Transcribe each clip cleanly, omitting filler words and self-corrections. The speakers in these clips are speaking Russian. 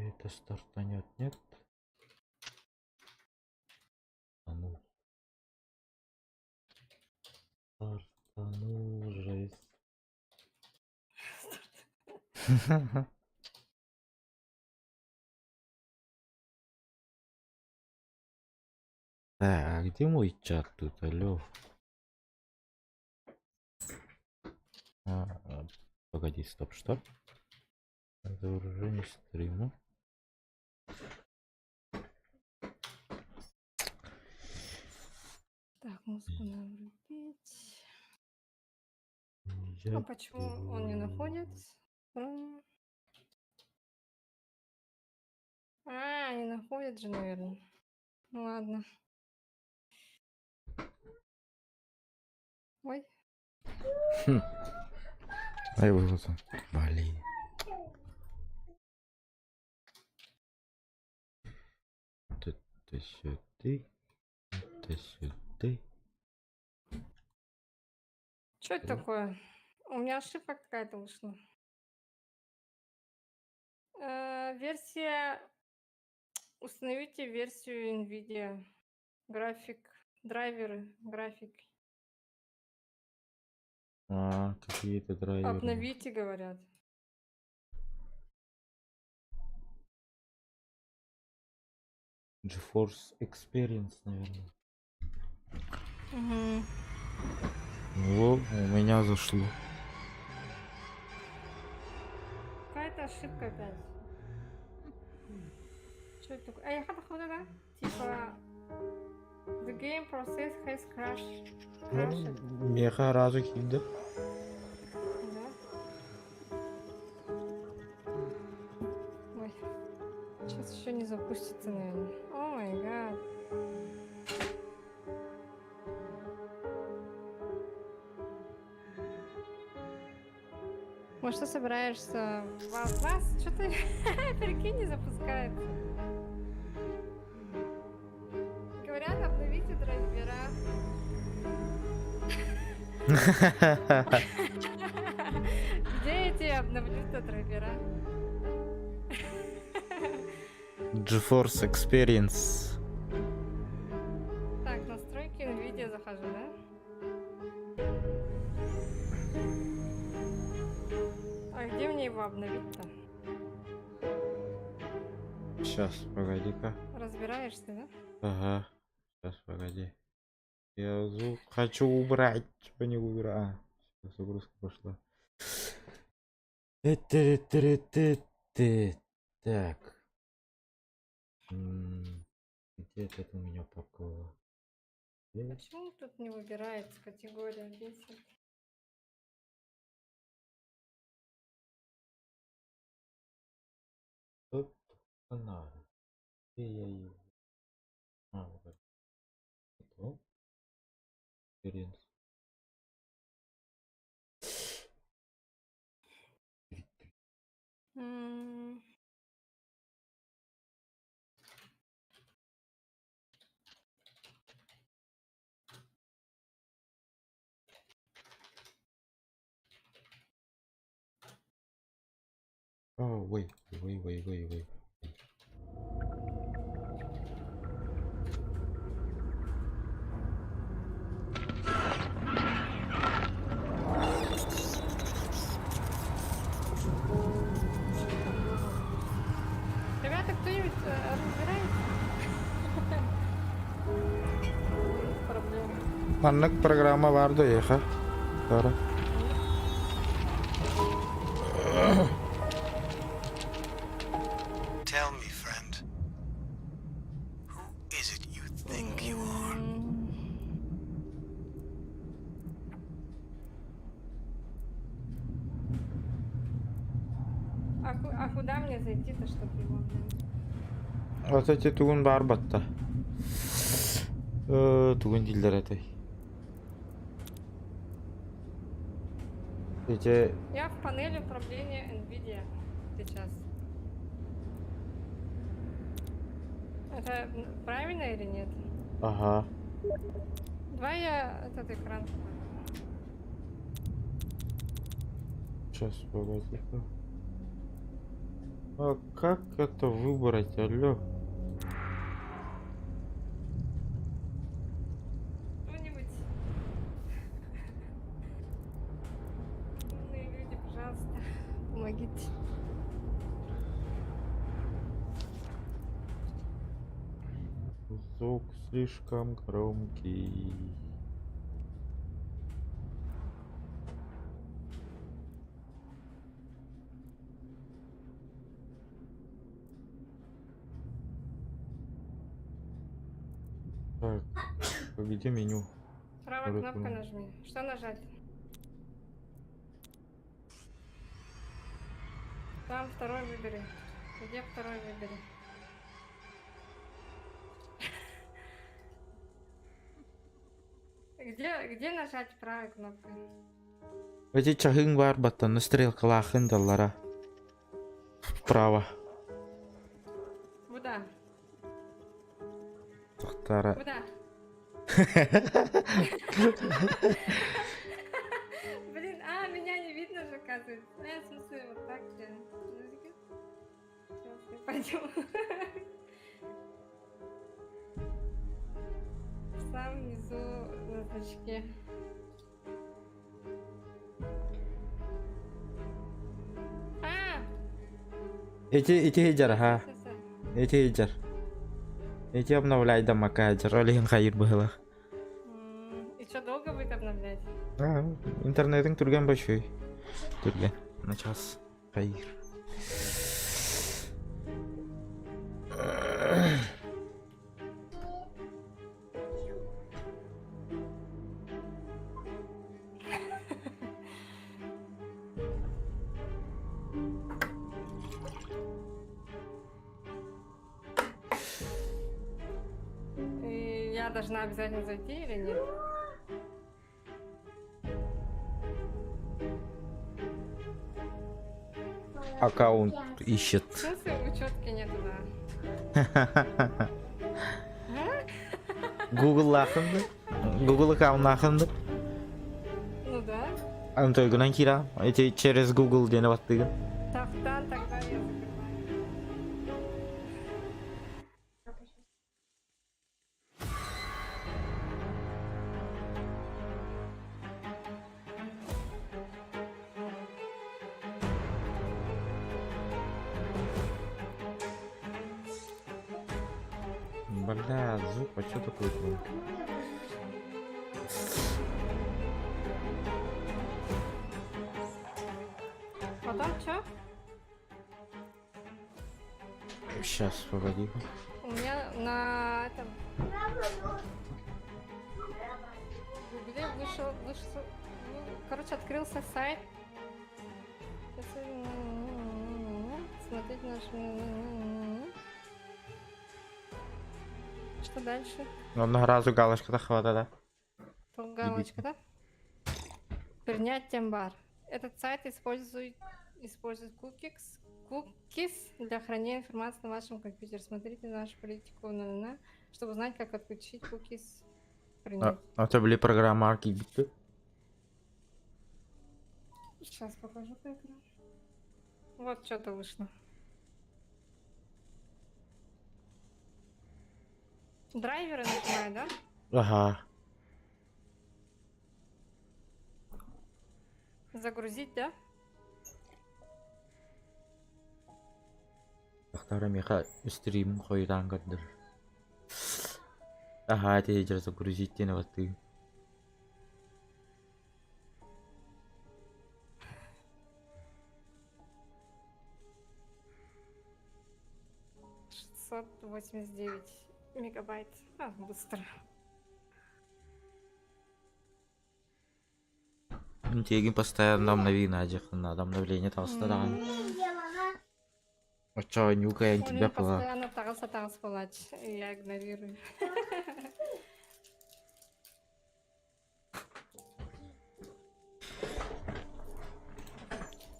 Это стартанет, нет? А ну. Стартанул, жесть. А где мой чат тут, алё? Погоди, стоп, что? Загружение стрима. Так, музыку надо врубить. А почему он не находится? Не находит же, наверное. Ну ладно. Ой. Ай, вот. Блин. Это сюда. Это сюда. Что это такое? У меня ошибка какая-то вышла. Версия... Установите версию NVIDIA. График. Драйверы. График. Какие-то драйверы. Обновите, говорят. GeForce Experience, наверное. Угу. О, у меня зашло. Какая-то ошибка опять. Что это такое? Я хата да? Типа... The game process has crashed. Меха разу кидда. Да. Ой. Сейчас еще не запустится, наверное. О май гад. Может, ты собираешься в Outlast? Что-то прикинь, не запускается. Говорят, обновите драйвера. Где эти обновлю-то драйвера? GeForce Experience. Так, настройки NVIDIA захожу, да? А где мне его обновить-то? Сейчас, погоди-ка. Разбираешься, да? Ага. Сейчас, погоди. Я звук хочу убрать. Что не убрать? Сейчас загрузка пошла. Так. Где это у меня пока? Почему тут не выбирается категория бесит? Тут она. Где я ее? Вот. Это. Experience. Wait. Ребята, кто-нибудь разбирается? Проблема. Маннак программа vardı ya. Sonra. Tell me, friend, who is it you think you are? А куда мне зайти-то, чтобы его обновить? Вот эти тугун бар батта. Тугун дилдер этой. Эти... Я в панели управления NVIDIA сейчас. Это правильно или нет? Ага. Давай я этот экран. Сейчас, погоди-ка. А как это выбрать, алло? Кто-нибудь. Умные люди, пожалуйста, помогите. Звук слишком громкий. Так, а где меню? Правой Вот кнопкой оно. нажми. Что нажать? Там второй выбери. Где второй выбери? Где нажать правой кнопкой? Эти чагын бар баттаны стрелкалахын даллара. Вправо. Куда? Тоқтары. Куда? Блин, меня не видно же, оказывается. В смысле, вот так я. Сейчас, пойдем. Сам внизу на значке. А! Эти хеджар, ха. Всё. Эти хеджар. Эти обновляй дамака хеджар. Олеген хайыр быхылах. И что, долго будет обновлять? Интернетің түрген большой. Түрген. На час. Хайыр. И я должна обязательно зайти или нет? Аккаунт ищет. В смысле, учетки нету, да? Google лахынды. Google аккаунт лахынды. Ну да. Антойгунан кира. Эти через Google дені баттыгын. Тогда я закрываю. Бля, звук, а что такое громкий? Потом что? Сейчас, погоди. У меня на этом Гугле вышел, ну, короче, открылся сайт. Смотреть наш. Что дальше? Одного разу галочка хвата, да? Тут галочка, да? Принять тембар. Этот сайт использует cookies для хранения информации на вашем компьютере. Смотрите нашу политику, чтобы узнать, как отключить cookies. Принять. Это были программы архивиты. Сейчас покажу по экрану. Вот что-то вышло. Драйверы нажимаю, да? Ага. Загрузить, да? Тахтары меха стрим қойдан кадыр. Ага, тейджер загрузить тені баттыгын. — 689 мегабайт. Быстро. Тегин постоянно обнови надо обновление толста да. А чё, нюкаем тебя Он была? постоянно тагас палач. Я игнорирую.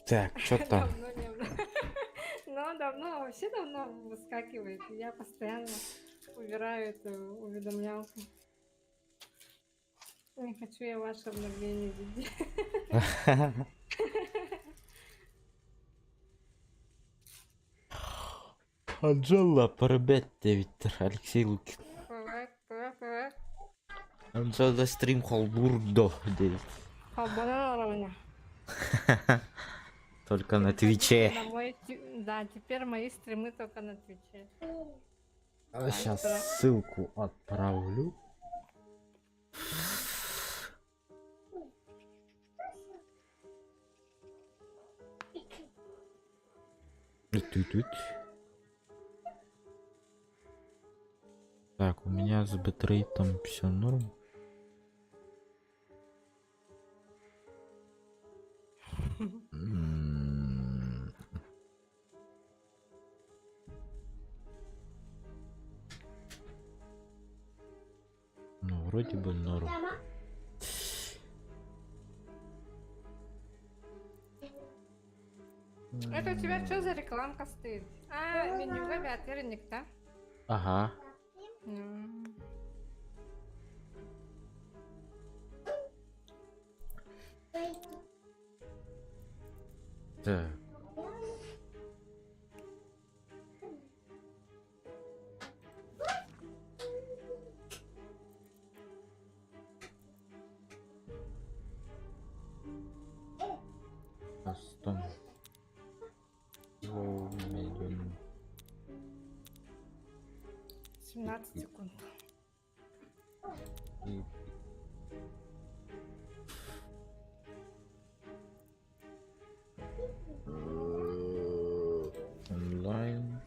Так, что там? Давно не было. Ну, давно, вообще давно выскакивает. Я постоянно убираю эту уведомлялку. Не хочу я ваше обновление видеть. Анжела, перебетте, Виктор, Алексей Лукин. Привет. Анжела стрим холбурдо, дейді. Халбана уровня. Только на Твиче. Да, теперь мои стримы только на Твиче. Сейчас ссылку отправлю. Тут. Так, у меня с битрейтом все норм. Ну, вроде бы норм. Это у тебя что за рекламка стоит? А, меню авиатерник, да? Ага. Так. Кастом. Медиум. 17 секунд. И онлайн.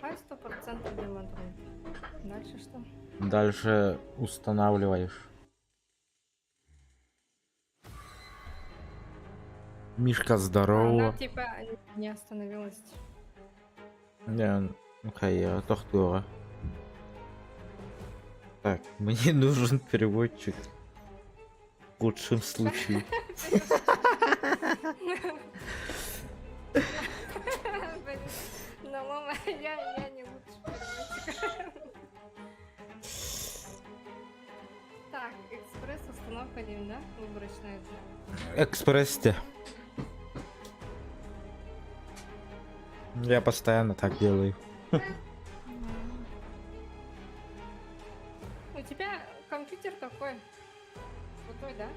Хай 100% демонтрует. Дальше что? Дальше устанавливаешь. Мишка, здорово. Она типа не остановилась. Не, окей, я тохтура. Так, мне нужен переводчик. В лучшем случае. Но мама, я не лучше переводчика. Так, экспресс установка один, да? Выборочная. Экспрессе. Я постоянно так делаю. У тебя компьютер какой? Крутой, да?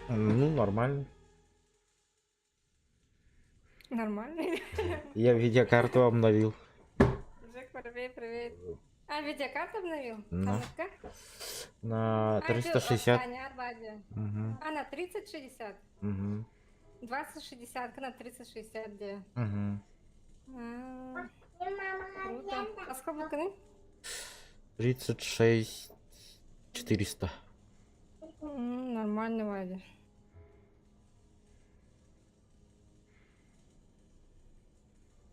Ну, нормально. Нормальный. Я видеокарту обновил. Джек, привет. А, видеокарту обновил? Ну. А ну-ка. На А, 360. Угу. А, на 3060? Угу. 2060 на 3060 где? Угу. Круто. А сколько кны? 36 400. Нормально, Вадя.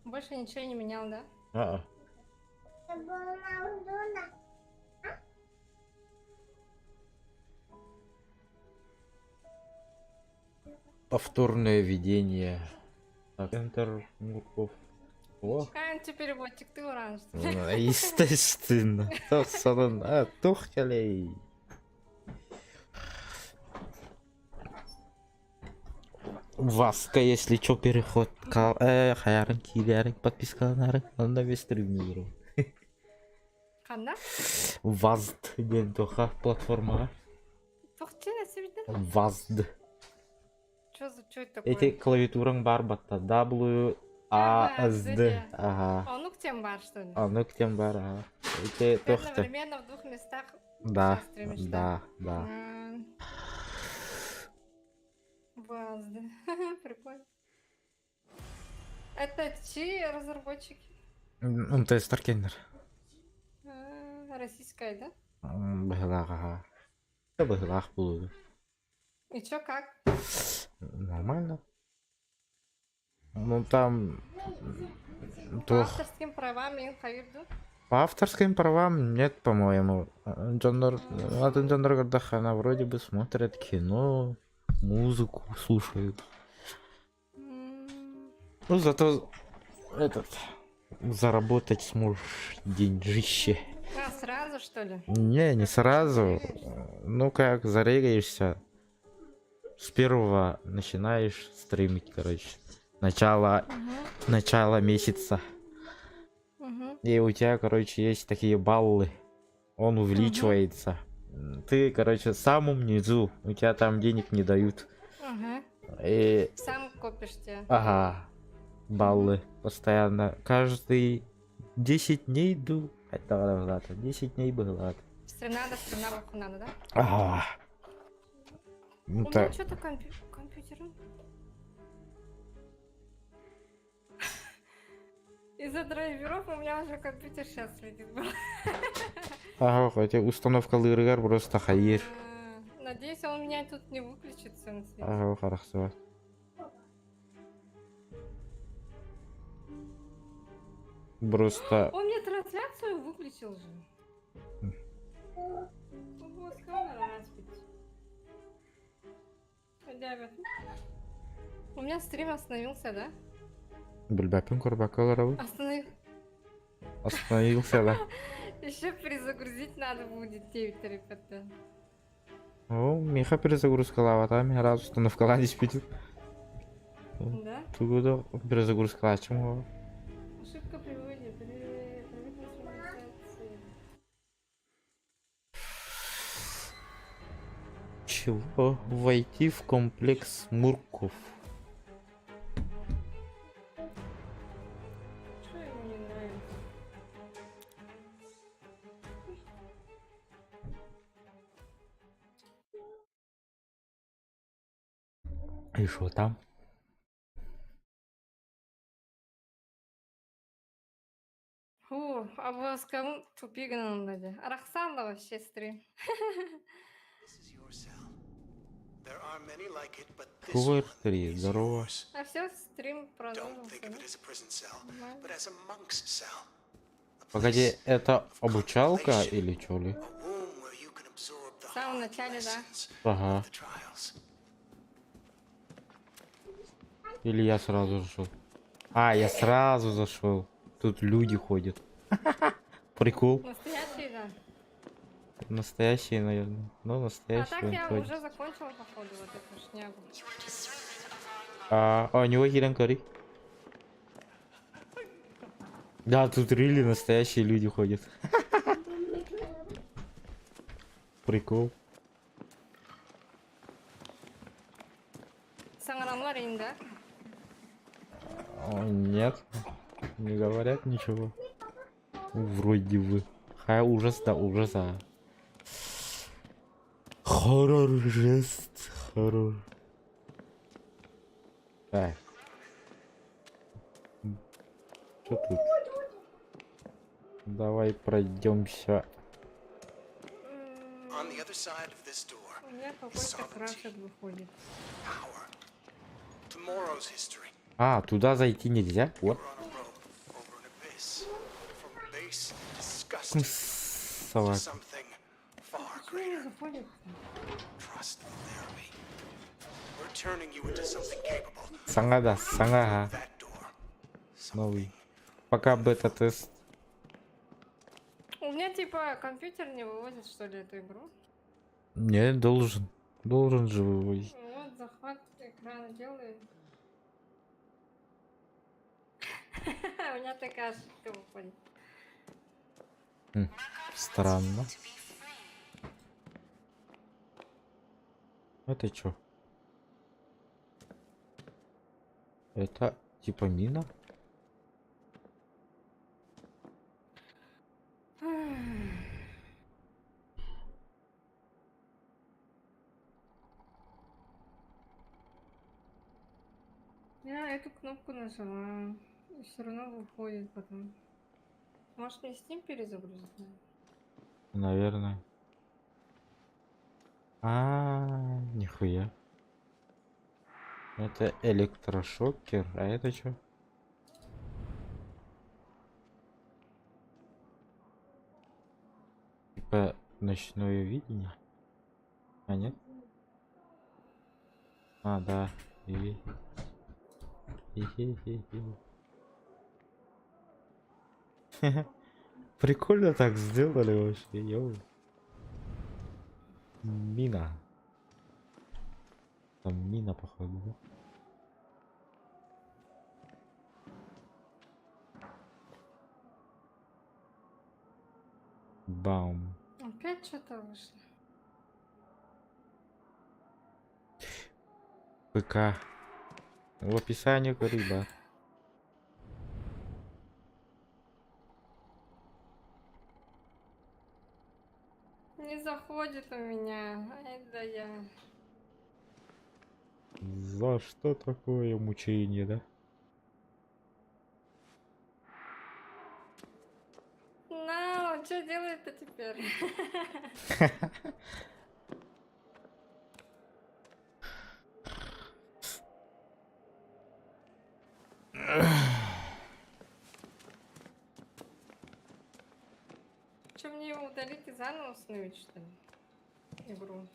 Больше ничего не менял, да? А-а. Повторное введение. Так, Enter Мурков. О, А, ты переводчик, ты уран, что ли? естественно. Тохсалын, тухкалей. Васка, если чё, переход. Хаярын, килярын, подпискаларын, анда весь стрим. Қанда? Вазд деген тоха платформа. Тоқче нәсібеді? Вазд. Чё это такое? Эти клавиатураң бар батта. W, A, S, D. Ага. А ну к тем бар, что ли? А ну к тем бар, ага. Эти Ты тохты. одновременно в двух местах Да, сейчас стримишь, да. Вазда. Прикольно. Это чьи разработчики? Он Старкендер. Российская, да? Бахилах, ага. Это бахилах было. И чё, как? Нормально. Ну там... По авторским правам мен қайырды? По авторским правам нет, по-моему. Джондар Гардахана вроде бы смотрят кино, музыку слушают. Ну зато заработать сможешь деньжище. А, сразу, что ли? Не сразу. Ну как, зарегаешься. с первого начинаешь стримить, короче. Начало Угу. месяца. Угу. И у тебя, короче, есть такие баллы. Он увеличивается. Ты, короче, в самом низу. У тебя там денег не дают. Ага. И, Сам копишь тебя. ага, баллы постоянно. Каждый 10 дней иду. Это 10 дней было. Страна ваху надо, да? Ага. Ну, У меня так. что-то компьютер. Из-за драйверов у меня уже компьютер сейчас светит был. Ага, хотя установка лырыгар просто хайыр. Надеюсь, он меня тут не выключится на свете. Ага, хорошо. Просто... Он мне трансляцию выключил же. Вот камера разбить. У меня стрим остановился, да? Білбәппен көрбәккалары остановился, да. Еще перезагрузить надо будет 9 ребята. О, Миха перезагрузкала, а там раз установкала не спит. Да? Тугуда перезагрузкала, чему? Ошибка при выводе. При трансляции. Чего? Войти в комплекс Мурков. Что ему не нравится? И что там? Фу, а вас кому тупик надо? Рахсанла вообще стрим. This is your cell. There are many like it, but this Ковер one 3, is здорово. yours. А все, стрим Don't продолжился, think of да? it as a prison cell, Нормально. but as a monk's cell. A Погоди, place это of обучалка contemplation. или чё ли? A womb where you can absorb the В самом hard начале, да. lessons Ага. of the trials. Или я сразу зашел? А, я сразу зашел. Тут люди ходят. Прикол. Настоящий, да. Настоящие, наверное. Ну, А настоящие. так я ходят. уже закончила, походу, вот эту шнягу. А у него хилен кори. Да, тут рили настоящие люди ходят. Прикол. Саңарамлар иин, да? О, нет. Не говорят ничего. Вроде бы. Хай ужас, да ужас, а. Хоррор жест. Хоррор. Так. Что тут? Давай пройдемся. On the other side of this door, У меня какой-то крашек выходит. power. Tomorrow's history. А, туда зайти нельзя? Вот. We're on a rope over an abyss. From base disgusting to Салат. something far Почему не greater. заходит? Trust therapy. We're turning you into something capable. Сангада, санга. That door. Новый. Пока бета-тест. У меня типа компьютер не выводит, что ли, эту игру. Не, должен. Должен же выводить. Вот захват экрана делает. У меня такая ошибка выходит. Странно. Это чё? Это типа мина? Я эту кнопку нажала. И все равно выходит потом. Может мне Steam перезагрузить? Наверное. Нихуя. Это электрошокер, а это что? Типа ночное видение? А нет? А, да. Прикольно так сделали вообще, йоу. Мина. Там мина, походу, да? Баум. Опять что-то вышло. ПК. В описании рыба. Не заходит у меня. Ай, да я. За что такое мучение, да? Ну, что делает-то теперь? Что, мне его удалить и заново установить, что ли? Игру.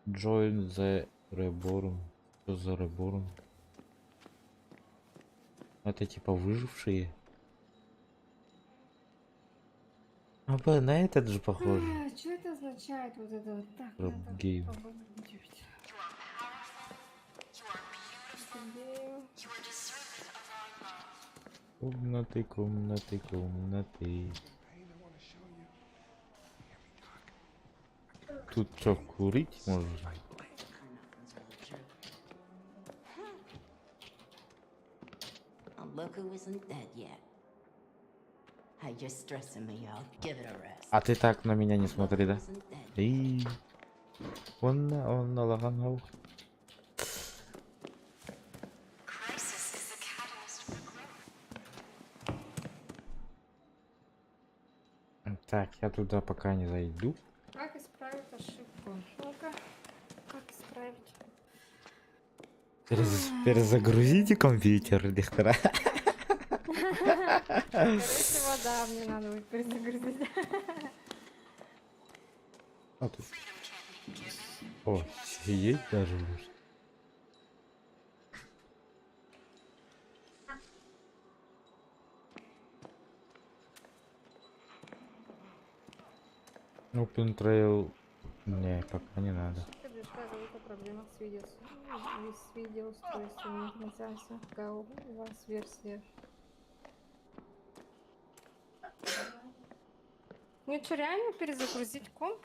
Join the Reborn. Что за Reborn? Это типа выжившие? А, блин, на этот же похоже. Что это означает вот это вот? Так, Роб надо гейм. попробовать. Гейм. Комнаты, комнаты, комнаты. Тут что, курить можно? Look who isn't dead yet. Hey, you're stressing me out. Give it a rest. А ты так на меня не смотри, да? Isn't dead. И он налагал. Crisis is the catalyst for growth. Так, я туда пока не зайду. Как исправить ошибку? Ну-ка, как исправить? Перезагрузите компьютер, диктора. Скорее всего, да, мне надо будет перезагрузить. А тут. О, сидеть даже можно. Open Trail. Не, пока не надо. Движка говорит о проблемах с видеоустройствами. Трансляция. Какая у вас версия? Ну что, реально перезагрузить комп?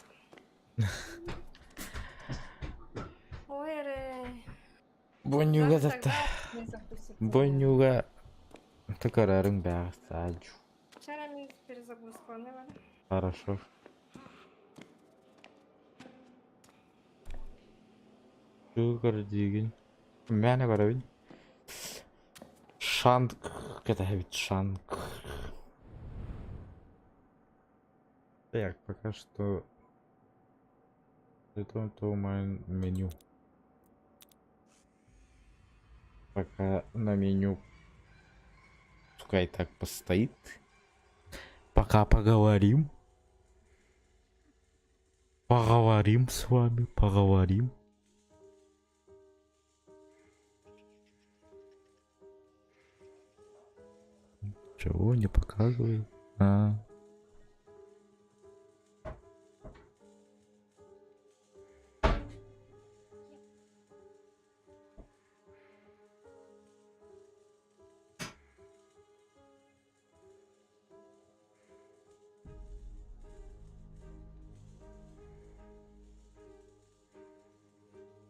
Ой, Рэй. Бонюга Как да. тогда не запустится? Бонюга. Токарарың бағы саджу. Вчера мне перезагрузку, наверное. Хорошо. Шугар деген. Мәні қарабын. Шанк. Катабит шанк. Так, пока что это мое меню. Пока на меню пускай так постоит. Пока поговорим. Поговорим с вами, поговорим. Чего не показывает? А.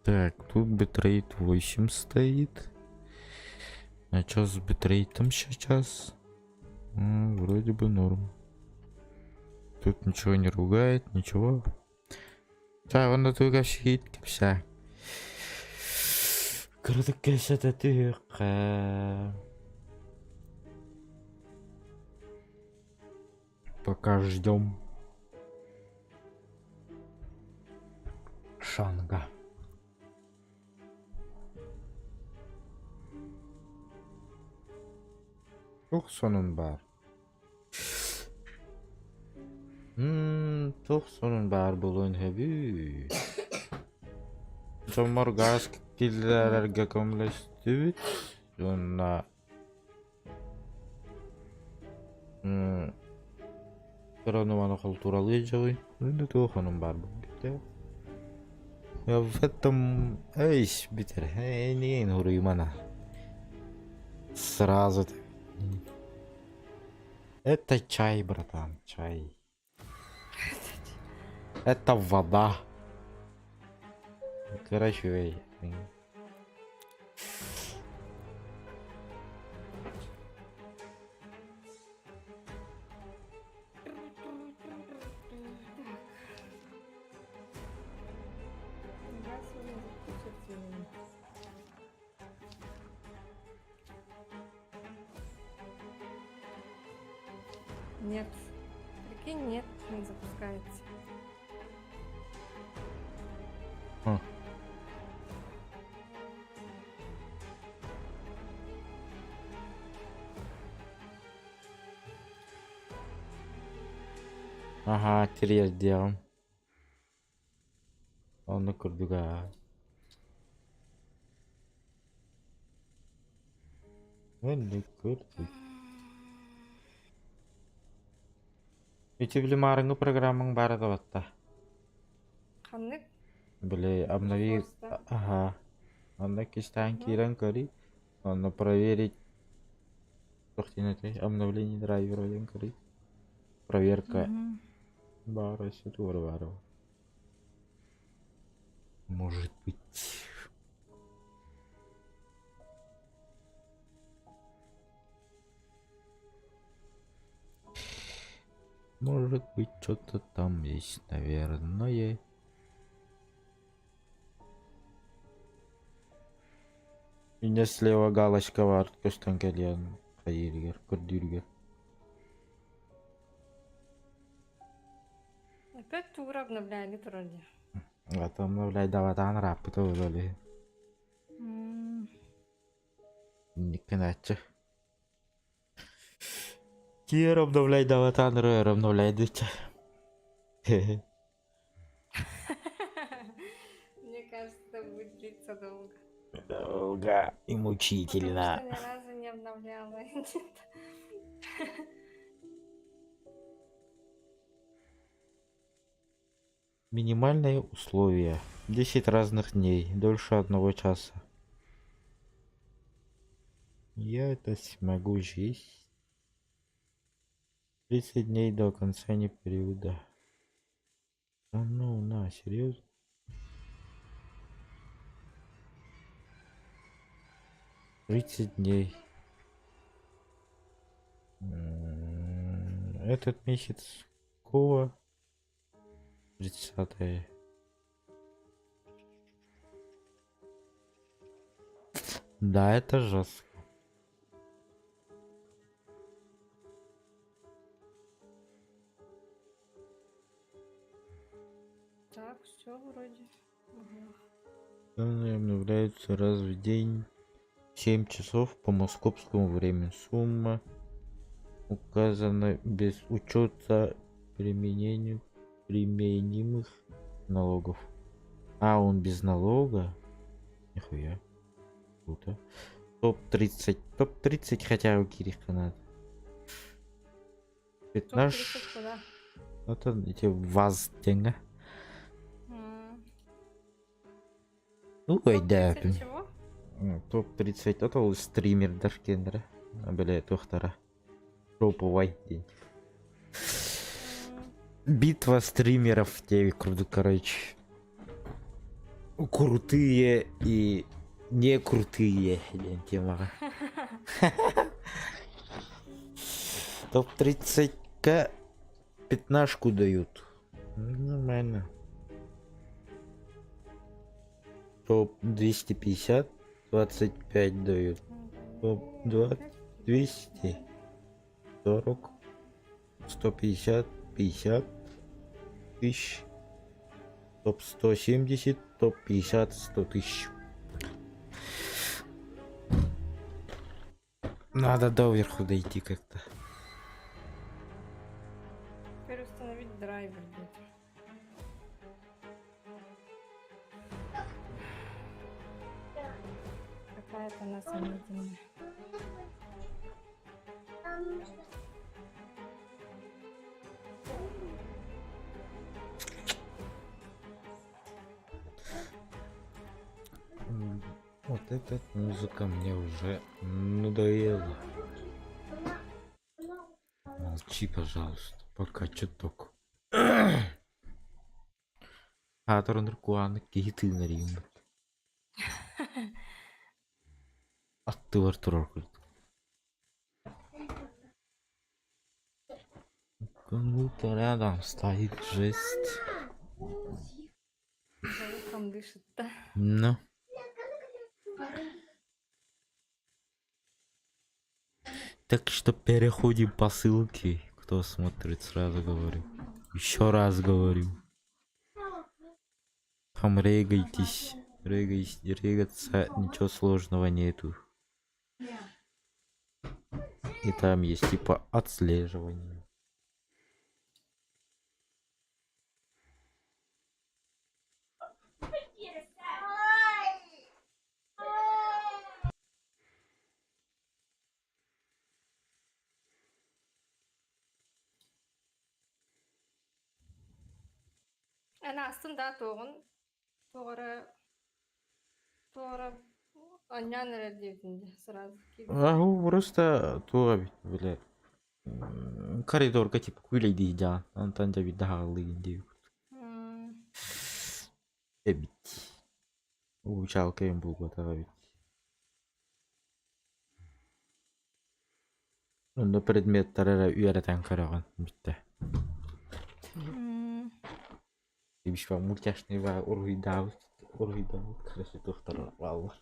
Так, тут битрейт 8 стоит. А что с битрейтом сейчас? Вроде бы норм. Тут ничего не ругает, ничего. Так, он только щит, вся. Круто, пока ждем Шанга. Çok sonun var. Çok sonun var bu oyun heavy. Somor gaz killerlerge komleştivit. Sonra Аны культуралы жабый. Önde telefonum var bu. Bitti. Ya в этом... Эйш, битер. Не говорю, мана. Сразу. Это чай, братан, чай. Это вода. Короче, эй. Да, сегодня запустится именно. Нет. Прикинь, нет, не запускается. Ага, терьер сделал. Он на курдуга. Эти блимарыңы программаң бар да. Ханнык? Бля, обнови. Просто. Ага. Анда кистан киран кори. Надо проверить. Обновление драйвера кори. Проверка. Бара, ситуара бара. Может быть. Может быть, что-то там есть, наверное. Меня слева галочка var. Көстен келген хайыргер, көрдүргер. Опять тур обновляли вроде. А там обновляй даватан рапы то вроде. Никогда. Кир обновляй даватан рэр обновляй дыча. Мне кажется, это будет длиться долго. Долго и Потому мучительно. что ни разу не обновляла. Минимальные условия. 10 разных дней. Дольше 1 часа. Я это смогу жить. 30 дней до окончания периода. А ну, на, серьезно? «30 дней. Этот месяц какого? 30-е. Да, это жестко. Так, все вроде. Ага. Данные обновляются раз в день. 7 часов по московскому времени. Сумма указана без учета применимых налогов. А, он без налога? Нихуя. Круто. Топ-30. Топ-30 хотя у Кириха надо. 15. Топ-30 куда? Это эти ваз деньга. Ой, да. Топ-30 чего? Топ-30. Это ол стримердер кендері. Бля, тоқтара. Топовый день. Битва стримеров. Те круто, короче. Крутые и не крутые. Тема. Топ-30к 15 дают. Нормально. Топ-250 25 дают. Топ-2 200 40 150 50 тысяч. Топ-170 топ-50 100 тысяч. Надо доверху дойти как-то. Теперь установить драйвер где-то. Какая-то она сомнительная. Вот эта музыка мне уже надоела. Молчи, пожалуйста, пока чуток. Хатырыныр куаны кейтинерим. Атты бар турар кырд. Кому-то рядом стоит жесть. За ухом дышит, да? Ну. Так что переходим по ссылке. Кто смотрит, сразу говорю. Еще раз говорю. Там регайтесь. Регаться ничего сложного нету. И там есть типа отслеживание. Ана астында тоғын, тоғыры аняныры девдінде сразу келіп. Просто тура бит, бля. Коридорга типа күйлейди жан. Антан да бит дагылыгын бит. Учалка им был готова бит. Онда предметтары үйрәтән караган битте. Бишва мультяшный ва ургидав, короче, доктор вал.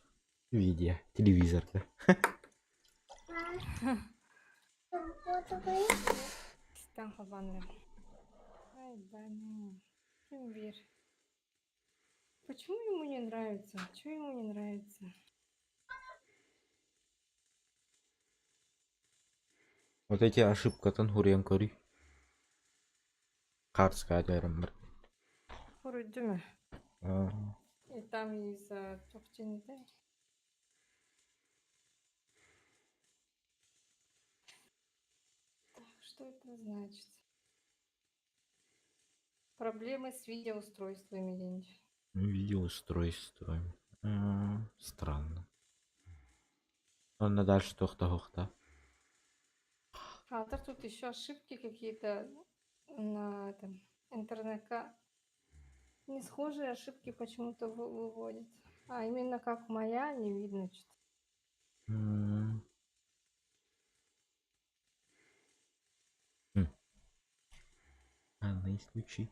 Видео, телевизорда. Стан хабанлы. Ай, баню. Кимбир. Почему ему не нравится? Чего ему не нравится? Вот эти ошибкатын хурен кори. Карска аярым. Хурудюмы. И там из-за Турчинды. Так, что это значит? Проблемы с видеоустройствами, Денис. Видеоустройство. Странно. Ладно, дальше тохта. А так тут еще ошибки какие-то на этом интернете. Не схожие ошибки почему-то выводят. А именно как моя, не видно что-то. Странный случай.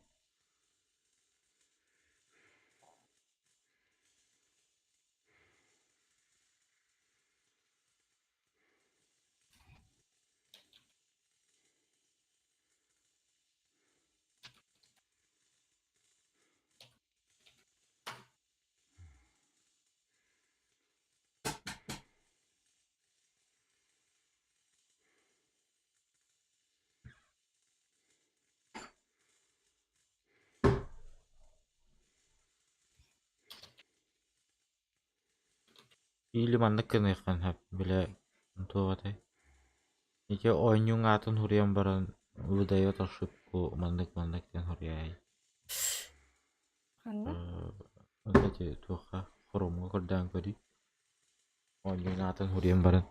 Или мандык кыныкан хап биле тугатай. Ике ойнюң атын хурьян баран выдает ошибку мандык тен хурьяй. Кстати, туха хромго кырдан кори. Ойнюң атын хурьян баран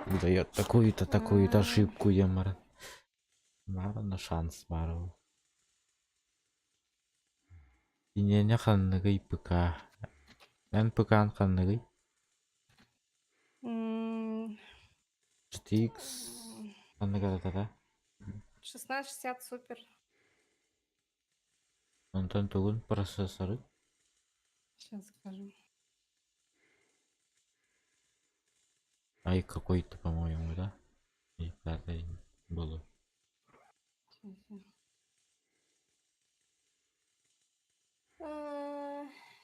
выдает такую-то ошибку ямаран. Маран шанс бару. Иненя ханныгы ПК. Мен ПК ханныгы. GTX ханныгы да. 1660 супер. Онтон тугун процессоры. Сейчас скажу. Ай какой-то, по-моему, да? И пятый было.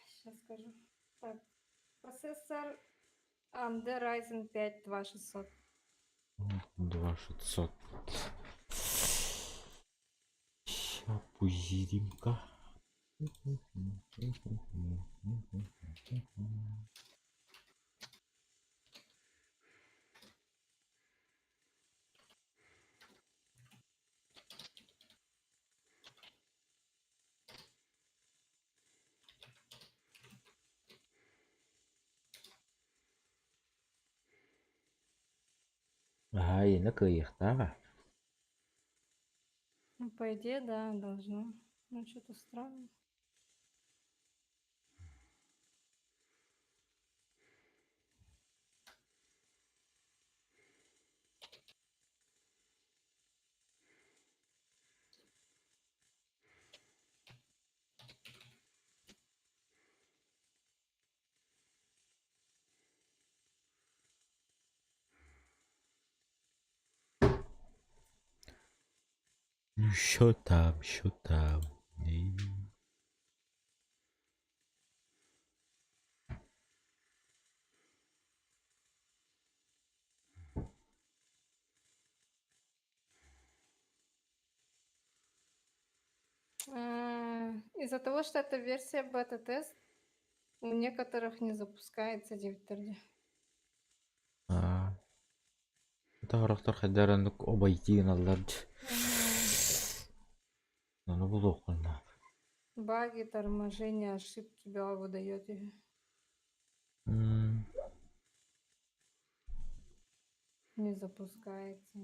Сейчас скажу. Так, процессор AMD Ryzen 5 2600. 2600. Ща пузирим-ка. Ага, енді кыйықтағы. Ну, по идее, да, должно. Ну, что-то странно. Ну, що там, що там? Из-за того, что это версия бета-тест, у некоторых не запускается Дивтерди. Тағырақтар қайдарындық обайтиын алларды. Ну, бұл оқылма. Баги, торможения, ошибки Бела выдает ее. Не запускается.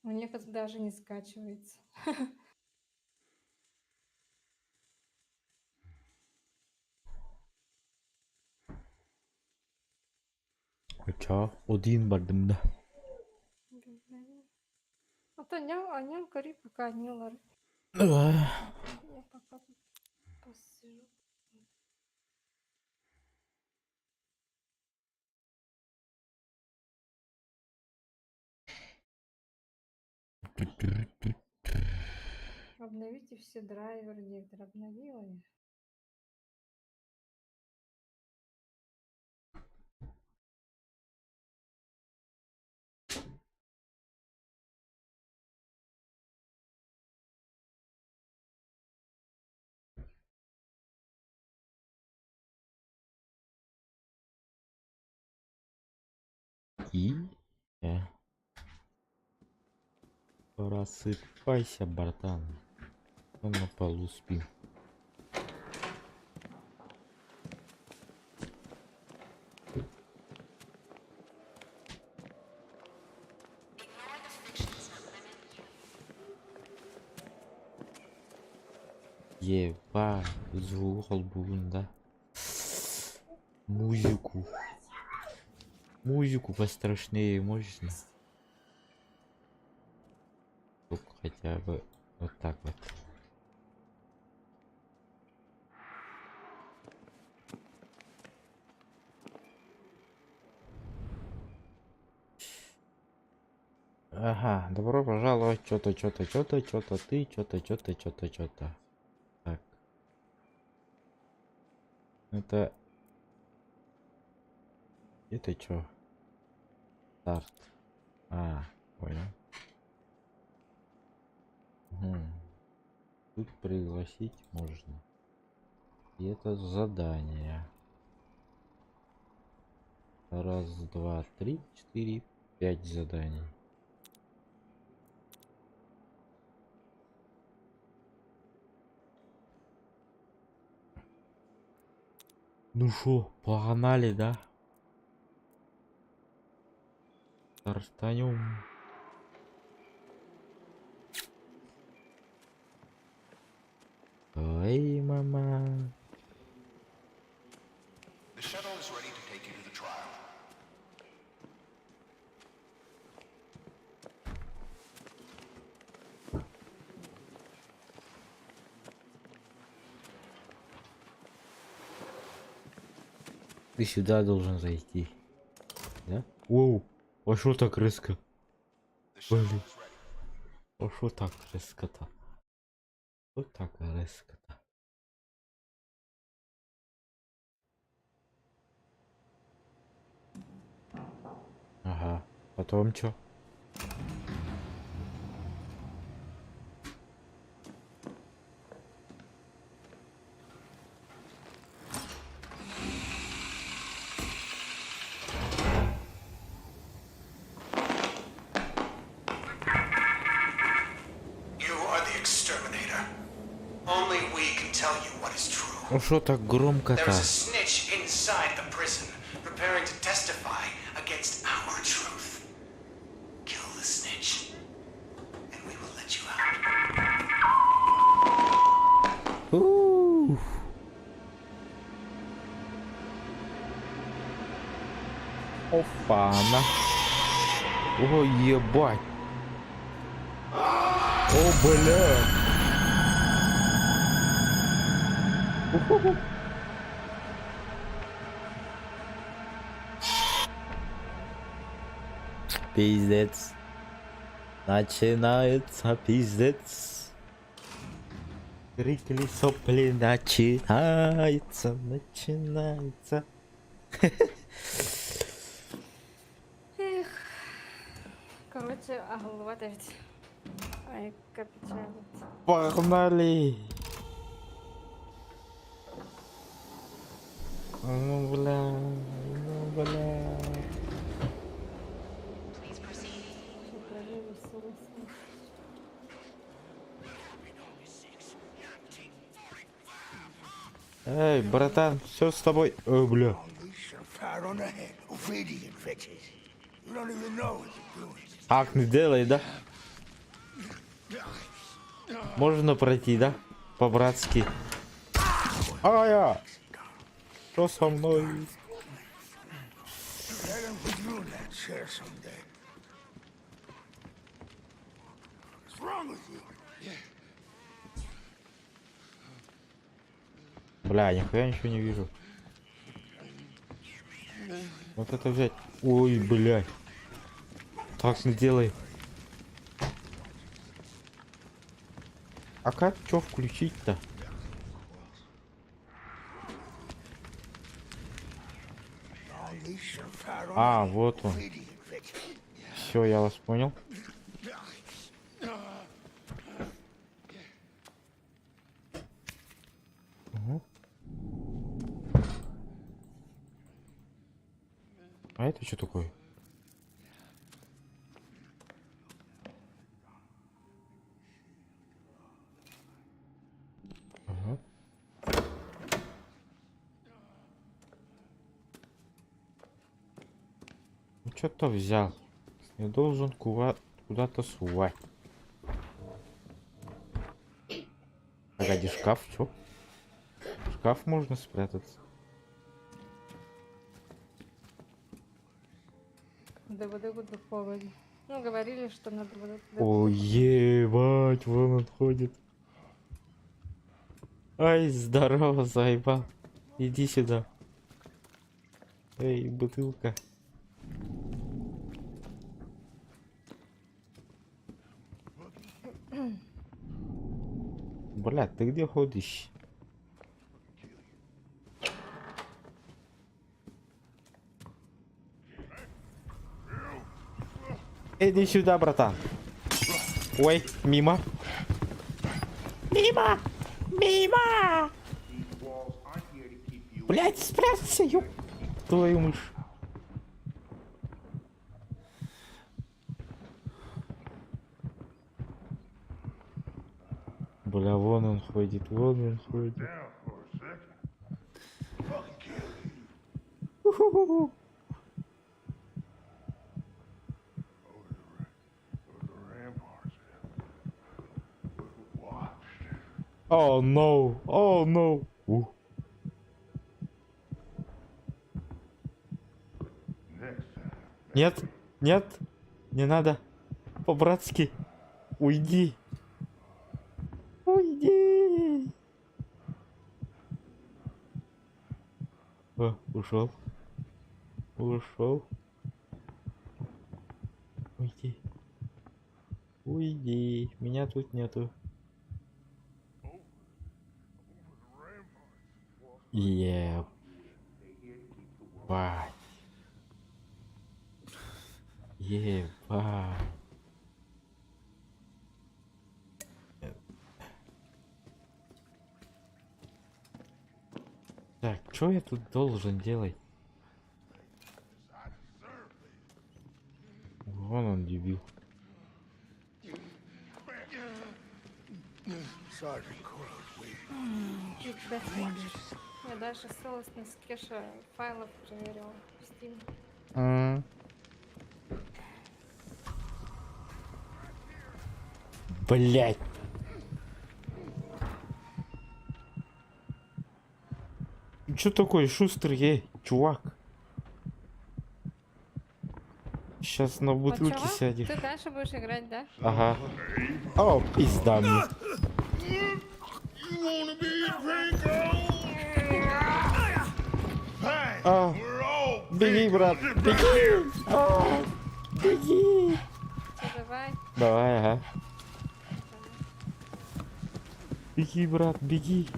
У некоторых даже не скачивается. Хоча, один бардым да. А то ням кори, пока не лары. Давай. Я пока тут посижу. Обновите все драйверы, Дивтер обновила я. И? Просыпайся, братан. Он на полу спит. Еба, звук албугунда. Музыку. Музыку пострашнее можно. Тут хотя бы вот так вот. Ага, добро пожаловать. Что-то ты, что-то. Так. Это что? Старт. Понял. Тут пригласить можно. И это задание. Раз, два, три, 4, 5 заданий. Ну шо, погнали, да? Стартанем. Ой, мама. The shuttle is ready to take you to the trial. Ты сюда должен зайти. Да? Оу, а шо так резко? The shuttle Блин. is ready. А шо так резко-то? Что так резко-то? Ага, потом чё? You are the exterminator. Only we can tell you what is true. Ну шо так There громко-то? is a snitch inside the prison, preparing Офана. О, ебать. О, бля. Уху. Пиздец. Начинается пиздец. Крикли сопли начинается. Эх. Короче, а голова-то ведь... Ай, как печально. Погнали. Ну, бля, ну, бля. Ещё проверю, согласен. Эй, братан, все с тобой? О, бля. Unleash your fire on the head of idiot bitches. You don't even know what you're doing. Так не делай, да? Можно пройти, да? По-братски. Ая! Что со мной? Let them put you in that chair someday. What's wrong with you? Бля, нихуя ничего не вижу. Вот это взять. Ой, блядь. Так не делай. А как чё включить-то? Unleash your fire on А, вот он. the idiot bitches. Все, я вас понял. Угу. А это что такое? Ага. Ну что-то взял. Я должен куда-то сувать. Погоди, шкаф, чё? В шкаф можно спрятаться. ДВД буду в поводе. Ну, говорили, что надо вот О, ебать, вон он ходит. Ай, здорово, заебал. Иди сюда. Эй, бутылка. Бля, ты где ходишь? Иди сюда, братан. Ой, мимо. Мимо! Мимо! Блять, спрятался, ёб твою мышь. Бля, вон он ходит, вон он ходит. Уху-ху-ху. О, no! О, no! Нет, нет, не надо. По-братски. Уйди. Уйди. О, ушел. Ушел. Уйди. Уйди. Меня тут нету. Ебать. Ебать. Так, что я тут должен делать? Вон он, дебил. Sergeant Cole's waiting. чуть дальше. Я дальше ссылалась на скеша файлов, проверила в Steam. Блять. Чё такой шустрый, чувак? Сейчас на А бутылке чего? сядешь. Ты дальше будешь играть, да? Ага. О, пизда мне. А, беги, брат, беги! А, беги! Все, давай. Давай, ага. Беги, брат, беги.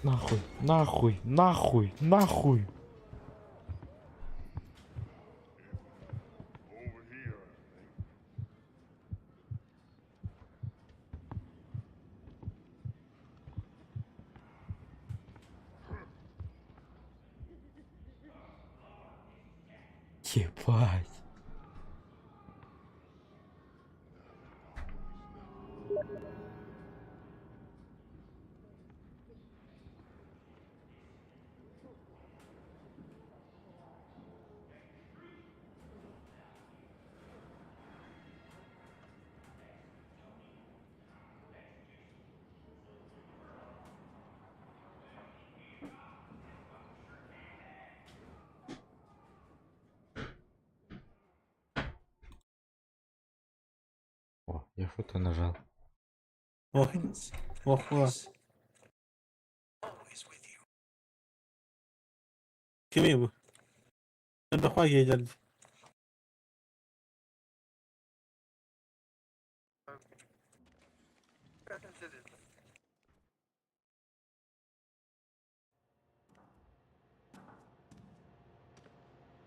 Нахуй, нахуй, нахуй, нахуй. Ебать. О, я что-то нажал. Ох, ох, ох. Kime bu? Bir defa geldi.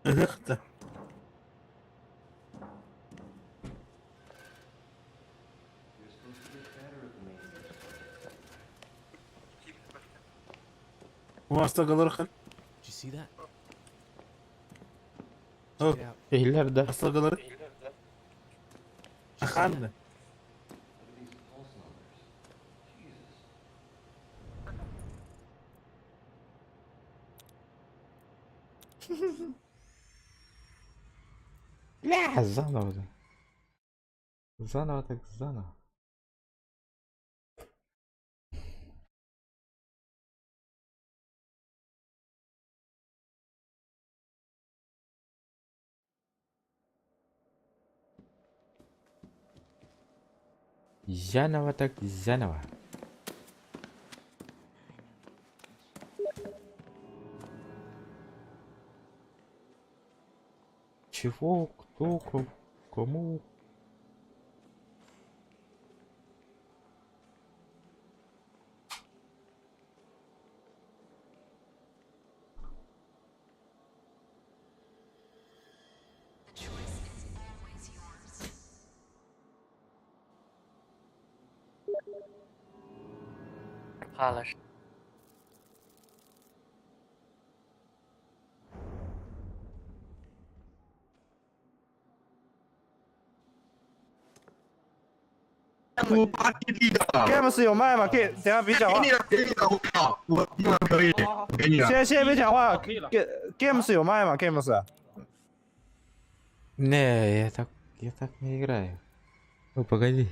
Zıktı. Bu hasta kalır kal. Did you see that? Oh, İleride. hasta kalır. Akandı. Бля, заново. Заново так заново. Заново так заново. Чего? Кто? Кому? Games 有卖吗？给，等下别讲话。现在别讲话。Games 有卖吗？Games。 Не, я так не играю. Ну погоди.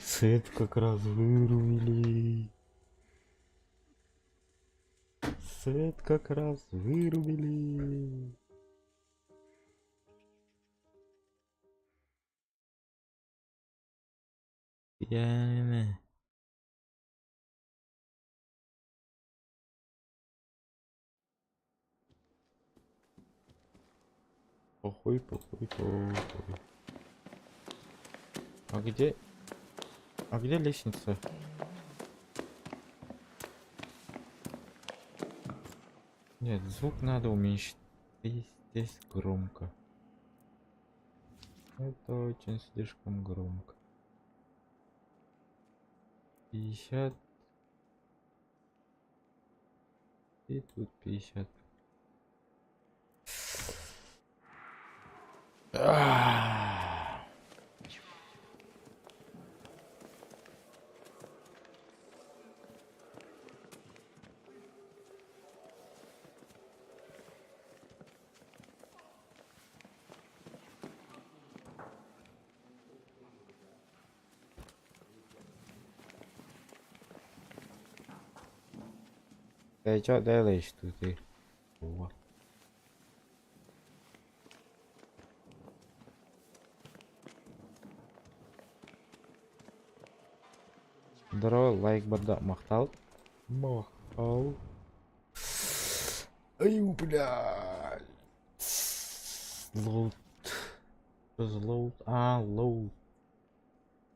Свет как раз вырубили. Свет как раз вырубили. Я... Похуй. А где? А где лестница? Нет, звук надо уменьшить. Здесь громко. Это очень слишком громко. 50. И тут 50. Ты чё делаешь тут? Ты? О. Здорово, лайк бада. Махтал? Махтал. Ай, бля. Лут. Что за лут? А, лут.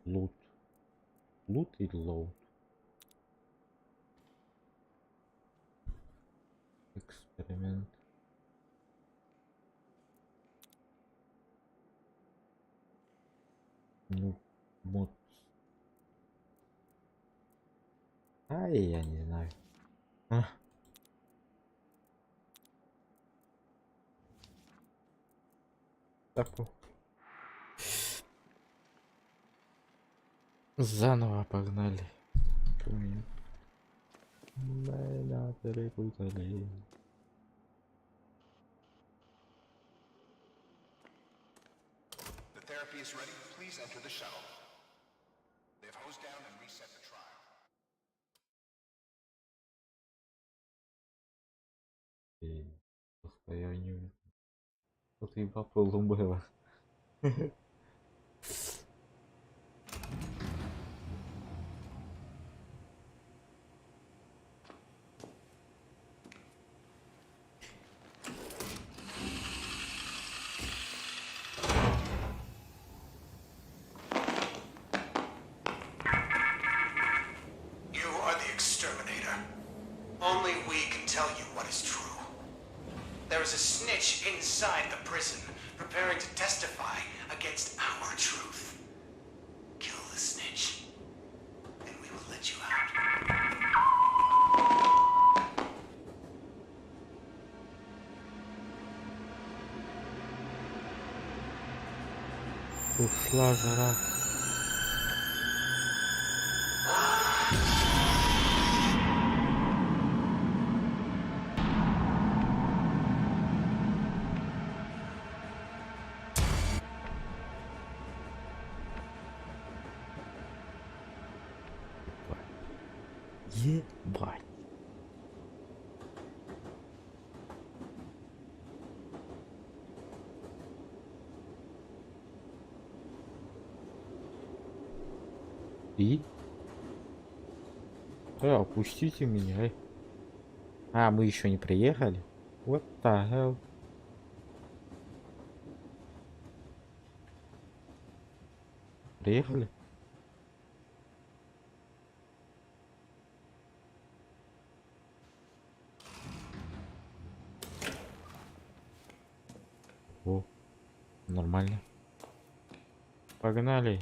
Лут. Лут или лоут? Эксперимент. Ну, вот. Ай, я не знаю. А. Так, заново погнали. Да, перепутали. The therapy is ready. Please enter the shuttle. They've hosed down and reset the trial. Состоянию. Тут и по полу было. You are the exterminator. Only we can tell you what is true. There is a snitch inside the prison, preparing to testify against our truth. Kill the snitch, and we will let you out. Ушла жара. Ебать. И? Опустите меня. Эй. А, мы еще не приехали? What the hell? Приехали? О, нормально. Погнали.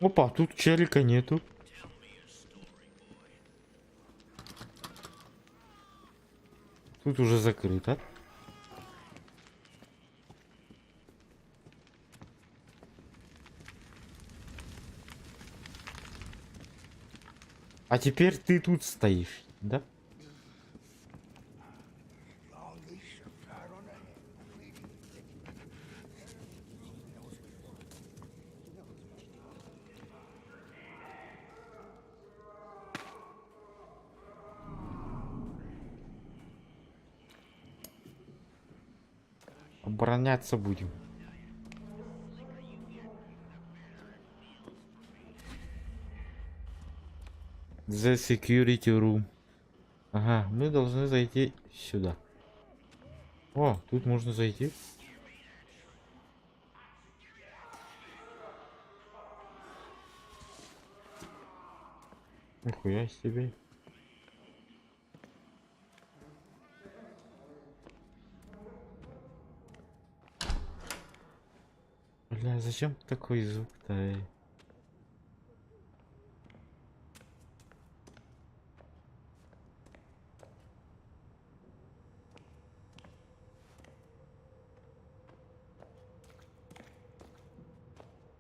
Опа, тут челика нету. Тут уже закрыто. А теперь ты тут стоишь, да? Long leash, tied on the head, bleeding infected. Обороняться будем. The security room. Ага, мы должны зайти сюда. О, тут можно зайти. Нихуя себе. Бля, зачем такой звук-то?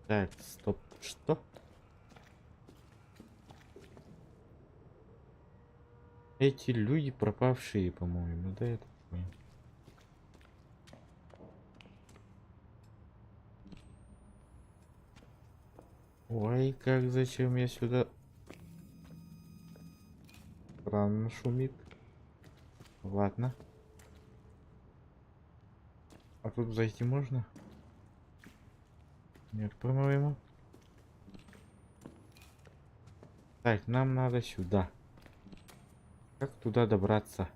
Так, стоп. Что? Эти люди пропавшие, по-моему, да, это понял. Ой, как зачем я сюда? Странно шумит. Ладно. А тут зайти можно? Нет, по-моему. Так, нам надо сюда. Как туда добраться?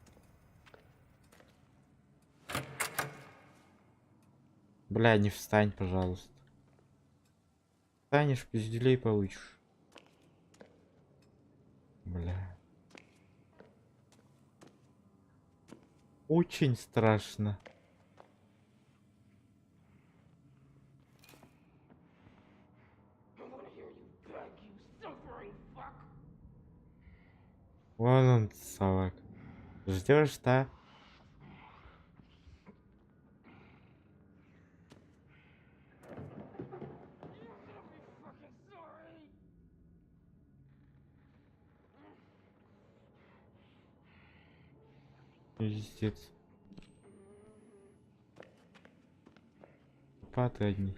Бля, не встань, пожалуйста. Встанешь, пизделей получишь. Бля. Очень страшно. Вон он, совак. Ждешь, да? Пиздец. Паты одни.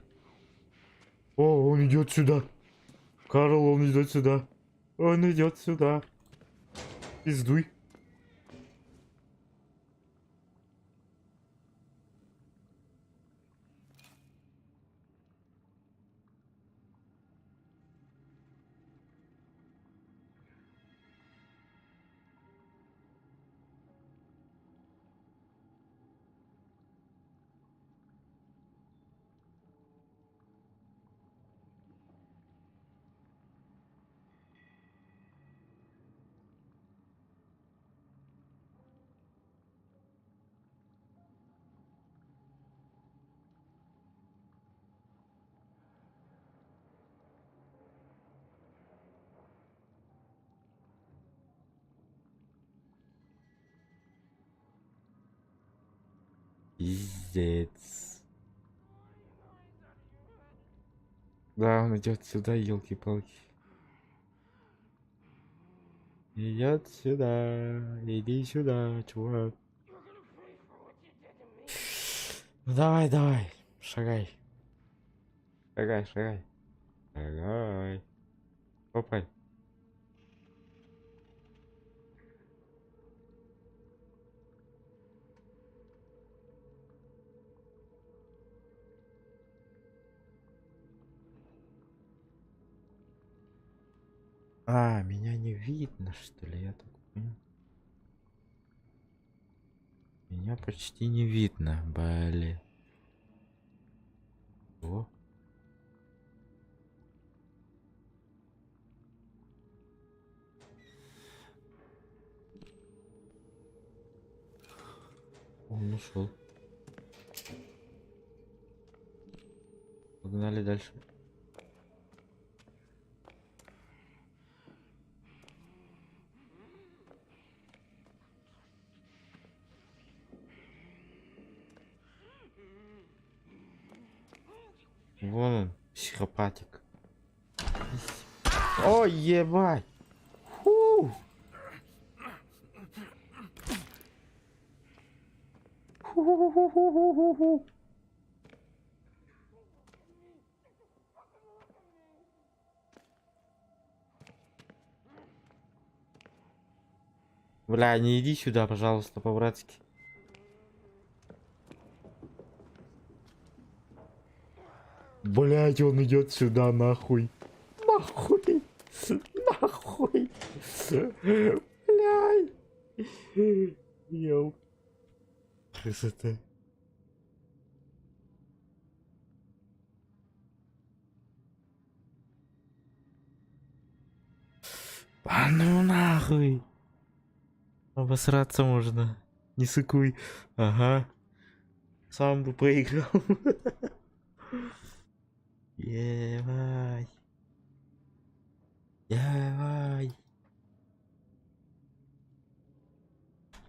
О, он идет сюда. Карл, он идет сюда. Он идет сюда. Пиздуй. Пиздец. Да, он идет сюда, елки-палки. Идет сюда. Иди сюда, чувак. Ну давай, давай. Шагай. Шагай, шагай. Шагай. Попай. А, меня не видно, что ли? Я так понял. Меня почти не видно, блин. О. Он ушел. Погнали дальше. Вон он, психопатик. Ой, ебать. Фу. Фу-ху-ху-ху-ху-ху. Бля, не иди сюда, пожалуйста, по-братски. Блять, он идет сюда, нахуй. Нахуй. Нахуй. Блядь. Ёл. Красота. А ну нахуй. Обосраться можно. Не сыкуй. Ага. Сам бы проиграл. Ебать. Давай.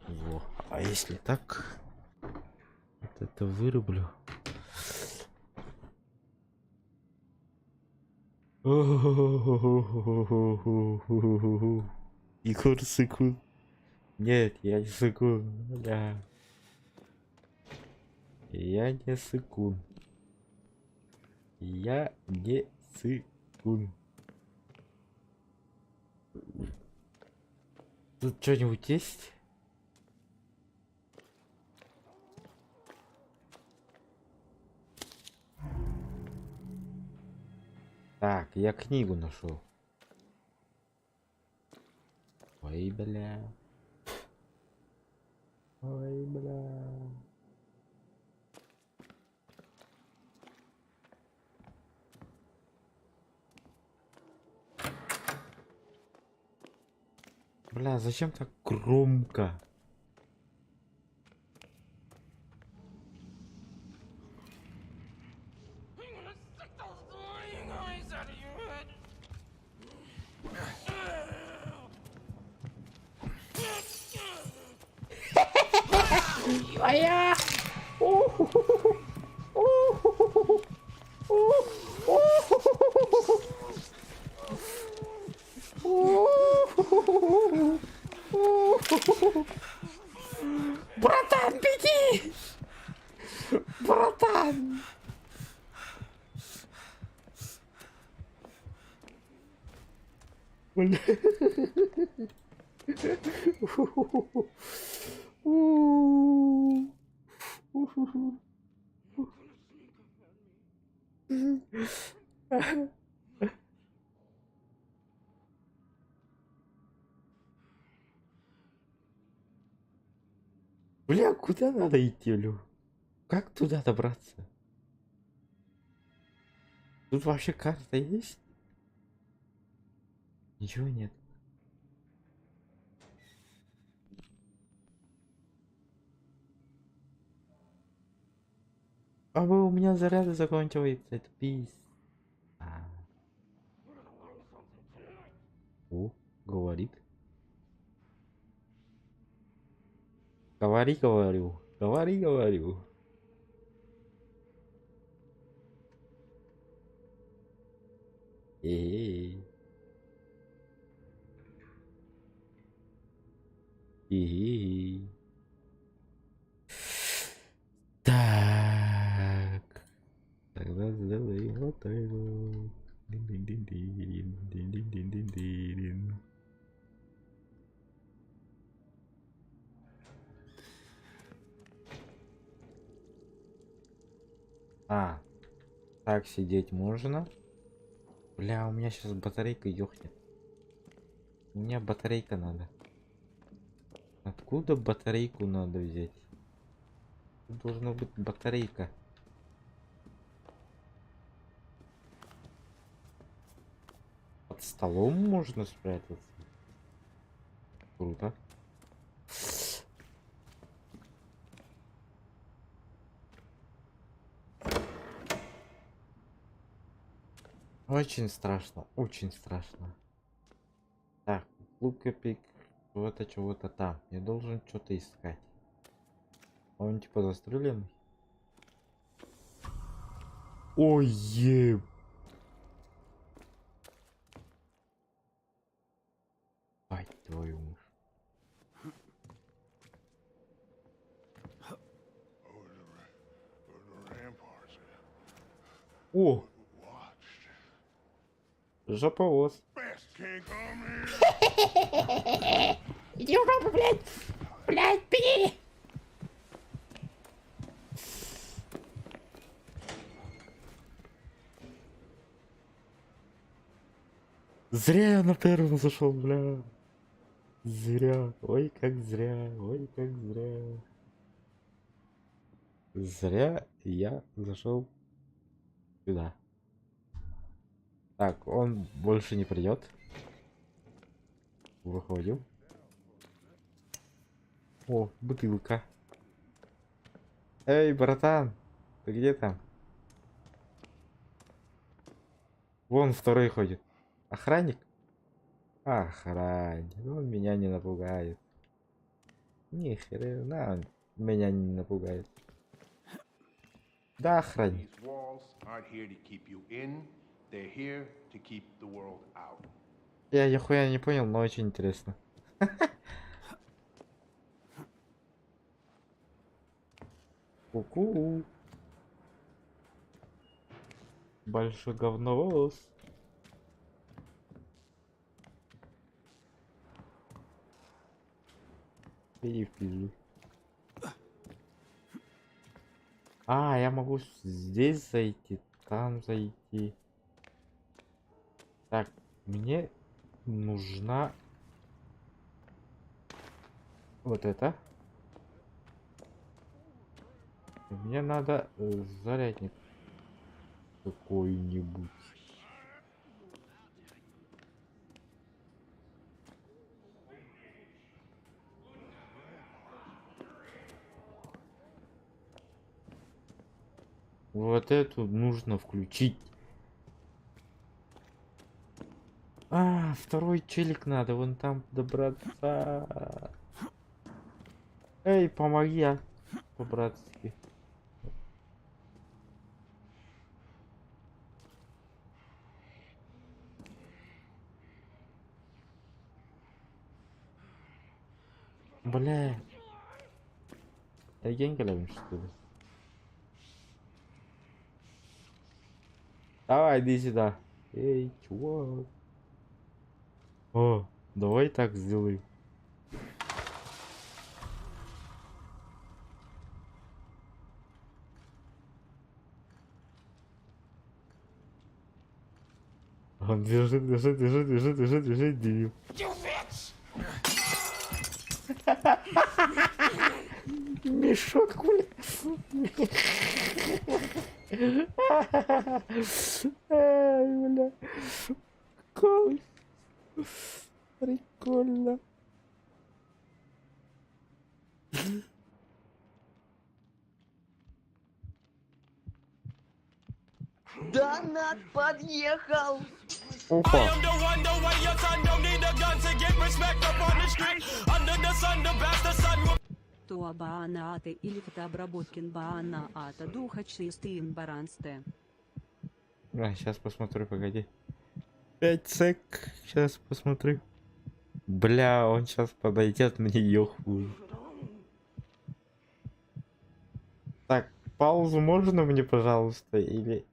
Во. А если так, вот это вырублю. Егор сыкун. Нет, я не сыкун. Бля. Я не сыкун. Я не сыкун. Тут что-нибудь есть? Так, я книгу нашел. Ой, бля. Ой, бля. Бля, зачем так громко? Братан, беги! Братан! Бля. Бля, куда надо идти, Лю? Как туда добраться? Тут вообще карта есть? Ничего нет. А вы у меня заряды заканчивается, это пиз. О, говорит. Говори, говорю. Говори, говорю. Эй. Эй. Так. Тогда сделаем вот так вот. Дин-дин-дин-дин, дин-дин-дин-дин-дин. А, так сидеть можно? Бля, у меня сейчас батарейка ёхнет. У меня батарейка надо. Откуда батарейку надо взять? Тут должна быть батарейка. Под столом можно спрятаться? Круто. Очень страшно, очень страшно. Так, клуб копейк, чего-то, чего-то там. Я должен что-то искать. А он типа застреленный? Ой, еб. Ай, твою мышь. О! Жоповоз. Иди в жопу, блядь! Блядь, беги! Зря я на первом зашел, бля. Зря. Ой, как зря. Ой, как зря. Зря я зашел сюда. Так, он больше не придет. Выходим. О, бутылка. Эй, братан, ты где там? Вон второй ходит. Охранник? Охранник. Он меня не напугает. Ни хрена он меня не напугает. Да, охранник. These walls aren't here to keep you in They're here to keep the world out. Я нихуя не понял, но очень интересно. Ку-ку. Большой говновоз. Иди в пизду. А, я могу здесь зайти, там зайти. Так, мне нужна вот это. Мне надо зарядник какой-нибудь. Вот эту нужно включить. А, второй челик надо, вон там добраться. Эй, помоги, а, по-братски. Бля. Я генгалевин, что ли? Давай, иди сюда. Эй, чувак. О, давай так сделаем. Он бежит, бежит, бежит, бежит, бежит, бежит, дебил. Мешок, хули. Ай, бля. Прикол. Прикольно. Донат подъехал! Опа. То баанаты или фотообработкин баанаата духа чистым барансте. А, сейчас посмотрю, погоди. 5 сек. Сейчас посмотрю. Бля, он сейчас подойдет, мне ёху. Так, паузу можно мне, пожалуйста, или...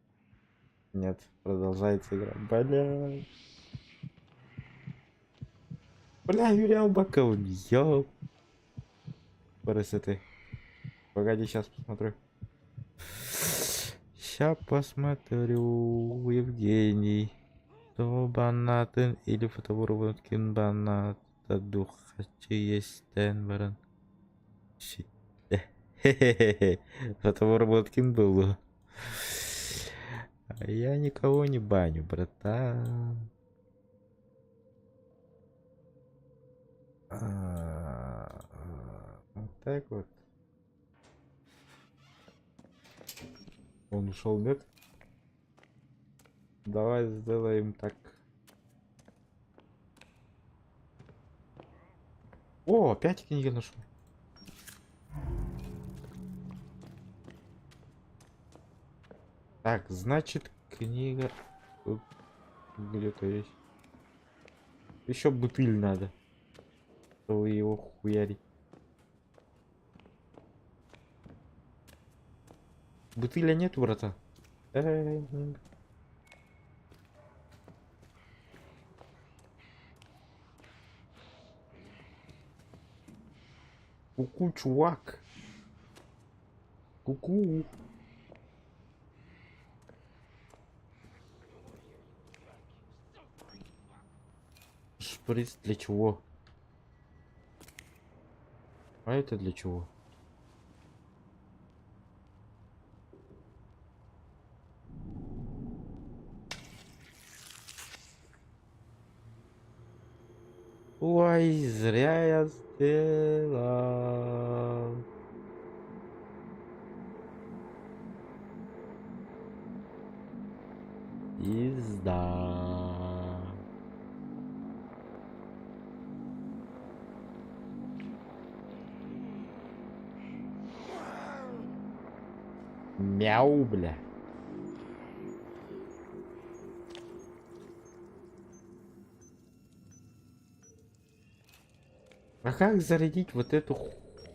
Нет, продолжается игра. Бля. Бля, Юрий Албаков, ёп. Красоты. Погоди, сейчас посмотрю. Сейчас посмотрю, Евгений. То банатын или фотовыработкин баната духа есть Денверен. Хе-хе-хе. Фотовыработкин был. А я никого не баню, братан. Вот так вот. Он ушел, нет? Давай сделаем так. О, опять книги нашел. Так, значит, книга тут где-то есть. Еще бутыль надо, чтобы его хуярить. Бутыля нету, братан. Ку-ку, чувак. Ку-ку. Шприц для чего? А это для чего? Ой, зря я сделал. Пизда. Мяу, бля. как зарядить вот эту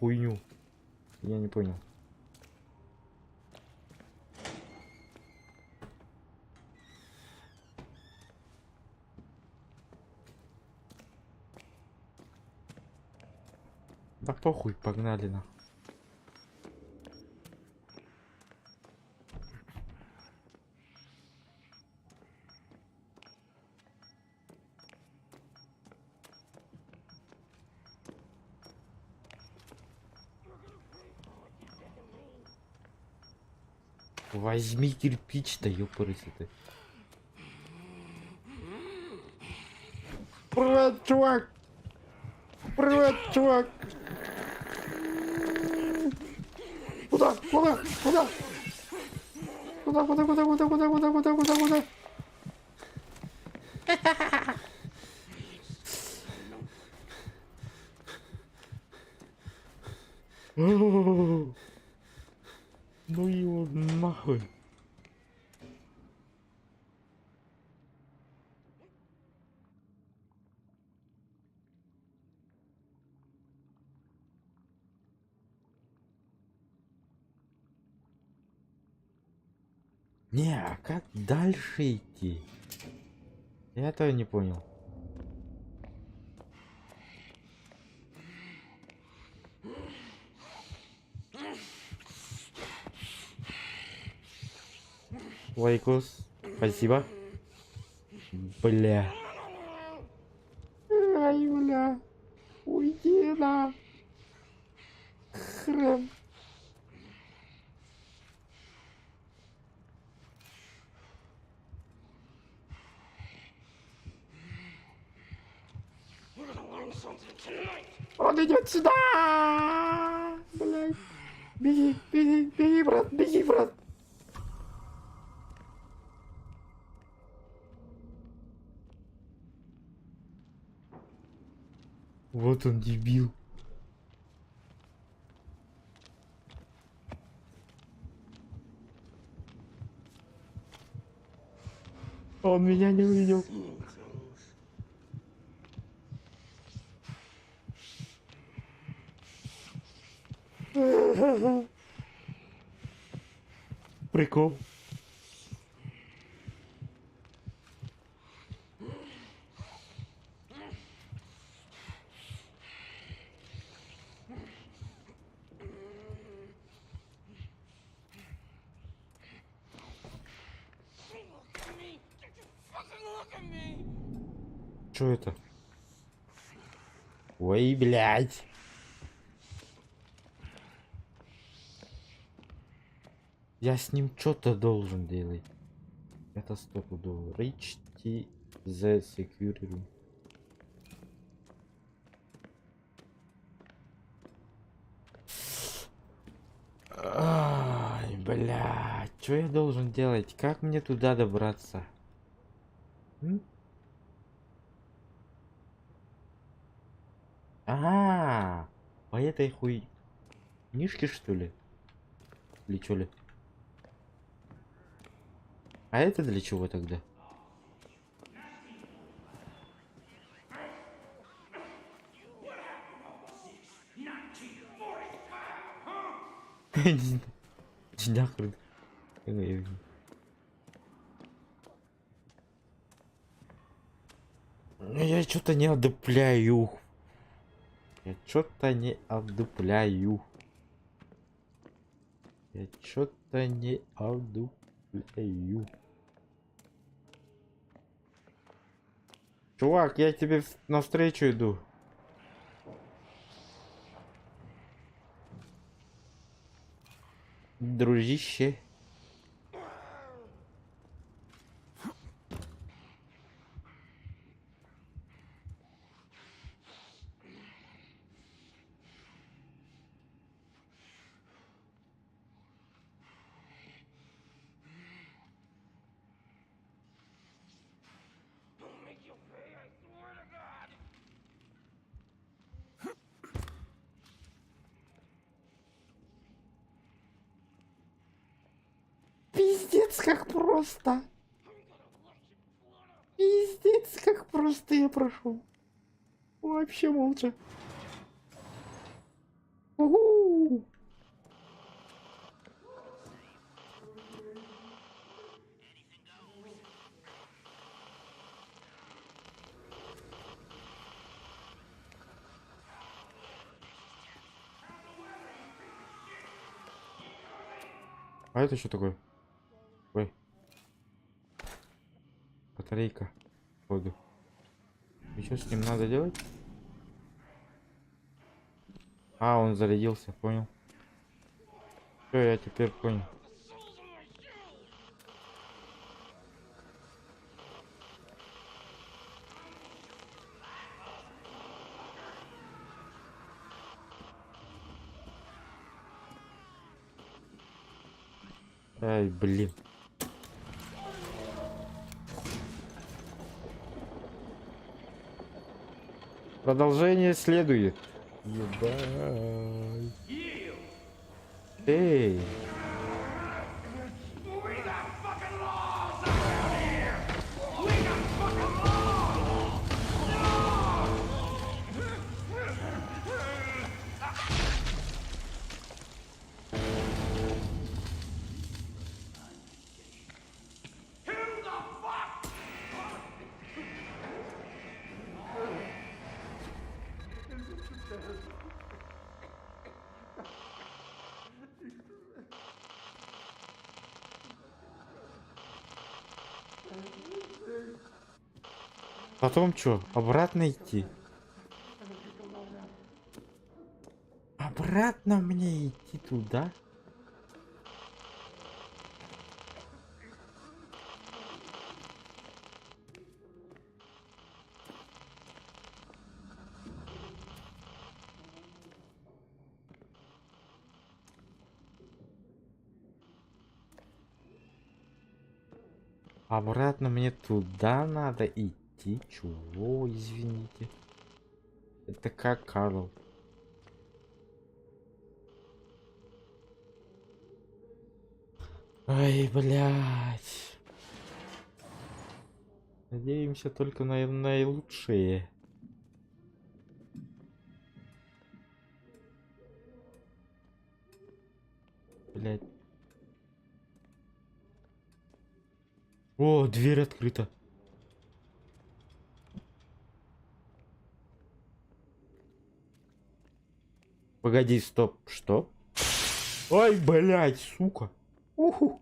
хуйню? Я не понял. Да похуй, погнали на. Возьми кирпич-то, ёпарыся ты. Привет, чувак! Привет, чувак! Куда? Куда? Куда? Куда, куда, куда, куда, куда, куда, куда, куда, куда? Ну его нахуй. Не, а как дальше идти? Я этого не понял. Лайкос, спасибо. Бля. Ай, бля. Уйди на. Хрен. Он идет сюда! Блядь. Беги, беги, беги, брат, беги, брат. Вот он, дебил. Он меня не увидел. Прикол. Что это? Ой, блядь. Я с ним что-то должен делать. Это стопудово. Reach the security room. Ай, блядь. Что я должен делать? Как мне туда добраться? А, по этой хуйнишке, что ли? Или что ли? А это для чего тогда? Нахрен. Я что-то не одупляю. Я что-то не одупляю. Я что-то не одупляю. Чувак, я тебе навстречу иду. Дружище. Пиздец, как просто. Пиздец, как просто я прошел. Вообще молча. А это что такое? Ой. Батарейка. Походу. И что с ним надо делать? А, он зарядился, понял. Все, я теперь понял. Ай, блин. Продолжение следует. Ебать. Эй. Потом что? Обратно идти? Обратно мне идти туда? Обратно мне туда надо идти? Чего? Извините. Это как, Карл? Ай, блядь. Надеемся только на наилучшее. Блядь. О, дверь открыта. Погоди, стоп, что? Ой, блядь, сука. Уху.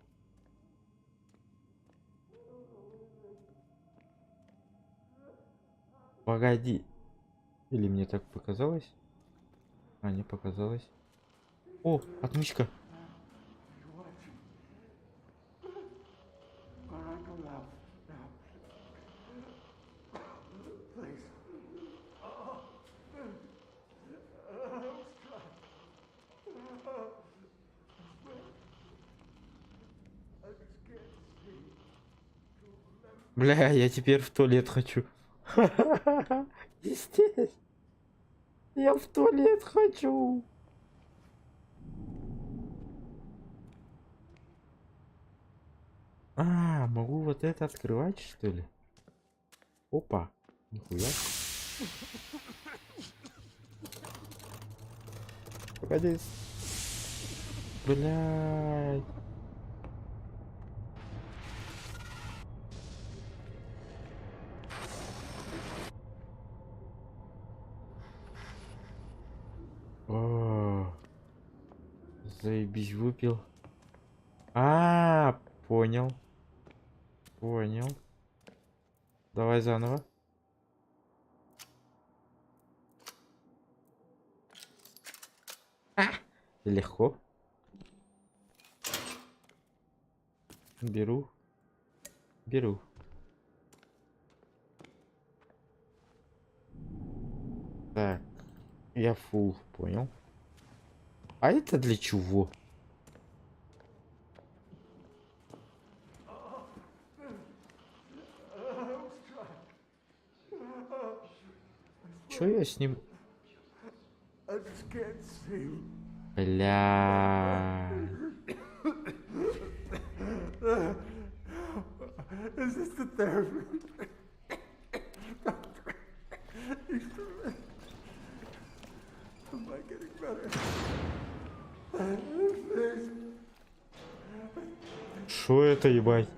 Погоди. Или мне так показалось? А, не показалось. О, отмычка. Бля, я теперь в туалет хочу. Здесь. Я в туалет хочу. А, могу вот это открывать, что ли? Опа. Нихуя. Погоди. Блядь. О, заебись, выпил. А, понял. Понял. Давай заново. Легко. Беру. Беру. Так. Я фул, понял. А это для чего? Чё я с ним? Бля. Is this the therapy? Am I getting better? Шо это, ебать?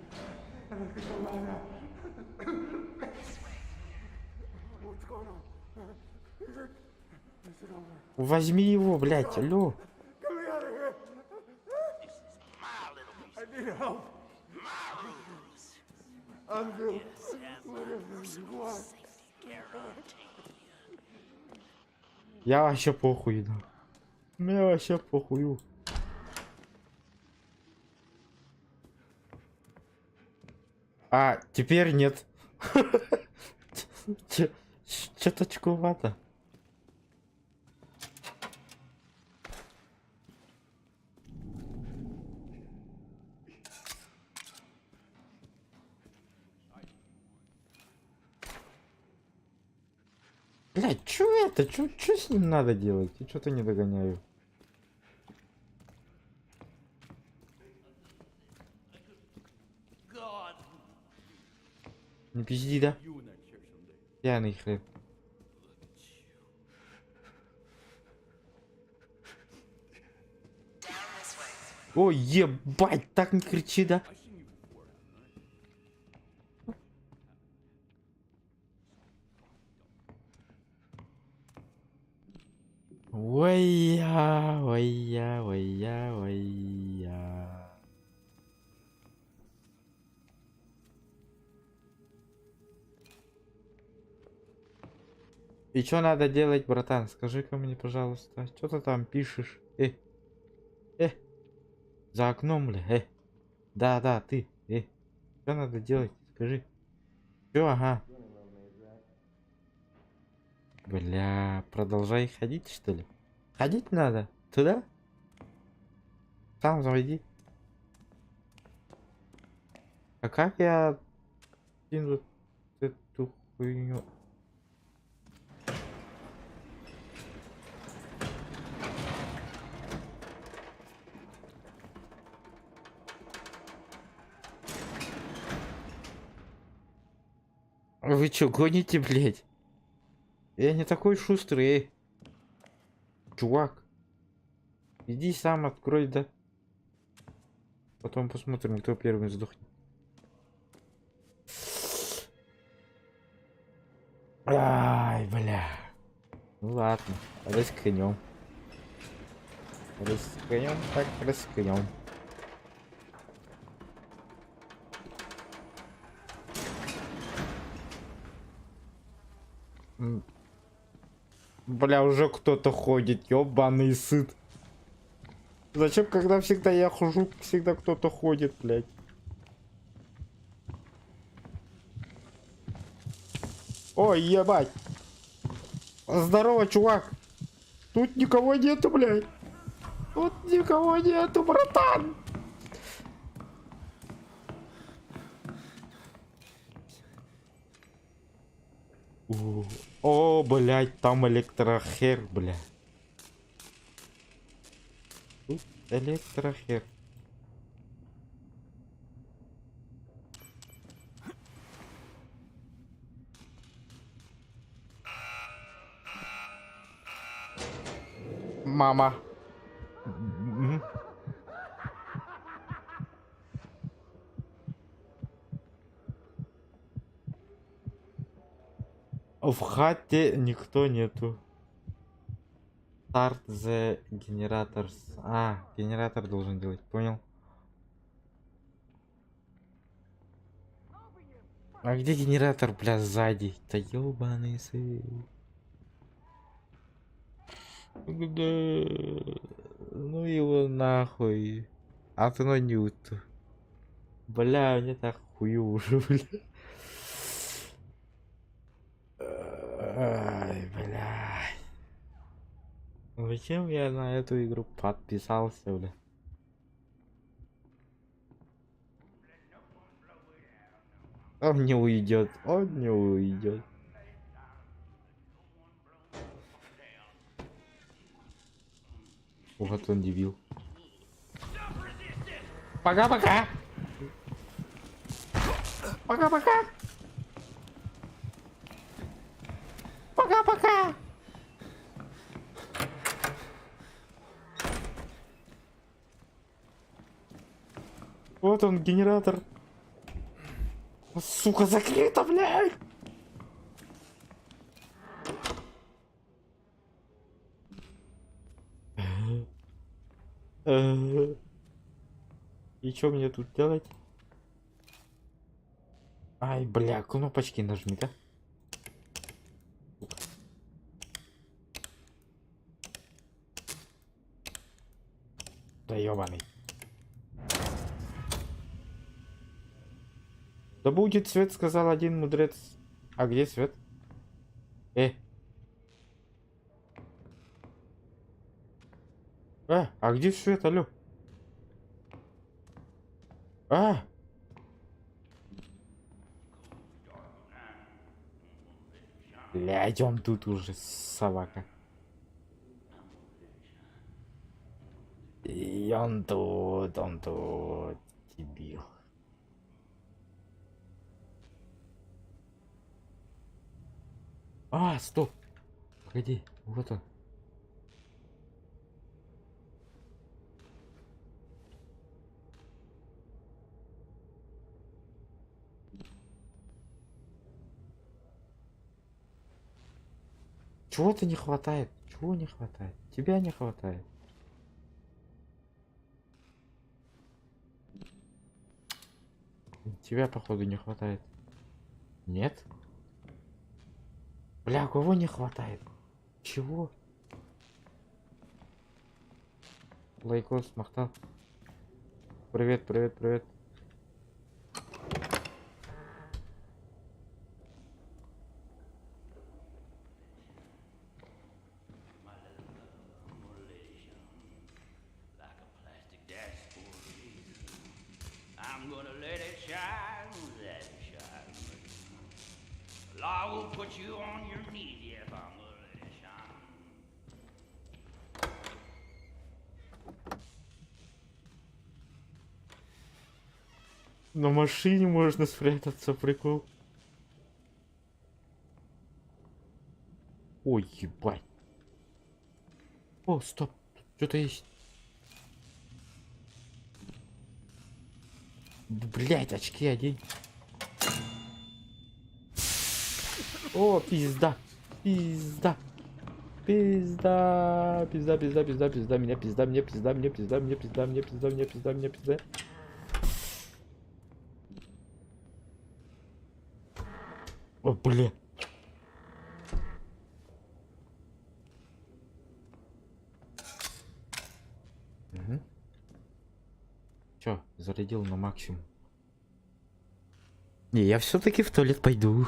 Возьми его, блядь, алло. Need help. Ангел. Я вообще похуй, да. Мне вообще похую. А, теперь нет. Чё-то чковато. Блядь, чё это? Чё с ним надо делать? Я что-то не догоняю. Не пизди, да? Пьяный хрен. Ой, ебать, так не кричи, да? Ой-я, ой-я, ой-я, ой-я. И что надо делать, братан? Скажи-ка мне, пожалуйста. Что ты там пишешь? За окном, бля, Да, ты, Что надо делать? Скажи. Все, ага. Бля, продолжай ходить, что ли? Ходить надо? Туда? Сам заводи. А как я кину эту хуйню? Вы чё, гоните, блядь? Я не такой шустрый, чувак. Иди сам открой, да. Потом посмотрим, кто первым сдохнет. Ай, бля. Ну ладно, рискнем. Рискнем, так рискнем. Бля, уже кто-то ходит, ёбаный сыт. Зачем, когда всегда я хожу, всегда кто-то ходит, блядь? Ой, ебать. Здорово, чувак. Тут никого нету, блядь. Тут никого нету, братан. О, блядь, там электрохер, блядь. Тут электрохер. Мама. В хате никто нету. Start the generators. А, генератор должен делать, понял? А где генератор, бля, сзади? Да ёбаный сын. Где? Ну его нахуй. Ньют. Бля, мне так хую уже, бля. Ай, бля. Зачем я на эту игру подписался, бля? Он не уйдет, он не уйдет. Вот он дебил. Пока-пока. Пока-пока. Пока-пока. Вот он, генератор. Сука, закрыто, блядь. И что мне тут делать? Ай, бля, кнопочки нажми, да? Да ёбаный. Да будет свет, сказал один мудрец. А где свет? А где свет, алло? Блядь, он тут уже, собака. И он тут, дебил. Стоп. Погоди, вот он. Чего-то не хватает? Чего не хватает? Тебя не хватает. Тебя, походу, не хватает. Нет? Бля, кого не хватает? Чего? Лайкос, махтал. Привет, привет, привет. I'm gonna let it shine, let it shine. Law will put you on your knees if I'm gonna let it shine. На машине можно спрятаться, прикол. Ой, ебать. О, стоп. Что-то есть. Блять, очки одень. О, пизда. Пизда. Пизда. Пизда, пизда, пизда, пизда. Меня пизда, мне пизда, мне пизда, мне пизда, мне пизда, мне пизда, мне пизда. О, бля. Угу. Чё, зарядил на максимум. Не, я все-таки в туалет пойду.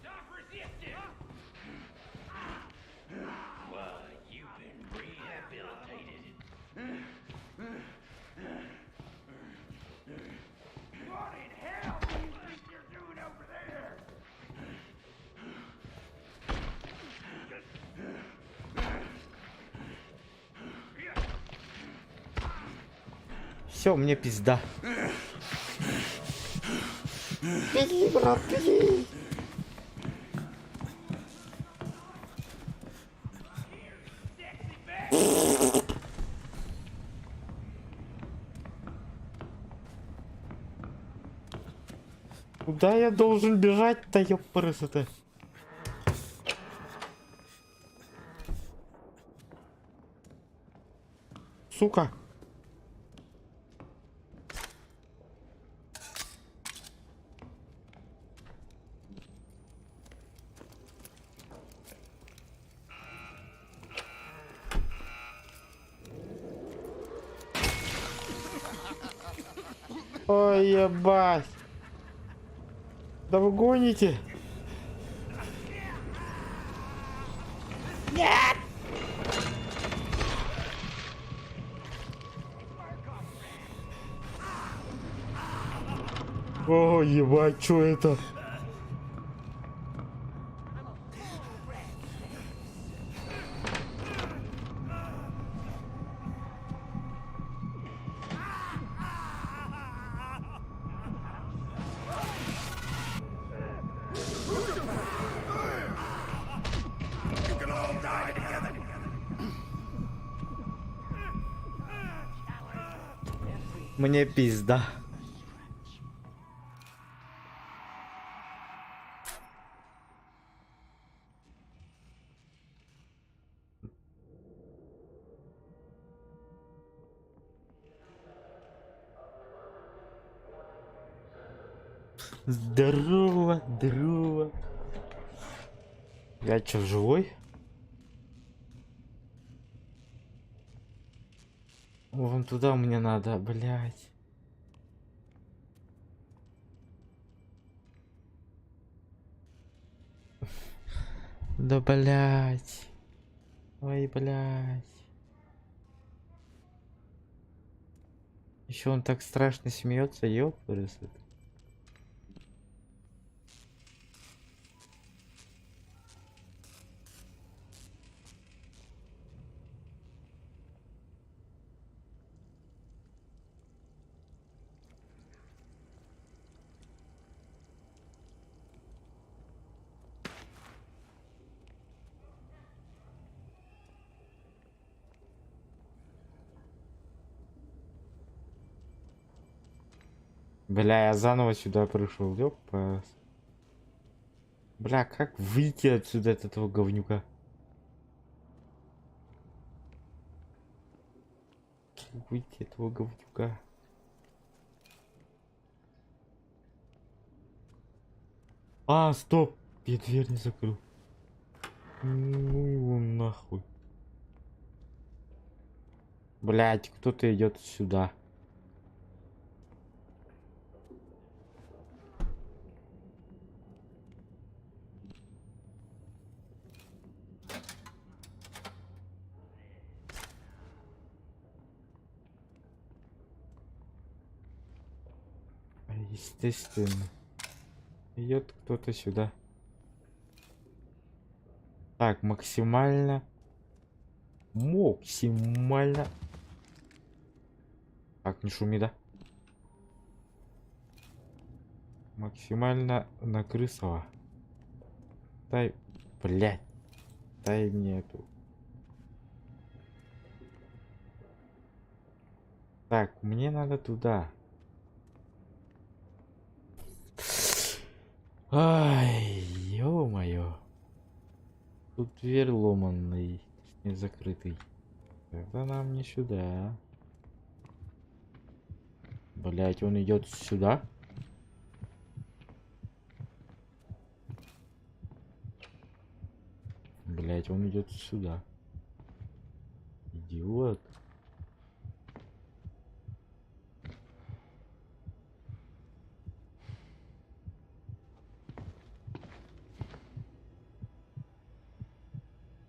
Stop resisting! Well, you've been rehabilitated. What in hell do you think you're doing over there? Все, мне пизда. Беги, брат, беги. Куда я должен бежать-то, ёпрысоты? Сука. Ой, ебать. Да вы гоните? Нет! О, ебать, что это? Мне пизда. Здорово, здорово. Я чё, живой? Вон туда мне надо, блядь. Да, блядь. Ой, блядь. Еще он так страшно смеется, ёпрст. Бля, я заново сюда пришел, ёпас. Бля, как выйти отсюда от этого говнюка? Как выйти от этого говнюка? А, стоп! Я дверь не закрыл. Ну его нахуй. Блять, кто-то идет сюда. Естественно. Идет кто-то сюда. Так, максимально. Максимально. Так, не шуми, да? Максимально на крысово. Дай, блядь. Дай мне эту. Так, мне надо туда. Ай, ё-моё. Тут дверь ломанный, не закрытый. Тогда нам не сюда. Блять, он идет сюда. Блять, он идет сюда. Идиот.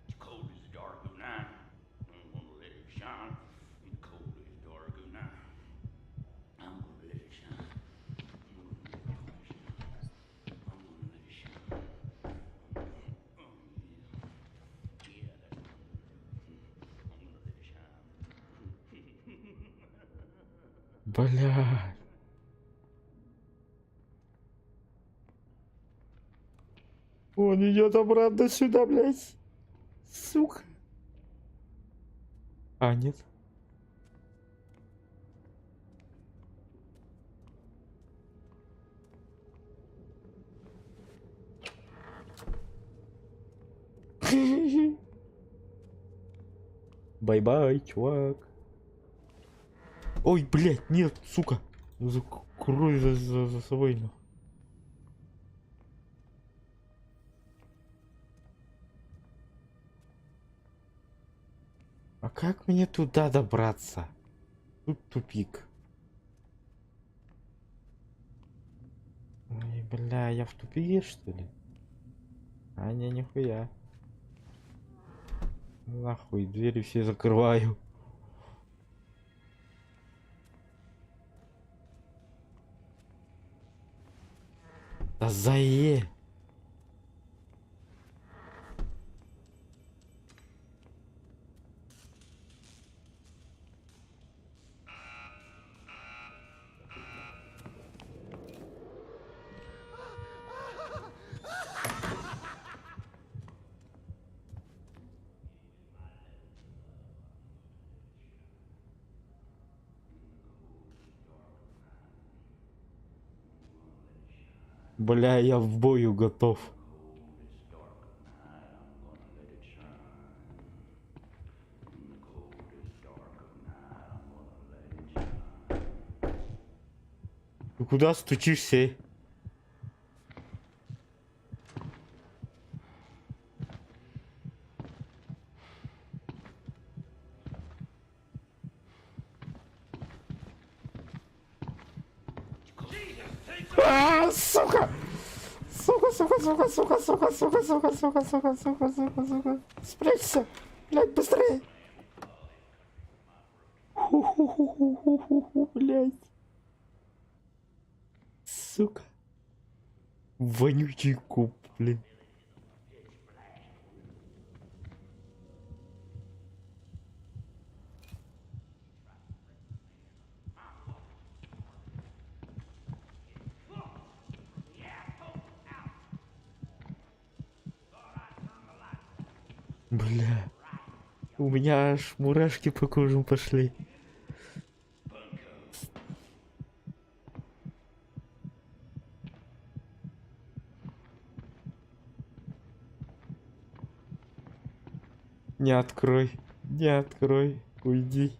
It's cold as the dark of night. I'm gonna let it shine. It's cold as the dark of night. I'm gonna let it shine. I'm gonna let it shine. Yeah, that's what I'm gonna let it shine. Бля. Он идет обратно сюда, блядь. Сука. А, нет. Бай-бай, чувак. Ой, блядь, нет, сука. Закрой за собой, нахуй. А как мне туда добраться? Тут тупик. Бля, я в тупике, что ли? А, не, нихуя. Нахуй, двери все закрываю. Да зае! Бля, я в бою готов. Ты куда стучишься? А, сука! Сука, сука, сука, сука, сука, сука, сука, сука, сука, сука, сука, сука. Спрячься! Блядь, быстрее! Ху-ху-ху-ху-ху-ху, блядь. Сука. Вонючий куб, блин. Бля. У меня аж мурашки по кожам пошли. Не открой. Не открой. Уйди.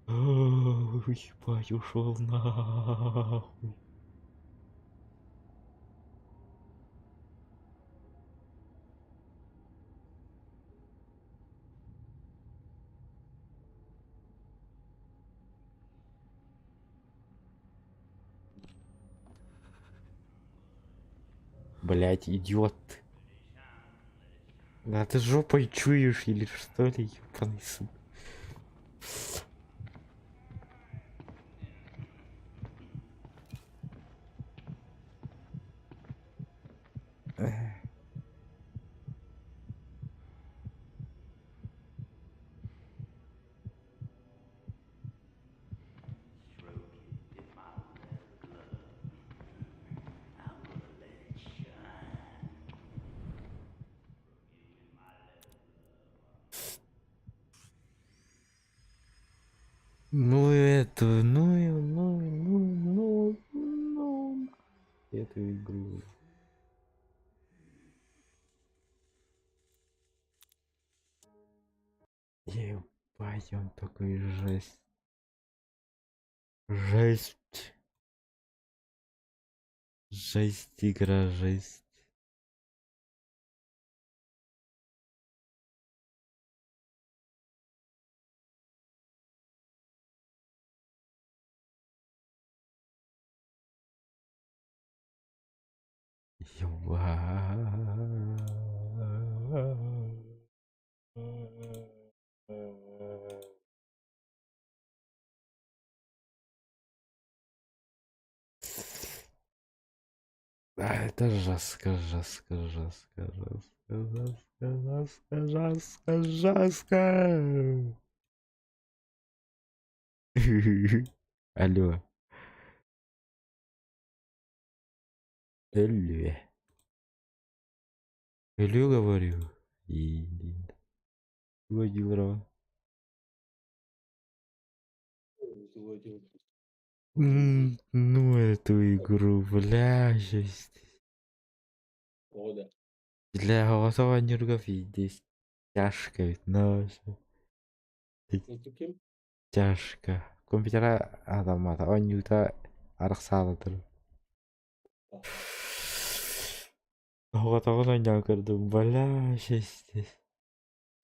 Ой, ебать, ушел нахуй. Блять, идиот. Да ты жопой чуешь или что ли, ебаный сын? Ну это, ну, эту игру. Ебать, он такой жесть. Жесть. Жесть, игра, жесть. А, это жестко, жестко, жестко, жестко, жестко, жестко, жестко, жестко. Алло. Алло. Алло, говорю. И... Владимирова. Ну эту игру, бля, жесть. Для голосования здесь тяжко, но тяжко. Компьютера адамата, он юта арсаладыр. Голосование ойнап көрдім, бля, жесть.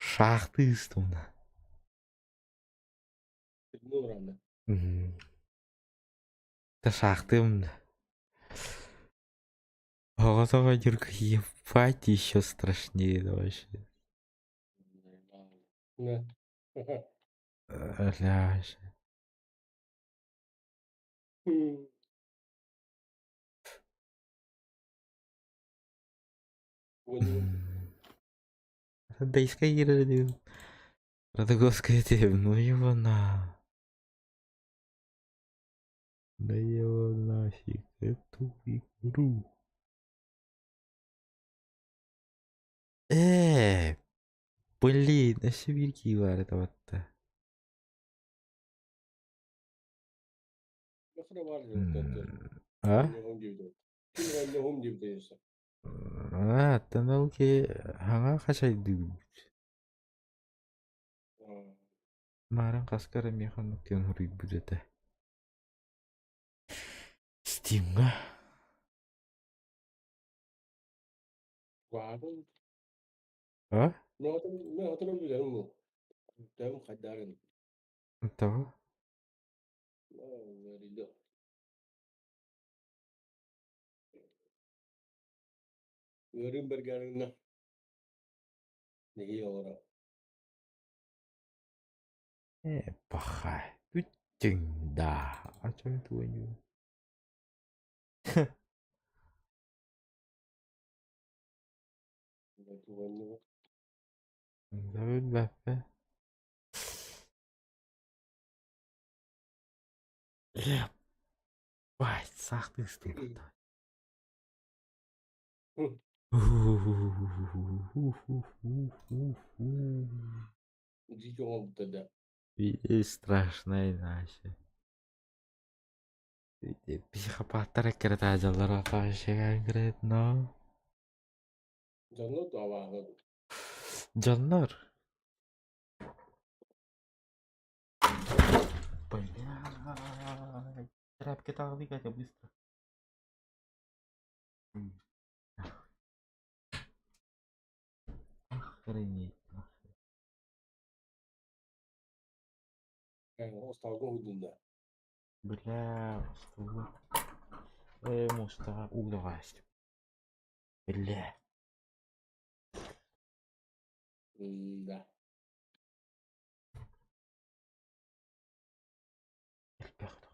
Шақты үстімді. Ну, ладно. Да шахтым. Голосово дюрка ебать еще страшнее вообще. Да. Ляж. Да искай, Родоговская тебе, ну его на. Да его нафиг эту игру. Блин, а сибирки var это. А? Танауки ханга хашайды. Маран каскара механ кен хури будете. Стимга. А? Того? Пахай. Bütün да. А чем твою? Давид Баппе. Ебать, сахты стыдно. И страшно иначе. Психопаттар керта жаллара кашыган кирет, но. Жаннар. Блядь. Тряпки так двигать быстро. Охренеть. Бля, что? Муста удовольствие. Бля. Да. Ребята.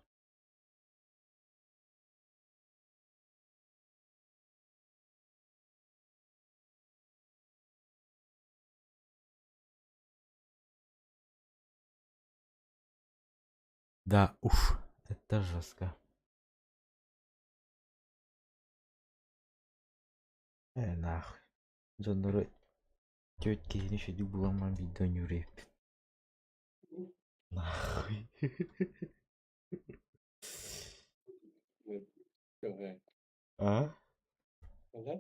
Да, уж, это жестко. Нахуй. Жанры тетки еще дюбла мам видео не реп. Нахуй. А? Да.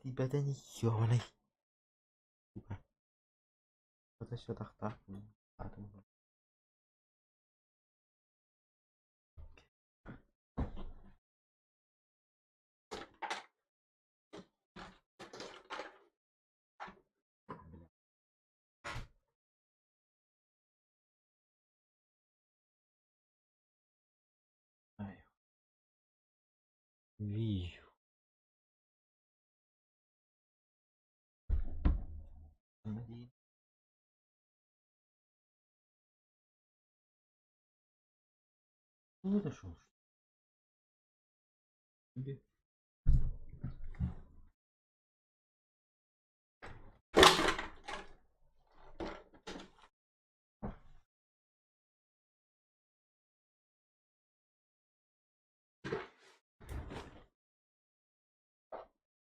Ребята не ёбаный. Сука. Вот еще так. Ай. Вижу. Ну это шо? Тебе.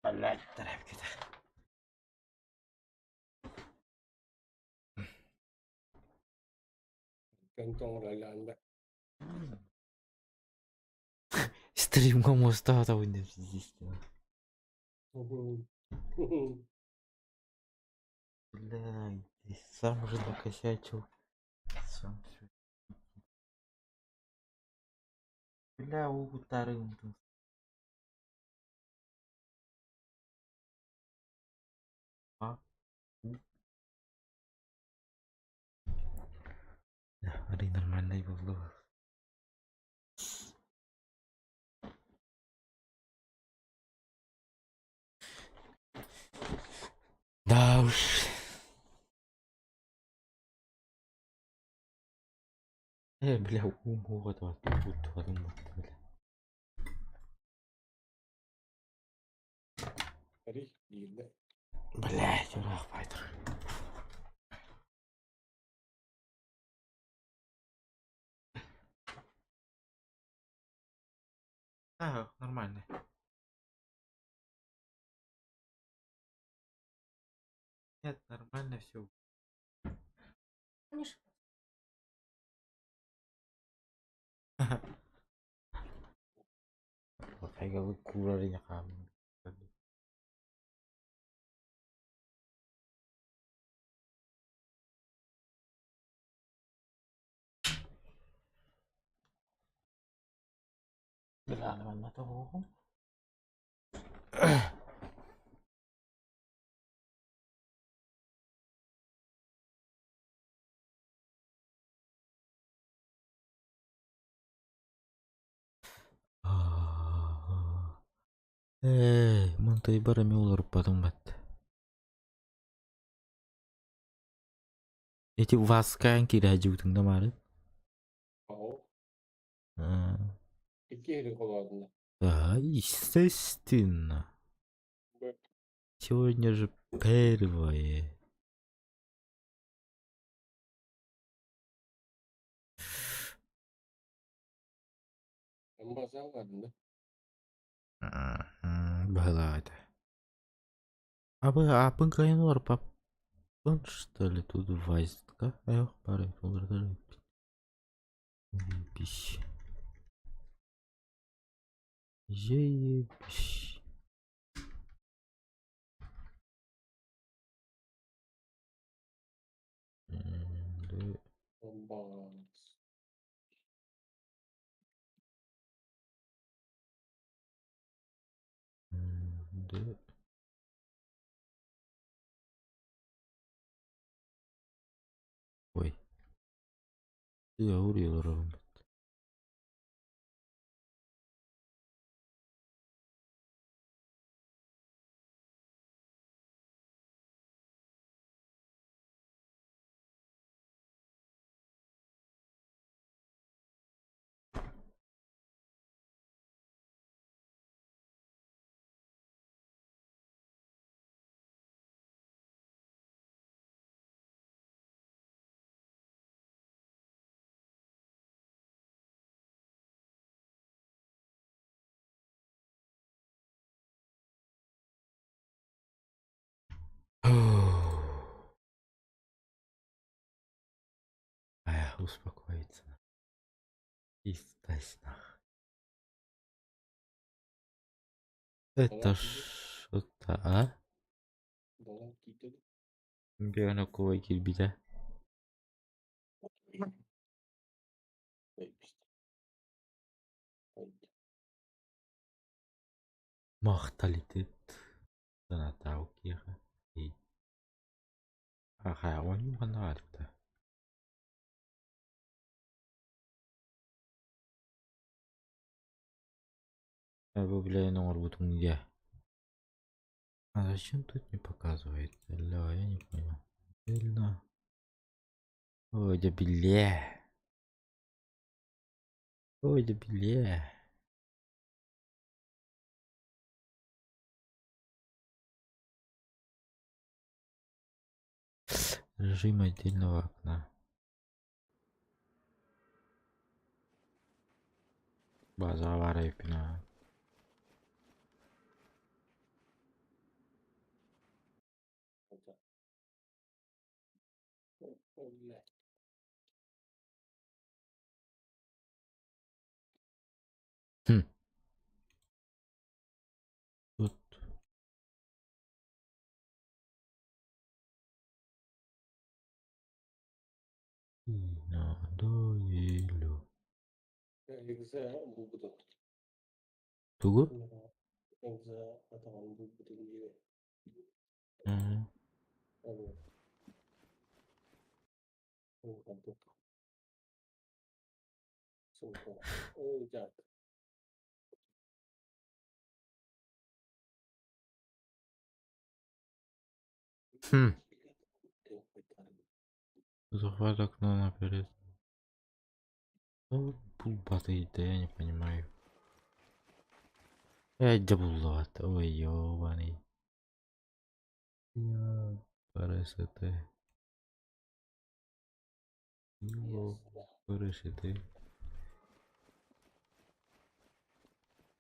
Блять, тряпки-то. Стрим кому стало, естественно. Бля, и сам же накосячил. Сам всё. Бля, утарым. А? Да, Ари нормально его было. Да уж. Бля, вот, бля. Блять, ура, файтер. Нормально. Нет, нормально все. Конечно. Хайгалы курарыня хам. Бля, нормально того. Мындай барами олар падыңбат. Эти вас канки радиотыңда бары? Да, естественно. Сегодня же первое. Была это. А пынкайнор папын что ли тут вайстка? Эх, пары доллар. Пищ. Заебись. Да. Ой. Ты аурил. Успокоиться. И стать нах. Это что-то, а? Бена кой кирбида. Махталитет. Санатау кира. И. Ага, он не понравится. Бля, номер вот у меня. А зачем тут не показывает? Ля, я не понял. Сильно. Ой, да бля. Ой, да бля. Режим отдельного окна. База авария пина. Хм. Тут надоело. Экза буду. 누구? Экза атаған буду деген. 음. Хм. Захват окна наперед. Ну, пулбатый-то я не понимаю. Дебулат. Ой, ёбаный. Я парасете. Его парасете.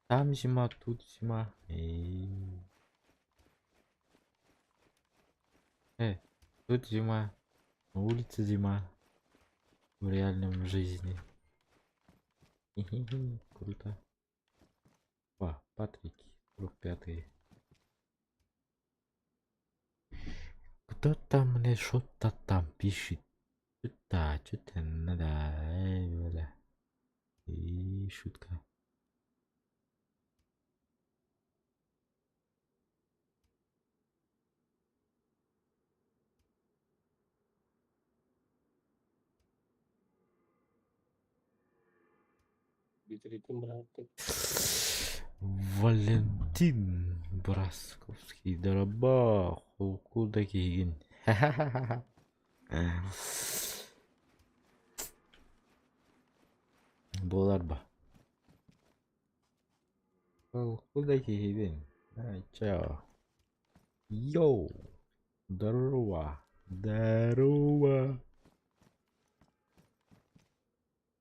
Там зима, тут зима. Тут зима. На улице зима. В реальном жизни. Хе-хе-хе, круто. О, Патрик, 45-й. Кто-то мне что-то там пишет. Что-то надо. Бля. И шутка. Валентин Брасковский дороба куда кигин. Боларба. Куда кигин. Чао. Йоу. Здорово. Здорово.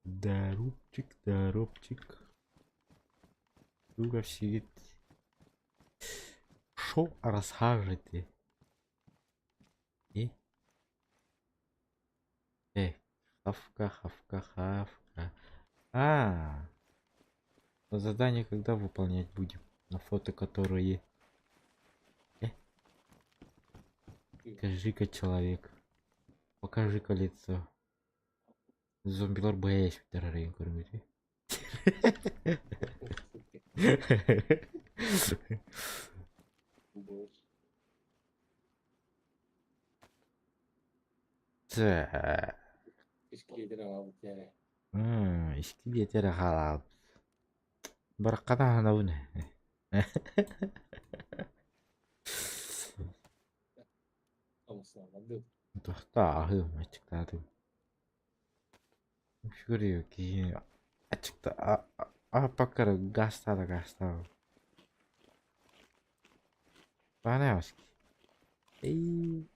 Здоровчик, здоровчик. Друга сидит. Шо расскажете? Хавка, хавка, хавка. Задание когда выполнять будем? На фото, которые... Покажи-ка человек. Покажи-ка лицо. Зомбилар боясь в террариум кормите. İskeletere halap. Barqana hanavne. Tohta ahım açıkladım. Şuraya ki açıkta bakar gasta. Bana aski. Ey.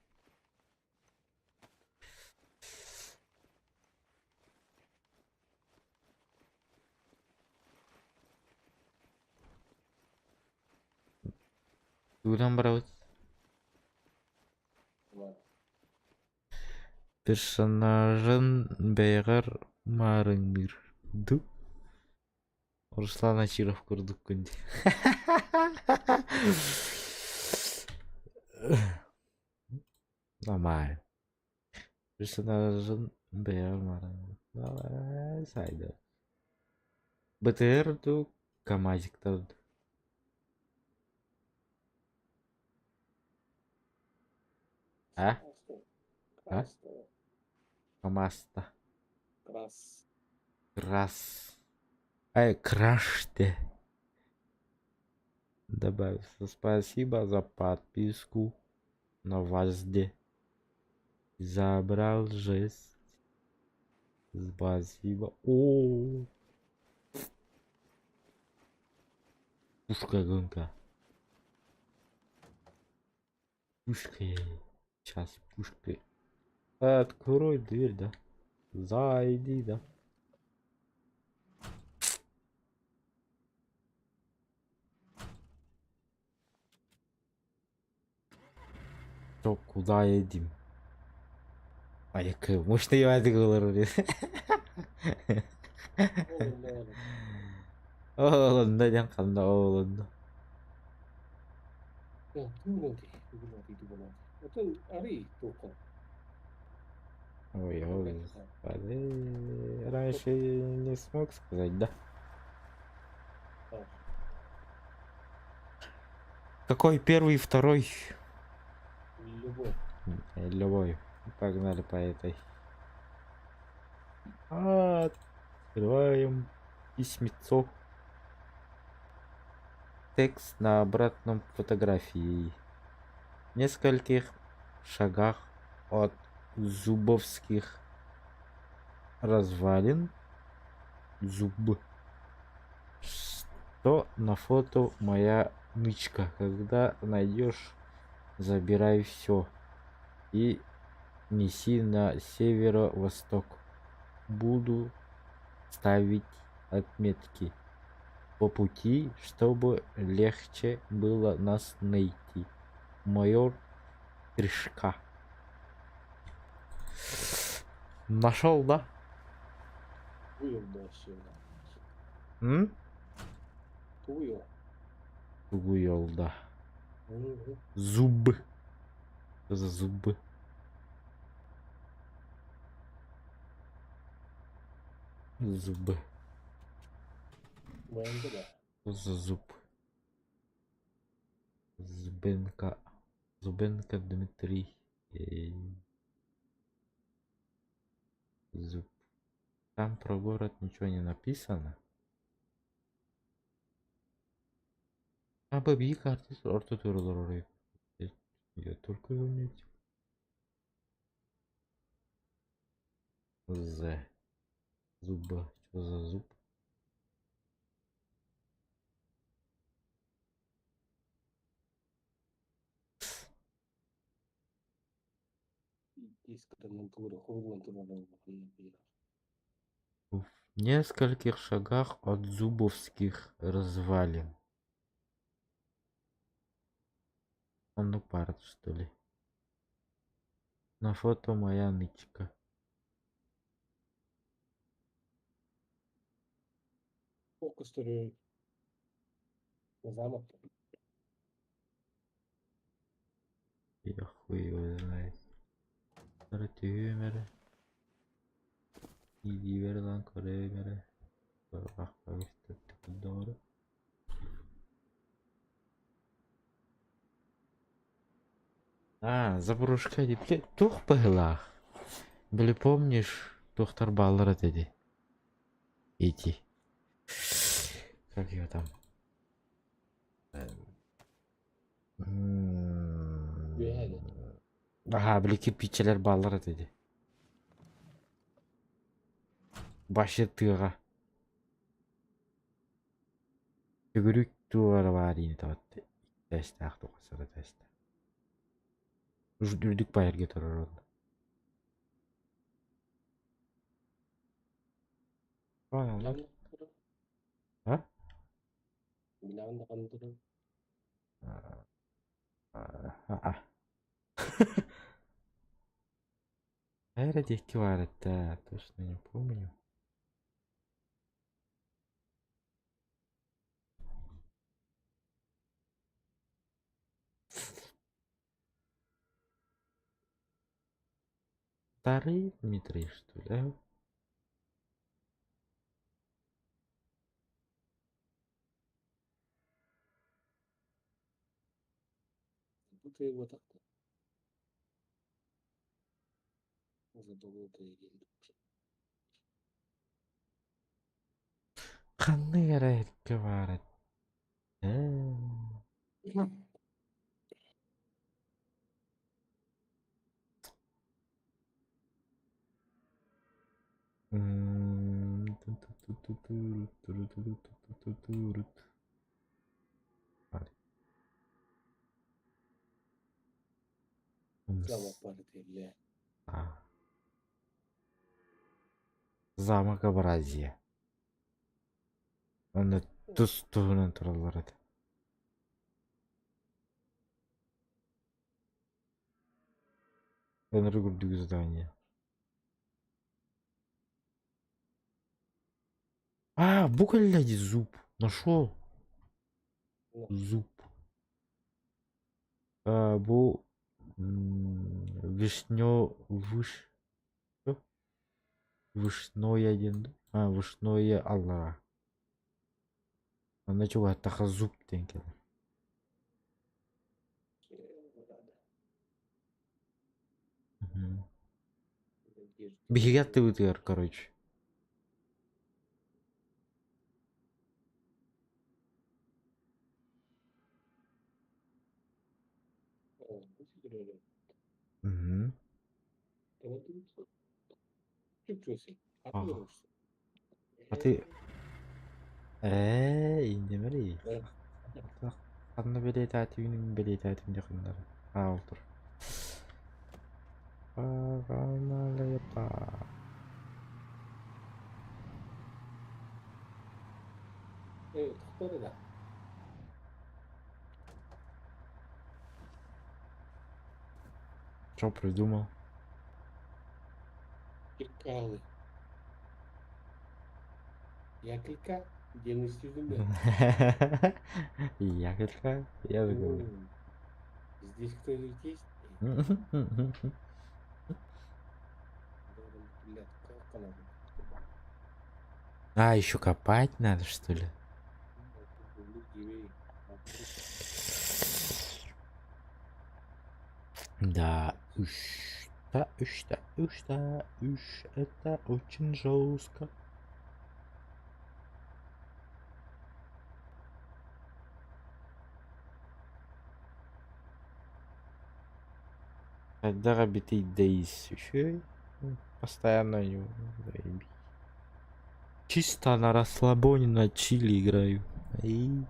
Дуран брат. Персонажын бәйгәр марыңмир. Ду. Руслан Ачиров күрдік күнде. Нормально. Персонажын бәйгәр марыңмир. Сайды. БТР ду, КамАЗиктар ду. КамАЗта. Крас. Краш-те. Добавился. Спасибо за подписку на везде. Забрал жесть. Спасибо. О. Пушка гонка. Пушкой. Сейчас пушкой. Открой дверь, да? Зайди, да? Что, куда едем? Аяк, может, я это говорю? Оолунда жан канда оолунда. Ой, господи. Раньше я не смог сказать, да? Какой первый, второй? Любой. Погнали по этой. Открываем письмецо. Текст на обратном фотографии. В нескольких шагах от зубовских развалин. Зуб. Что на фото моя нычка. Когда найдешь, забирай все и неси на северо-восток. Буду ставить отметки по пути, чтобы легче было нас найти. Майор Тришка. Нашел, да? М? Уел, да. Зуб. Что за зубы? Зубы. Что за зуб? Зубенко. Зубенко Дмитрий. Зуб. Там про город ничего не написано. А бабьи карты орто турулары. Я только уметь. З. Зуба. Что за зуб? В нескольких шагах от зубовских развалин. Он ну парт, что ли? На фото моя нычка. Я хуй его знает. Артемер. Иди верлан коремере. Ах, что А, забрушка дипле. Тух пыглах. Были помнишь, доктор Баллара dedi. Иди. Как его там? Ага, были кирпичелер Баллара dedi. Başı tığa. Tügürük tuğara var yine tavatты. Тәсті ақты қосады тәсті. Үрдік байырге тұрар олды. А? Наверное, девки варят, да, точно не помню. Старый Дмитрий, что ли? А? Қандай говорят. Замок Абразия. Он ту сторону тұралар еді. Энергурдук здание. А, буквально зуб. Нашел. Зуб. Бу вишнё выш. Вышное аллара. Аны чуга тахазуп денген. Бегат ты вытер, короче. Угу. А ты... индемери. Канны белет атымын белет атым жакындар. Алтыр. Паганалепа. Что придумал? Якорька? Дельность изумления. Ягодка? Я говорю. Здесь кто-нибудь есть? Блядь, как она? А, еще копать надо, что ли? Да, это очень жестко. Когда рабитый дейс еще постоянно его заебись. Чисто на расслабоне, на чили играю. И...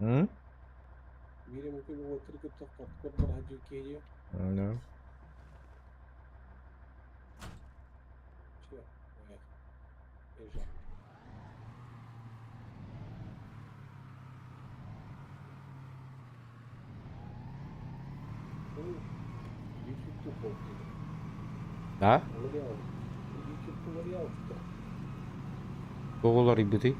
М? Да. Да? Коголар ибиты.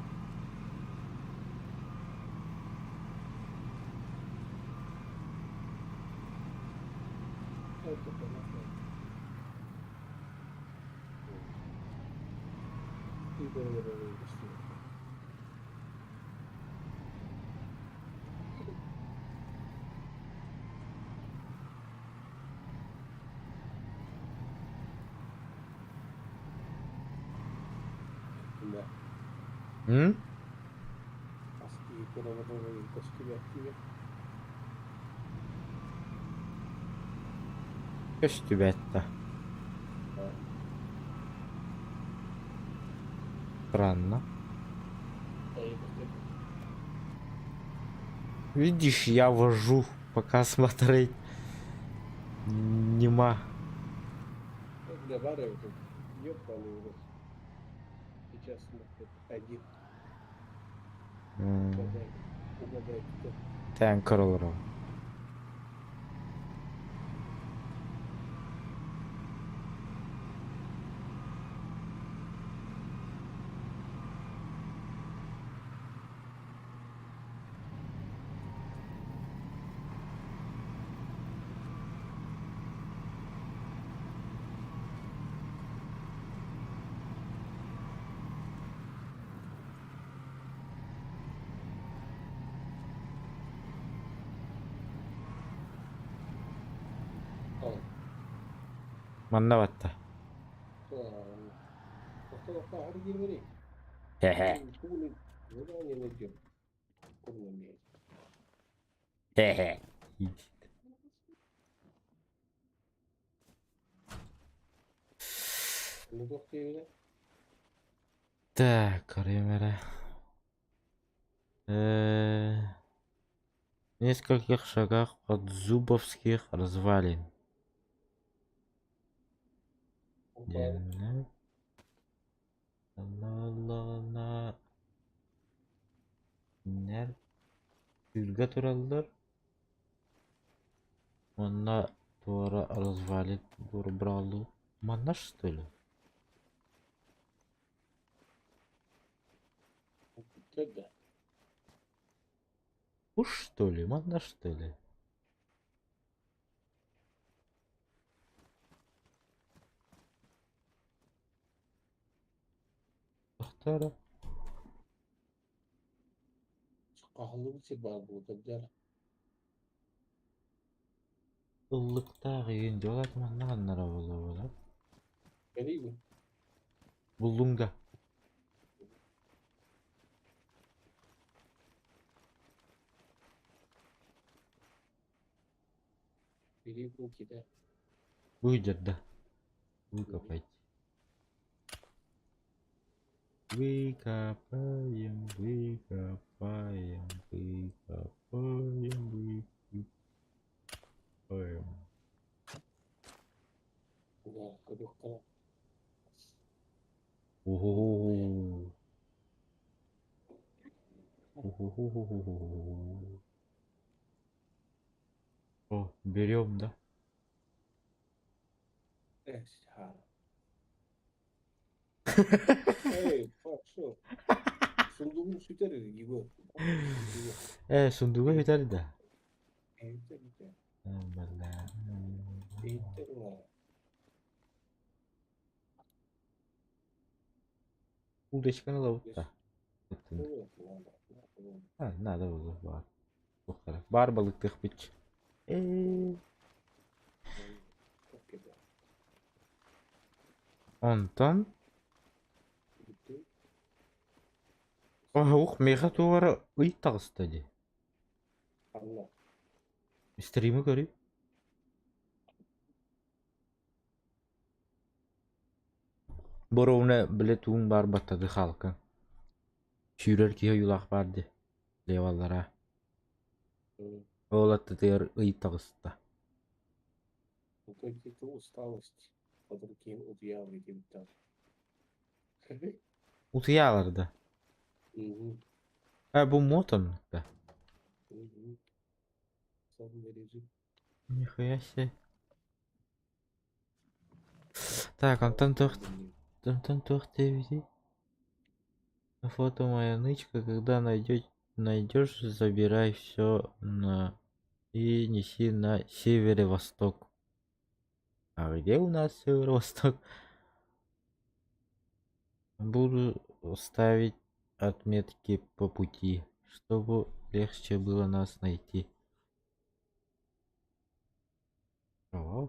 М? Что ж тебя-то? Странно. Видишь, я вожу, пока смотреть нема. Сейчас смотрит один. Угадай, кто. Тэн Кроллеров. Мандаватта. Хе-хе. Хе-хе. Так, время. В нескольких шагах от Зубовских развалин. Үргә туралдыр. Манна туара развалит бурбралу. Манна что ли? Уж что ли? Манна что ли? Ыллыктары. Қағылы білсе бар болдырдар. Ыллыктагы ен жол атманнаганнара боло. Берейбі? Буллуңда. Берейбі бұл кеді. Выйдет, да. Выкопайте. Выкопаем, выкопаем, выкопаем, выкопаем. Да, көрек қара. Ого. Ого. О, берем, да? Шар. Эй, шо? Сундугун сүйтер ебі. Сундуга битер да. Бітер. Бля. Бітер ма. Удочканы лавутта. Надо было бар. Бар балыктык бич. Онтон. Ух, меха туара ый тагыстады. Allah. Стримы көрүп. Боровна билетуң бар баттады халкы. Шүрер ки юлак барды. Леваллара. Олатты тер ый тагыста. Только это усталость. Под руки удьявы там. Утыялар да. Бу мотон да. Нихуя себе. Так, Антон Тох TV. На фото моя нычка, когда найдешь, забирай все и неси на северо-восток. А где у нас северо-восток? Буду ставить отметки по пути, чтобы легче было нас найти. О.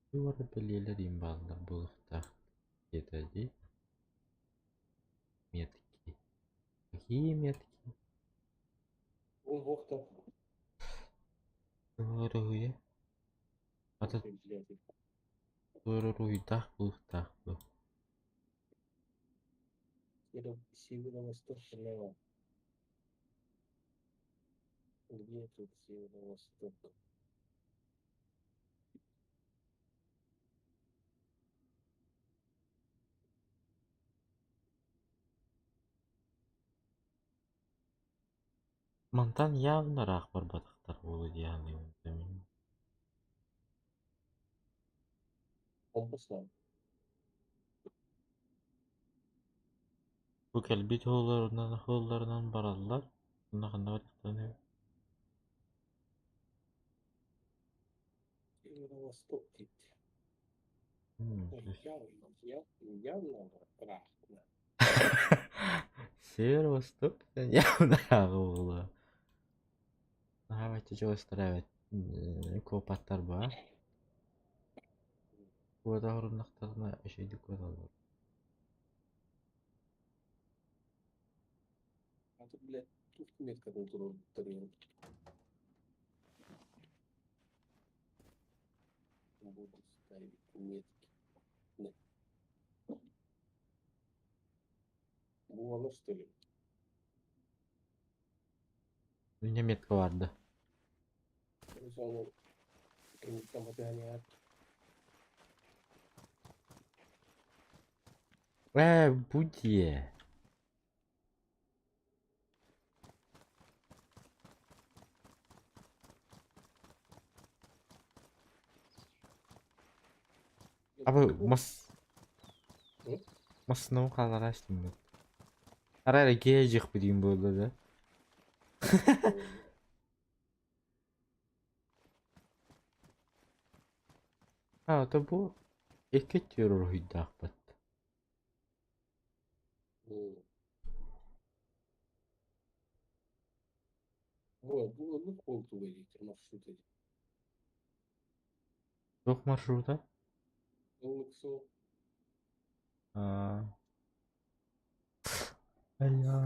Туара белелер имбалдар булыктар. Кетади. Метки. Какие метки? Туаруя. Ата туаруйдах булыктар. Северо-восток слева. Где тут северо-восток? Мантан явно рах бар батыктар болу яны. Компаслар. Бу келбит холларынан бараллар. Наханда батыктаны. Северо-восток дейді. Явно рах. Северо-восток явно рах болу. Давайте чего устраивать? Копаттар бар. Куда орунактарына ишейди көрөлөр. А тут, блядь, тут метка турин. Буду ставить метки. Нет. Было, что ли? У меня метка vardı. Sonra kanıtlamadı hani ya. Bu diye. Apa mas Hı? masno kalar açtım ben. Araya gelecek bileyim böyle de. Ha da bu iki terör hiddapat. Hı. Bu onu koltuğu verecektir marşrutu. Yok marşruta. Onun kısa o. Ha. Ya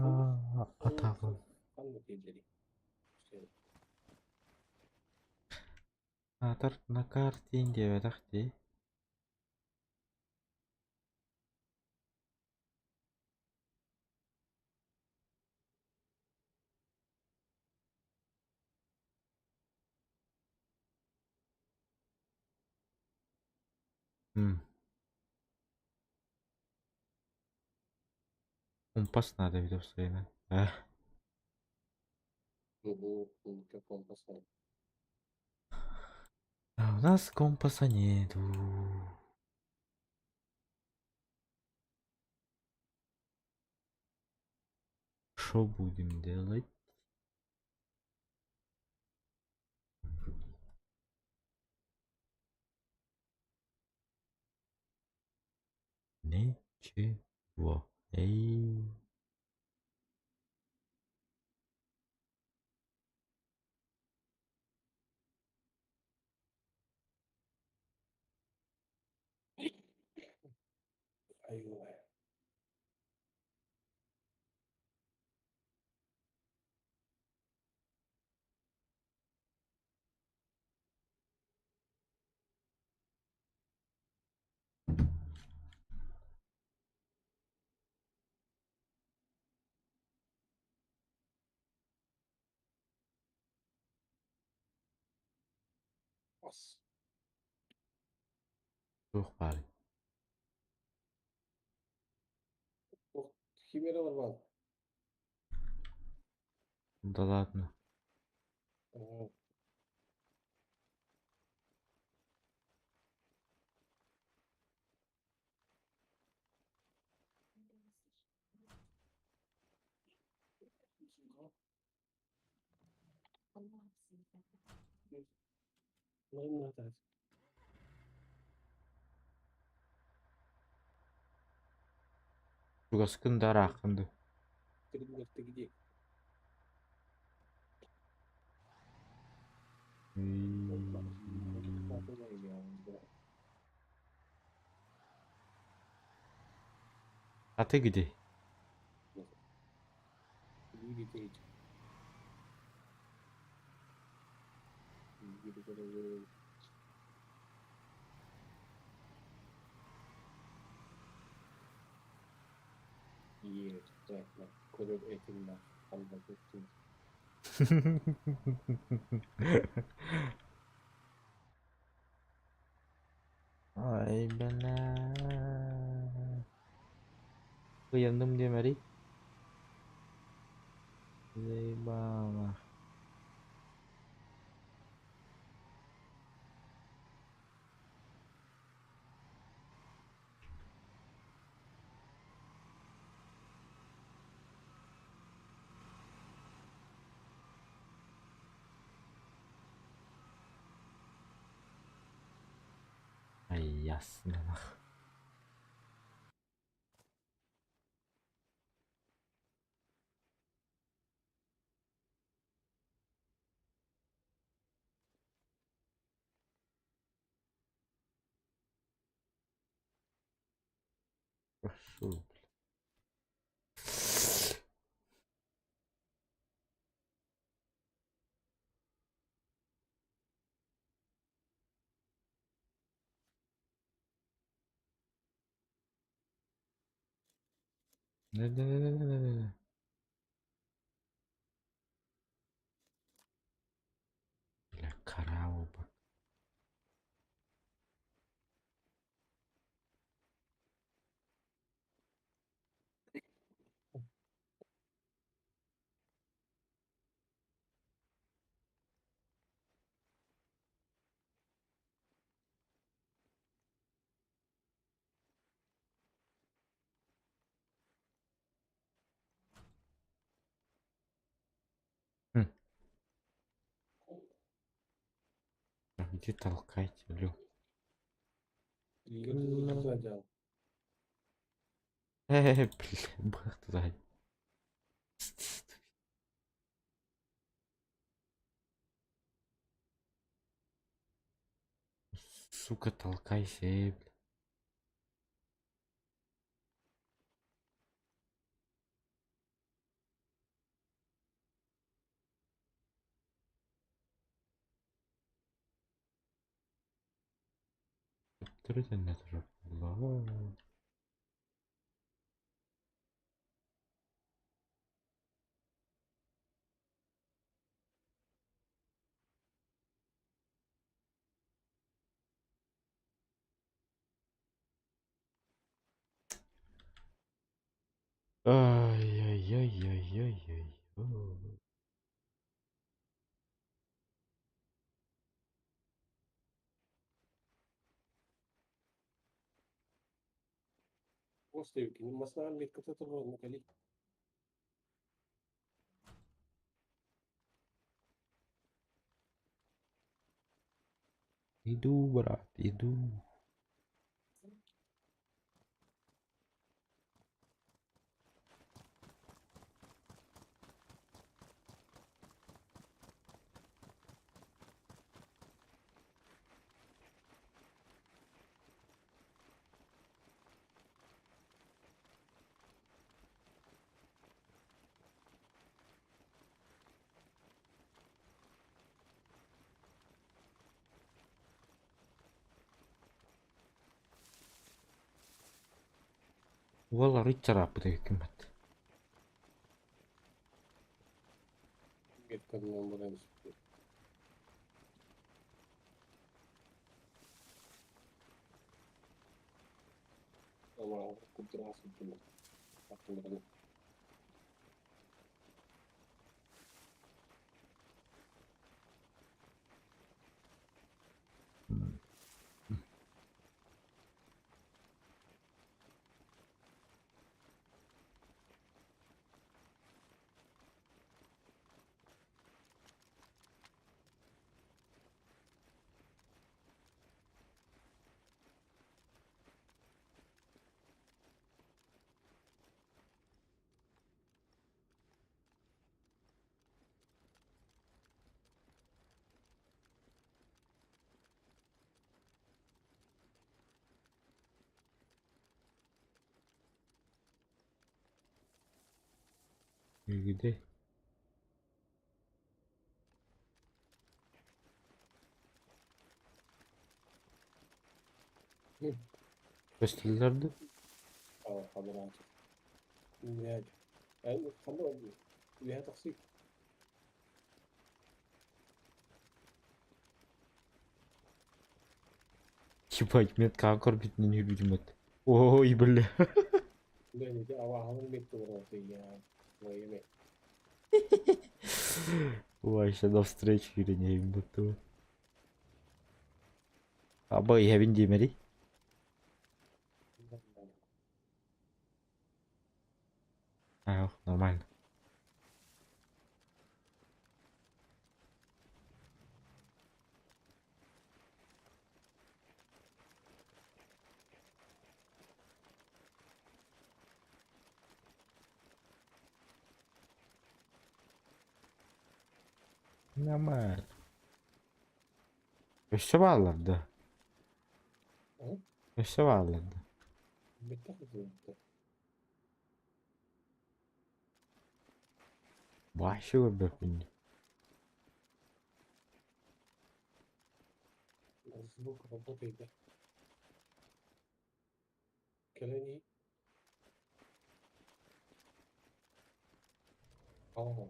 atabı. Kan da teyzeli. İşte Atar na kartin diye vedakti. Hmm. Kompas надо видео все время. bu çok kompas var. А у нас компаса нету. Что будем делать? Ничего. Эй. Ayvah. Bas. Yok bari. Oh, Химера var bak. Да ладно. Aha. Bunların hatası. Şurası kındar hakkında. Kırıklıkta gidiyor. Kapıdayız ya. Ate gidi. İyi bir teyze. İyi bir teyze. İyi. Tekrar. Kolor etimler. Anlatırsın. Ay bana. Uyandım diye Mary. Eyvallah. Ay ясно. Пошел. Да-да-да-да-да-да. Бля, караоба. Иди толкайте, Лю. Задел. Бля, бах туда. Сука, толкайся, бля. Открыто нет уже. Ай-яй-яй-яй-яй-яй. Просто يمكن مثلا ميكا تطلع مكالي. Иду, брат, иду. Вала рыцара кымет. Миткадан барамыз. Ama kulturası bunu. Aklımda. Где? Постеллerde? اه حضرات. النهاية. يعني خلوها لها تقسيم. Ебать, метка окорбит на не видим это. Ой, бля. لأن دي أواعها من ميت وراثية ويمين. Ой, еще до встречи вернее, будто. Абы я виндимери. А, нормально. Нормально. Все varlardı. اه Все varlardı. بتاخد Başı var bakın. الزبوك работает ده. كلامي اه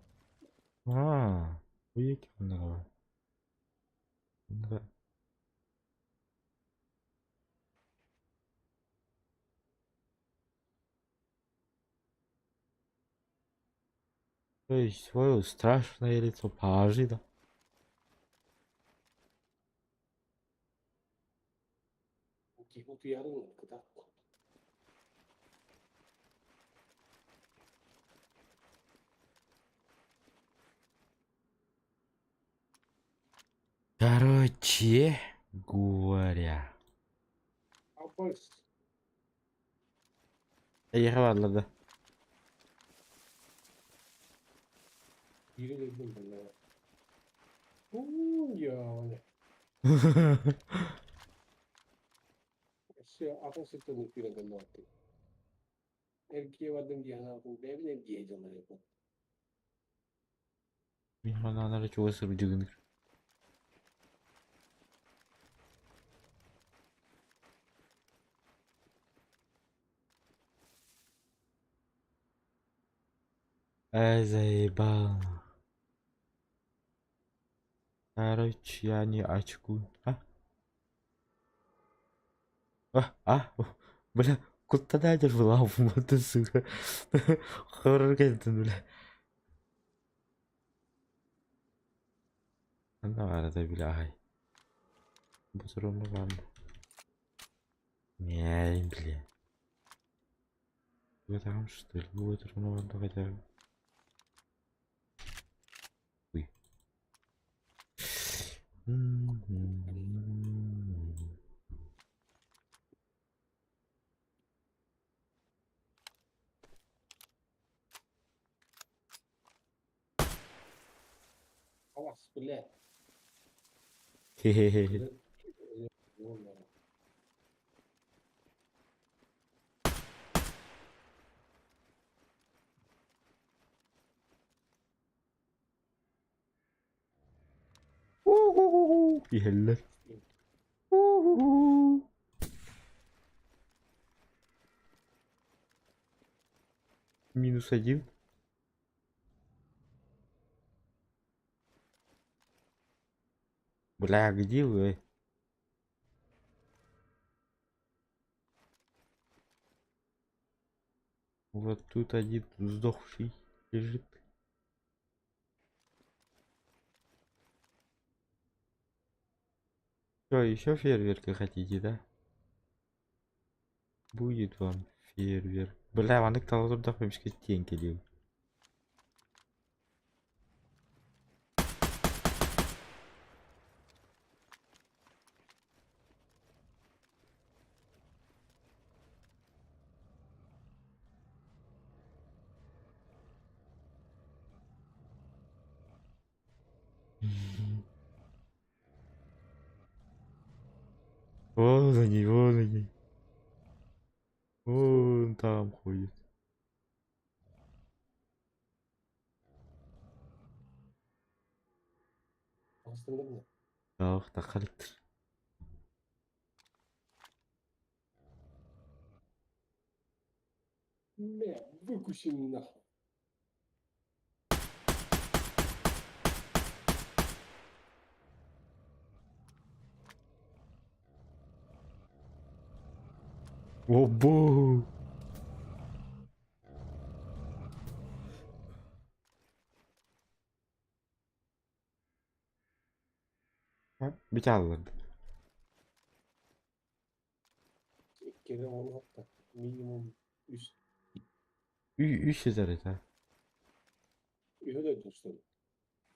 Aa, bu iyi ki bunlar var. Bunlar... То есть свое страшное лицо положи, да? وطيارين كده. Короче, Короче говоря. Аббас. Eyvallah. Biri dedim ben ya. Ya ne? Aku setuju tidak kenal. Erkeğe vardım diye aku evine diyeceğim hani bu. Mihmanları çok ısırıcıdır. Заебал. Короче, я не очкую. Бля, куда дайдешь в лаву, ты сука. Хоррор geldi, бля. Ne var da bile ay. Bu durumu var mı? Не, бля. Вы там что ли? Вы дуруmu var da хотя бы. Ой. Alas bile. Хе-хе-хе. Yeller. -1. Бля, где вы? Вот тут один сдохший лежит. Что, еще фейерверка хотите, да? Будет вам фейерверк. Бля, ваннык талазурда қоймышқа тең келеу. Вон они, вон они. Вон там ходит. Aslında mı? Ах, тақалыктыр. Ne? Выкусим нахуй. Обо! Bir tane alırdı. İlk kere onu hatta. Minimum üst. 300 ha. Öyle dostum.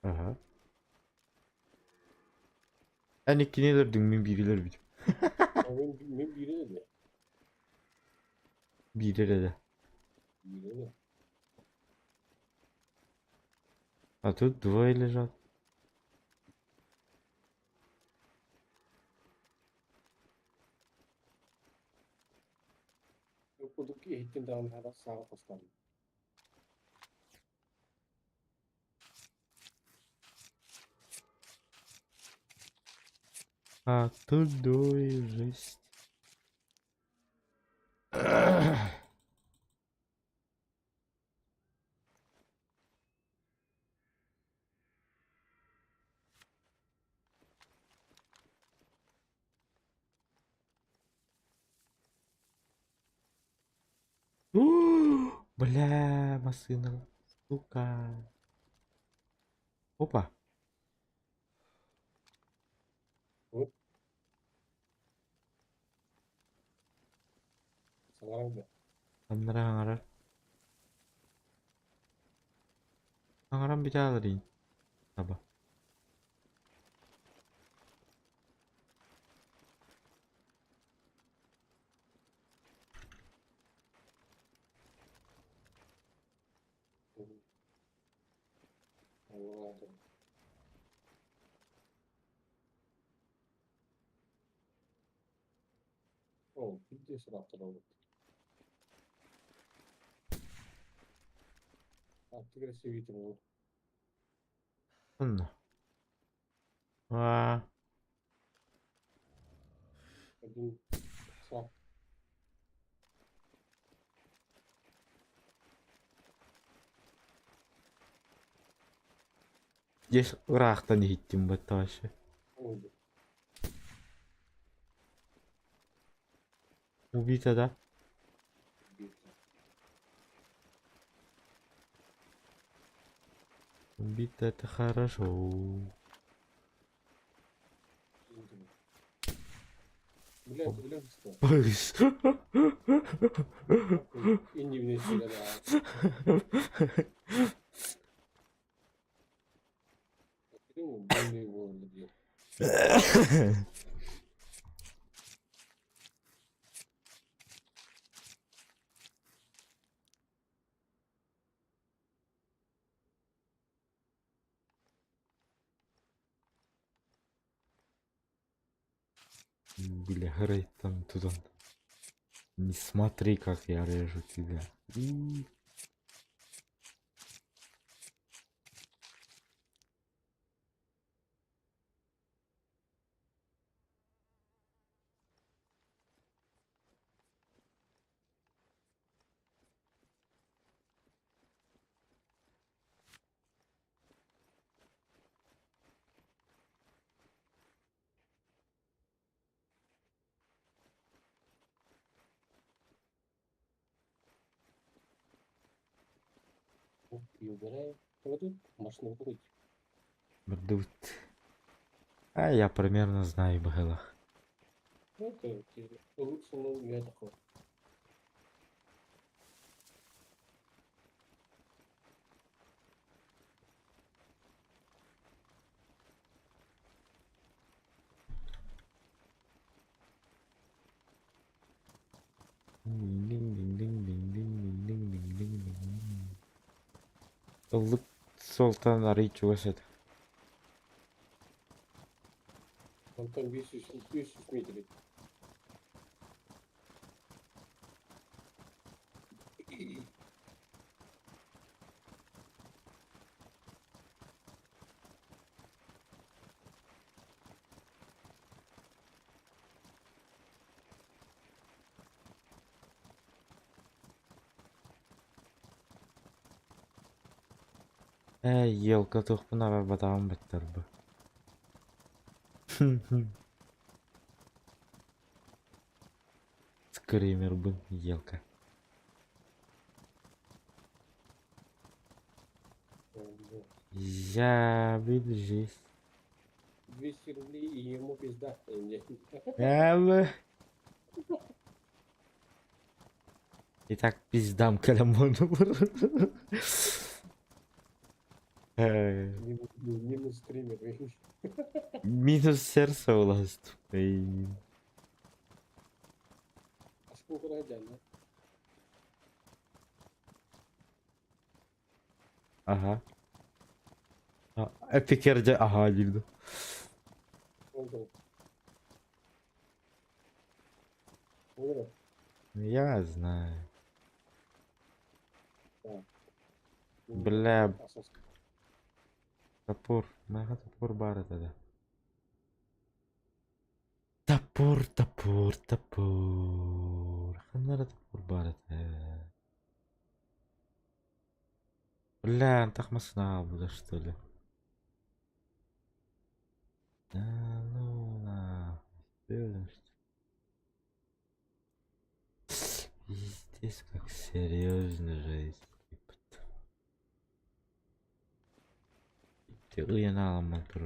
Aha. En ikini alırdım, ben birileri bir. Ben biri de. Birileri de. Biri de. А тут двое лежат. Buradaki eğitim dağılmadan sağa postalı. А тут двое, жесть. Бля, машина, сука. Опа. Sanırım da. Аңырар. Аңырам bir daha alayım. Tabi. это. О, иди сюда, робот. А ты красивый был. Ну. А, Один сак. здесь рахтан гиттим баташи. Ой, Убито, да? битва. Убито это хорошо. Блядь, блядь, что? И не внесли, да. Почему были его людей? Бля, грей там туда. Не смотри, как я режу тебя. И убираем. Вот тут машину крыть. Бдут. А я примерно знаю было. Ну, это лучше, ну, я такой. Ылдык солтан арыйчу өсет. Он там 500 метров. Елка тухпына батаган баттар бу. Скример был елка. Я бежишь. 200 рублей и ему пизда. И так пиздам каламону. Минус стример. Минус сердце у нас. А сколько радиан, да? Ага. Эпикерде ага girdi. Oldu. Olur. Я знаю. Так. Бля, Асас. топор. Мага топор бар тогда. Топор, топор, топор. Ханара топор бар это. Бля, антахмасна буду что ли? Да ну на. Здесь как серьезно жесть. Ты уянала мотор.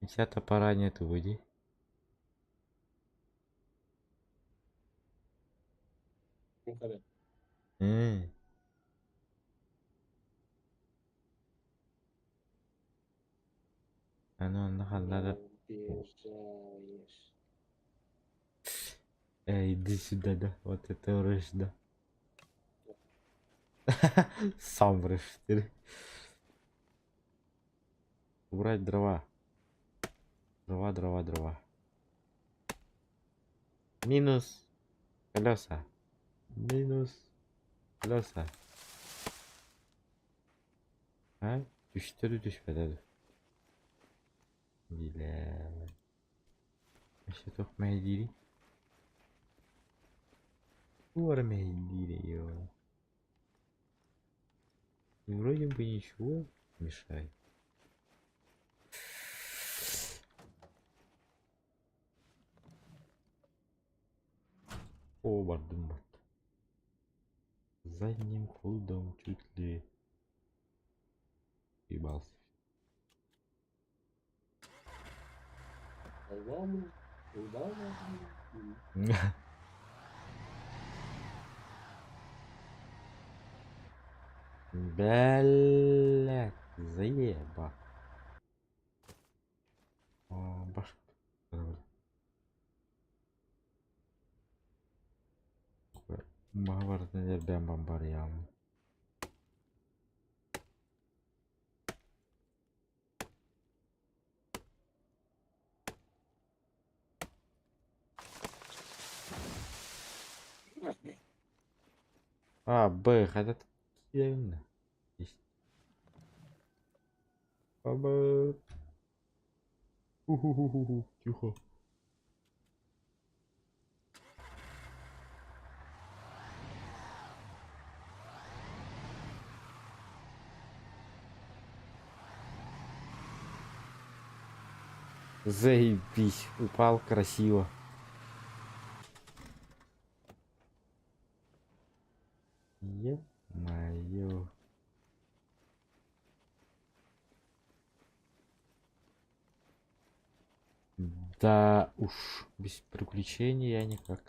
У тебя топора нету, уйди. Никогда. А ну, надо. Обижаешь. Эй, иди сюда, да. Вот это урыш, да. Сам решил. Убрать дрова. Дрова. Минус колеса. Минус колеса. Ha? Düştü düşmedi. Bile. İşte çok meyilli. Bu var meyilli ya. Вроде бы ничего не мешает. О, бардумбат. Задним ходом чуть ли ебался. По-моему, удобно. Блять, заеба. Башка. Махабарат'ın ben bambar yağmur. А, Б, хотя именно. Есть. Баба. Уху-ху-ху-ху. Тихо. Заебись, упал красиво. Ё-моё. Да уж, без приключений я никак.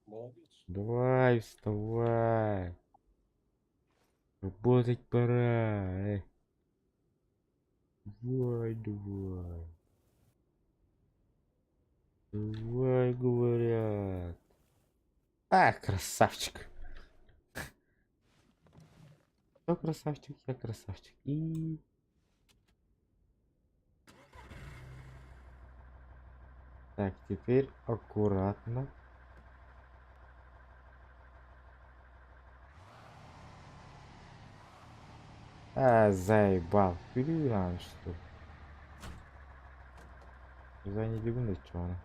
Молодец. Давай, вставай. Работать пора. Давай. Давай, говорят. А, красавчик. Кто красавчик? Я красавчик. И... Так, теперь аккуратно. А, заебал. Пилюлян, что ли? За не бегу, что она?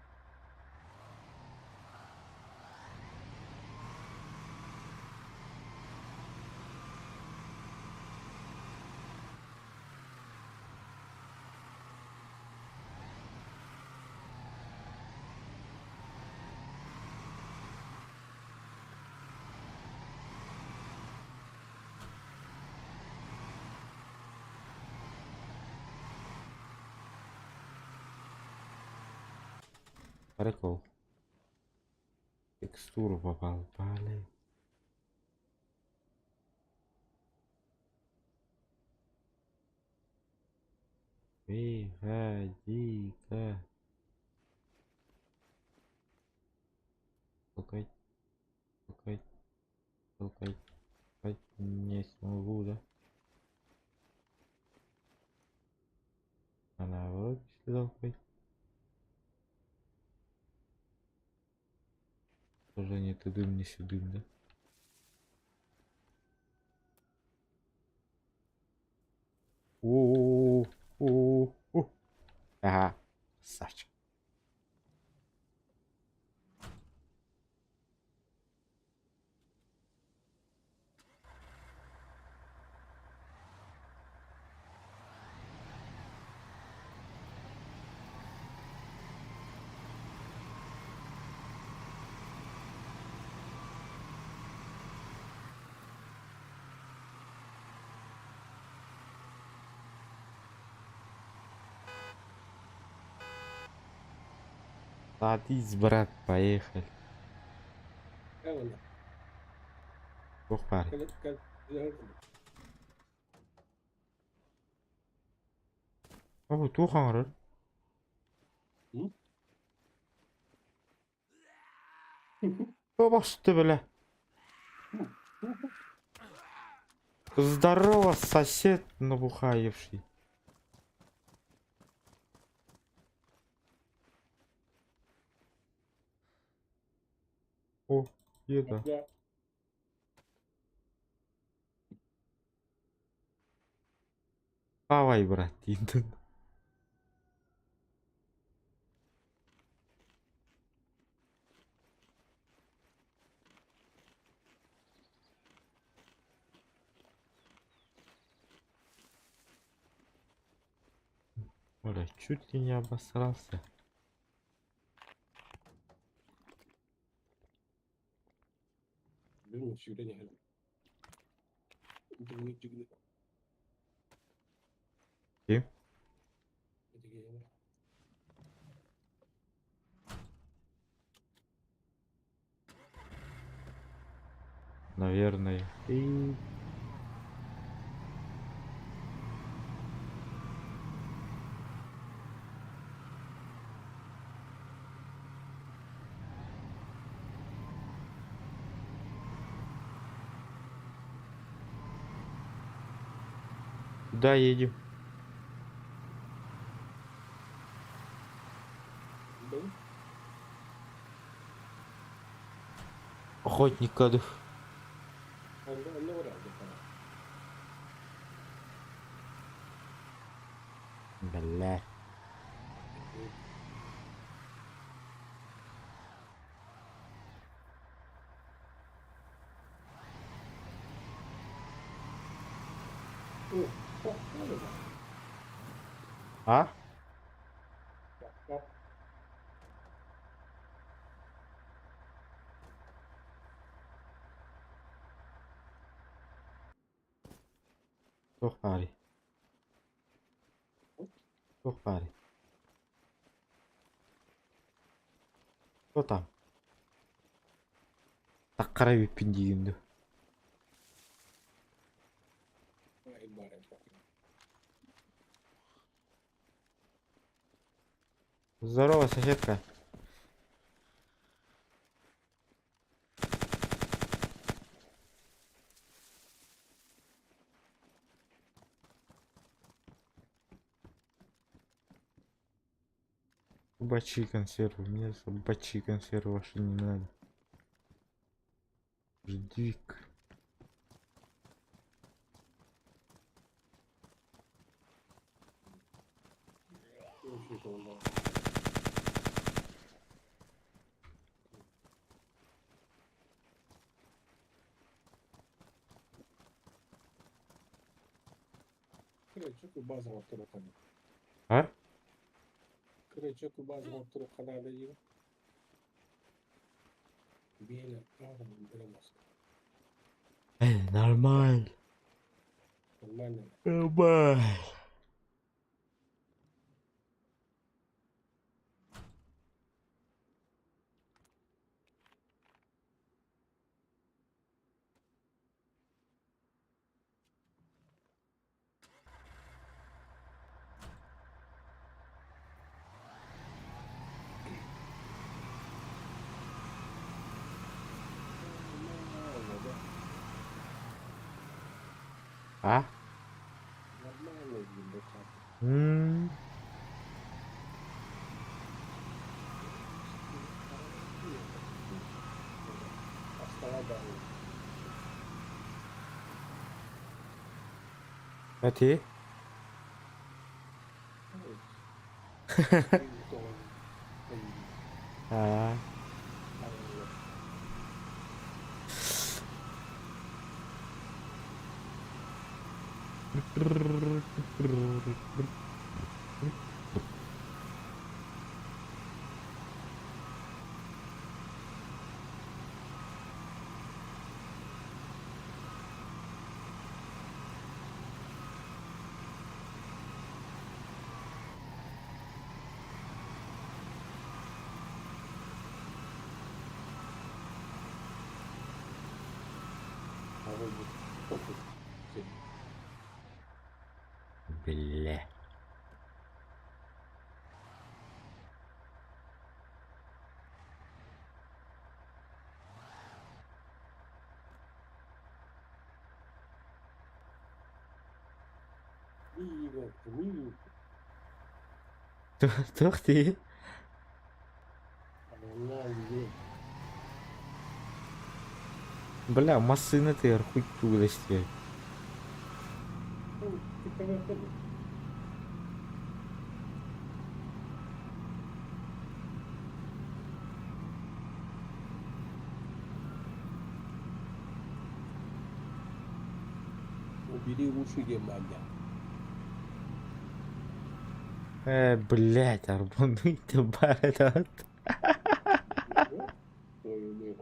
Прикол. Текстуру попал. Блин. Погоди-ка. Толкать. Толкать. Не смогу, да? А наоборот, если толкать. Тоже не ты дым, не сюдым, да? О. Ага. Красавчик. Садись, брат, поехали. Правильно. Бог парень. Как О, тухаңыр. Ёбаш ты, бля. Здорово, сосед набухаевший. О, еда. Я Хавай, братин. Бля, чуть ли не обосрался. беру сюда не говорю. Другой тигр. И? Это я. Наверное. И... Куда едем? Да? Охотник кадыш. Он вряд ли пора. Бля. А? Сухари. Сухари. Кто там? Так крови пиндинду. Здорово, соседка. Собачьи консервы. Мне собачьи консервы ваши не надо. Ждик. Крайчок у базового второго канала. А? Крайчок у базового второго канала его. Беля, правда, беломозг. Нормально. Нормально. Нормально. А? Нормально, ебаха. А ты? А. Бля. 이거 분이 Tohti. она 이게 Бля, машина ты хуй тулости. убери уши Германия. Блять, арбуны ты барат. Твою мать.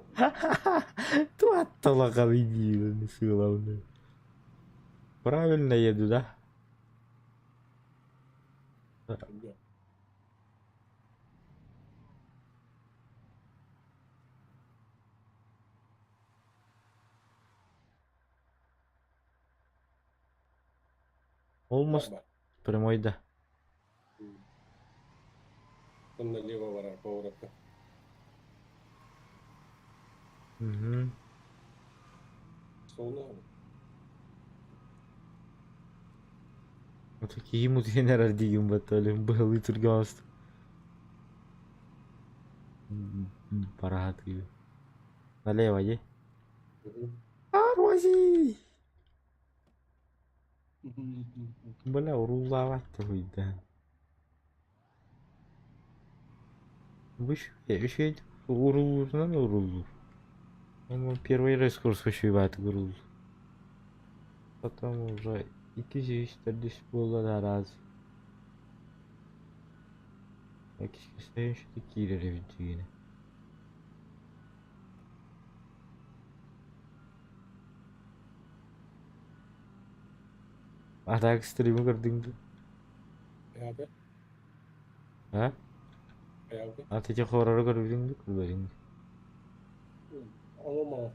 Туаттала не главное. Правильно еду, да? Нет. Almost Нормально. прямой, да. Он налево поворота. Угу. Солнце. Вот такие ему тренера дигим батали. Был тургаст. Параты. Налево, е? Арвази! Бля, урулавать-то вы, да. Вы еще урулур, надо урулур. Он первый раз курс вышивает урулур. Потом уже и здесь было на раз. Какие стоящие такие ревизии. А так стримы гордынды. Аяга. А? Аяга. А ты те хорроры гордынды курдынды. Алома.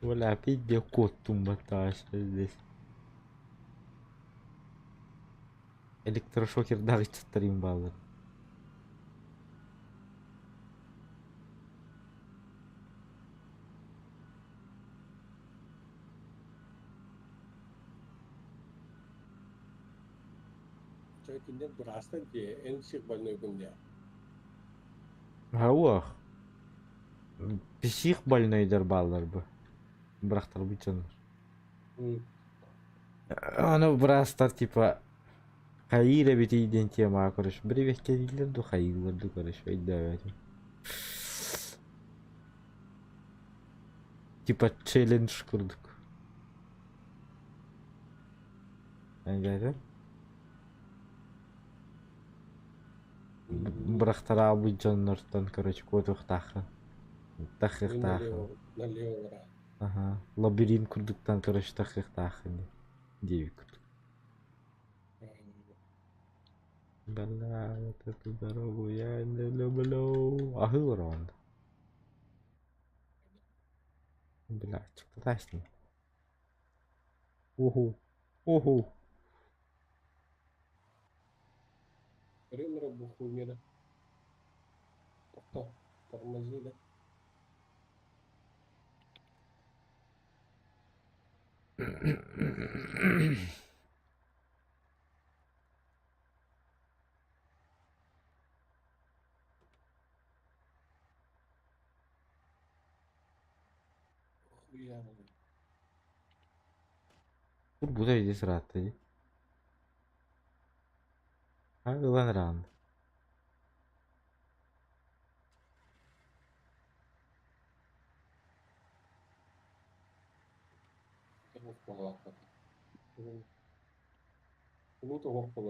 Бля, опять где кот тумбаташ здесь. Электрошокер давит стрим баллы. Çökünde burası diye en sık больной günde. Гауах. Псих больнойдер баллар бы. Брахтар бычын. Аны брастар типа Хаира бит иден тема короче. Бир векке дилерду хайырларды короче. Айдабатым. Типа челлендж курдук. Аңгайда? Брахтара бычынныртан короче котух тахын. Тахых тахын. Налево враг. Ага. Лабиринт курдуктан короче тахых тахын. 9 курдук. Бля, вот эту дорогу я не люблю. Ахыл раунд. Бля, что-то тащит. Уху. Уху. Время рабуху мира. Кто? Тормози, да? Хуя. Burada здесь рад, ты. А, Илан ран. Кому-то вокруг.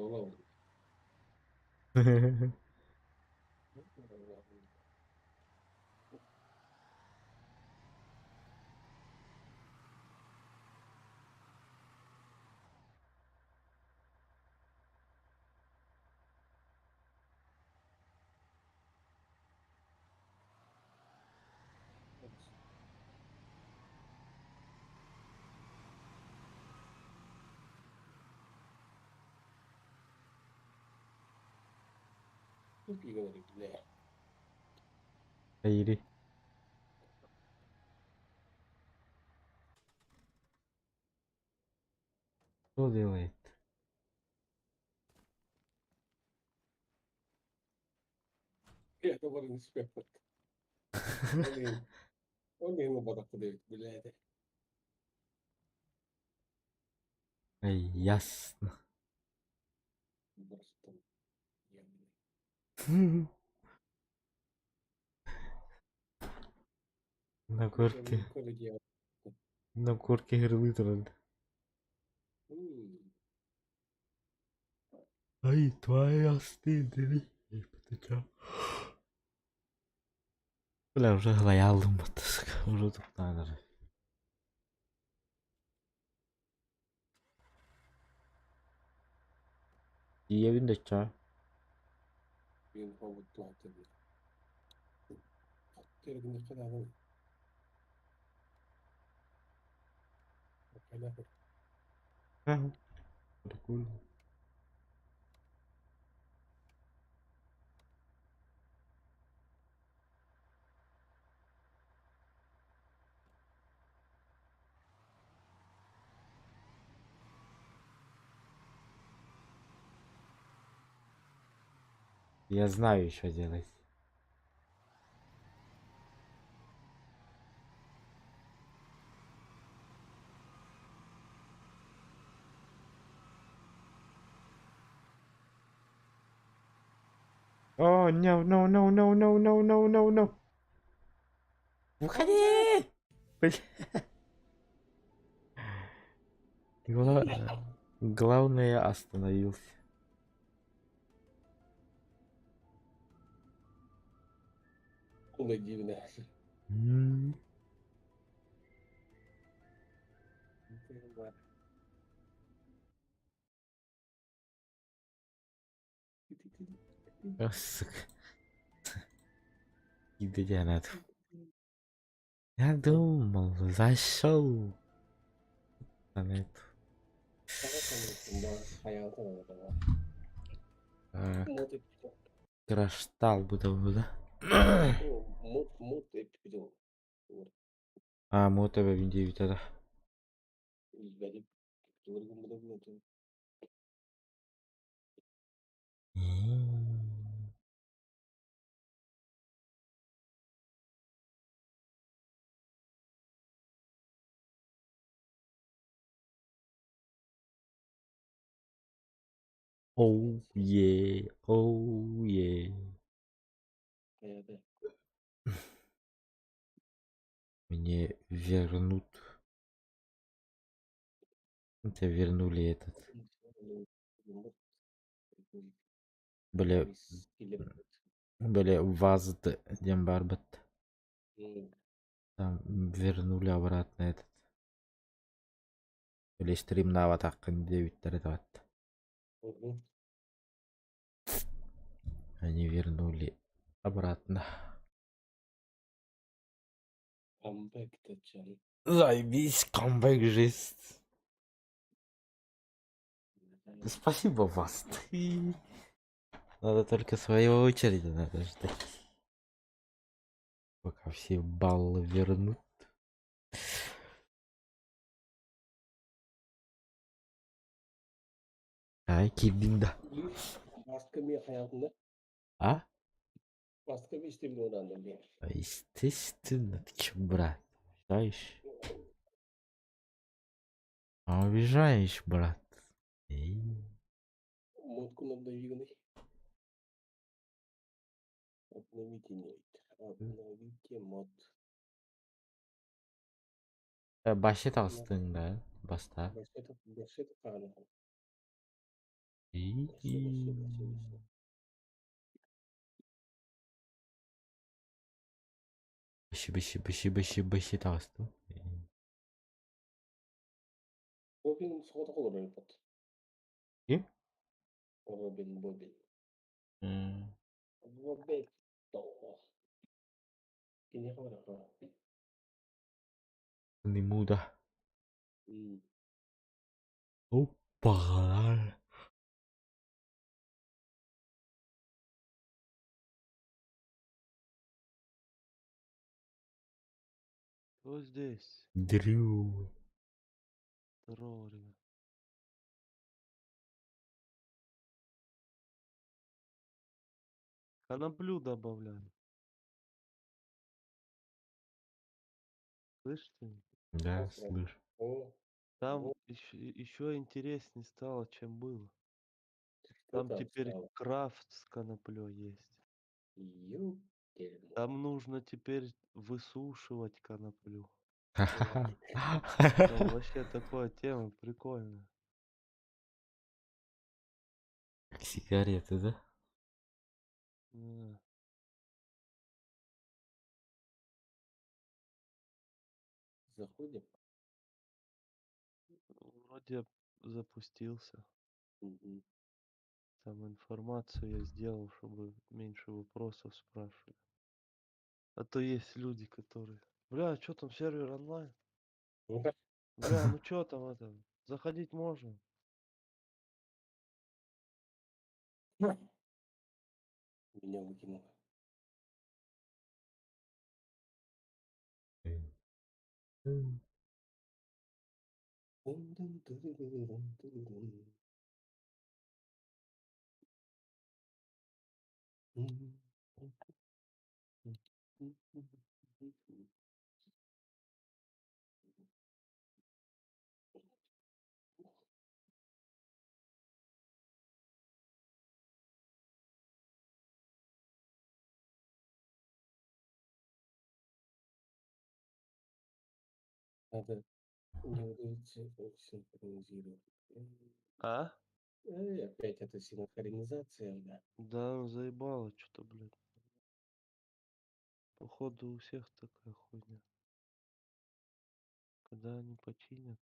Тупи говорит, бля. Айри. Что делает? Я говорю, не спекот. Он не ему бодак подает, блядь. Ясно. Просто там, я, На блядь. Я корке. не коли делал. На корке гирлитрон. Ай, твоя стыдри. Бля, уже глоялым уже тут надо же. И я видно, что? Being forward planted. Теперь не когда вы. Понятно. Ага. Прикольно. Я знаю, что делать. О, no, no, no, no, no, no, no, no, no. Уходи! Бля. Главное, остановился. Куда дивно. Сука. Идиот. Я думал, зашел на эту. Краштал буду, да? Мут эпидел. А, мото в 9 да. Гадит. Тургум буду. Оу, е, оу, е. Мне вернут. Тебе вернули этот. Бля, вазд дембарбат. Там вернули обратно этот. Или стрим на аватаркан 9 тарат. Они вернули обратно. Камбэк тачан. Заебись, камбэк жесть. Спасибо, вас. Надо только своей очереди надо ждать. Пока все баллы вернут. Ай, кибинда. Басками hayatında. А? Басками istemiyor annem. Естественно, ты чё, брат? Обижаешь? Обижаешь, брат? Эй. Мут kullandığı обновите нейт. Обновите мод. Башет астың да? Баста. Башет қағаны. Эй. Башет астың. Бобин соғыда қолыр өйпат. Ким? Бобин. Бобин. Тоғы. Кене қабар аға. Не муда. Опа. Кто здесь? Дрю. Здорово, ребят. Коноплю добавляю. Слышите? Да, слышу. О, Там вот еще интереснее стало, чем было. что Там там теперь стало. крафт с коноплей есть. Ёптерный. Там нужно теперь высушивать коноплю. Ой. Там вообще такая тема прикольная. Как сигареты, да? Да. Заходим. Вроде запустился. Мгм. Там информацию я сделал, чтобы меньше вопросов спрашивали. А то есть люди, которые... Бля, что там сервер онлайн? Ну-ка. Бля, ну что там это? Заходить можно? Меня выкинуло. Надо не удается синхронизировать. А? Опять эта синхронизация, да. Да, заебало что-то, блядь. Походу у всех такая хуйня. Когда они починят,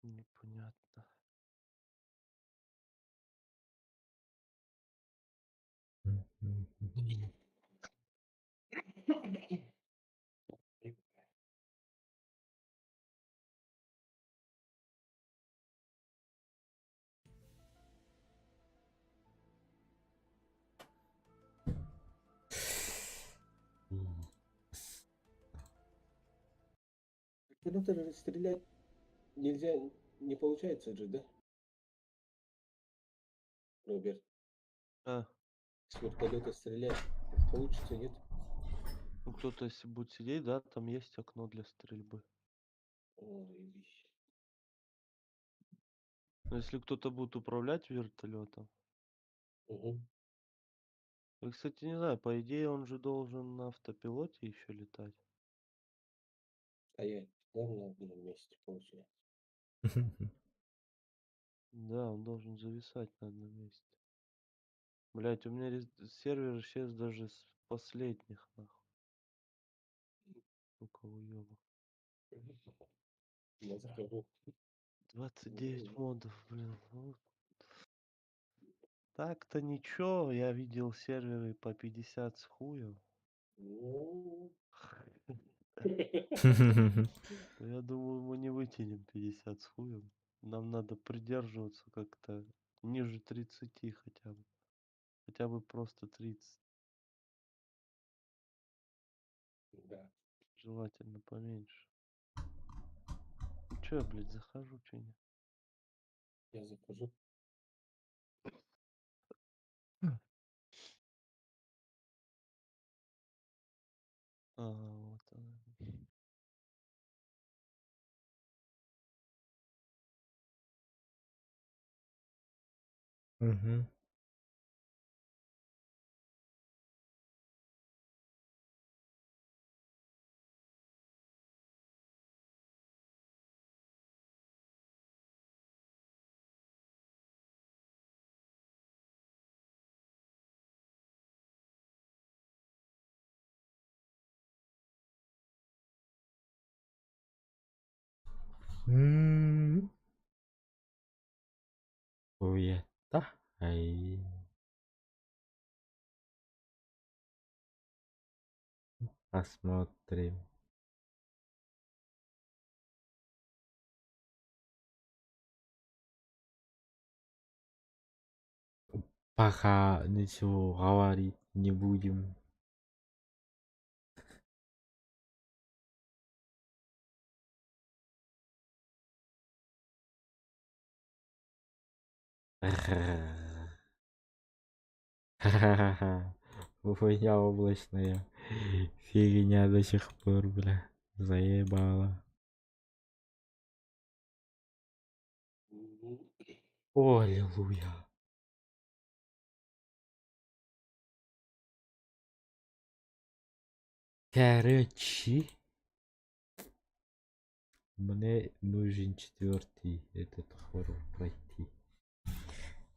непонятно. Вертолеты стрелять нельзя, не получается же, да? Роберт, А, с вертолета стрелять получится, нет? ну кто-то если будет сидеть, да, там есть окно для стрельбы. Ой, вещь. Но если кто-то будет управлять вертолетом, Угу. я, кстати, не знаю, по идее он же должен на автопилоте еще летать. Стоять, да, на одном месте получается. Да, он должен зависать на одном месте. Блять, у меня сервер исчез даже с последних, нахуй. Сука, уёбок. Я захожу. 29 модов, блин. Ну, так-то ничего, я видел серверы по 50 с хуем. Ну, Я думаю, мы не вытянем 50 с хуем. Нам надо придерживаться как-то ниже 30 хотя бы. Хотя бы просто 30. да, Желательно поменьше. Ну чё, я, блядь, захожу, чё нет? я захожу. Вот она. Мгм. М. Хуета. Ай. Посмотрим. Пока ничего говорить не будем. Ха-ха-ха. Хуйня облачная. Фигня до сих пор, бля. Заебала. О, аллилуйя. Короче, мне нужен четвертый этот хоррор пройти.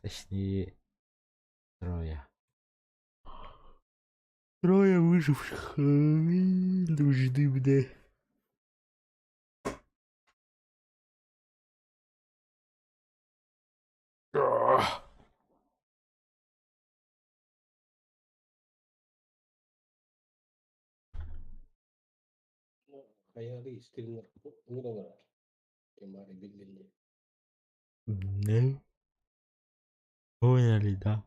Точнее, трое. Трое выживших нужны мне. Hayali streamer много Кемари Биллини. Ну, поняли, да?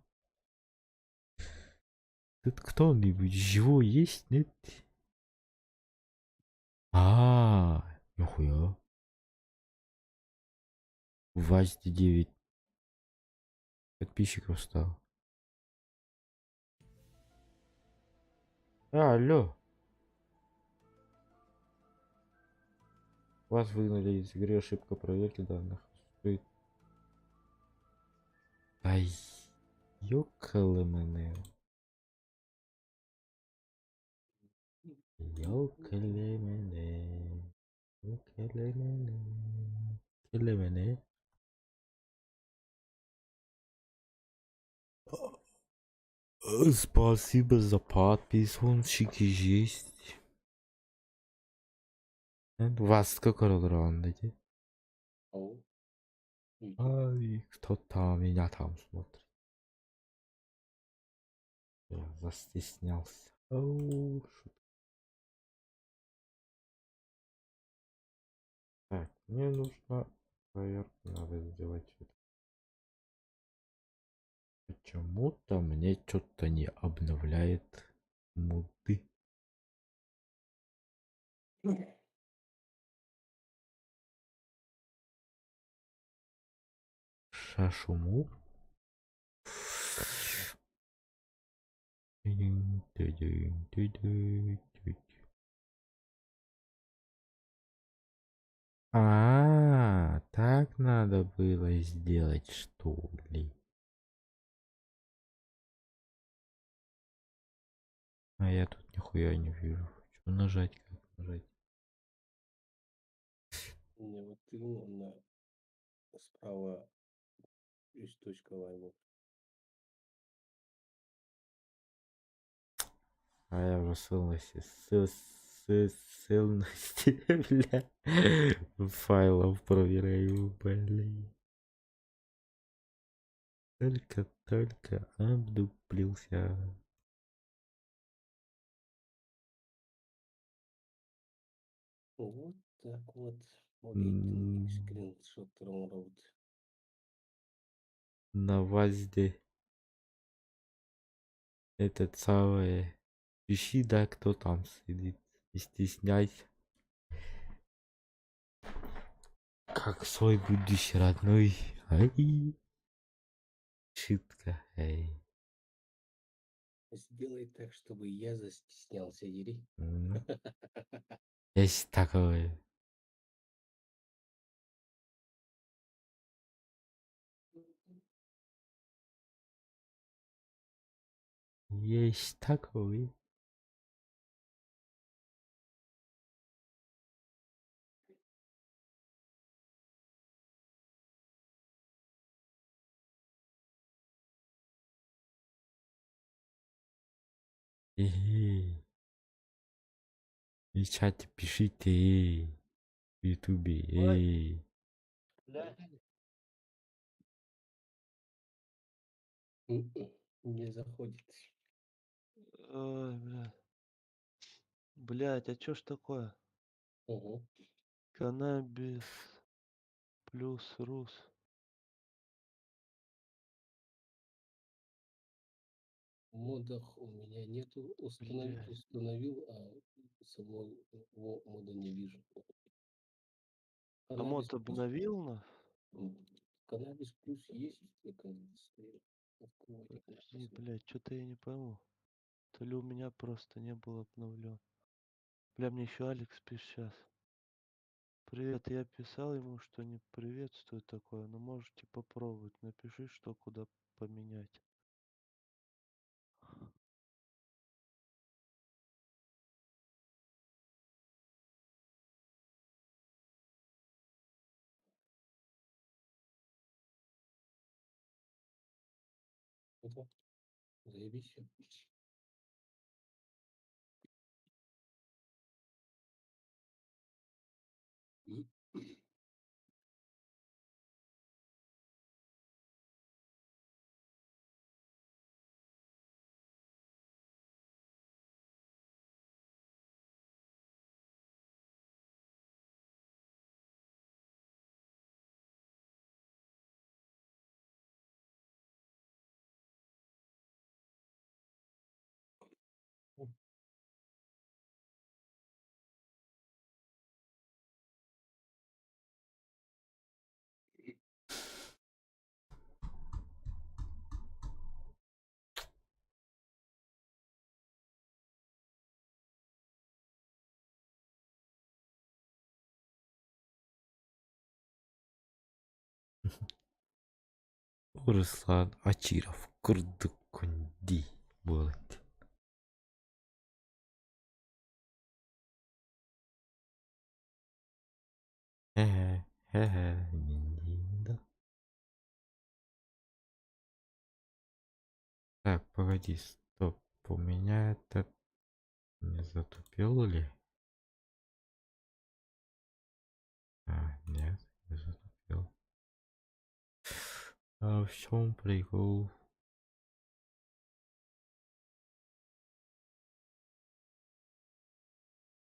Тут кто-нибудь живой есть, нет? Нихуя. Вазди 9 подписчиков стало. Алло. Вас выгнали из игры, ошибка проверки данных. Стоит. Ай, ёкалы мене. Ёкали мене. Ёкали мене. Ёкали мене. Спасибо за подписончики есть. Вас сколько рандите? Ау. Ай, кто там меня там смотрит? Я застеснялся. Оу, так, мне нужно проверку надо сделать. Почему-то мне что-то не обновляет муды. Шашуму. Так надо было сделать, что ли? А я тут нихуя не вижу. Что нажать, как нажать? Не, вот ты на справа есть точка лайна. А я уже ссылности, бля, файлов проверяю, блин. Только обдуплился. Вот так вот. Морейный скриншот роут. На ВАЗде это целое. Ищи, да, кто там сидит. Не стесняйся. Как свой будущий родной. Ай. Шутка, эй. Сделай так, чтобы я застеснялся, Ири. Есть такое. Есть такое. Эй. И в чате пишите, эй. В ютубе, эй. Не заходит. Ой, бля. Блять, а чё ж такое? Угу. Каннабис плюс рус. В модах у меня нету. Установил, а самого мода не вижу. А мод обновил, на? Каннабис плюс есть, и каннабис стоит. Откройте Подожди, блядь, что-то я не пойму. То ли у меня просто не был обновлен. Бля, мне еще Алекс пишет сейчас. Привет, я писал ему, что не приветствую такое, но можете попробовать. Напиши, что куда поменять. Это заебись. Ruslan Achirov Kurdukundi Bullet. Хе-хе, да. Так, погоди, стоп. У меня это не затупил ли? Нет, не затупил. А в чем прикол?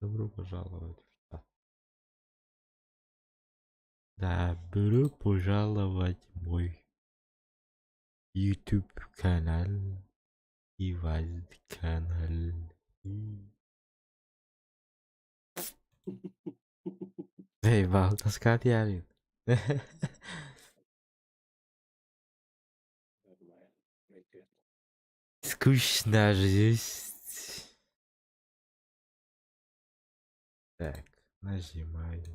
Добро пожаловать в чат. Добро пожаловать в мой YouTube канал и ваш канал. Эй, вау, таскать ярит. Скучно жизнь. Так, нажимаю.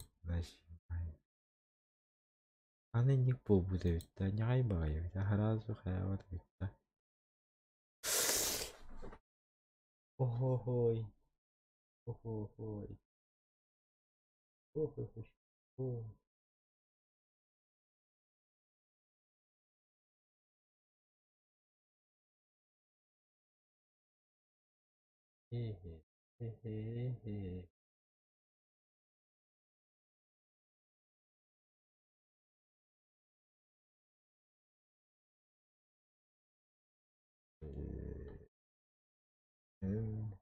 Они не побудуть, та не гайбаю, та гразу хавати. Ого-гой. Ого-гой. Ого-гой. Хе-хе. Хе-хе-хе. Н.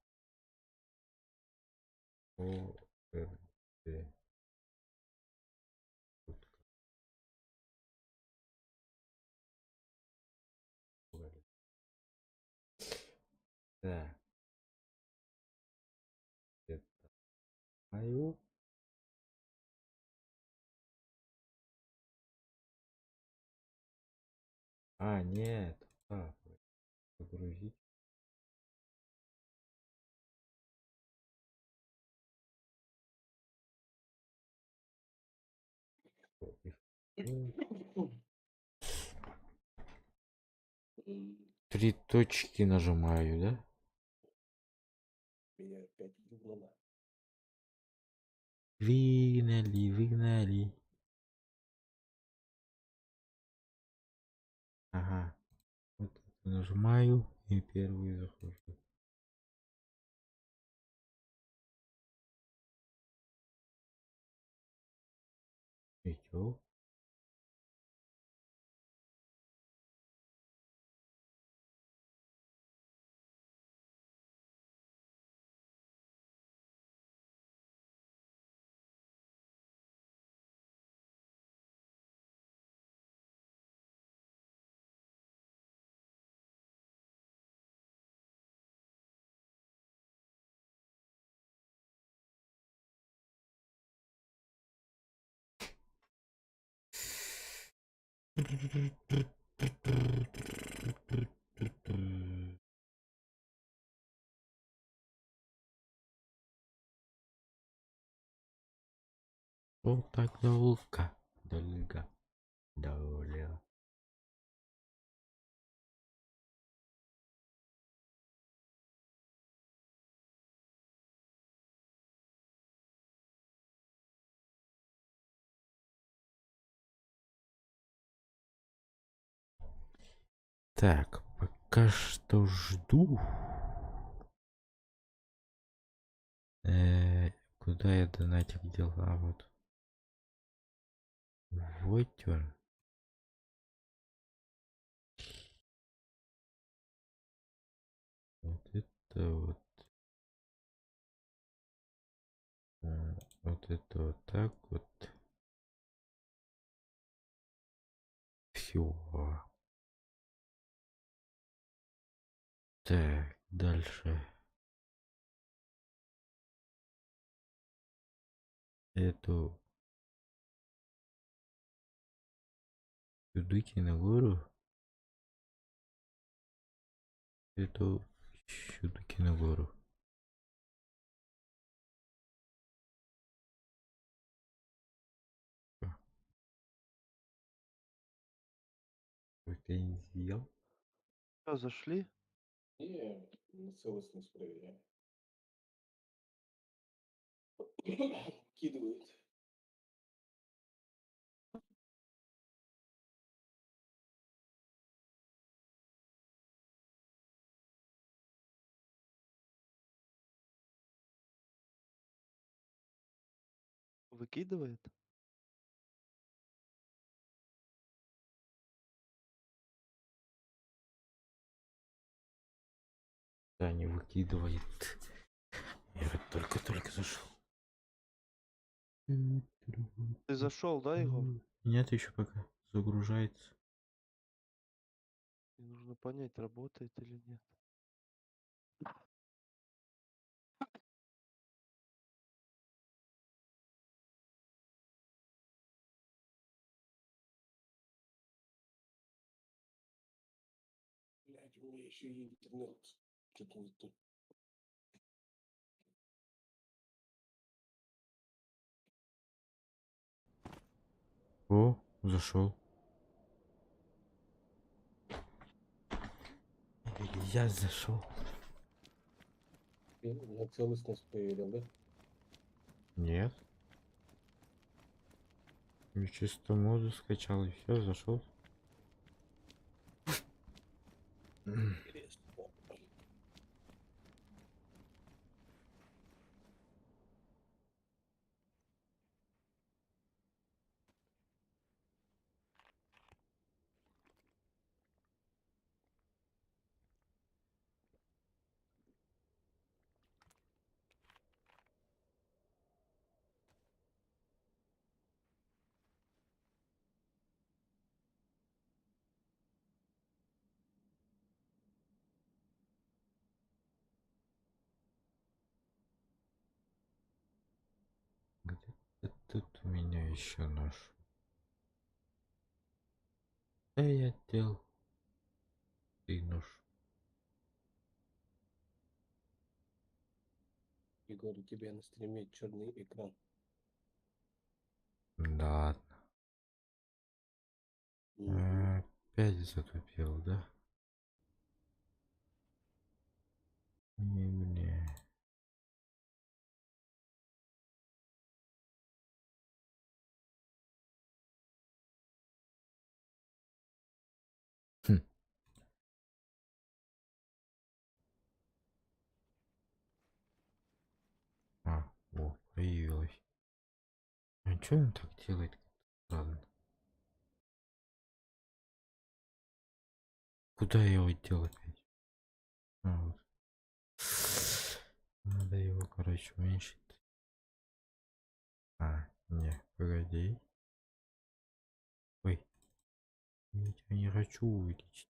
О. Р. Т. Так. Это мою. Нет. Так. Загрузить. Три точки нажимаю, да? Меня опять выгнало. Выгнали. Ага. Вот нажимаю и первый захожу. И чё? Что так долго? Долго. Долго. Так, пока что жду. Куда я донатик делал? А вот. Вот он. Вот это вот. Вот это вот так вот. Все. Так, дальше. Эту сюдыки на гору. Эту сюдыки на гору. Пока не съел. Что, зашли? Не, на целостность проверяю. Кидывают. Выкидывает? Да, не выкидывает. Я вот только зашел. Ты зашел, да, Егор? Нет, еще пока загружается. Мне нужно понять, работает или нет. Блядь, у меня еще и интернет. Что-то вот тут. О, зашел. Я зашел. На целостность проверил, да? Нет. Я чисто моду скачал и все, зашел. Интересно. Где-то тут у меня еще нож. Да я делал. Ты нож. Егор, у тебя на стриме черный экран. Да ладно. Опять затупил, да? Не, мне. Хм. О, появилась. А что он так делает? Ладно. Куда я его делал опять? Вот. Надо его, короче, уменьшить. Не, погоди. Ой, я тебя не хочу увеличить.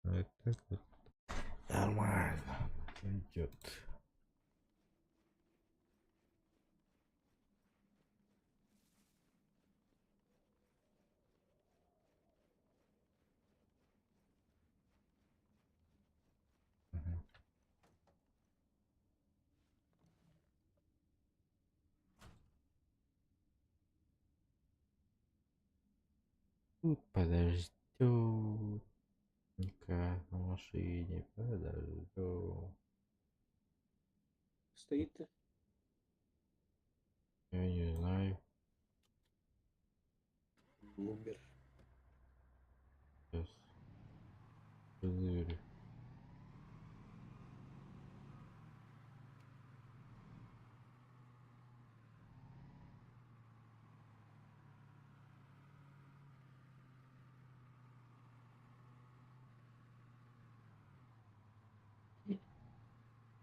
Вот так вот. Нормально. Идет. Тут подождёт. Никак на машине подождёт. Стоит-то? Я не знаю. Умер. Сейчас. Проверю.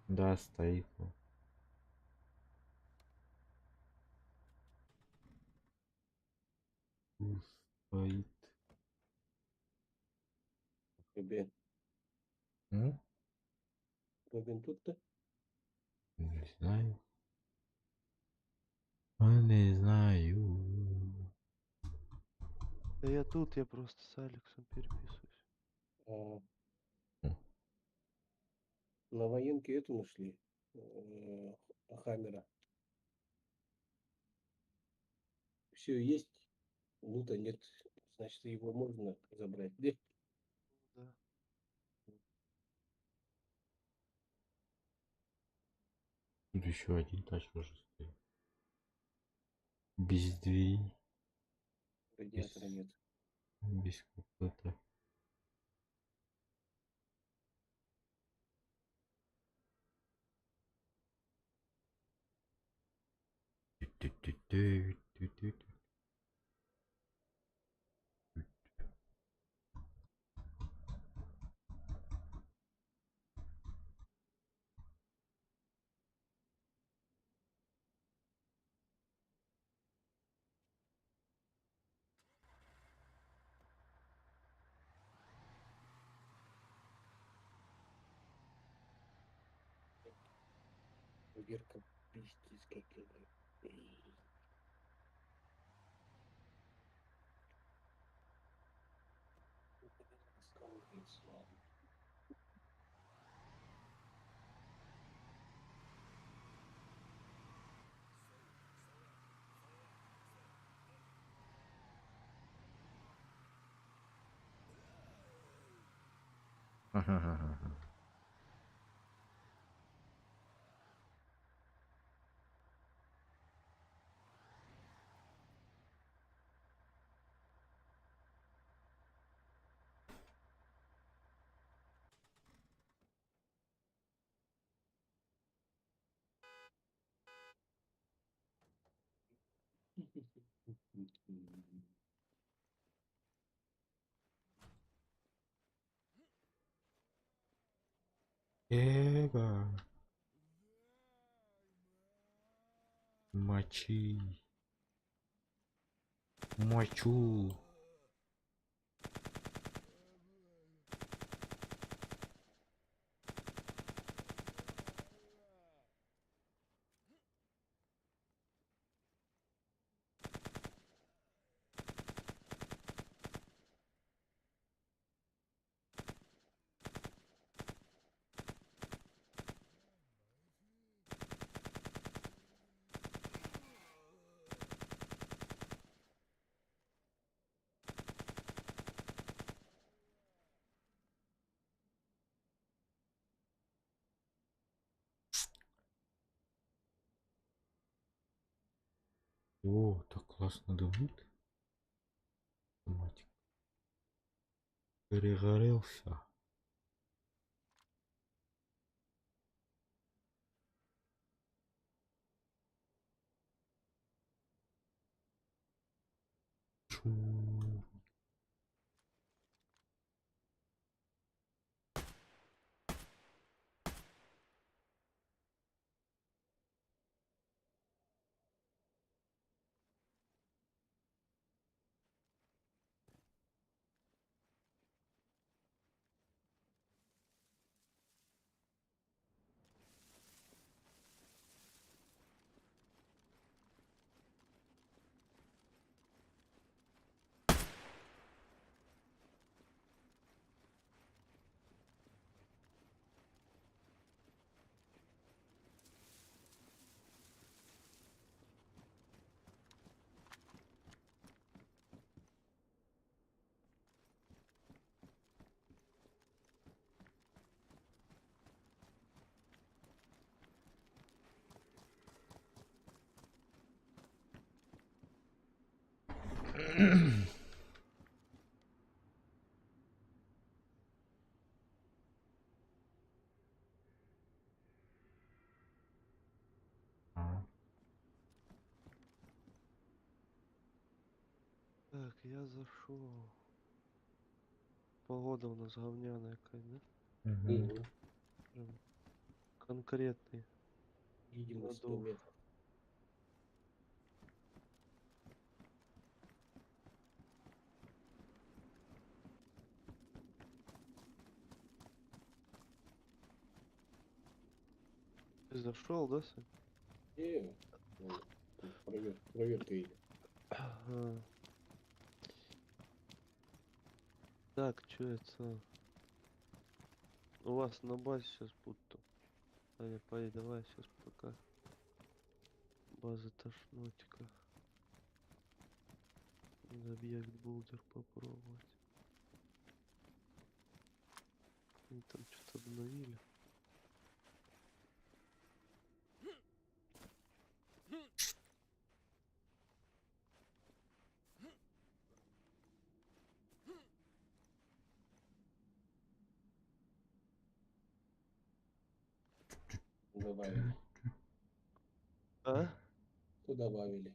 Да, стоит. Стоит. Робин. М? Робин тут-то? Не знаю. Не знаю. Да я тут, я просто с Алексом переписываюсь. А, М. на военке эту нашли. Хаммера. Все есть. Лута нет. Значит, его можно забрать. Где? Да. Тут еще один тачка уже стоит. Без двери. Радиатора нет. Без какого-то. Ту-ту-ту-ту-ту-ту-ту. Проверка пиздец как это. Ха-ха-ха-ха. Эго. Мочи. Мочу. О, так классно дымит. Автоматик. Перегорелся. Чу. А, Так, я зашел. Погода у нас говняная какая, да? мгм. Прям конкретный Видимость 100 надув. метров. Ты зашел, да, Сань? Тут проверка идет. Ага. Так, что это? У вас на базе сейчас будут. Аня, поедь, давай сейчас пока. База тошнотика. Надо объект булдер попробовать. Они там что-то обновили. Добавили. А? Что добавили?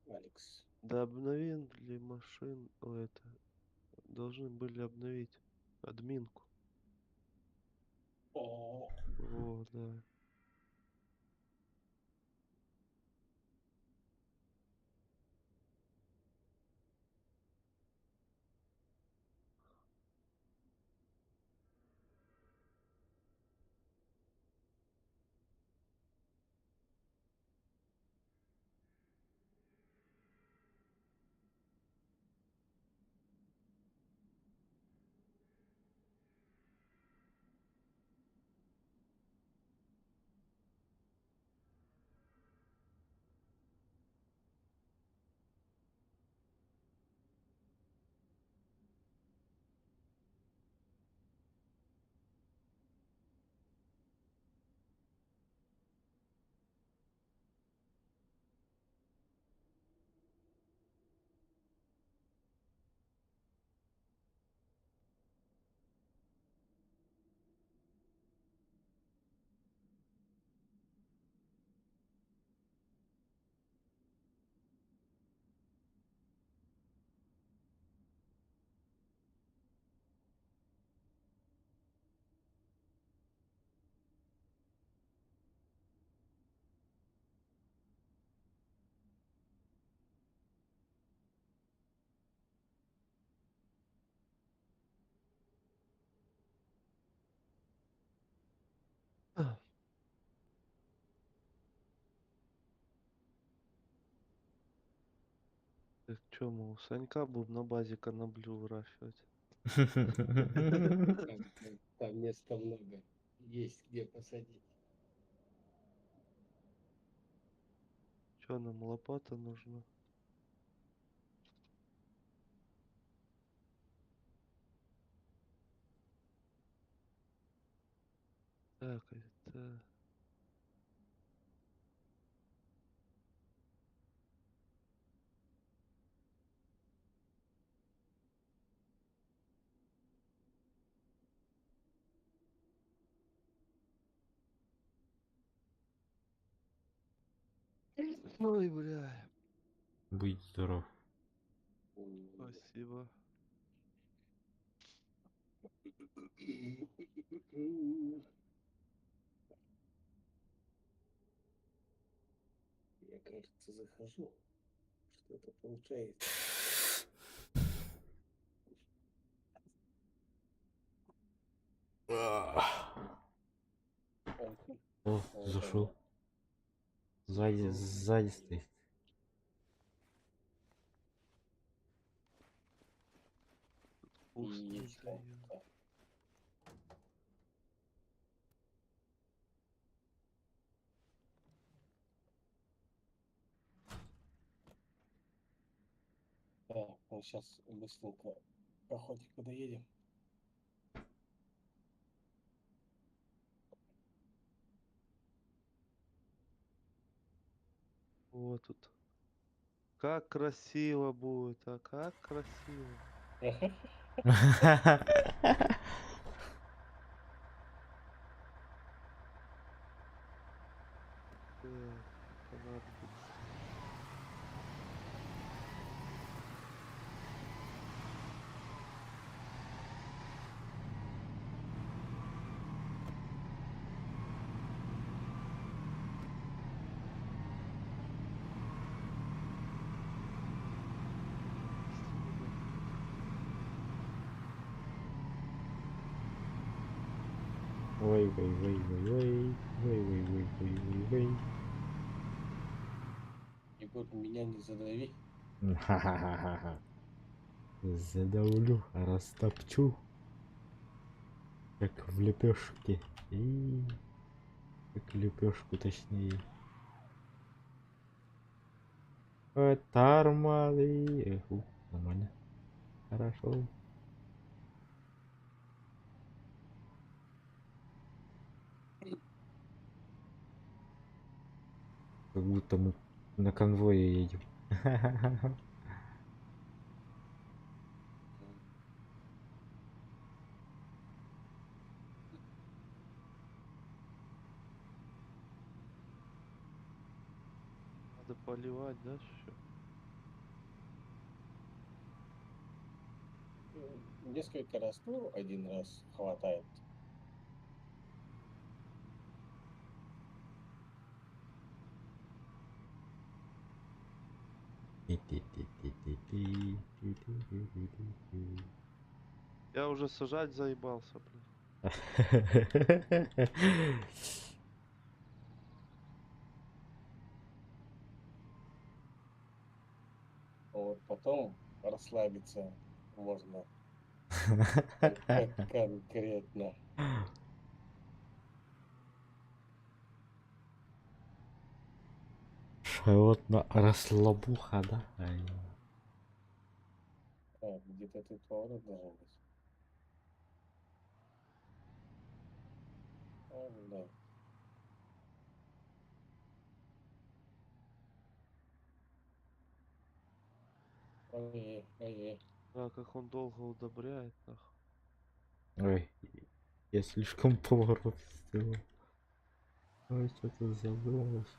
Алекс. Да обновили машин. О, это. Должны были обновить админку. О, О, да. Так что, мол, Санька будем на базе коноплю выращивать. Там места много. Есть где посадить. Что нам лопата нужна? Так, это... Ой, бля. Будь здоров. Спасибо. Я, кажется, захожу. Что-то получается. О, зашел. Сзади стоит. Пусто Есть даю. халка. Так, мы сейчас быстренько к охотнику доедем. О, Вот тут. Как красиво будет, а как красиво. Так, понадобится. Ой, ой, ой, ой, ой, ой, ой, ой, ой, ой, ой. Егор, меня не задави. Ха-ха-ха-ха. Задавлю, растопчу. Как в лепешке. И как лепешку точнее. Тормози. Нормально. Хорошо. Как будто мы на конвое едем. Надо поливать, да, еще? Несколько раз, ну, один раз хватает. Я уже сажать заебался, блин. Вот потом расслабиться можно конкретно. Шалотно расслабуха, да? Ай. Где-то тут поворот должен быть. Да. Ой, ой, А как он долго удобряет, нахуй. Ой, я слишком поворот сделал. Ой, что-то задумалось.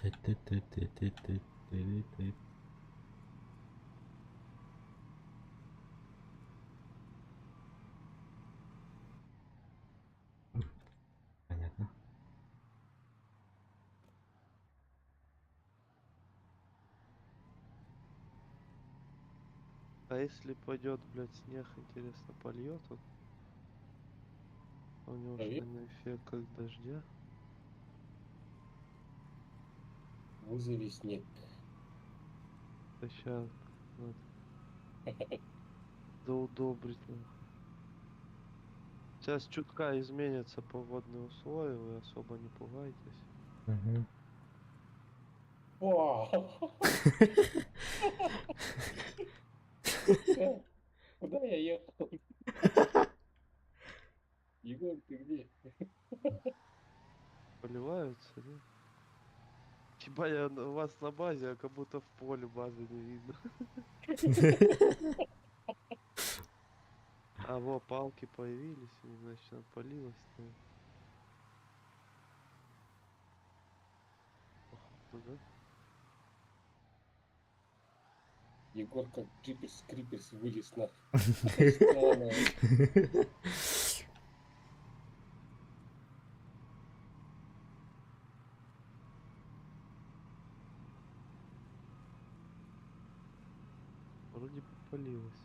Ты-ты-ты-ты-ты-ты-ты-ты. Понятно. А если пойдет, блядь, снег, интересно, польет он? У него же, ой. наверное, эффект как дождя. Вызови снег. Да сейчас надо доудобрить, нахуй. Сейчас чутка изменятся погодные условия, вы особо не пугайтесь. Угу. Вау! Куда я ехал? Егор, ты где? Поливаются, нет? Типа я у вас на базе, а как будто в поле базы не видно. А во, палки появились, и, значит, она полилась, наверное. Походу, да? Егор как Криперс вылез на сцену. Вроде бы полилась.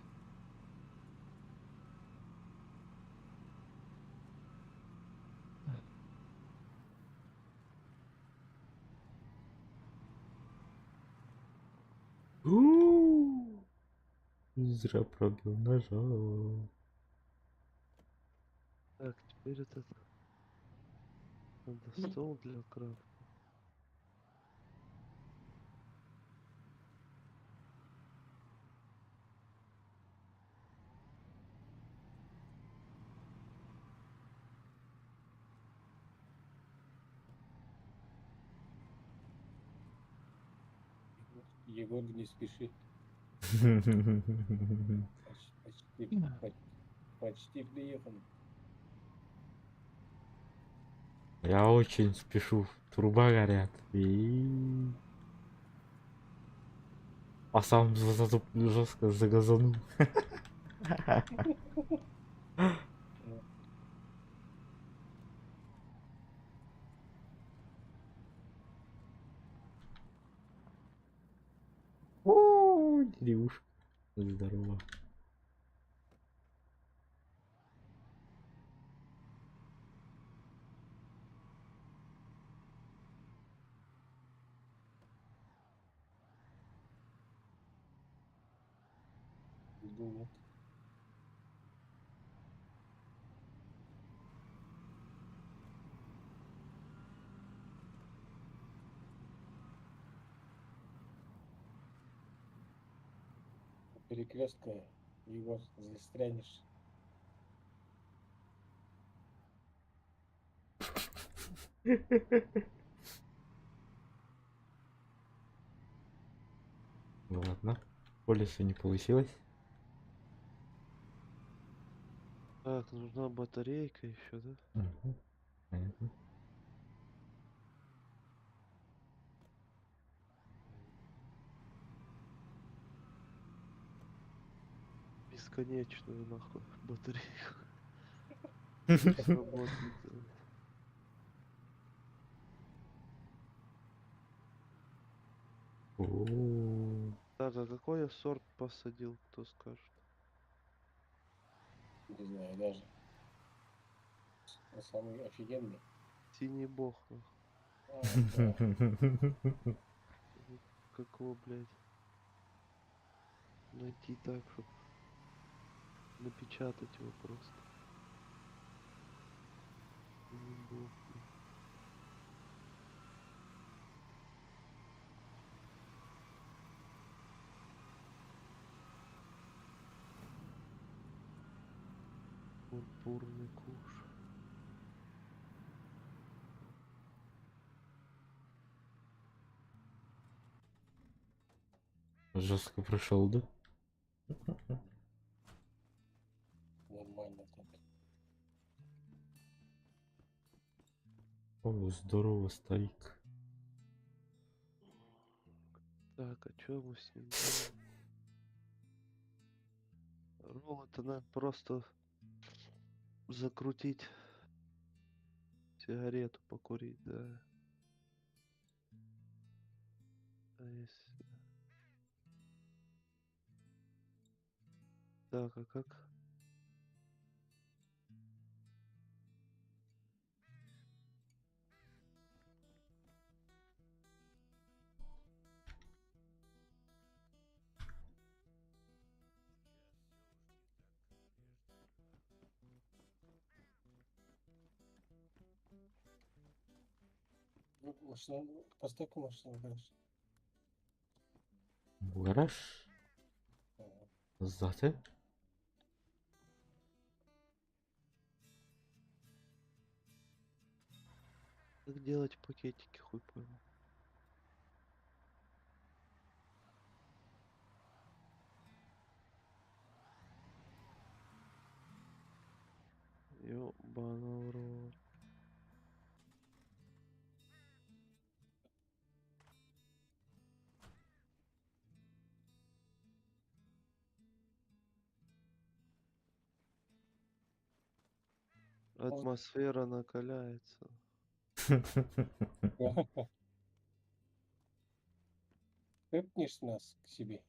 У. Зря пробил, нажал. Так, теперь этот... Надо стол для крафта. Егор, не спеши. Почти приехали. Я очень спешу. Труба горят. А сам зато жестко загазанул. О, деревушка. Здорово. Думаю. Перекрестка, Егор, застрянешь. Ладно. По лесу не получилось. Так, нужна батарейка еще, да? Мгм. Понятно. Бесконечную нахуй батарейку. Работает. О, Так, а какой я сорт посадил, кто скажет? Не знаю даже. Самый офигенный. Синий бог, нахуй. Да. Как его, блядь, найти так, чтобы напечатать его просто. Синий бог, блядь. Пурпурный куш. жестко прошел, да? Нормально так. О, здорово, старик. Так, а что мы с ним делаем? Ролл это надо просто закрутить, сигарету покурить, да. А если... Так, а как? Ну, машина, поставь машину, дальше. Гараж. Сзади. Как делать пакетики, хуй пойму. Ёбаный в рот. Атмосфера накаляется. Хэпнешь нас к себе.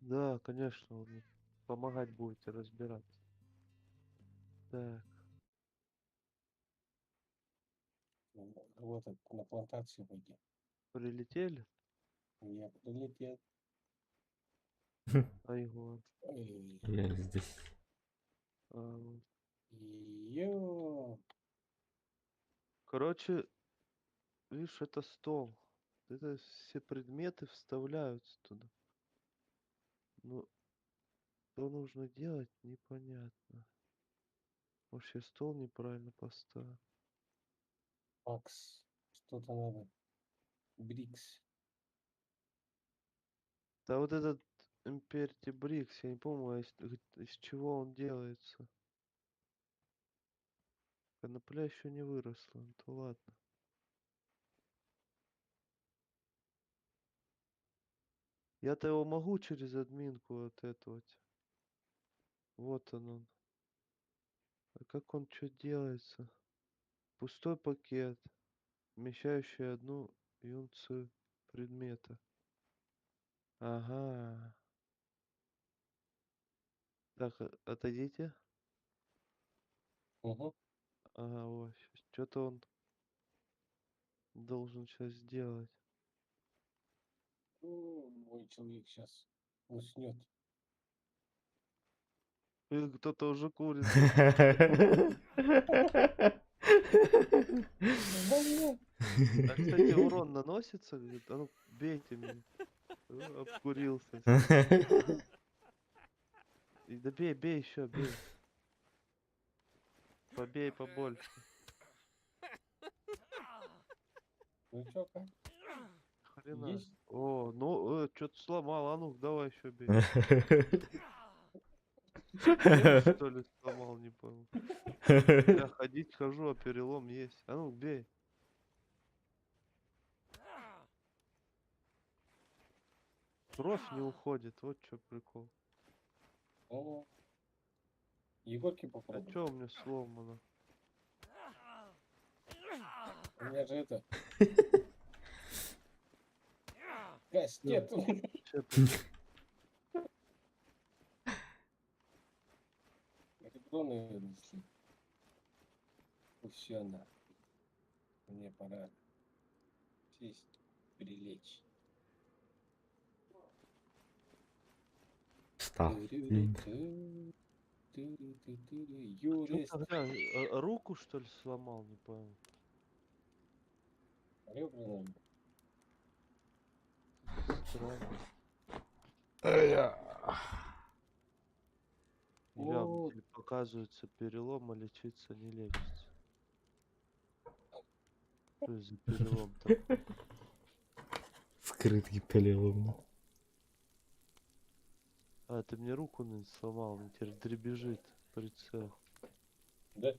Да, конечно, вы мне помогать будете разбираться. Так, Вот на плантацию пойди. прилетели? Я прилетел. Айгон. Ой, Я здесь. А, Йо. короче, видишь, это стол. Это все предметы вставляются туда. Ну, что нужно делать, непонятно. Может, я стол неправильно поставил. Макс, что-то надо. Брикс. Да вот этот Имперти Брикс, я не помню, из чего он делается. Конопля еще не выросла, ну то ладно. Я-то его могу через админку вот эту вот. Вот он. А как он что делается? Пустой пакет, вмещающий одну юнцию предмета. Ага. Так, отойдите. Угу. Ага, вот. Что-то он должен сейчас сделать. Мой человек сейчас уснет. Кто-то уже курит. А, кстати, урон наносится? Говорит, а ну бейте меня. Обкурился. И да бей, бей еще, бей. Побей побольше. Ну чё, как? Хрена. Есть? О, ну, что-то сломал. А ну, давай еще бей. Челюсть, что ли, сломал, не понял. Я ходить хожу, а перелом есть. А ну, бей. Кровь не уходит, вот что прикол. О, Егорки А попробуй. что у меня сломано? У меня же это... Кастет. Реброны вынесли. Все на. Мне пора сесть, прилечь. Встал. Юрист. Руку, что ли, сломал, не понял. Ребра, наверное. Странно. О. Или показывается перелом, а лечиться не лечится. Что это за перелом такой? Скрытый перелом. А, ты мне руку сломал, мне теперь дребезжит прицел. Да?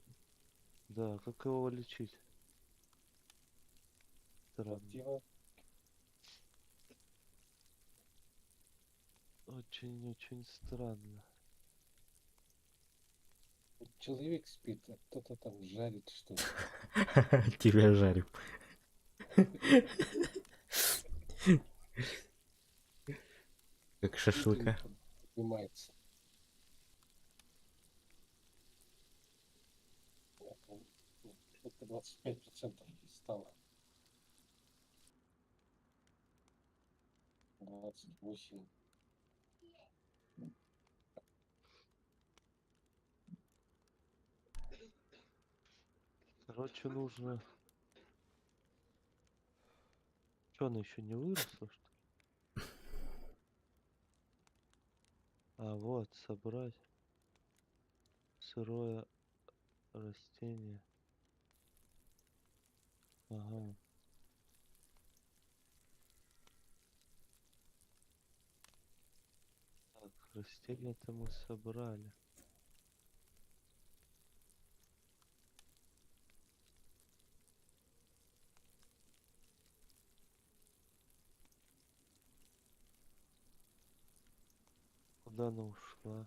Да, как его лечить? Странно. Активно. Очень-очень странно. Человек спит, а кто-то там жарит что-то. Тебя жарю. Как шашлыка. Поднимается. Это 25% стало. 28. Короче, нужно... Что, она еще не выросла, что ли? А, вот, собрать сырое растение. Ага. Так, растение-то мы собрали. Куда она ушла?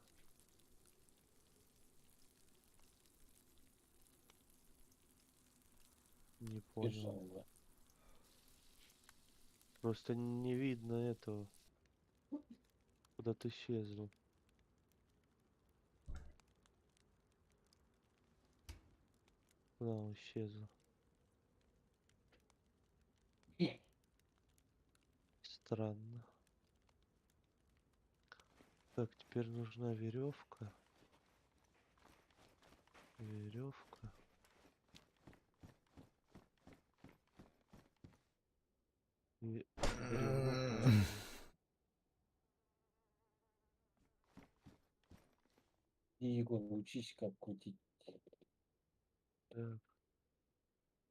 Не понял. Бежала. Просто не видно этого. Куда ты исчезнул? Куда он исчезла? Странно. Так, теперь нужна веревка. Веревка. И бревно тоже. И Егор, учись, как крутить. Так,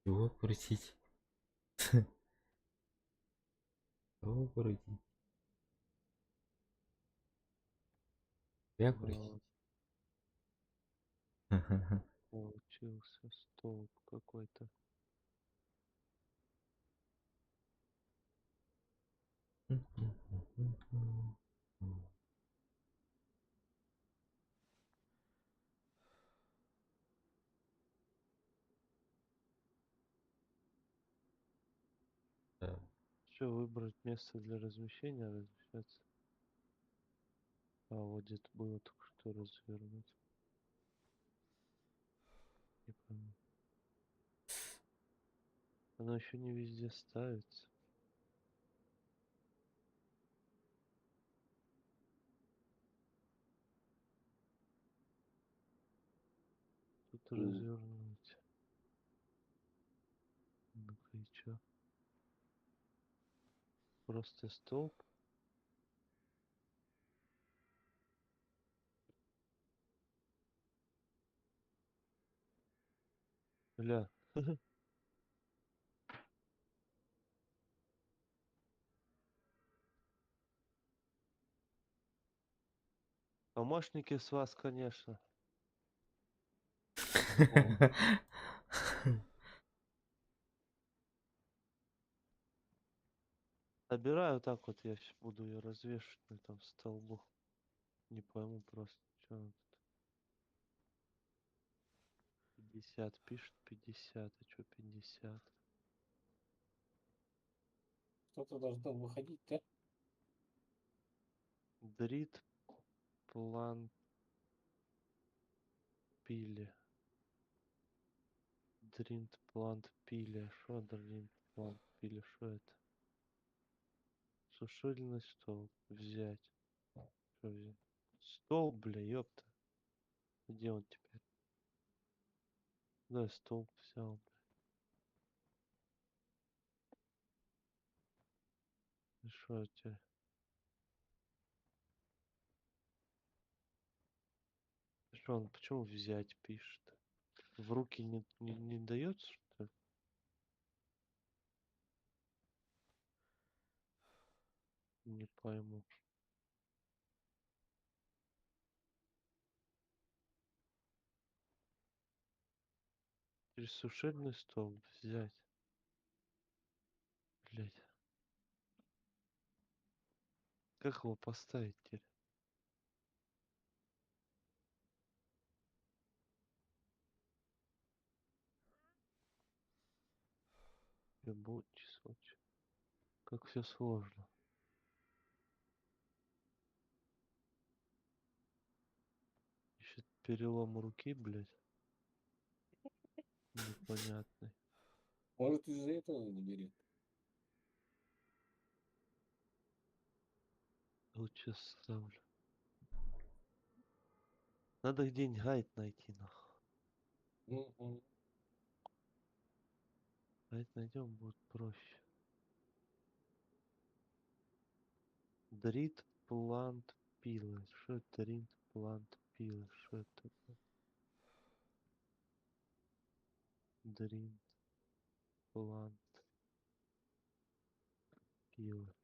Чего крутить? Чего крутить? Я крутить? вот, получился столб какой-то. Да. Все, выбрать место для размещения, размещаться. А вот где-то было только что развернуть. Не пойму. Оно еще не везде ставится. Тут развернуть. Ну-ка и чё? Просто столб. Бля. Помощники с вас, конечно. Собираю так вот, я сейчас буду ее развешивать на этом столбу. Не пойму просто, что она тут. 50 пишет, 50, а что 50? Что-то должно выходить, да? Дрит план пили. Дринт плант пили. Шо дринт плант пили? Шо это? Сушильный стол. Взять. Что взять? Стол, бля, ёпта. Где он теперь? Да, стол взял, бля. И шо теперь? Что он, почему взять пишет? В руки не дается, что ли? Не пойму. Через сушильный стол взять. Блять. Как его поставить теперь? Ебучий случай. Как все сложно. Еще перелом руки, блять. Непонятный. Может, из-за этого не берет. Лучше ставлю. Надо где-нибудь гайд найти, нахуй. Гайд найдем, будет проще. Дрит плант пилы. Что это дрит плант пилы? Что это такое? Дрит плант пилы.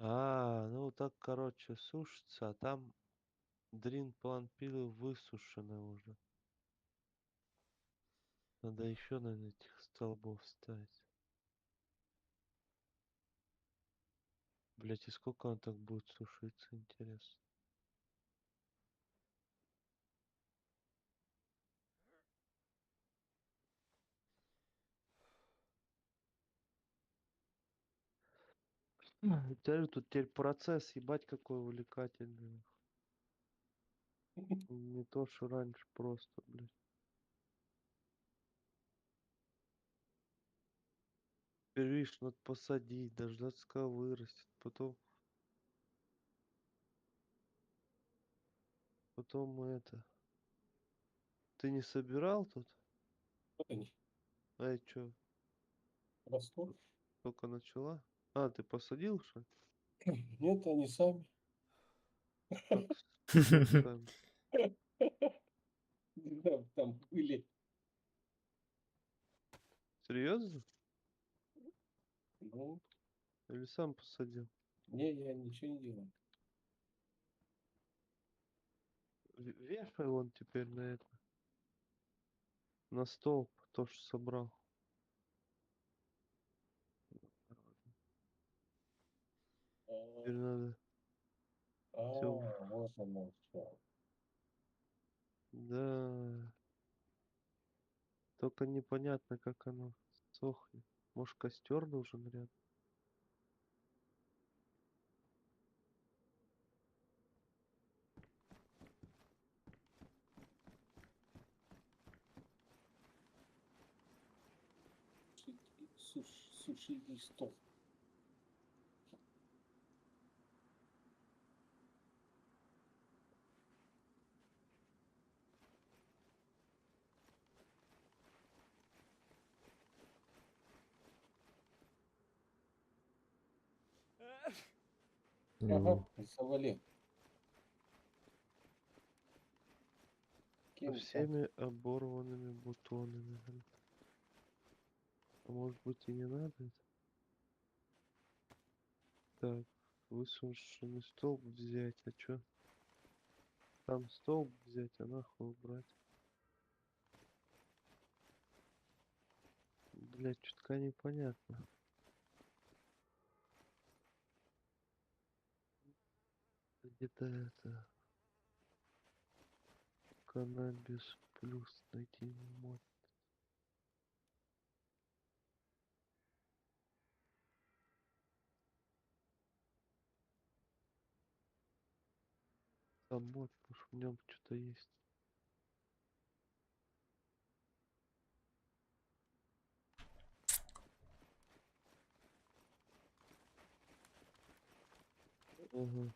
А, ну так, короче, сушится, а там дрин план пилы высушены уже. Надо еще, наверное, этих столбов ставить. Блять, и сколько он так будет сушиться, интересно. Теперь тут теперь процесс, ебать, какой увлекательный. Не то, что раньше просто, блядь. Теперь, видишь, надо посадить, дождаться, когда вырастет. Потом это... Ты не собирал тут? Ай, чё? Растут? Только начала? А, ты посадил, что ли? Нет, они сами. Как как сами? Да, там были. Серьезно? Ну, Или сам посадил? не, я ничего не делал. Вешай вон теперь на это. На столб то, что собрал. Теперь надо все. Вот оно что. Да. Только непонятно, как оно сохнет. Может, костер нужен рядом? Сушильный стол. Ну, Ага, завали. Со Кем там? всеми оборванными бутонами. Блин. А может быть и не надо это? Так, высушенный столб взять. А чё? Там столб взять, а нахуй убрать. Блять, чутка непонятно. Где-то это... Каннабис плюс найти не мог. Там мод, потому что в нем что-то есть. Ага.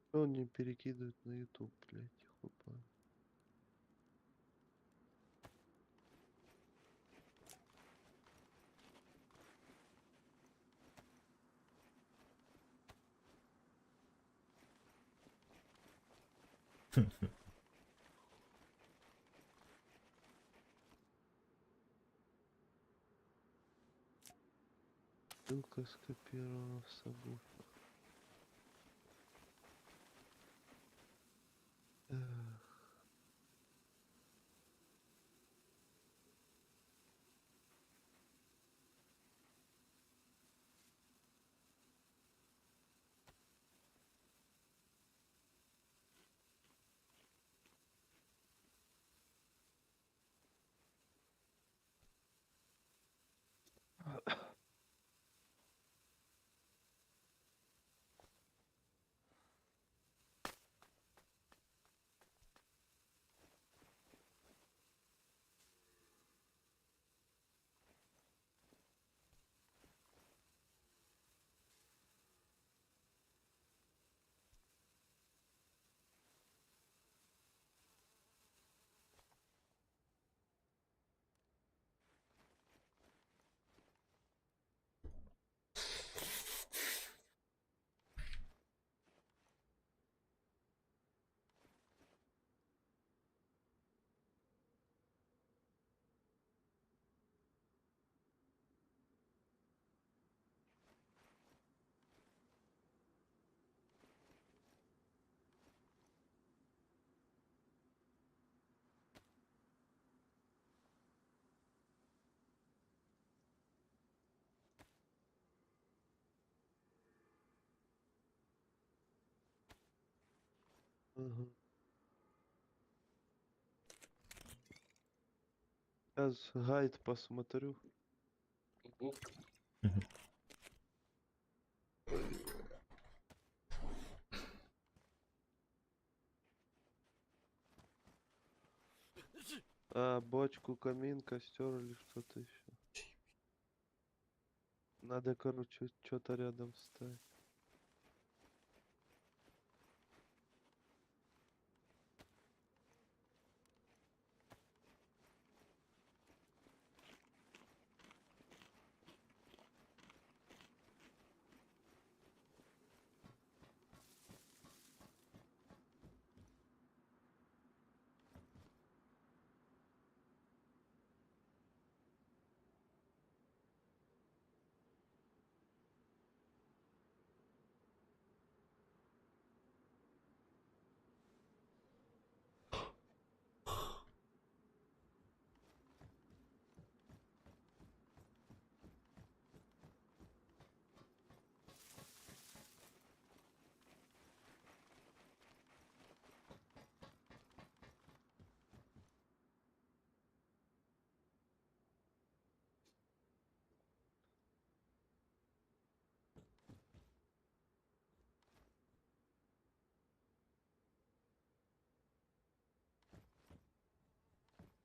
Что он не перекидывает на YouTube, блять, хуй пойми. Ссылка скопирована в собой. Ага. Сейчас гайд посмотрю. А, бочку, камин, костер или что-то еще. Надо, короче, что-то рядом ставить.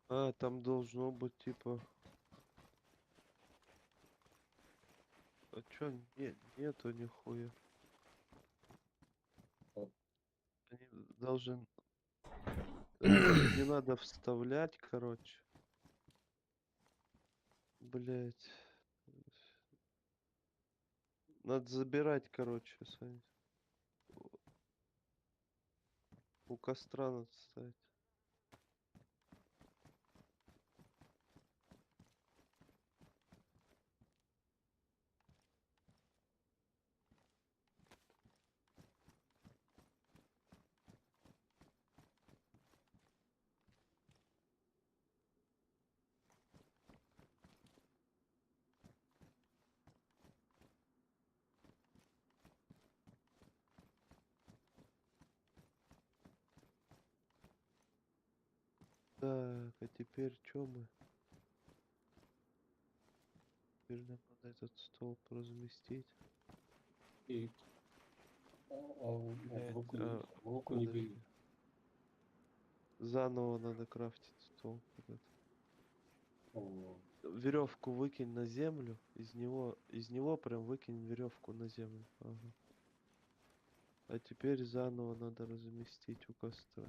А, там должно быть типа... А чё, нету нихуя. Они должен... Это не надо вставлять, короче. Блять. Надо забирать, короче, Сань. У костра надо ставить. Так, а теперь чё мы? Теперь нам надо этот столб разместить. И Блять, в руку не бери. подожди. Заново надо крафтить столб. Веревку выкинь на землю, из него прям выкинь веревку на землю. Ага. А теперь заново надо разместить у костра.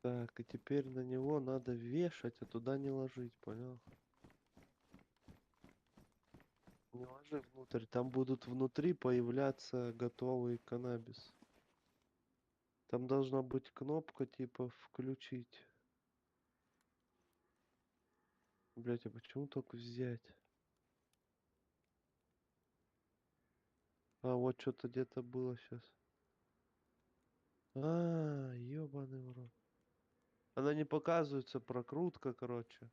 Так, и теперь на него надо вешать, а туда не ложить, понял? Не ложи внутрь, там будут внутри появляться готовый каннабис. Там должна быть кнопка типа включить. Блять, а почему только взять? А, вот что-то где-то было сейчас. А, ёбаный в рот. Она не показывается, прокрутка, короче.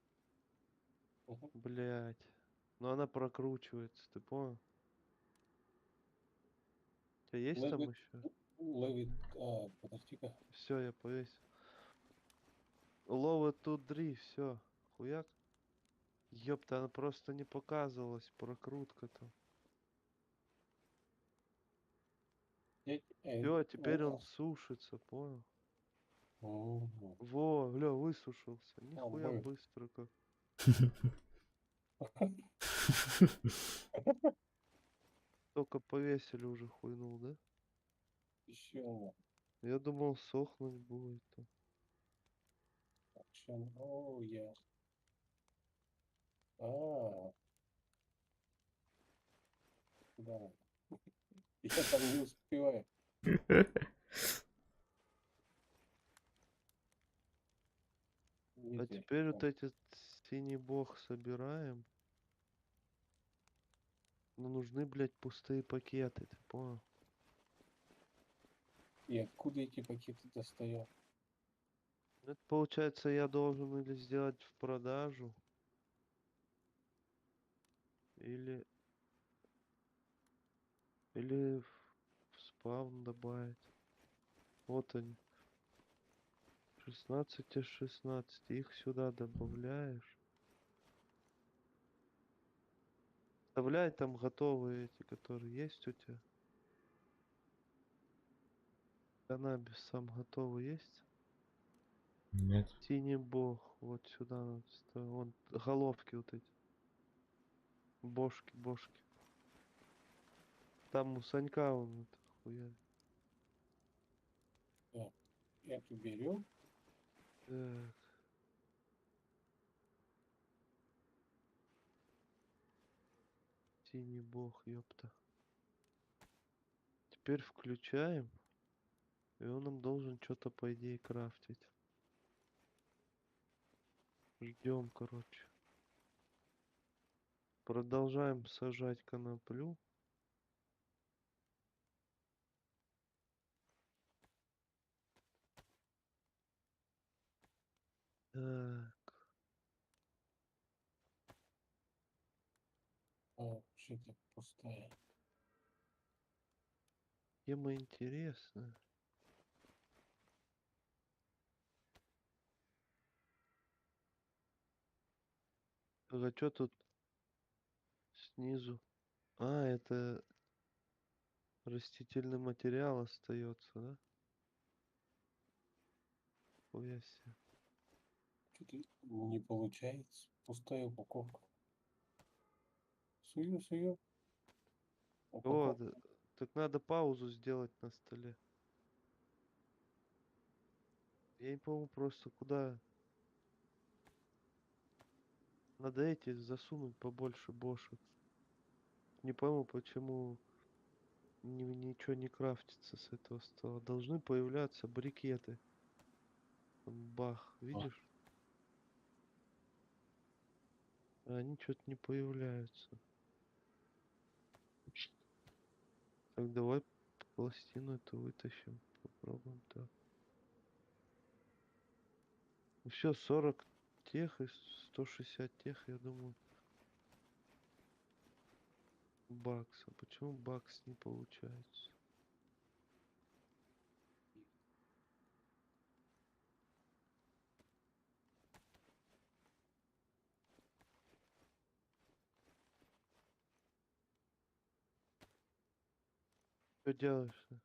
Блять. Но она прокручивается, ты понял? У тебя есть там еще? Подожди-ка. Все, я повесил. Лова тут 3, все. Хуяк. Ёпта, она просто не показывалась, прокрутка там. Все, теперь он сушится, понял? Во, бля, высушился. Нихуя быстро как. Только повесили уже хуйнул, да? Еще. Я думал, сохнуть будет там. О, я. А. Да. Я там не успеваю. А теперь вот эти синий бог собираем. Но нужны, блядь, пустые пакеты, ты понял? И откуда эти пакеты достаю? Это получается, я должен или сделать в продажу, или в спавн добавить. Вот они. 16 из 16. Их сюда добавляешь. Вставляй там готовые эти, которые есть у тебя. Каннабис сам готовый есть? Нет. Синий бог. Вот сюда надо ставить. Вон головки вот эти. Бошки. Там у Санька он это хуя. Так, эту берем. Так. Синий бог, ёпта. Теперь включаем. И он нам должен что-то, по идее, крафтить. Ждем, короче. Продолжаем сажать коноплю. Так. Что-то пустая. Тема интересная. А что тут снизу? А, это растительный материал остается, да? Хуя себе. Что-то не получается. Пустая упаковка. Сую. О, так надо паузу сделать на столе. Я не помню просто куда. Надо эти засунуть побольше бошек. Не пойму, почему ничего не крафтится с этого стола. Должны появляться брикеты. Там бах, видишь? А они что-то не появляются. Так, давай пластину эту вытащим. Попробуем так. Все, 40 тех и 160 тех, я думаю. Бакс. А почему бакс не получается? Что делаешь-то?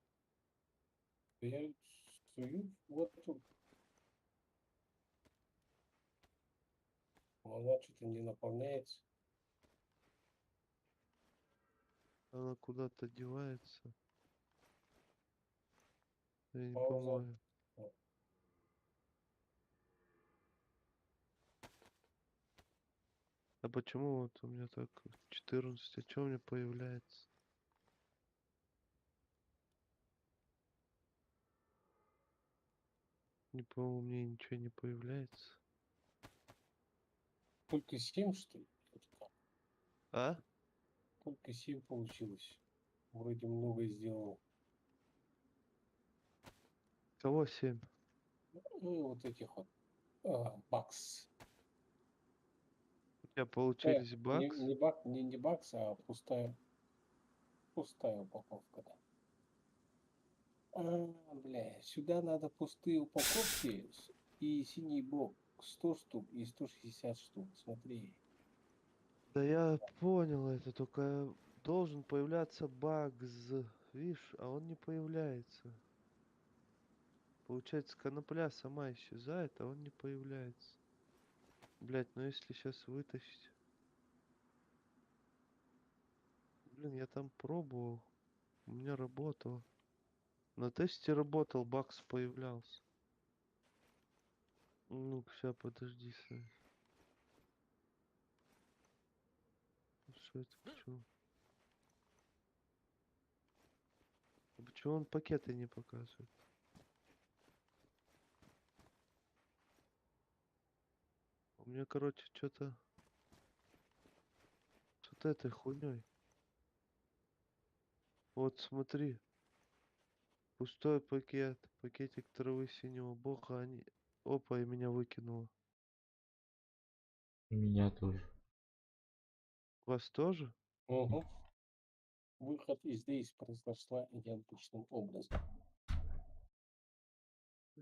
Я сую вот тут. Она что-то не наполняется. Она куда-то девается. Я не Пауза. понимаю. А почему вот у меня так 14? А что у меня появляется? Не помню, мне ничего не появляется. Только 7, что ли? А? Только 7 получилось. Вроде много сделал. Кого 7? Ну, вот этих вот. Бакс. У тебя получились бакс? Не бакс, а пустая упаковка, да. Бля, сюда надо пустые упаковки и синий бок 100 штук и 160 штук. Смотри. Да я понял это, только должен появляться багз. Видишь, а он не появляется. Получается, конопля сама исчезает, а он не появляется. Блять, ну если сейчас вытащить. Блин, я там пробовал. У меня работало. На тесте работал, бакс появлялся. Ну, сейчас подожди, Сань. Что это, почему? А почему он пакеты не показывает? У меня, короче, что-то с вот этой хуйней. Вот смотри. Пустой пакет. Пакетик травы синего бога. Они... Опа, и меня выкинуло. Меня тоже. Вас тоже? Угу. Выход из здесь произошла идентичным образом.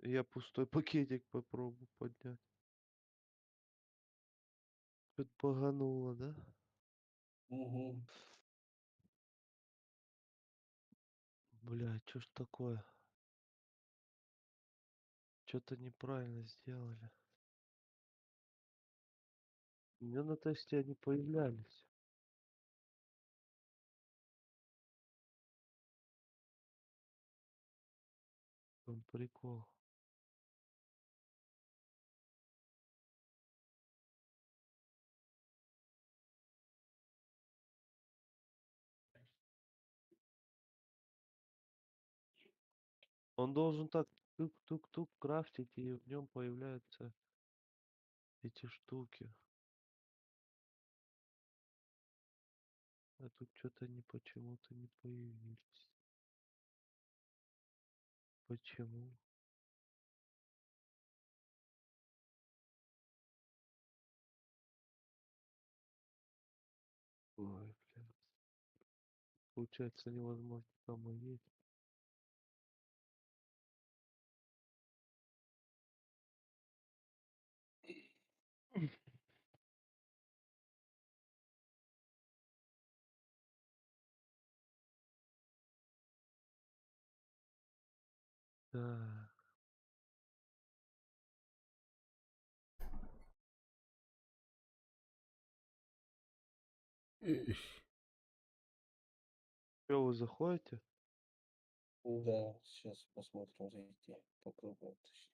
Я пустой пакетик попробую поднять. Тут погануло, да? Угу. Бля, чё ж такое? Что-то неправильно сделали. У меня на тесте они появлялись. Там прикол. Он должен так тук-тук-тук крафтить, и в нем появляются эти штуки. А тут что-то они почему-то не появились. Почему? Ой, блин. Получается невозможно там и есть. Да. Что, вы заходите? Да, сейчас посмотрим зайти. Попробуем, точнее.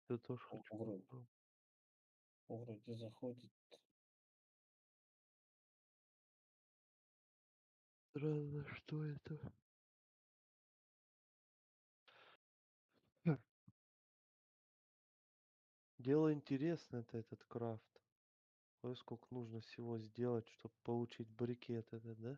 Я тоже хочу Вроде, попробовать. вроде заходит. Странно, что это? Дело интересное это этот крафт. Ой, сколько нужно всего сделать, чтобы получить брикет этот, да?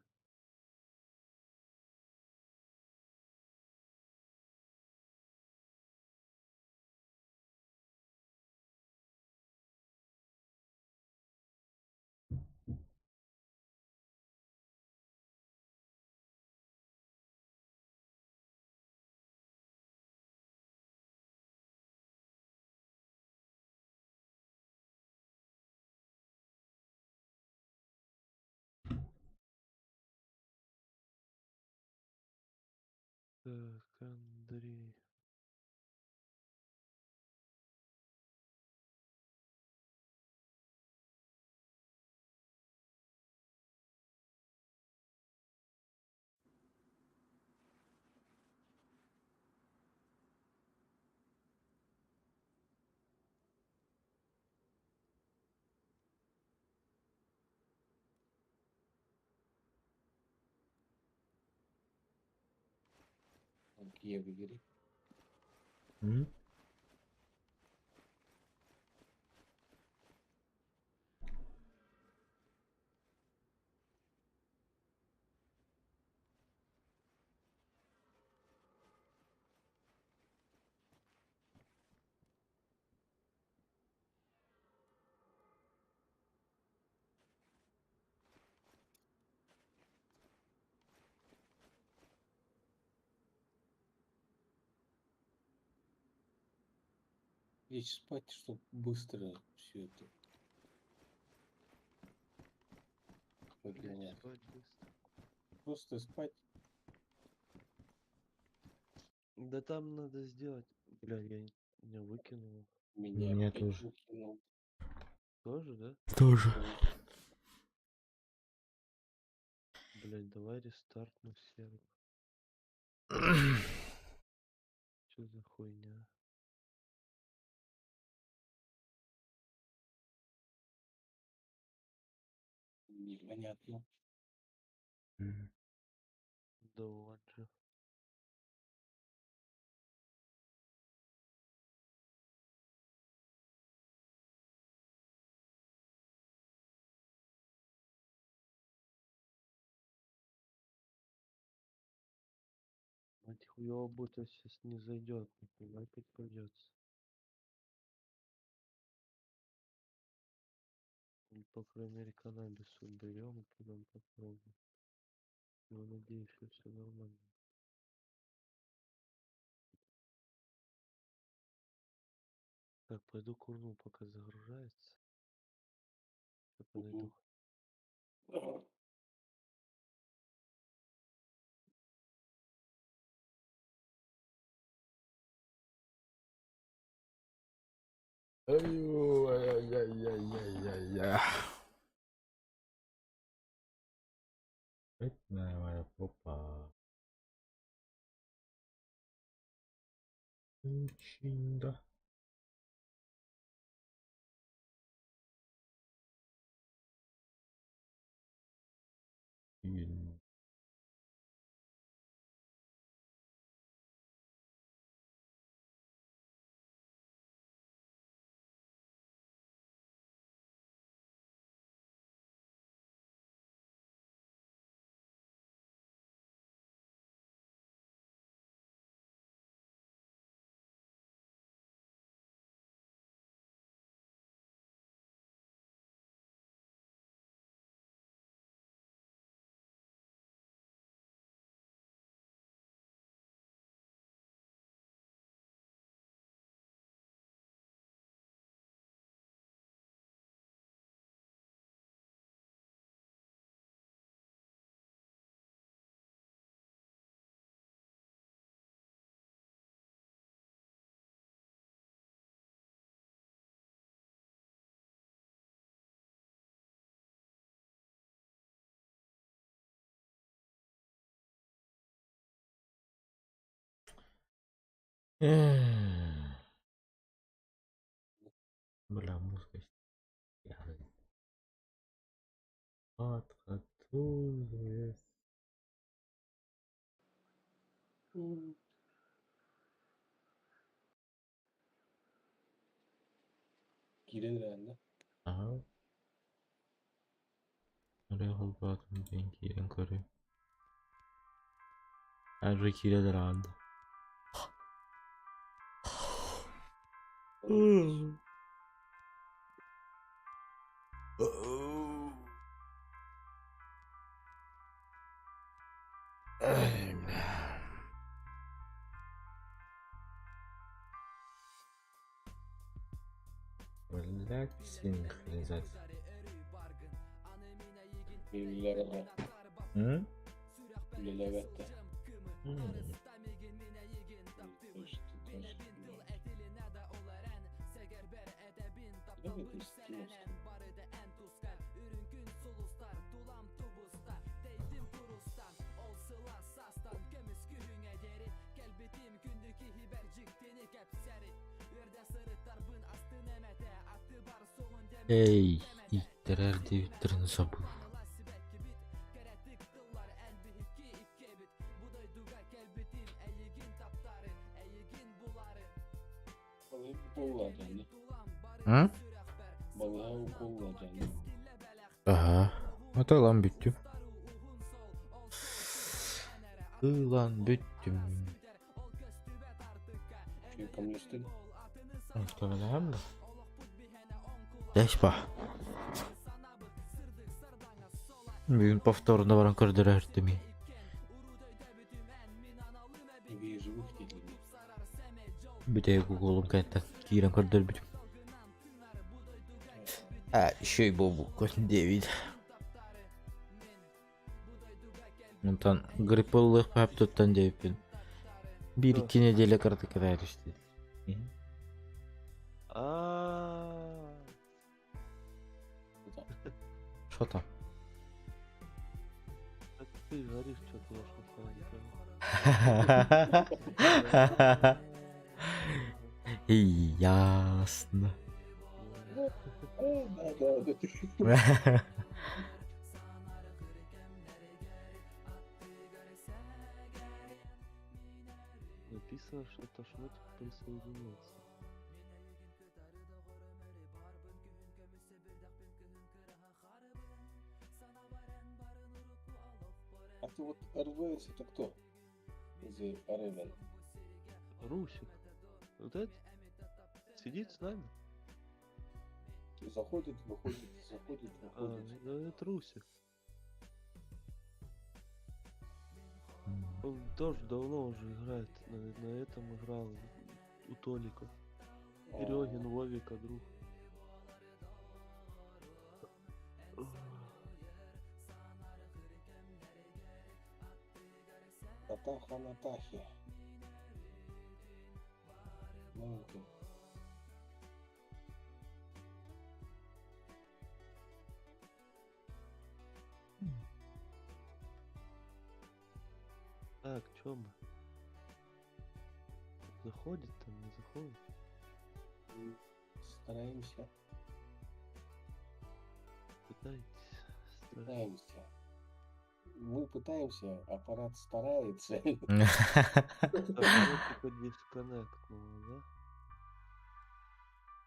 Так, Андрей. Так, я выбери. М? Лечь спать, чтобы быстро все это подгонять. Спать быстро. Просто спать. Да там надо сделать. Бля, я выкинул. Меня Мне опять тоже. выкинул. Тоже, да? Тоже. Блять, давай рестартну сервер. Что за хуйня? Непонятно. М. Да вот же. Мать хуёво будто сейчас не зайдет. Нифига опять придется. Или, по крайней мере, каннабис уберем и потом попробуем. Ну, надеюсь, что все нормально. Так, пойду курну, пока загружается. Что-то найду. Ай-яй-яй-яй-яй-яй. Бедная моя попа. Очень да. Ин. Эх. Бля, музыка стянет. Отхатует. Kirin herhalde. Ага. Oraya batım ben kiren karı. Her kire de aldı. Блять, синхронизация. Levette. М? Levette. Ey, ittirer divittirini sabır. Kullanacaksın. Hı? Balığa kullanacaksın. Aha. Hadi lan büttüm. Lan büttüm. Şey kamyonistleri. Muhtemelen de. Десь Bugün повторно баран көрдөрөрдү ми. Eveye живых geliyor. Бүтэ Google'um кайтта кирен көрдөрбүт. Şey bu Косин Дэвид. Мунтан гриппылык пап туттан деппин. 1-2 неделя кырды кыдар ишти. Что там? Так ты говоришь, что-то я что-то не понял. Ясно. Написано, что Ташмут присоединился. А ты вот РВС это кто? The Arabian. Русик. Вот этот сидит с нами. Заходит, выходит, заходит, выходит. Да это Русик. Он тоже давно уже играет. На этом играл у Толика. Серегин Вовика друг. Натаха Натахи. Маленький. Так, чё мы? Заходит там, не заходит? Стараемся. Пытайтесь. Пытаемся. Мы пытаемся, аппарат старается. Типа дисконнектнуло, да?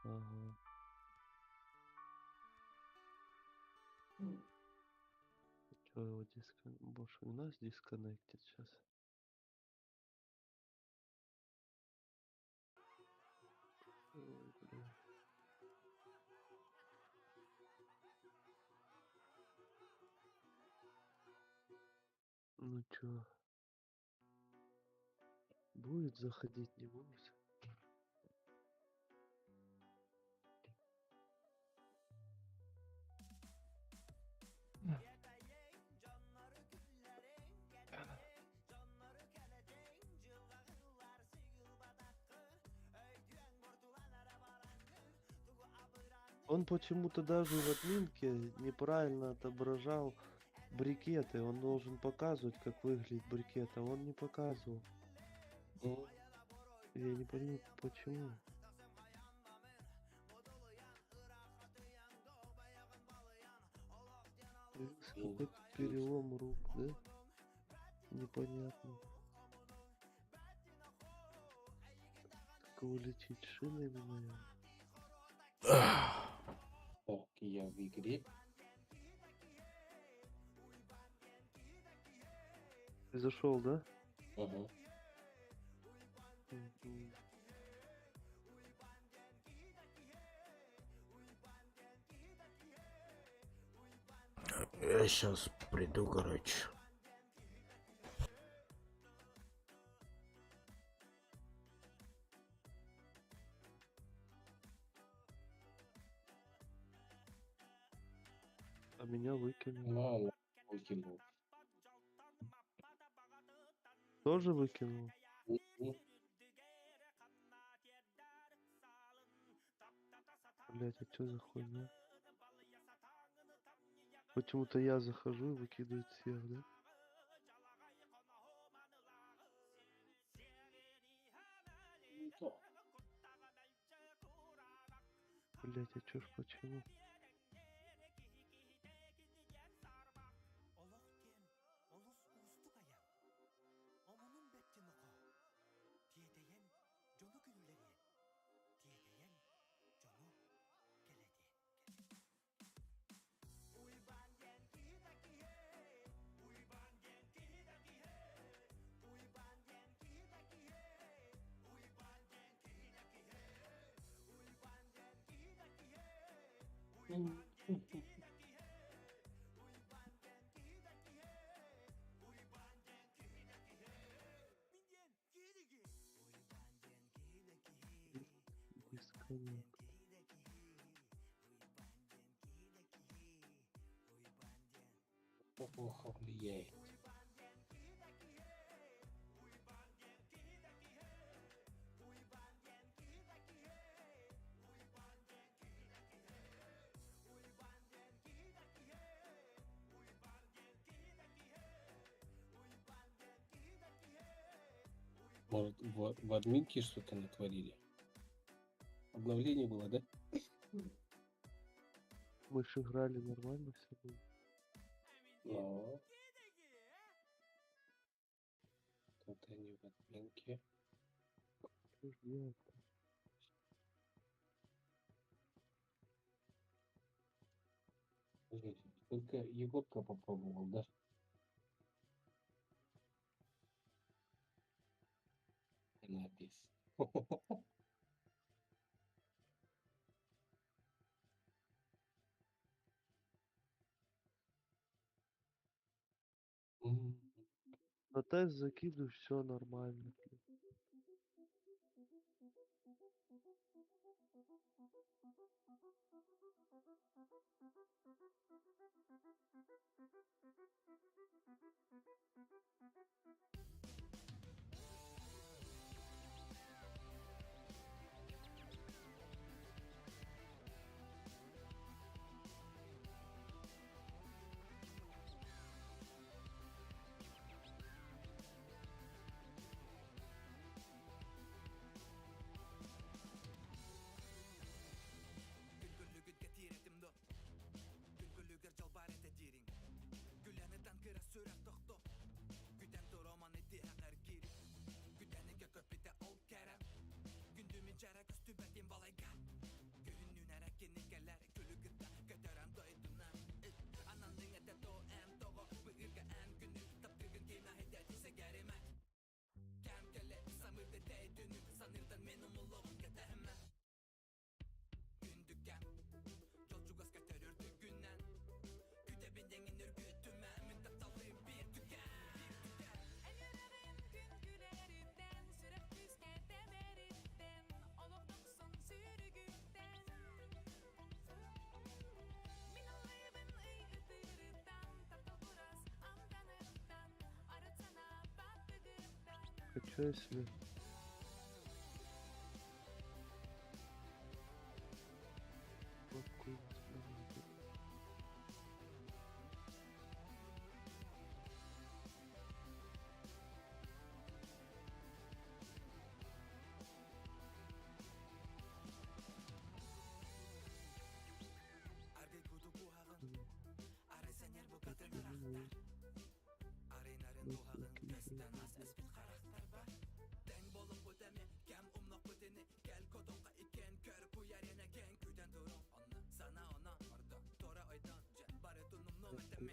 Ага. Чё его больше у нас дисконнектит сейчас? Ой, блин. Ну чё? Будет заходить, не будет? Он почему-то даже в админке неправильно отображал брикеты. Он должен показывать, как выглядит брикет, а он не показывал. Я не понимаю, почему. Какой-то перелом рук, да? Непонятно. Как его лечить? Шинами, наверное? Так, я в игре. Ты зашел, да? Ага. Мгм. Я сейчас приду, короче. А меня выкинул. Ладно, выкинул. Тоже выкинул? Блять, а что за хуйня? Почему-то я захожу и выкидывает всех, да? Блять, а чё ж почему? Дисконнект. Плохо влияет. Может, в админке что-то натворили? Обновление было, да? Мы же играли нормально все было. Но тут они в админке. Что ж делать-то? Только Егорка попробовал, да? Напись. На тест закидываю, все нормально. Ничего себе. Какой смотрите.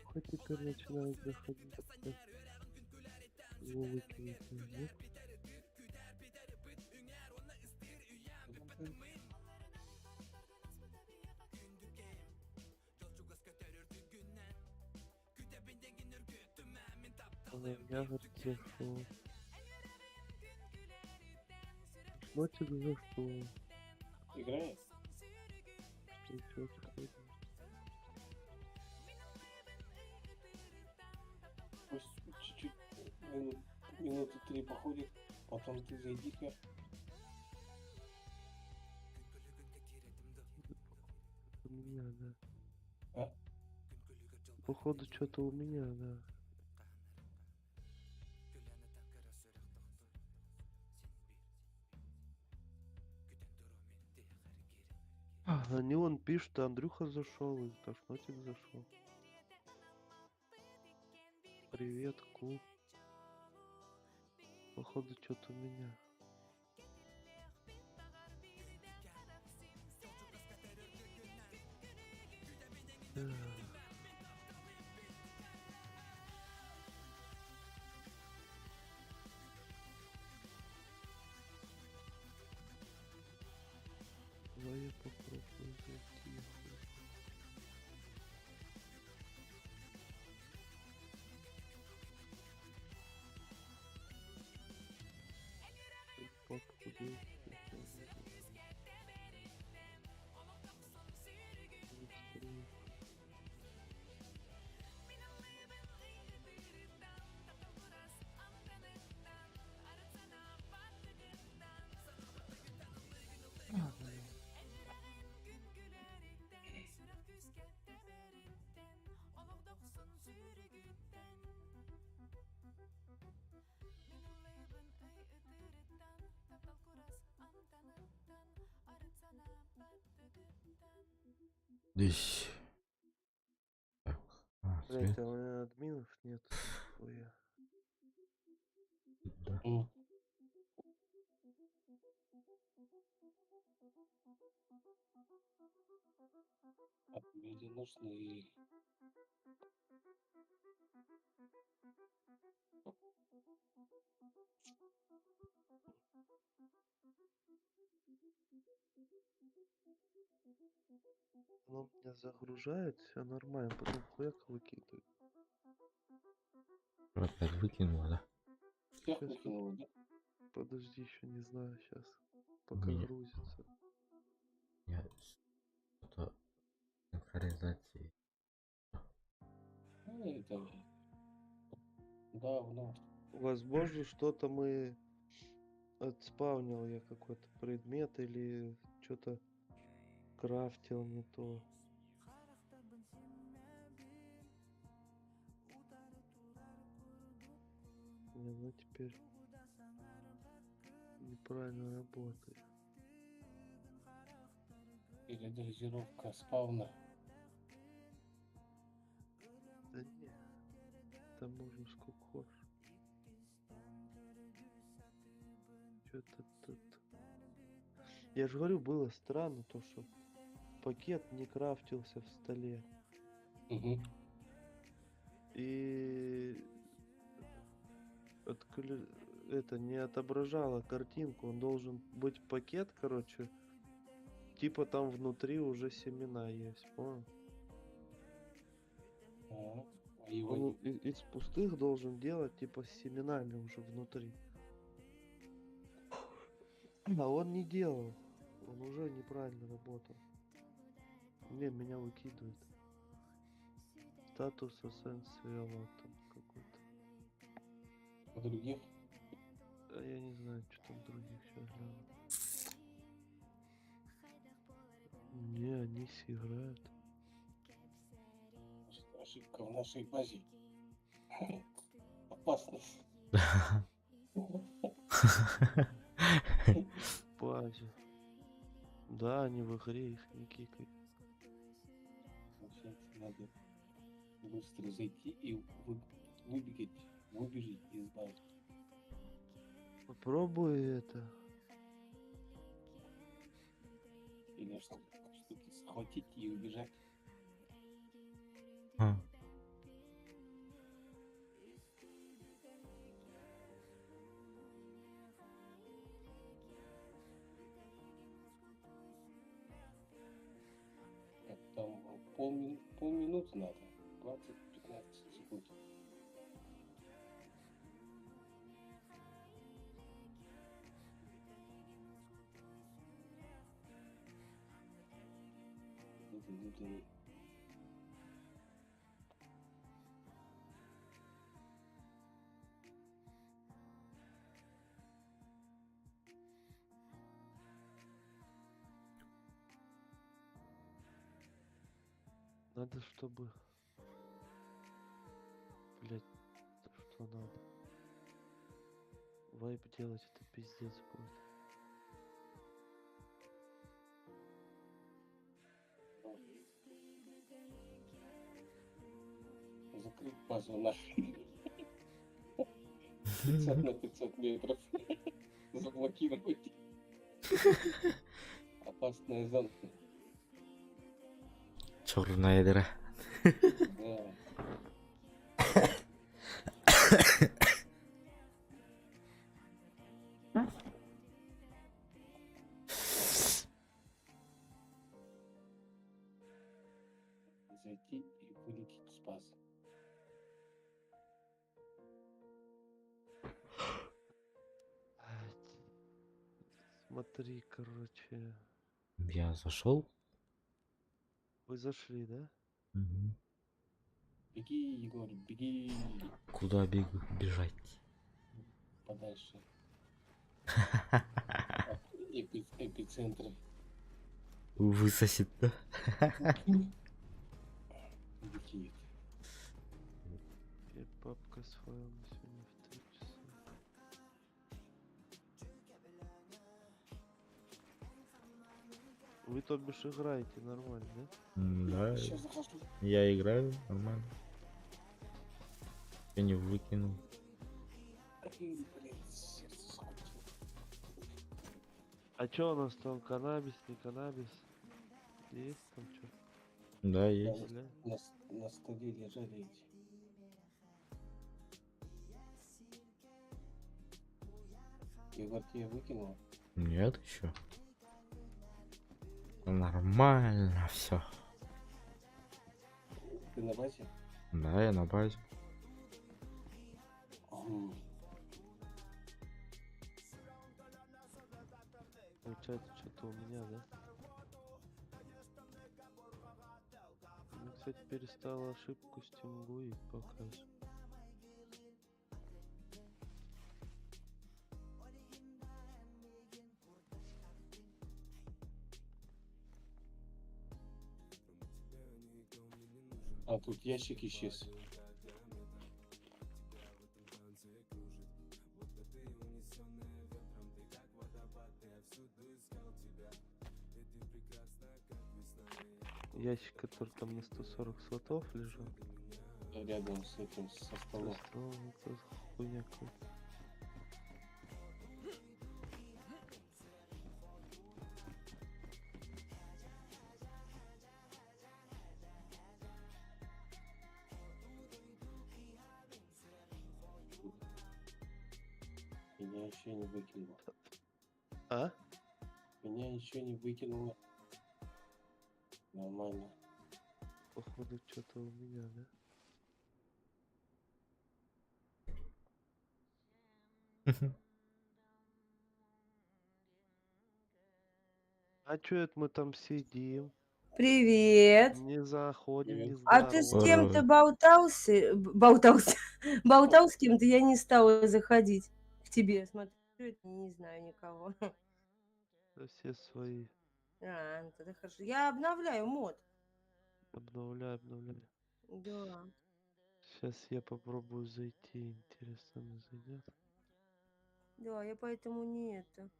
Хоть теперь начинает заходить. Его выкинуть нет? Ягод зашел. Мотик зашел. Играет? Что такое? Пусть чуть-чуть минуты 3 походит, потом ты зайди-ка. У меня, да. А? Походу что-то у меня, да. Не он пишет, а Андрюха зашел, и Тошнотик зашел. Привет, клуб. Походу что-то у меня. Давай я попробую зайти. Покуда? Здесь. Так. Блять, Свет. а у меня админов нет. Нихуя. Да. Люди нужны. Оно меня загружает, все нормально, потом хуяк выкидывает. Опять выкинула, да? Всех Сейчас выкинуло, да? подожди, еще не знаю, сейчас. Пока Меня. грузится. Я что-то синхронизации. Ну, это давно. Возможно, что-то мы отспавнил я какой-то предмет или что-то крафтил не то. Не, ну теперь неправильно работает. Передозировка спавна. Да не, там можно сколько хочешь. Что-то тут. Я же говорю, было странно то, что пакет не крафтился в столе. Угу. И это не отображало картинку. Он должен быть пакет, короче. Типа там внутри уже семена есть, понял? А его Он из пустых должен делать типа с семенами уже внутри. А он не делал. Он уже неправильно работал. Не, меня выкидывает. Статус эссенциала там какой-то. других? А я не знаю, что там других сейчас гляну. Не, они все играют. Ошибка в нашей базе. Опасность. Базе. Да, они в игре, их не кикают. Получается, надо быстро зайти и выбежать из базы. Попробуй это. Или что-то схватить и убежать. А. Там полминуты надо. 20-15 секунд. Надо, чтобы... Блять, что надо? Вайп делать, это пиздец будет. Закрыть базу на 500 на 500 метров. Заблокировать. Опасная зона. Черная дыра. Да. Зайти и вылететь с базы. Смотри, короче. Я зашел. Вы зашли, да? Мгм. Беги, Егор, беги Куда бежать? подальше. Эпицентра. Высосет, да? Беги. И папка с файлом сегодня в 3 часа. Вы, то бишь, играете нормально, да? Да. Сейчас захожу. Я играю нормально. Я не выкинул. Блин, сердце схватило. А чё у нас там? Каннабис, не каннабис? Есть там чё? Да, есть. Бля. На столе лежали эти. Егор, тебе выкинул? Нет еще. Нормально все. Ты на базе? Да, я на базе. Получается, что-то у меня, да? Ну, кстати, перестала ошибку стингуить показывать. А тут ящик исчез. Ящик, который там на 140 слотов лежал. Рядом с этим, со столом. Это хуйня какая-то. Меня еще не выкинуло. А? Меня еще не выкинуло. Нормально. Походу, что-то у меня, да? А чё это мы там сидим? Привет. Не заходим, не А ты с здороваемся. кем-то болтался? Болтался с кем-то, я не стала заходить к тебе, смотри. Не знаю никого. Да все свои. А, ну тогда хорошо. Я обновляю мод. Обновляй, обновляй. Да. Сейчас я попробую зайти. Интересно, она зайдет. Да, я поэтому не это.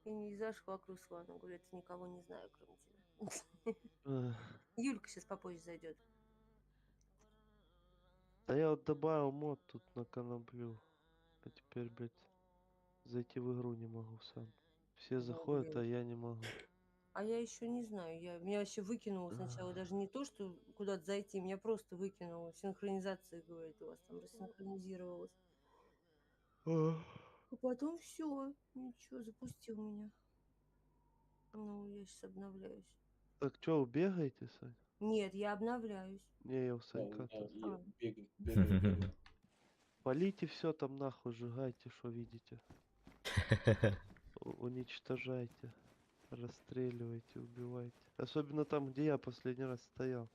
И не зашла к Руслану. Говорит, никого не знаю, кроме тебя. Эх. Юлька сейчас попозже зайдет. Да я вот добавил мод тут на коноплю. А теперь, блядь, зайти в игру не могу сам. Все О, заходят, а блин. я не могу. А я еще не знаю. Меня вообще выкинуло сначала. Даже не то, что куда-то зайти. Меня просто выкинуло. Синхронизация, говорит, у вас там рассинхронизировалась. А потом все. Ничего, запустил меня. Ну, я сейчас обновляюсь. Так что, бегаете, Сань? Нет, я обновляюсь. Не, я у Да, Санька я тут. А, бегаю. Полите все там нахуй, сжигайте, что видите. Уничтожайте. Расстреливайте, убивайте. Особенно там, где я последний раз стоял.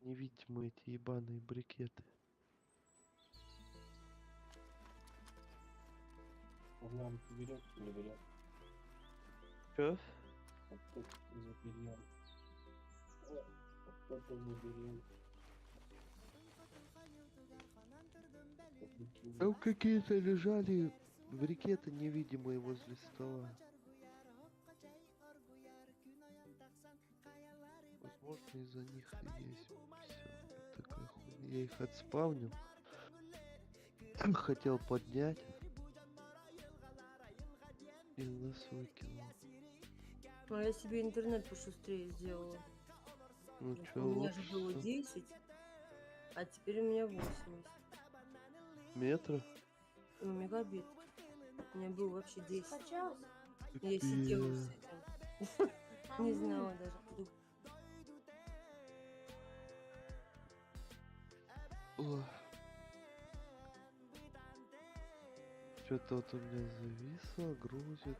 Невидимые эти ебаные брикеты. Нам берет, не берет. Чё? Вот тут заберем. Вот это заберем. Там какие-то лежали брикеты невидимые возле стола. Возможно, из-за них и есть все. Такая хуйня. Я их отспавнил. Хотел поднять. И нас выкинул. ну, я себе интернет пошустрее сделала. Ну Вот чё, у меня лучше же было всё. 10, а теперь у меня 80. Метров? Ну, мегабит. У меня было вообще 10. Скачался? Я сидела с этим. Не знала даже. Что-то вот у меня зависло, грузит.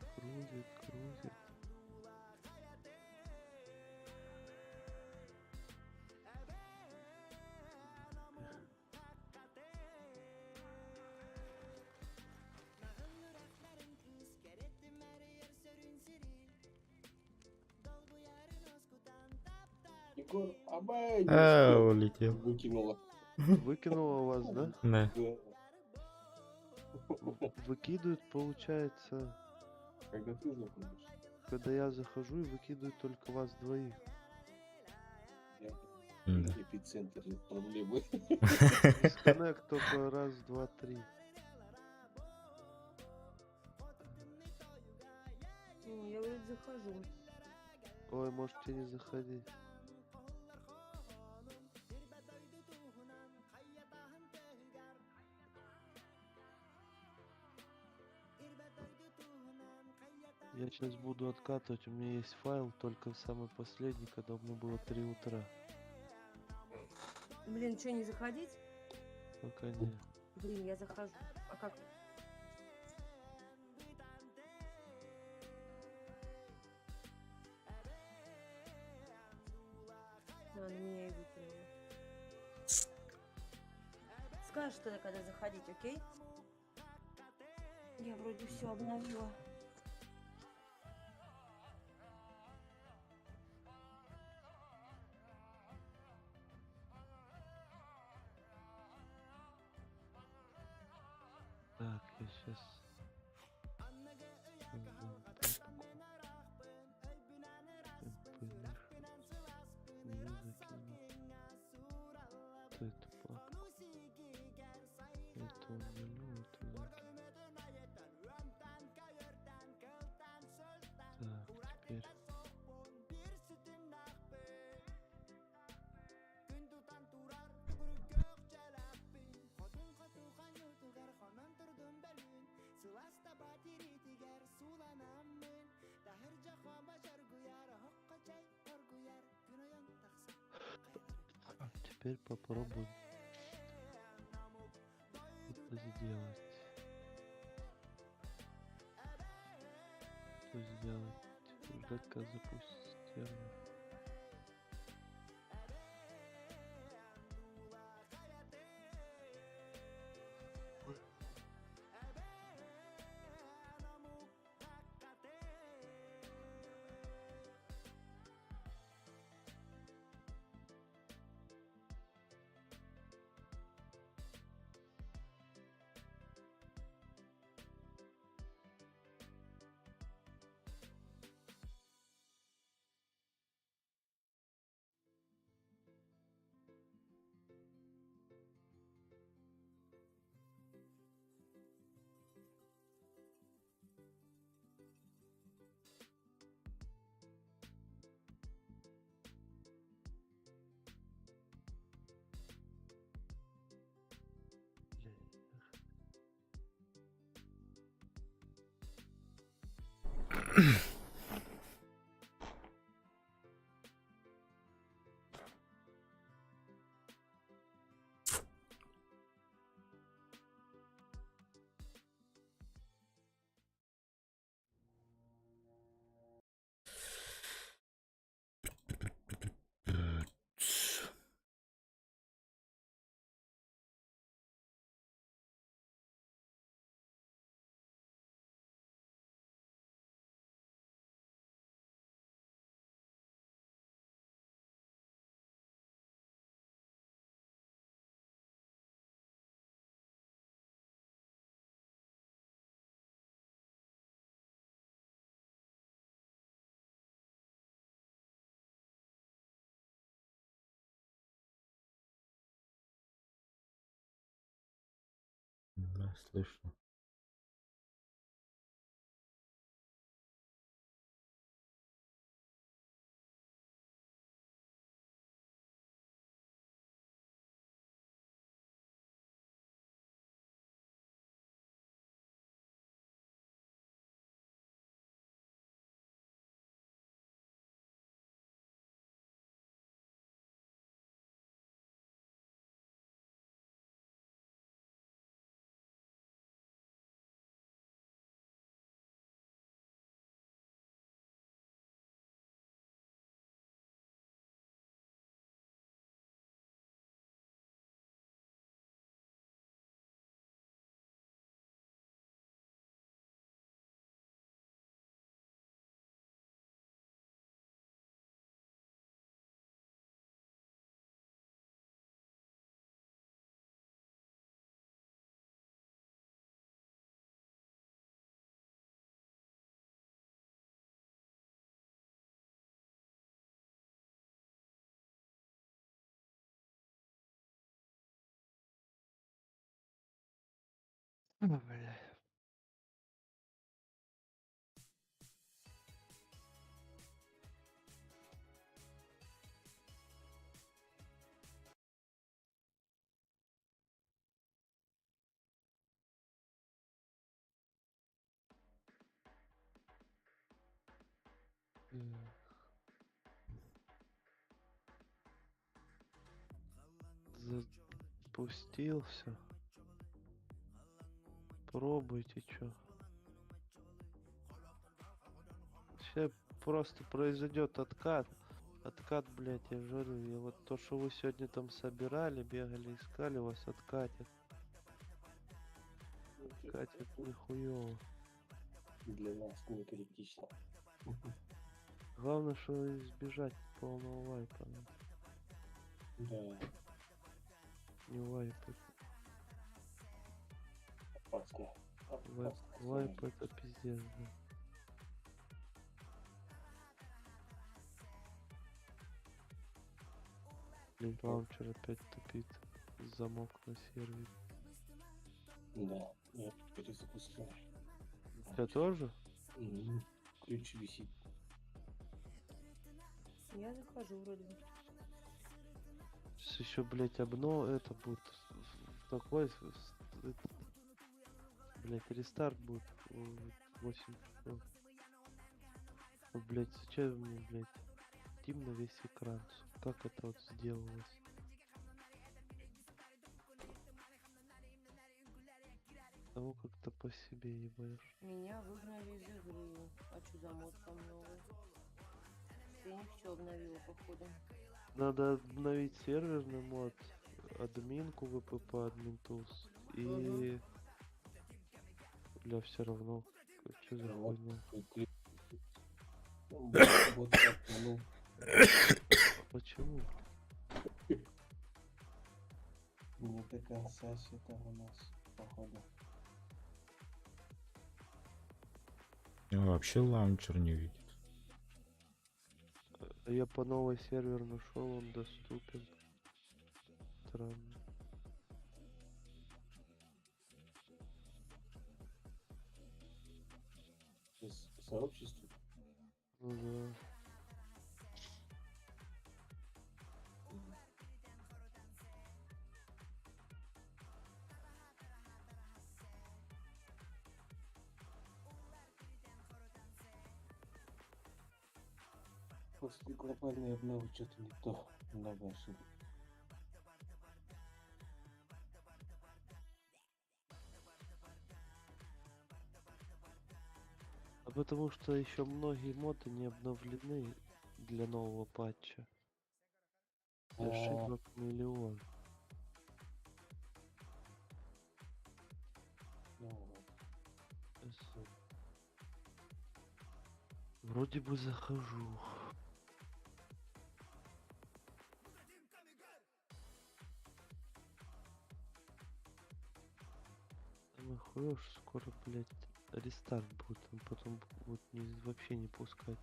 Егор, обойди. Улетел. Выкинула. Выкинуло вас, да? Да. Выкидывают, получается, Когда ты заходишь. когда я захожу и выкидывают только вас двоих. Я Да. эпицентр проблемы. Дисконнект только раз, два, три. Ну, я вроде захожу. Ой, можете не заходить. Я сейчас буду откатывать, у меня есть файл, только самый последний, когда у меня было 3 утра. Блин, что, не заходить? Пока не. Блин, я захожу. А как? Она меня и выкинула. Скажешь тогда, когда заходить, окей? Я вроде все обновила. Так, я сейчас. Эту папку. Это удалю, это закину. Так, теперь. Теперь попробуем это сделать. Что сделать? Ждать, когда запустится термин. Да, слышно. Бля. Запустился. Пробуйте, чё. Сейчас просто произойдет откат. Откат, блядь, я же говорю, я вот то, что вы сегодня там собирали, бегали, искали, вас откатят. Откатят нихуёво. Для нас не критично. Главное, что избежать полного вайпа. Да, Не вайпать. опасно. Вайп это пиздец, да. Блин, лаунчер опять тупит. Замок на сервере. Да, я перезапускаю. У тебя тоже? Ключ висит. Я захожу вроде бы. Сейчас еще, блять, это будет такой, блять, рестарт будет в 8 часов. Ну, блять, зачем мне, блять, Steam на весь экран? Как это вот сделалось? Того как-то по себе ебаешь. Меня выгнали из игры. А что за мод там новый? Феникс что обновила, походу. Надо обновить серверный мод, админку VPP, админ tools и... Бля, все равно. Что за хуйня? Почему? Не до конца все там у нас, походу. Вообще лаунчер не видит. Я по новой сервер нашел, он доступен. Странно. Сообщество? Ну да. после глобальной обновы что-то не то. Много ошибок. А потому что еще многие моды не обновлены для нового патча. И ошибок миллион. Ну вот. Сейчас. Вроде бы захожу. Самый хуёвый, что скоро, блядь, рестарт будет. Он потом будет вообще не пускать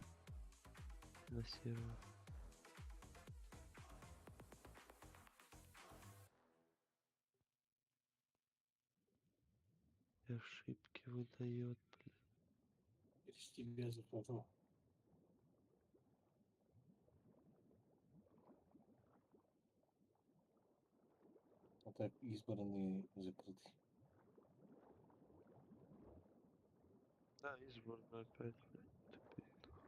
на сервер. И ошибки выдает, блядь. Через тебя захожу. А так избранные закрыты. Да, избранно опять, блядь. Тупик.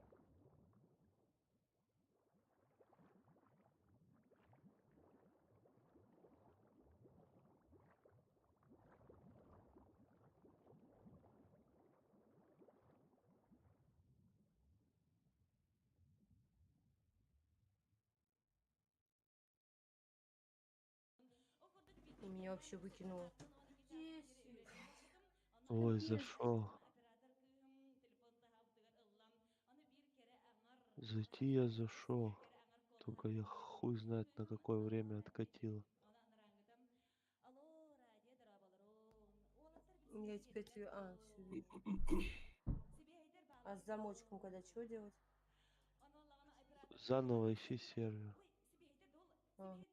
Меня вообще выкинуло. Ой, зашел. Зайти я зашел. Только я хуй знает на какое время откатило. Я теперь тебе... А, все вижу. А с замочком когда что делать? Заново ищи сервер. Ага.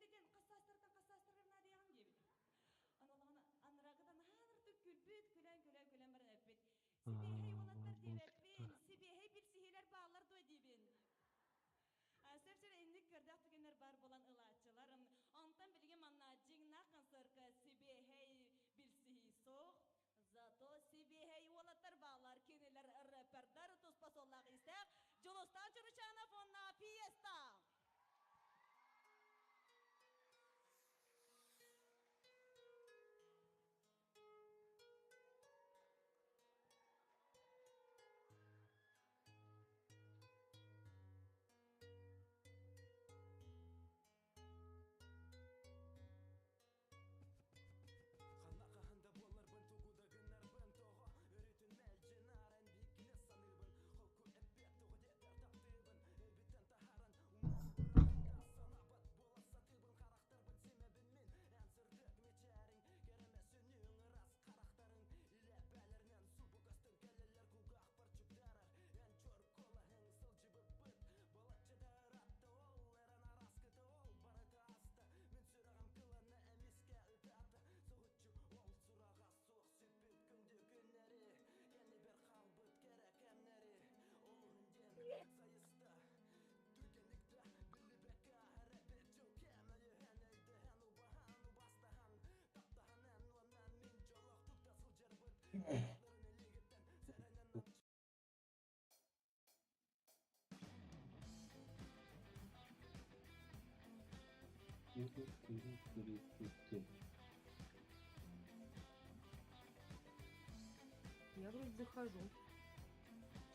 Я вроде захожу.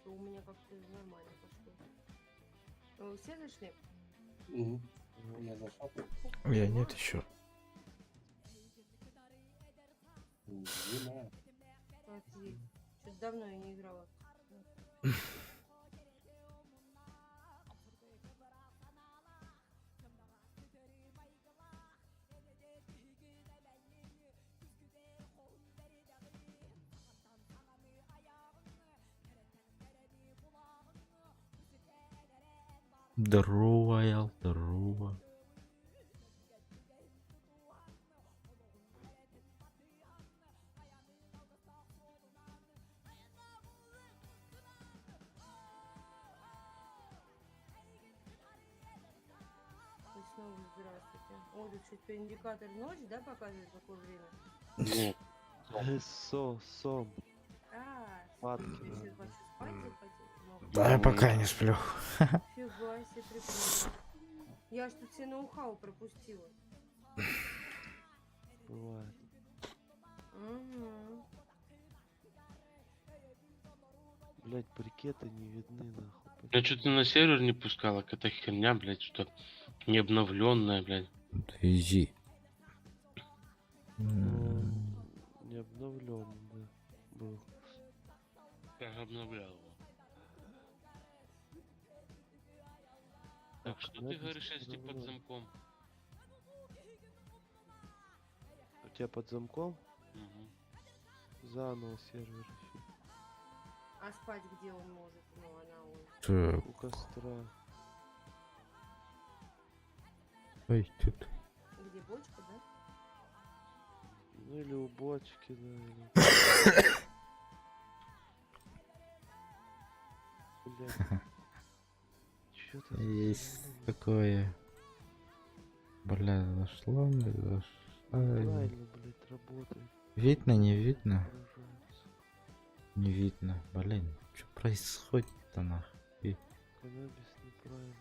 Что у меня как-то нормально пошло. Вы все зашли? Я зашел. Я нет еще. Офигеть. Что-то давно я не играла. Здорово, Ял, здорово. Снова здравствуйте. О, тут что-то индикатор ночь, да, показывает какое время? Нет. Сон. А, Матки я надо. сейчас хочу спать захотел. Да, я пока не сплю. Фига себе, прикольно. Я ж тут все ноу-хау пропустила. Бывает. Угу. Блять, брикеты не видны, нахуй. Я что-то на сервер не пускала, какая-то херня, блядь, что не обновленная, блядь. Изи. Не обновлен, да, был. Я же обновлял его. Так, что ты говоришь, если под замком? У тебя под замком? Угу. Заново сервер ищи. А спать где он может? Ну, она он. Так. У костра. Ой, тут. Где бочка, да? Ну или у бочки, да, или... Блядь. Чё ты Есть такое. Бля, зашло, не зашло. правильно, блядь, работает. Видно, не видно? Загружается. Не видно. Блин, что происходит-то нахуй? Каннабис неправильно.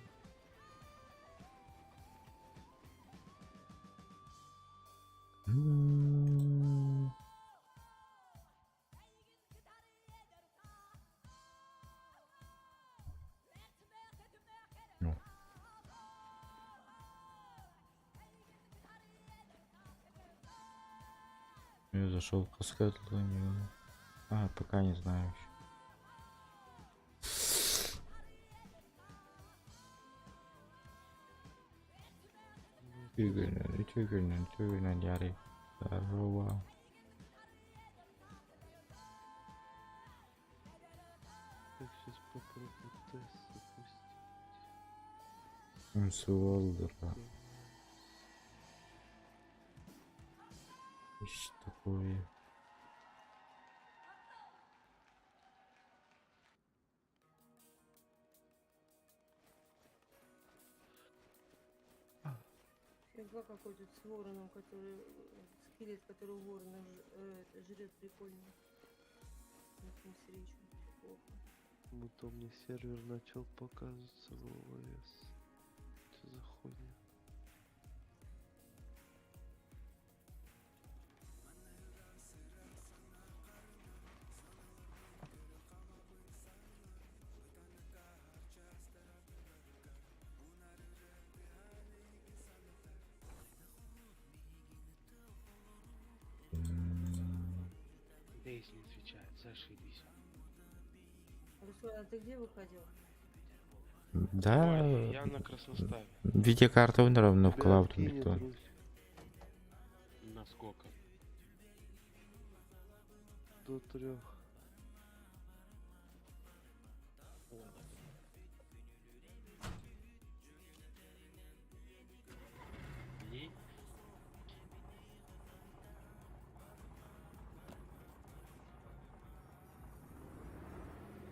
Ну. Я зашел в каскад. А, пока не знаю еще. Тюгельно, Яри. Здорово. Так, сейчас попробую тест запустить. Инсуолдера. Что такое? Фига какой тут с вороном, который... Скелет, который у ворона жрет прикольно. На встречу. Плохо. Будто мне сервер начал показываться в ОВС. Что за хуйня? Дейс не отвечает, зашибись. Руслан, а ты где выходил? Да. Ой, я на красноставе. Видеокарта равно в клауд никто. На сколько? До 3. И?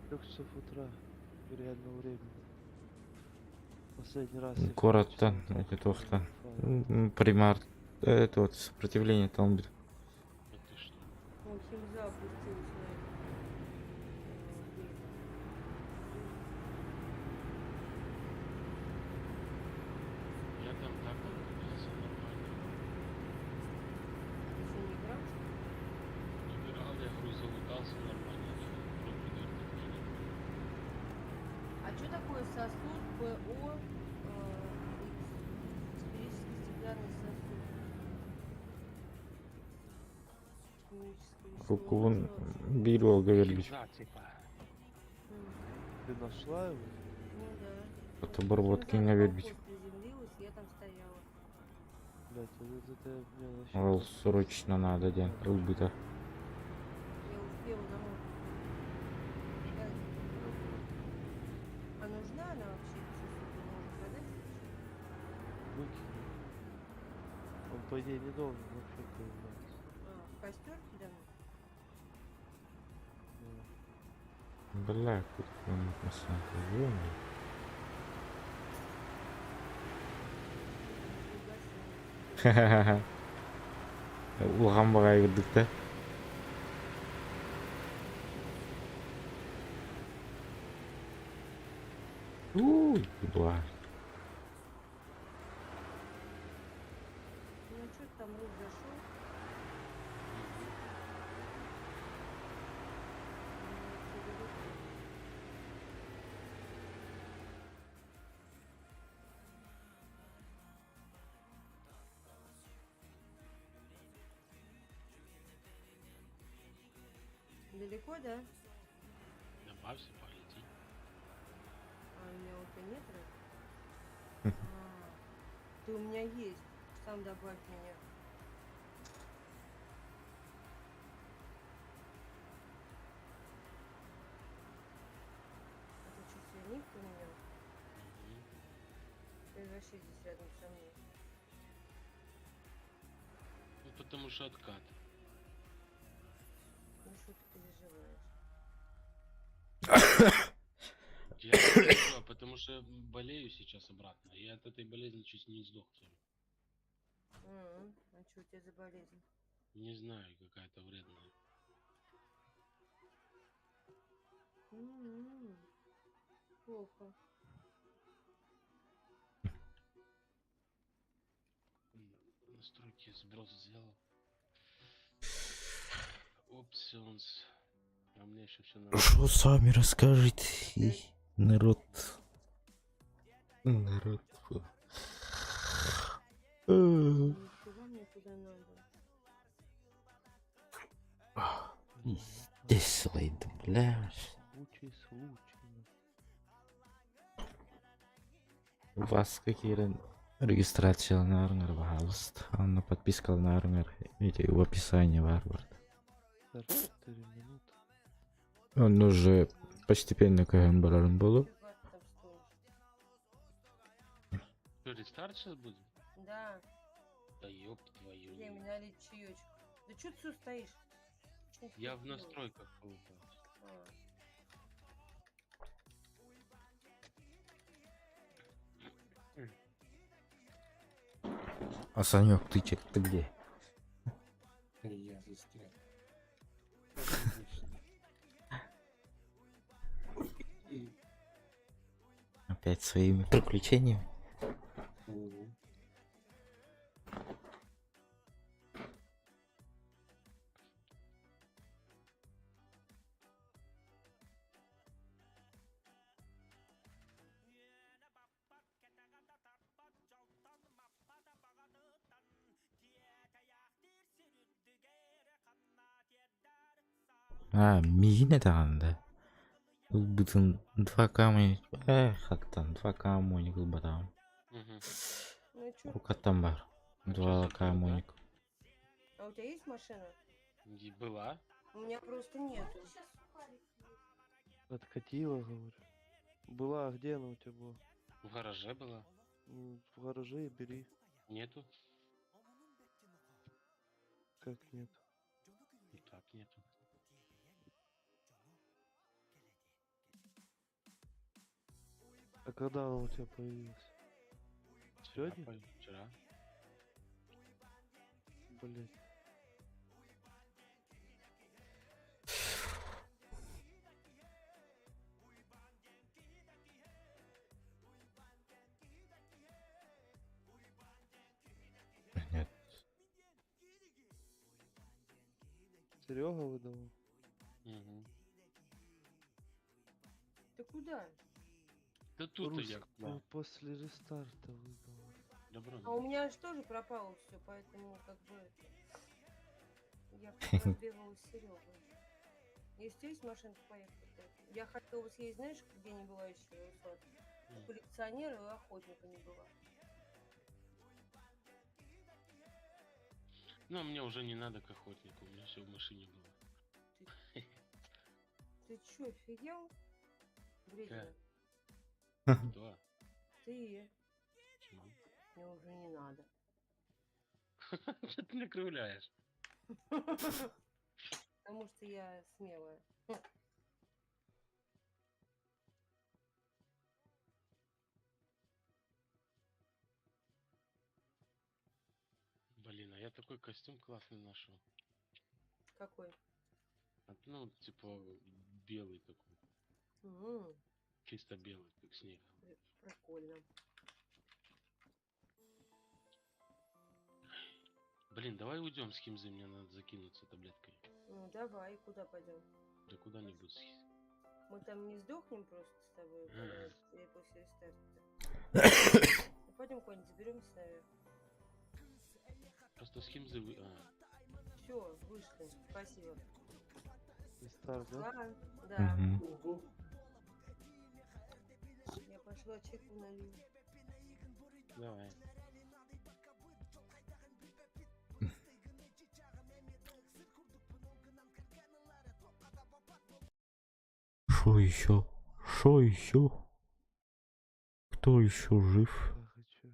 3 часов утра реального времени. Последний раз я Город-то, это то-то. Примар. Это вот сопротивление толбит. Это что? В общем, запустилась на это. Я там так все нормально. Ты что, не играл? Играл, я говорю, залутался нормально. А что такое сосуд ПО сферический стеклянный сосуд? Химическое Руку вещество. вон беру, говорит. Ты нашла его? Ну да. Это обработки не вербить. Приземлилась, я там стояла. Блять, вот это мне вообще... Вол срочно надо, день убито. Я успела домой. А нужна она вообще? Сосуд можно продать? Выкинь. Он, по идее, не должен вообще появляться. А, в костер кидану? Бля, куда он посмотрел? Ха-ха-ха. Улганбага кірдік та. Ебла. Ну что там рук зашел? Далеко, да? Добавься, полети. А у меня вот нет раз? Ты у меня есть. Сам добавь меня. Это что, связник поменял? Ты вообще здесь рядом со мной. Ну, потому что откат. Ну что ты переживаешь? Я не переживаю, потому что болею сейчас обратно. Я от этой болезни чуть не сдох. сегодня. А что у тебя за болезнь? Не знаю, какая-то вредная. Плохо. Настройки сброс сделал. Options. А у меня еще все нормально. Что сами расскажите, народ? Народ. Нифига мне туда надо. Здесь слайд, блядь. Случай. У вас какие регистрации на Арнер, пожалуйста. Анна подписка на Арнер. Видите, в описании варвар. 4 минуты. Он уже постепенно КМБР было. Что, рестарт сейчас будет? Да. Да ёб твою. Время налить чаечек. Да что ты все стоишь? Чё ты Я в делаешь? настройках получается. А Санек, ты где? Я застрял. Опять своими приключениями. Мигіне тағанда. Бұл бүтін 2К хаттан 2К моник был батам. Ну чё? У каттан бар. 2К моник. А у тебя есть машина? И была? У меня просто нет. Откатила, говорю. Была, а где она у тебя была? В гараже была. В гараже и бери. Нету? Как нет? И так нету. А когда она у тебя появилась? Сегодня? Вчера. Блять. Нет. Серега выдавал? Угу. Ты куда? Да тут и я. Да. После рестарта выдавал. Добро. А у меня же тоже пропало все, поэтому как бы я побегала с Серегой. Если есть машинка, поехали. Я хотела съездить, знаешь, где не была еще, Руслан? Коллекционера и охотника не была. Ну, а мне уже не надо к охотнику, у меня все в машине было. Ты чё, офигел? Вредина. Да. Ты. Почему? Мне уже не надо. Что ты меня кривляешь? Потому что я смелая. Блин, а я такой костюм классный нашел. Какой? Ну, типа, белый такой. Чисто белый, как снег. Прикольно. Блин, давай уйдем с Химзы, мне надо закинуться таблеткой. Ну давай, куда пойдем? Да куда-нибудь. Мы там не сдохнем просто с тобой или после рестарта. Ну, пойдем куда-нибудь заберемся наверх. Просто с Химзы вы... Все, вышли. Спасибо. Рестарт, да? Ладно, да. Мгм. Я пошла чеку налью. Давай. Шо еще? Шо еще? Кто еще жив? Я хочу.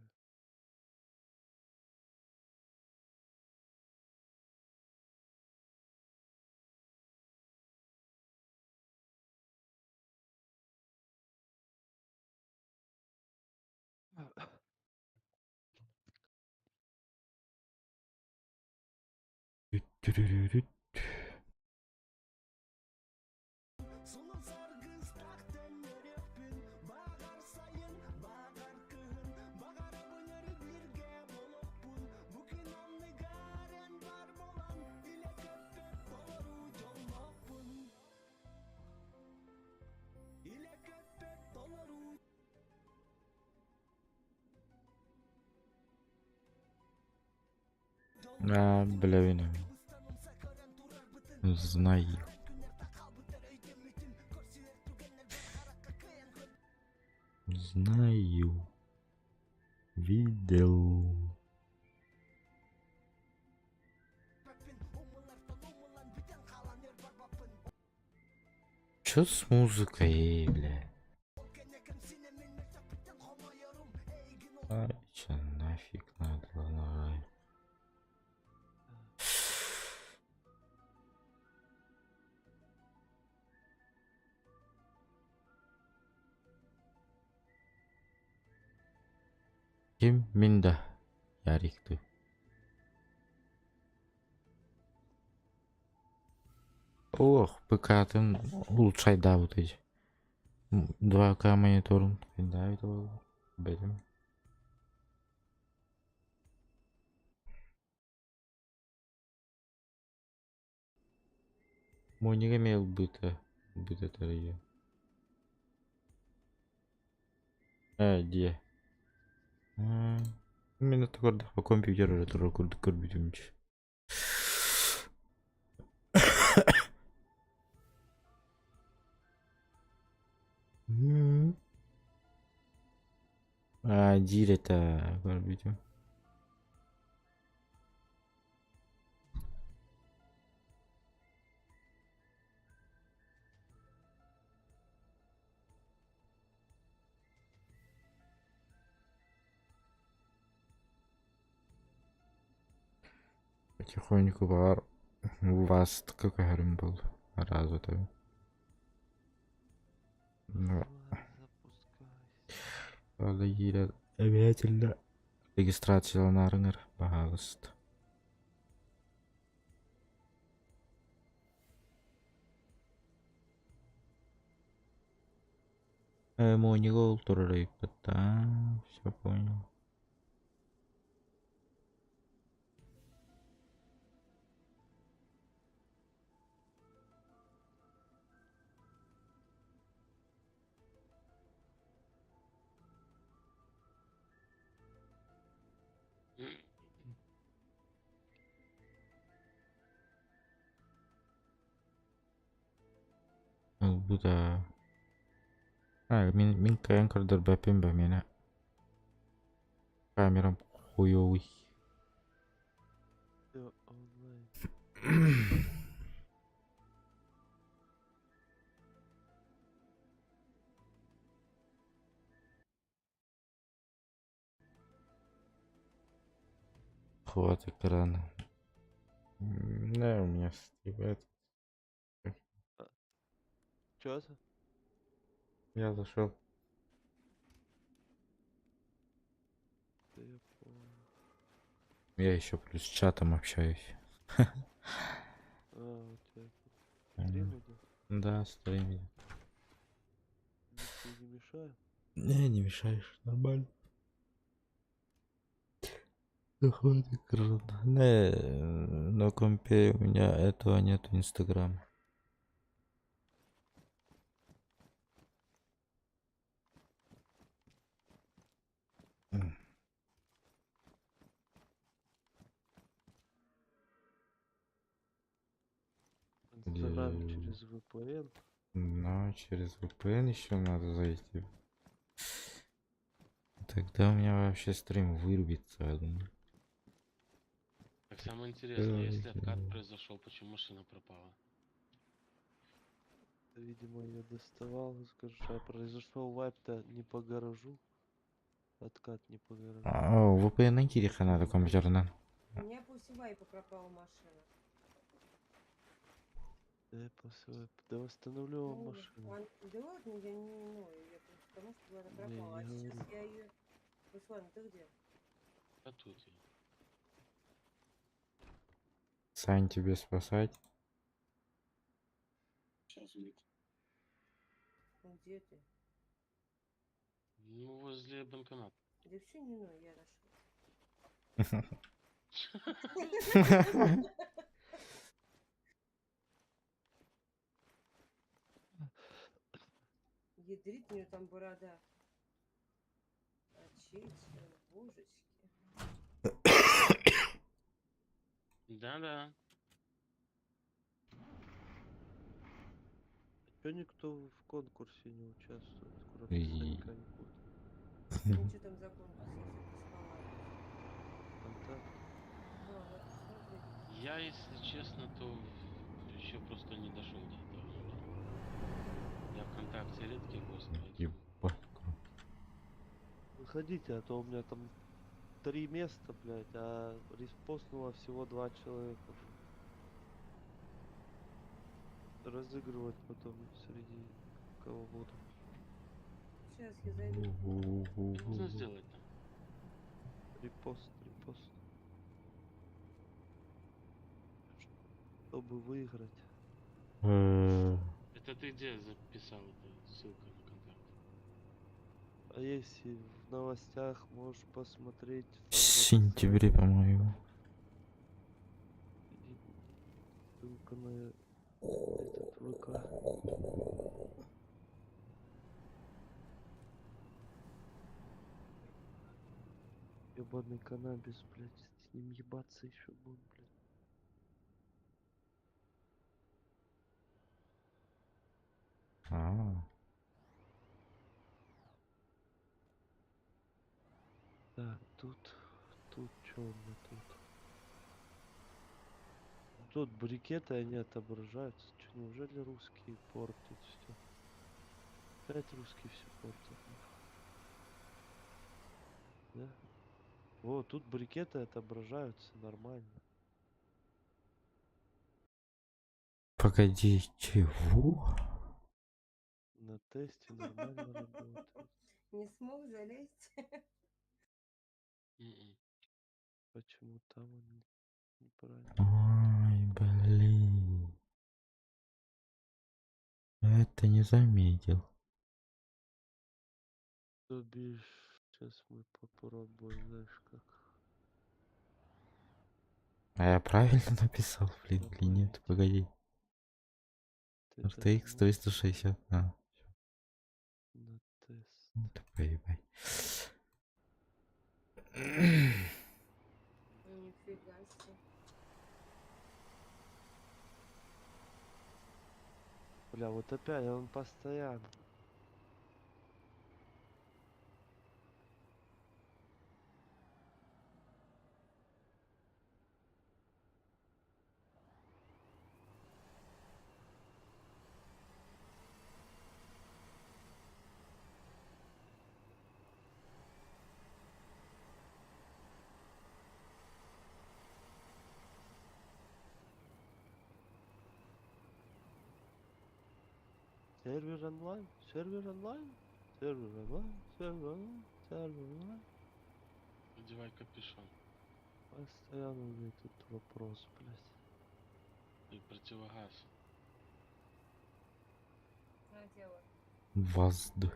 Тю-тю-рю-рю-рю. А, блин. Знаю. Знаю. Видел. Чё с музыкой, бля? А, чё нафиг надо, ладно. Kim minda ярикты. Ох, ПК-тын улучшай, да, вот эти. 2К монитор. Да, это белым. Мой не имел быта. Быта тария. Где? Именно такой по компьютеру ретро курбитумч. Дирета курбитум. Потихоньку бар. У вас какой гарем был? Развитый. Ну. Обязательно. Регистрация на рынок, пожалуйста. Мой не гол, туры, да, все понял. Будто... Мин каянкардыр бәпем бә мені. Камерам хуёвый. Всё онлайн. Хват экрана. Да, у меня стивает. Чё это? Я зашел. Да я понял. Я еще плюс с чатом общаюсь. У тебя стрим идет? Да, стрим. Ничего не мешаю? Не мешаешь, нормально. Да хватит круто. Не, на компе у меня этого нету инстаграма. Инстаграм через VPN. Но через VPN еще надо зайти. Тогда у меня вообще стрим вырубится, я думаю. Так самое интересное, если откат произошел, почему машина пропала? Видимо, я доставал, скажу, что произошел вайп-то не по гаражу. Откат не по гаражу. VPN найти надо компьютерно. У меня после вайпа пропала машина. Да, после вайпа. Да восстановлю вам Ну, машину. да ладно, я не ною, я просто потому что она Не, пропала. А не сейчас говори. я ее... Руслан, ты где? А тут я. Сань, тебе спасать? Сейчас будет. Где ты? Ну, возле банкомата. Да все не ною, я нашел. Ядрит у нее там борода. Очечка, божечки. Да-да. Чё никто в конкурсе не участвует, кроме И- Санька и Кот? Ну что там за конкурс, если ты спала? Контакт. А, вот смотри. Я, если честно, то еще просто не дошел до этого момента. Я ВКонтакте редкий гость, поэтому... Ебать, круто. Выходите, а то у меня там 3 места, блядь, а респостнуло всего 2 человека. Разыгрывать потом среди кого буду. Сейчас я зайду. Нужно сделать-то. Репост. Чтобы выиграть. Это ты где записал эту ссылку на контакт? А если в новостях можешь посмотреть В сентябре, по-моему. Ссылка на этот ВК. Ебаный каннабис, блядь, с ним ебаться еще будет, блядь. Так, тут что у меня тут? Тут брикеты, они отображаются. Че, неужели русские портят все? Опять русские все портят. Да? О, тут брикеты отображаются нормально. Погоди, чего? На тесте нормально работает. Не смог залезть? Почему там он неправильно? Ой, блин. Это не заметил. То бишь, сейчас мы попробуем, знаешь как. А я правильно написал, блин, или нет? Погоди. RTX 360. На тест. Это поебай. Нифига себе. Бля, вот опять он постоянно. Сервер онлайн, сервер онлайн, сервер онлайн, сервер онлайн, сервер онлайн. Одевай капюшон. Постоянно у меня тут вопрос, блядь. И противогаз. Надела. Воздух.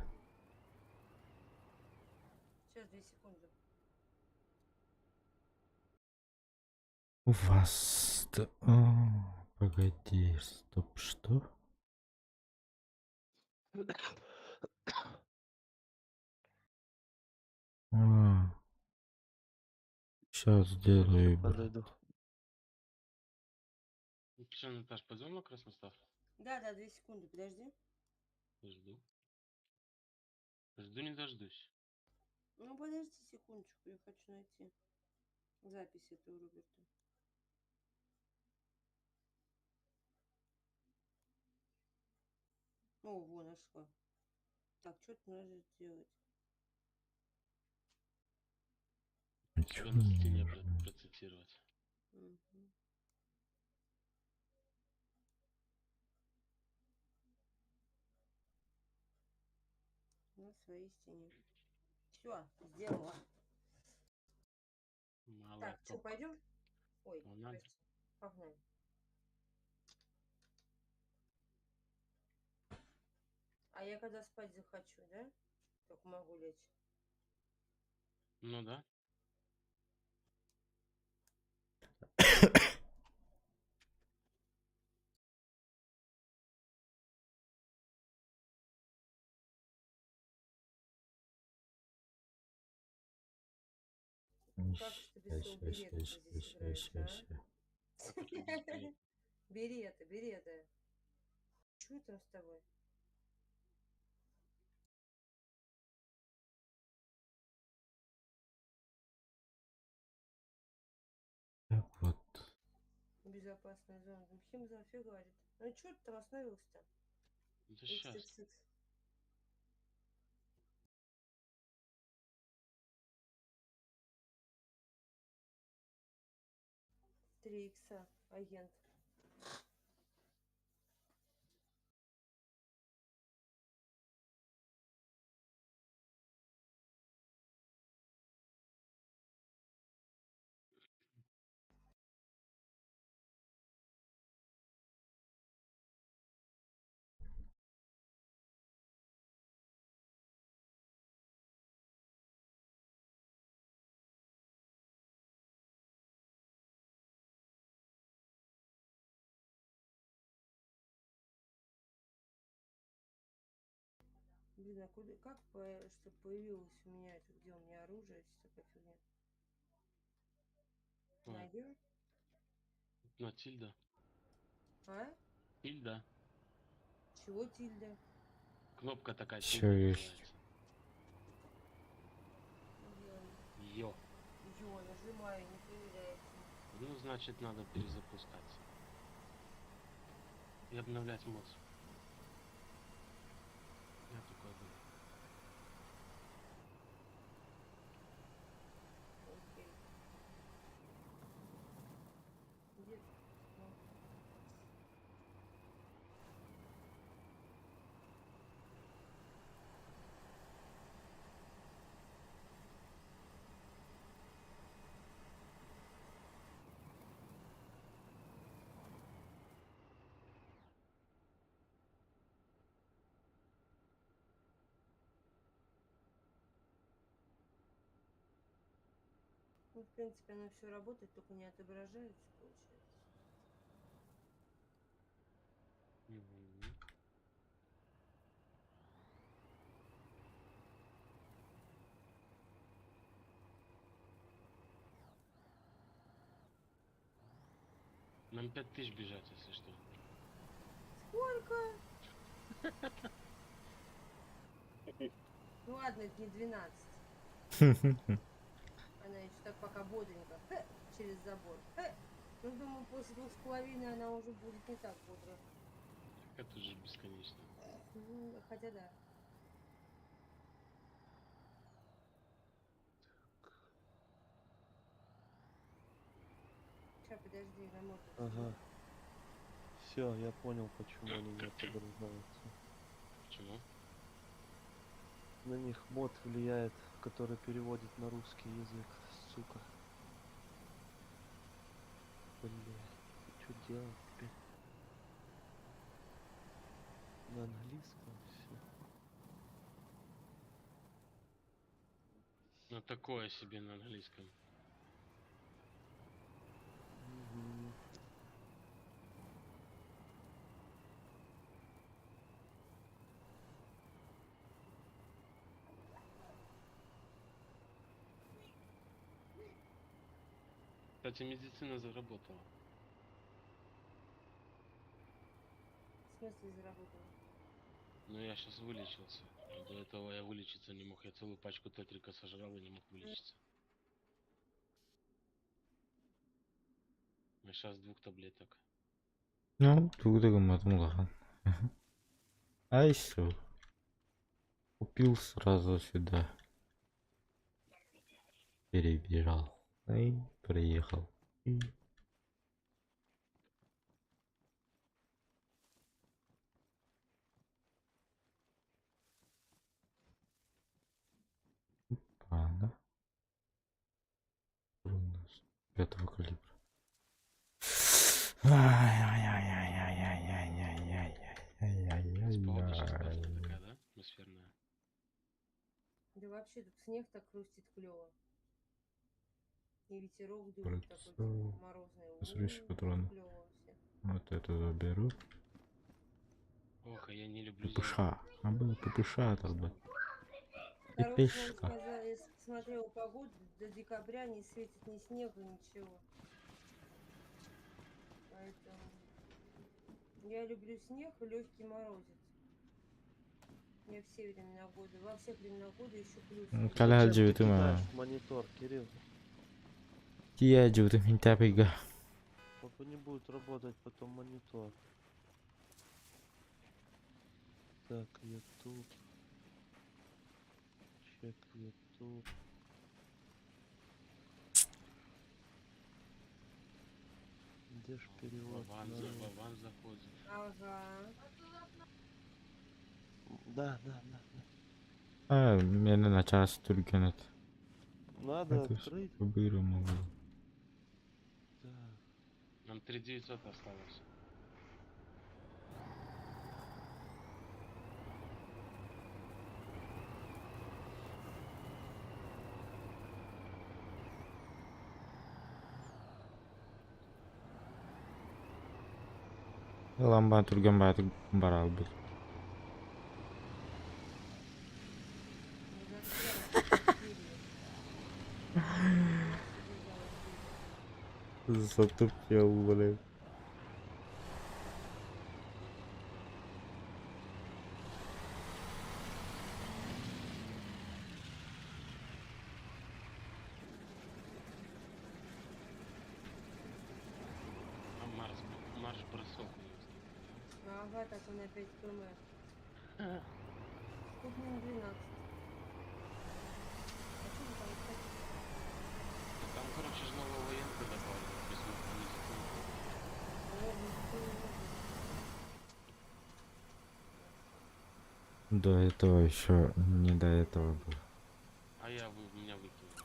Сейчас, 2 секунды. У вас... Погоди, стоп, что? Сейчас сделаю, брат. Подойду. Все, Наташ, пойдем на Красностав? Да, 2 секунды, подожди. Жду. Жду не дождусь. Ну, подожди секундочку, я хочу найти запись этого Роберта. О, во, нашла. Так, что-то надо сделать. Тебя на стене процитировать. Мгм. На своей стене. Все, сделала. Так, что, Молоток. пойдем? Ой, Погнали. прости. Погнали. А я когда спать захочу, да? Только могу лечь. Ну да. Как ж тебе свой берет здесь играешь, а? А при чем здесь берет? Берета. Чего там с тобой? Так вот. Безопасная зона. Хим зафиг говорит. Ну что ты там остановился-то? Да сейчас. XXX. Три икса, агент. Блин, а куда, чтобы появилось у меня это, где у меня оружие, что такая фигня? Найдем? На тильда. А? Тильда. Чего тильда? Кнопка такая Всё тильда есть. называется. Йо. Ё, нажимаю, не появляется. Ну, значит, надо перезапускаться. И обновлять мод. Я такой думаю. Окей. Где? Ну. Ну, в принципе, оно все работает, только не отображается, получается. Мгм. Нам 5000 бежать, если что. Сколько? Ну ладно, это не 12. Она еще так пока бодренько. Через забор. Ну, думаю, после 2,5 она уже будет не так бодро. Это же бесконечно. Хотя да. Сейчас, подожди, на мод. Ага. Все, я понял, почему они не отображаются. Почему? На них мод влияет, который переводит на русский язык, сука. Блин, что делать теперь? На английском все. Ну такое себе на английском. Мгм. Кстати, медицина заработала. В смысле заработала? Но я сейчас вылечился. А до этого я вылечиться не мог. Я целую пачку тетрика сожрал и не мог вылечиться. А сейчас 2 таблеток. Ну, туда мотнула. А и все. Купил сразу сюда. Перебежал. И приехал. И ага. У нас 5-го калибра. С погода сейчас классная Ай-яй-яй-яй-яй-яй-яй-яй-яй-яй. такая, да? Атмосферная. Да вообще тут снег так хрустит клево. И ветерок дует такой Кольцо. морозный. Следующий Прям патрон. клево вообще. Вот это заберу. Ох, а я не люблю ППШ. зиму. А было ППШ тогда. Короче, вам ППшка. сказали, я смотрела погоду, до декабря не светит ни снега, ничего. Поэтому я люблю снег и легкий морозец. Я все времена года, во всех временах года еще плюс. Каля Зачем ты животыма. кидаешь в монитор, Кирилл? Тия животым тапига. Папа не будет работать потом монитор. Так, YouTube. Чек YouTube. Где ж перевод? Вован заходит. Ага. Да. А, мне на час тургенет. Надо Это открыть. по-бырому. Так. Нам 3900 осталось. Ламба турген байтык барал бир. Сатып я блин. А марш-бросок. Ага, так он опять КМ. Ступень 12. А что вы там хотите? Там, короче, же нового военка добавили. Без До этого еще не до этого было. А меня выкинули.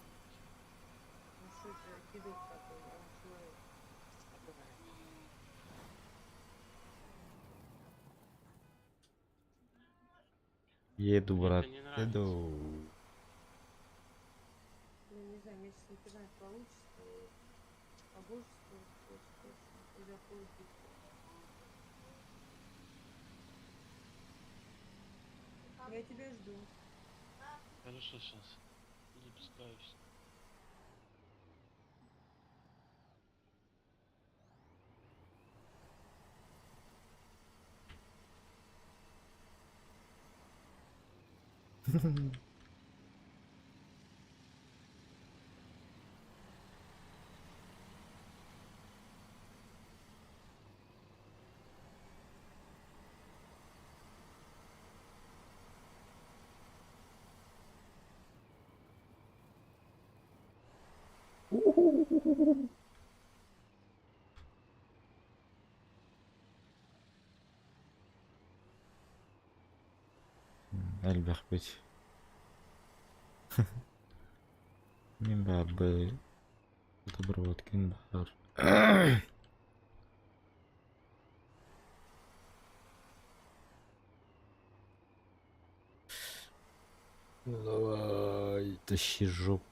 Ну что это за кидок такой, он человек. Еду, брат, Это не нравится. еду. Ну, не знаю, если с интернет получится, то побожествовать точно и заходит быстро. Я тебя жду. Хорошо, сейчас. Запускаюсь. Эльбах быть. Мен бәрі добро өткен бар. Давай. Тащи жопу.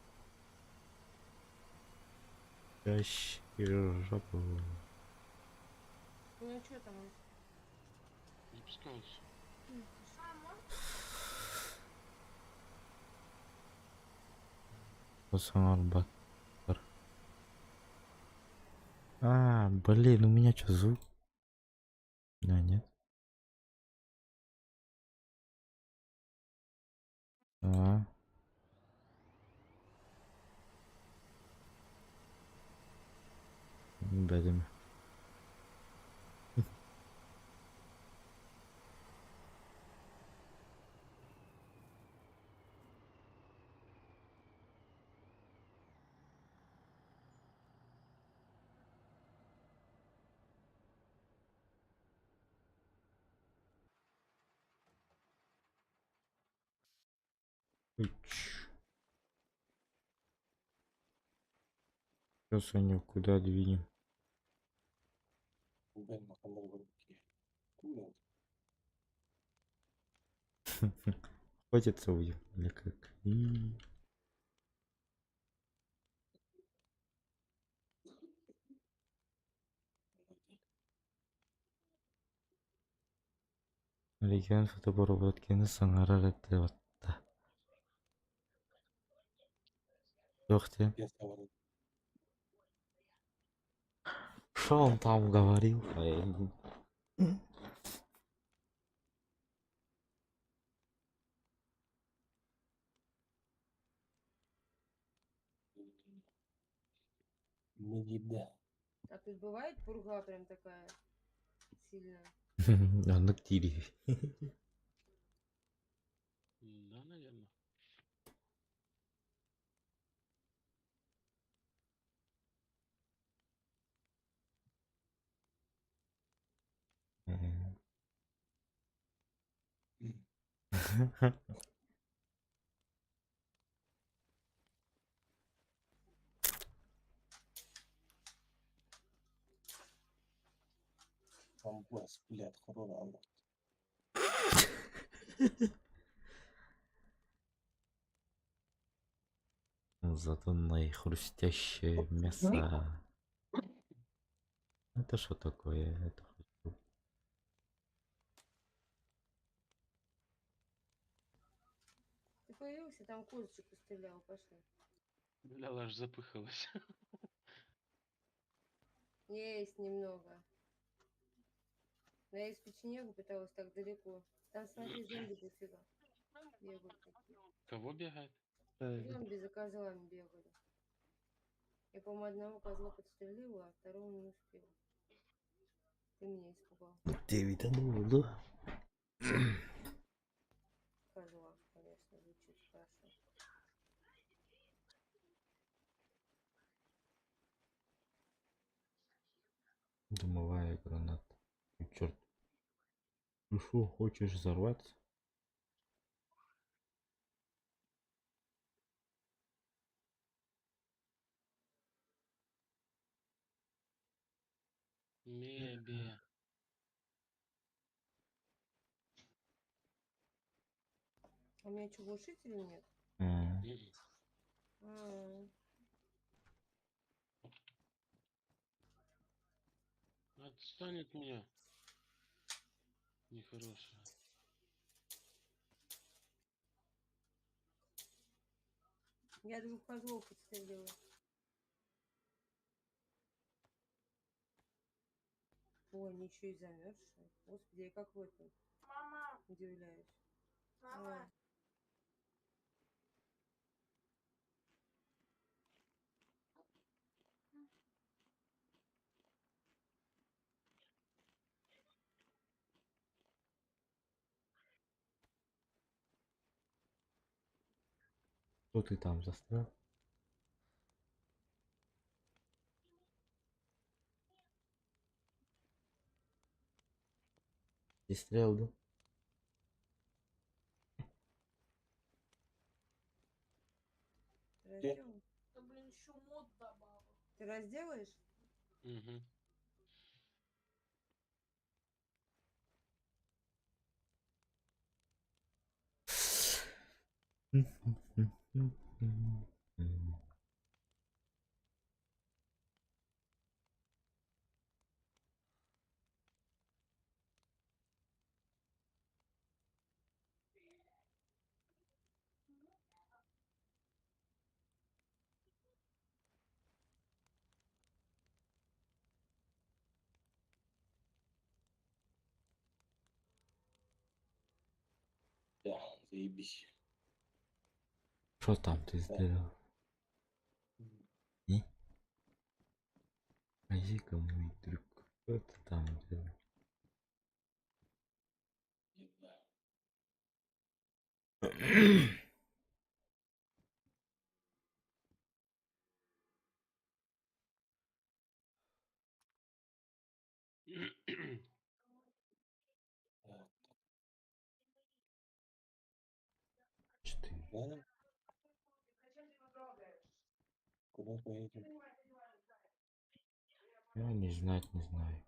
Тащи жопу. Ну что там? Не пускался. Арбатор. А, блин, у меня что, звук? А, нет. А. Бедами. Сейчас, Саня, куда двинем? Охотиться будем или как? Регион фотобоработки саңара реттеп. Yok те. Что он там говорил? А тут бывает пурга прям такая сильная? А на тире. Да, наверное. Зато наихрустящее мясо. Это что такое? Это хочу. Ты появился, там козочек пострелял, пошли. Бля, аж запыхалась. Есть немного. Но я из печенегу пыталась так далеко. Там, смотри, зомби дофига. Бегают такие. Кого бегает? Зомби за козлами бегали. Я, по-моему, одного козла подстрелила, а второго не успела. Ты меня испугал. Ты видал, да? Козла, конечно, звучит хорошо. Дымовая граната. Черт. Ну что, хочешь взорваться? Мебе. А у меня что, глушителей нет? Мгм. А, Отстань от меня. Нехорошая. я двух козлов подстрелила. Ой, ничего и замерзшая. Господи, я как в этом удивляюсь. А, Что ты там застрял? Ты стрелял, да? ты разделал? Да, блин, еще мод добавил. Ты разделаешь? Угу. Заебись. Что там ты сделал? И? Пойди-ка, мой друг. Что ты там делал? Четыре. Да? Куда поедем? Я не знать не знаю.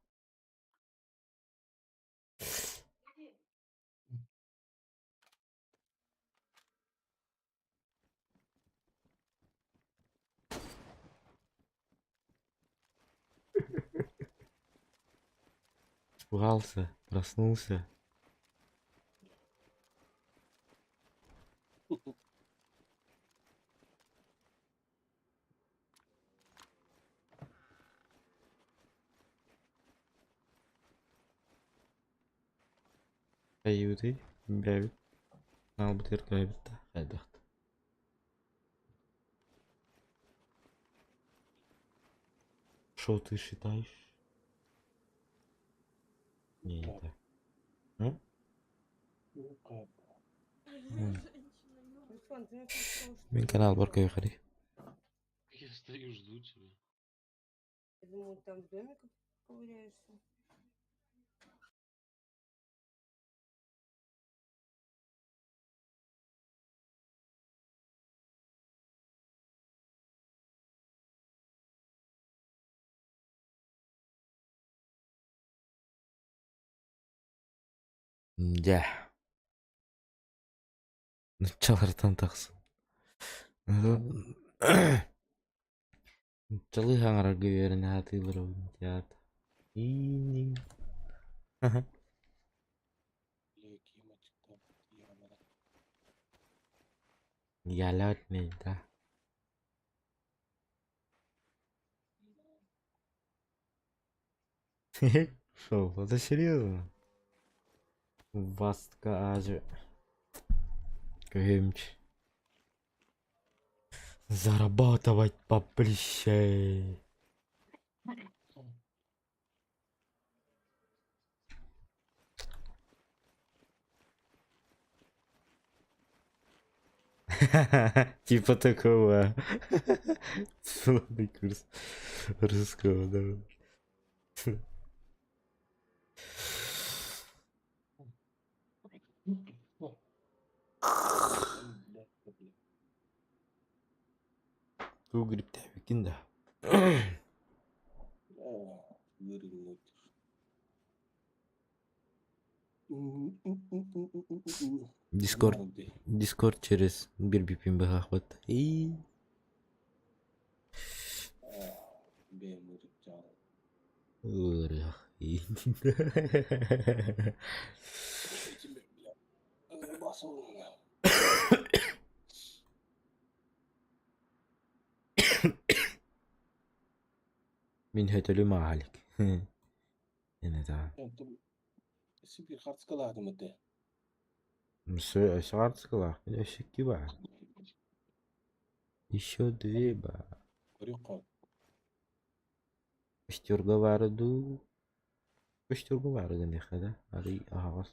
Испугался, проснулся. Каюты, бәбит. Албытыр бәбит. Хайдақты. Что ты считаешь? Не так. А? Ну как? Руслан, ты мне сказал, что Мен канал Борка выходи. Я стою, жду тебя. я думаю, там в доме ковыряешься. Да. Началардан тақсын. Чалы хаңарга верен хатылыр ойнтят. Инин. Леки мачтап ямара. Ялат не да. Шо, это серьезно? Вастка ажы. Көмч. Зарабатывать поближе. Типа такого. Сложный курс русского, да. Угреб тебя кинда. Вырынуть. Дискорд через бирбипин бахахват. И Урах. Min hötölü mahalik. Yine daha. Сибирь хартскалады мыты. Все, шварцкала. Еще кива. Еще две ба. Крюкон. Костюрга варду. Костюрга варду не хада. Ари агас.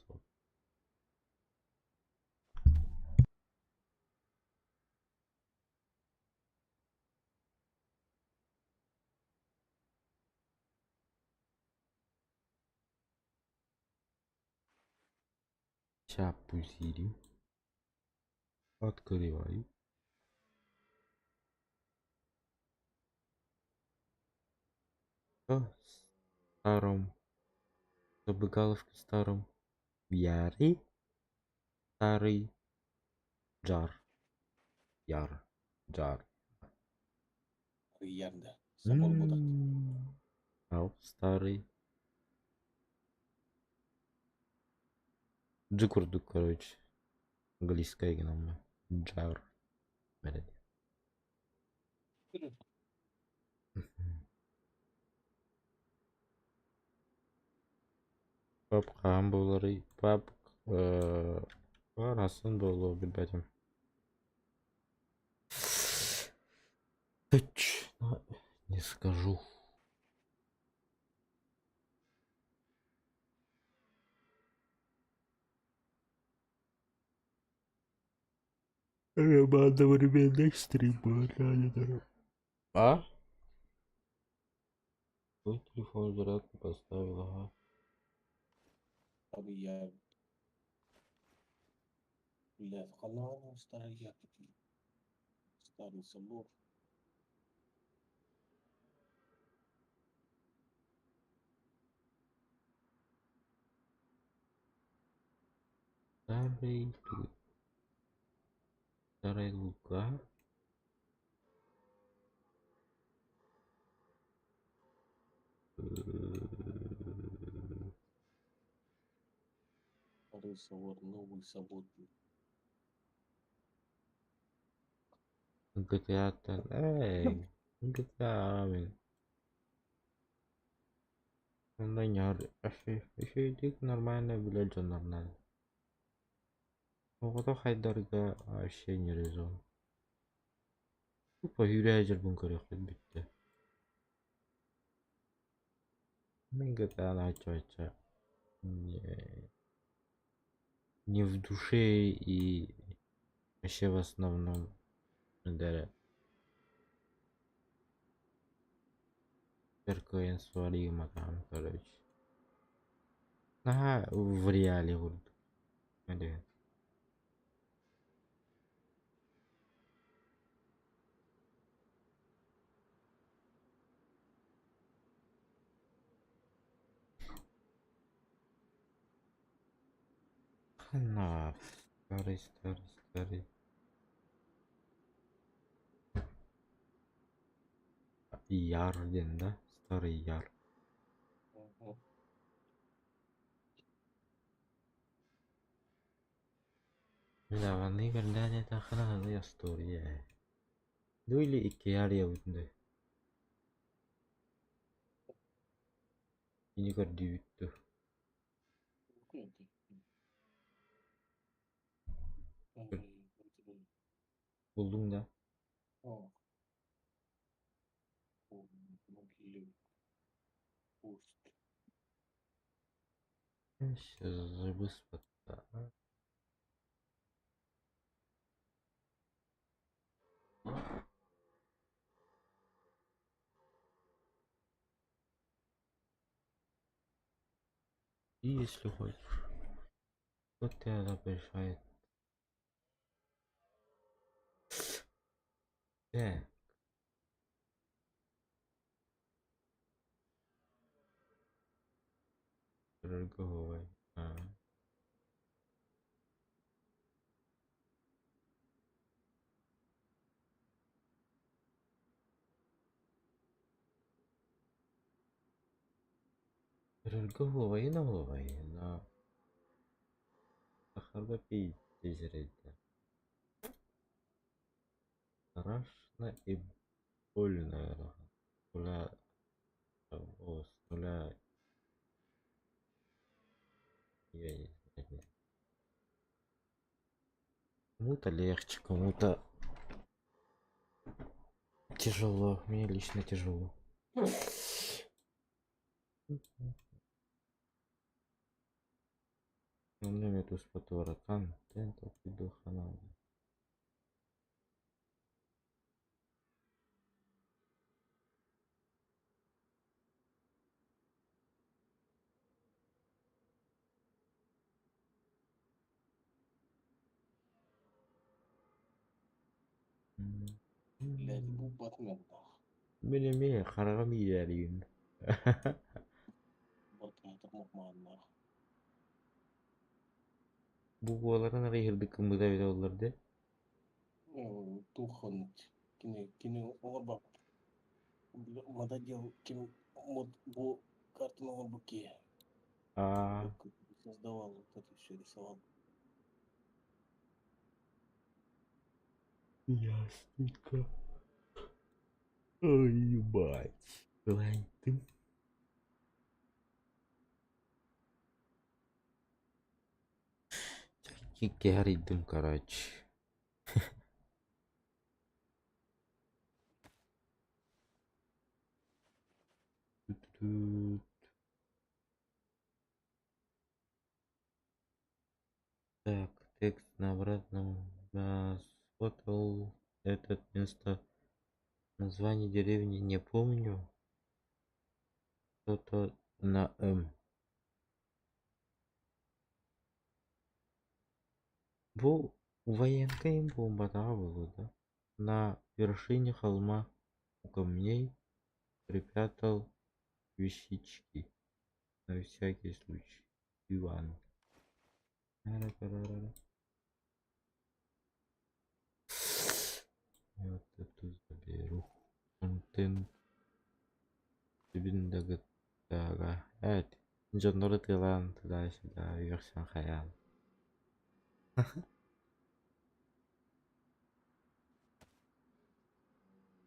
Чапузири. Открываю. В старом. Забыгаловке старом. Яри. Старый. Джар. Яр. Джар. Ярда. Собор будак. Ау, старый. Джикурдук, короче. Английская генома. Джар. Блядь. Пап хамбулары. Пап. Арасын болу билбедим. Точно не скажу. Одновременный стрим. А? Твой телефон зарядку поставил, ага. Abi ya. Блядь, канал старый. Старый собор. Старый Лука. Старый собор, новый собор. GTA -тан. Эй, GTA мен. Онда няр. Еще идик нормально, блядь, же нормально. Ого хайдарга вообще не резон. Тупо юрия жүргөн керек битти. Мен GTA ача не в душе и вообще в основном да. Перкоин сварима там, короче. Ага, в реале вот. Или... На, старый. Яр ден, да? Старый яр. Да, ванны когда это хана история. Ну или икеария вот. И не гордивит-то. Buldum da. Сейчас выспаться. И если хочешь. Вот это решает. Торговый. Торговый, новый, но сахарда пить тезерейте. Страшно и больно. Нуля. О, с нуля. Я не знаю. Кому-то легче, кому-то тяжело. Мне лично тяжело. Ну, мне тут спотвора контента пидуха надо. Блядь, bu Batman nах. Мне харами ярин. Batman Muhammad nах. Bu boğaların rehirdi kımıda bile olurdu. Тухан. Кини орбак. Мододел ким мод bu карту на орбуке. Создавал вот это все рисовал. Ясненько. Ой, ебать. Лайты. Кикеридым, короче. Тут. Так, текст на обратном. Да, сфотал этот место. Название деревни не помню. Что-то на М. Был военкой бомба, да, было, да? На вершине холма у камней припрятал вещички. На всякий случай. Иван. Ара-пара-ра-ра. Вот эту заберу. Контент. Дага. Джонноры Таиланд, туда-сюда, версия Хаян.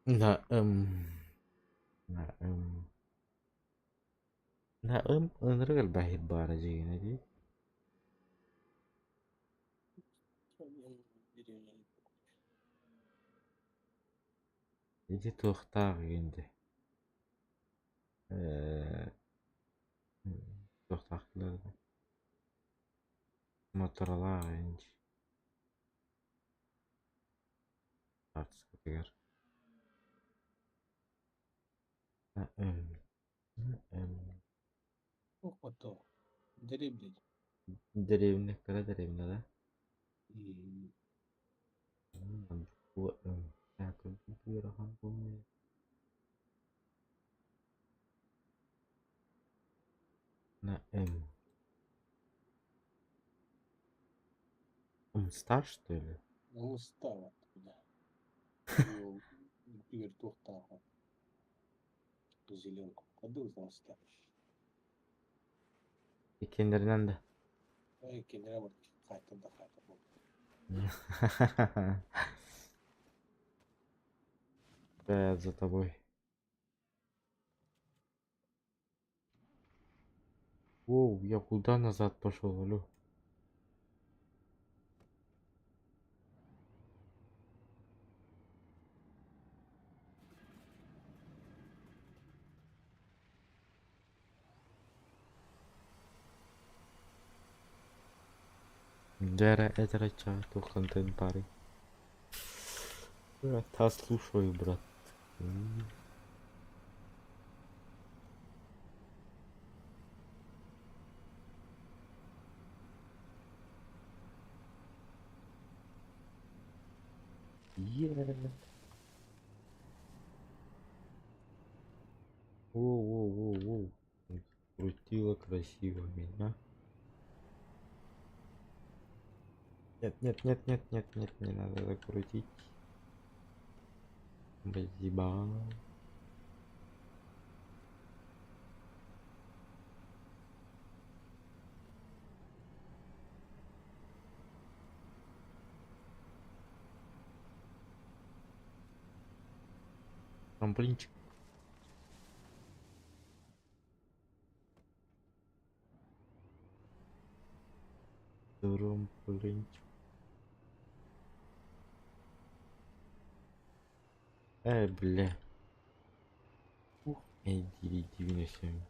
На на на أنا الباهي بارزين دي يجي تختار عندي تختار كذا موتورولا عندي أتصدق Ох, то. Деревня. деревня, когда деревня, да? Так, компьютер, помню. На М. Он стар, что ли? Он устал оттуда. Игорь Тухтаха. Зеленку. Ходил за уста. И Кендернанда. Ай, кенера хата да хата. Да, за тобой. Оу, я куда назад пошел, алё? Дера, это ча, то контент парень. Та слушаю, брат. Воу. Крутила красиво меня. Нет, не надо закрутить. Спасибо. Трамплинчик. Трамплинчик. Бля. Иди на семь.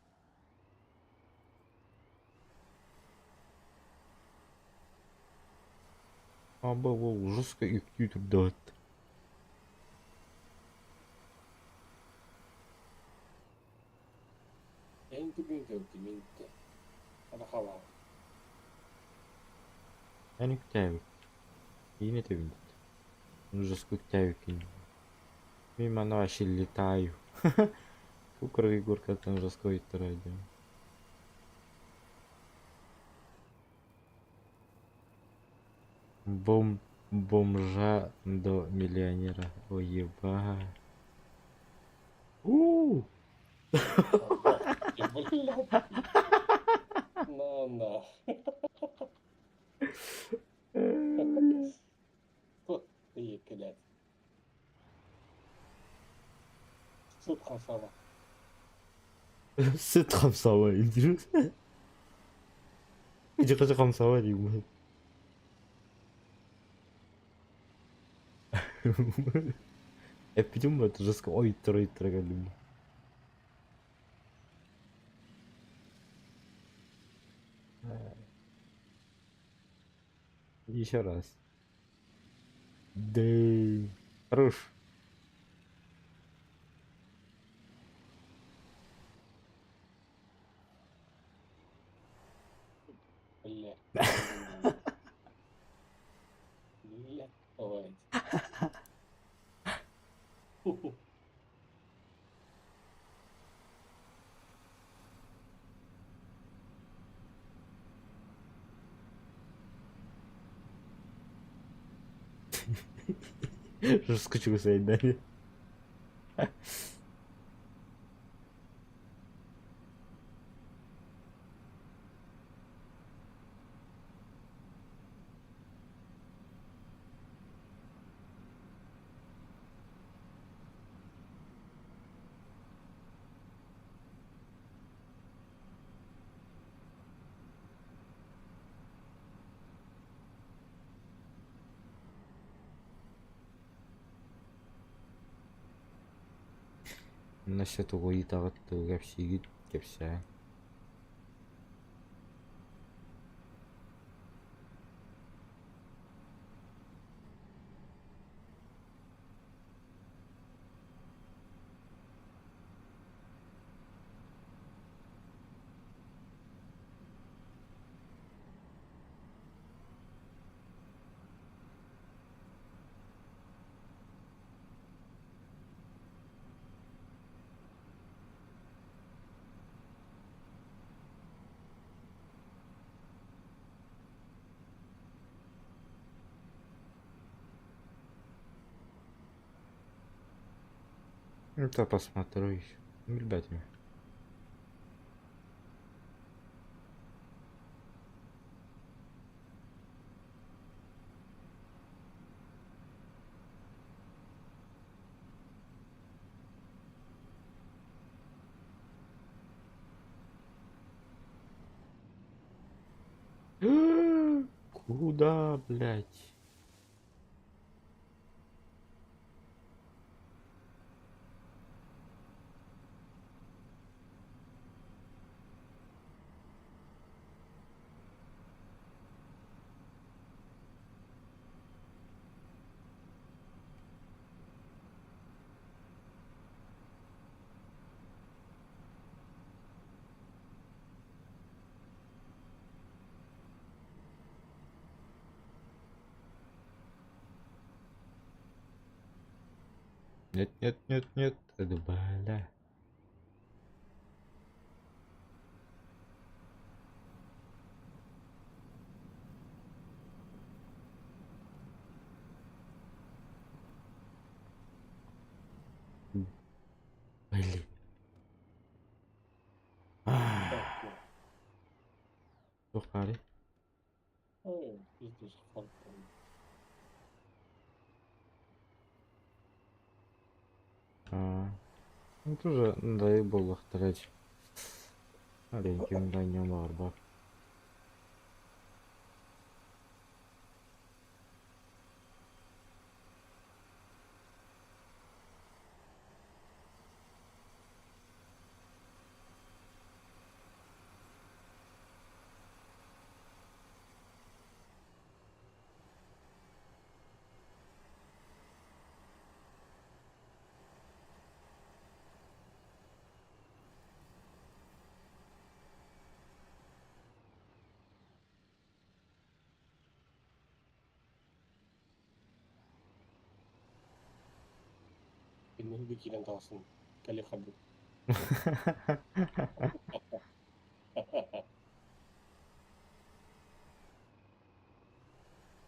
Воу, жестко их YouTube дает. Я не тебе минуты. Арахава. Я не ктявик. И не ты видит. Жестко ктявик. Мимо наши летаю. Кукор Егорка там жестко и радио. Бомжа до миллионера. Ой, ебать. На. Вот ты, блядь. Суд хасава. C'est comme ça, ouais. Il dit comme ça, ouais, il dit. Hep biliyor musun? Rızkı oyuttura geldim. Еще раз. Да. Хорош. Бля. Бля, хватит. Соскучился, да? Насчет ойытағы кепсиги кепсе. Это посмотрю еще. Ребятами. Куда, блядь? Нет, нет, нет, нет. Это бля. Блин. Тоқтады. Ой, пиздец, факт. Ну тоже надоел было тратить. Маленьким днем арба. Filmleri kilen kalsın. Kale habib.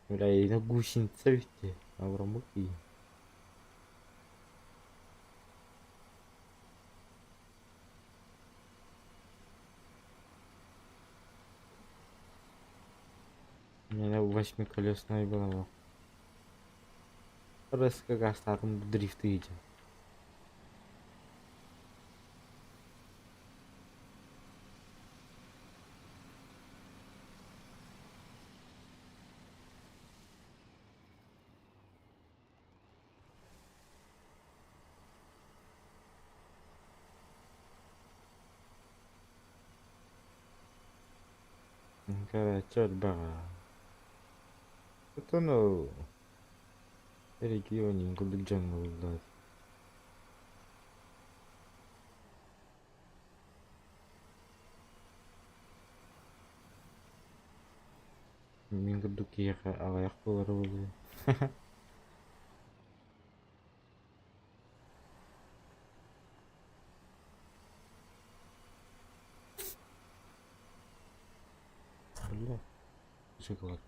Бля, и на гусеница ведь. Аврамуки. У меня восьмиколесная голова. Раз как старым дрифты идет. Короче, бага. Это ну. Регионе Гулджан узнать. Мингадукиха алаяк болар болду. Бля. Шоколад.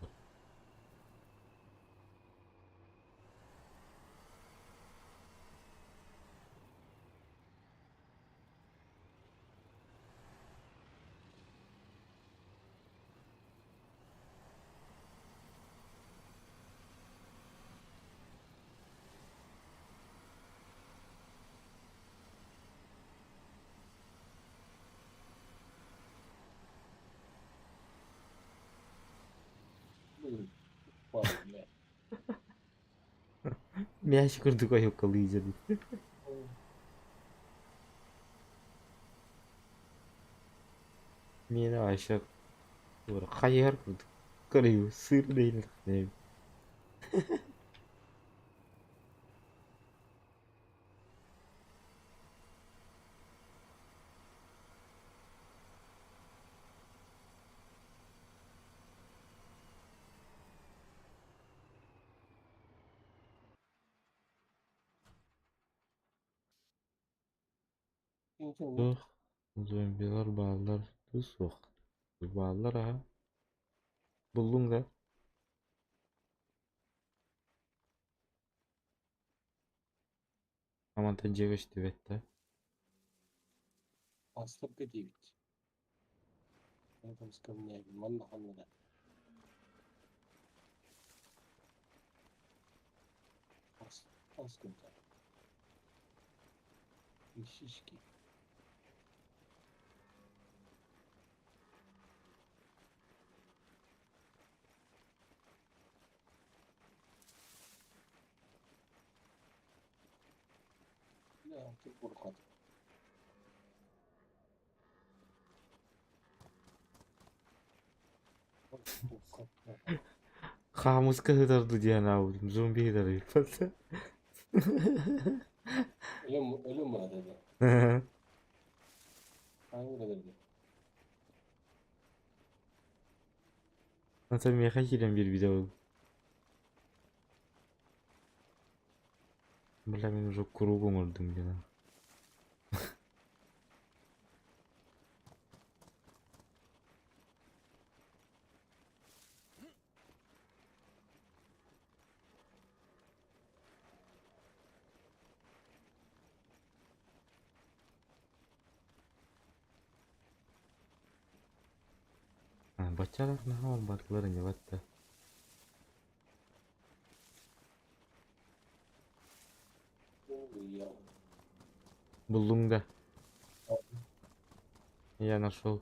Упал, блядь. Мяч курдук аюккалы изеди. Мени аша каяр курдук. Кырыю сыр дейли. Тух. Зомбилар балдар. Тусук. Балдар а. Булдуң да. Аманта жегеш дебет да. Астырка 9. Я там с камнями. Манна хамнада. Аскунта. И шишки. Да, ты бурхат. Хамуска хыдарды диана аудум. Зомби хыдарды иппатса. Ölüm var dedi. Hangi dedi? Ата меха килем бир видео. Бля, мен уже кругом өлдүм жана. Бачалар нахал батлары не батта. Булдуң да. Я нашел.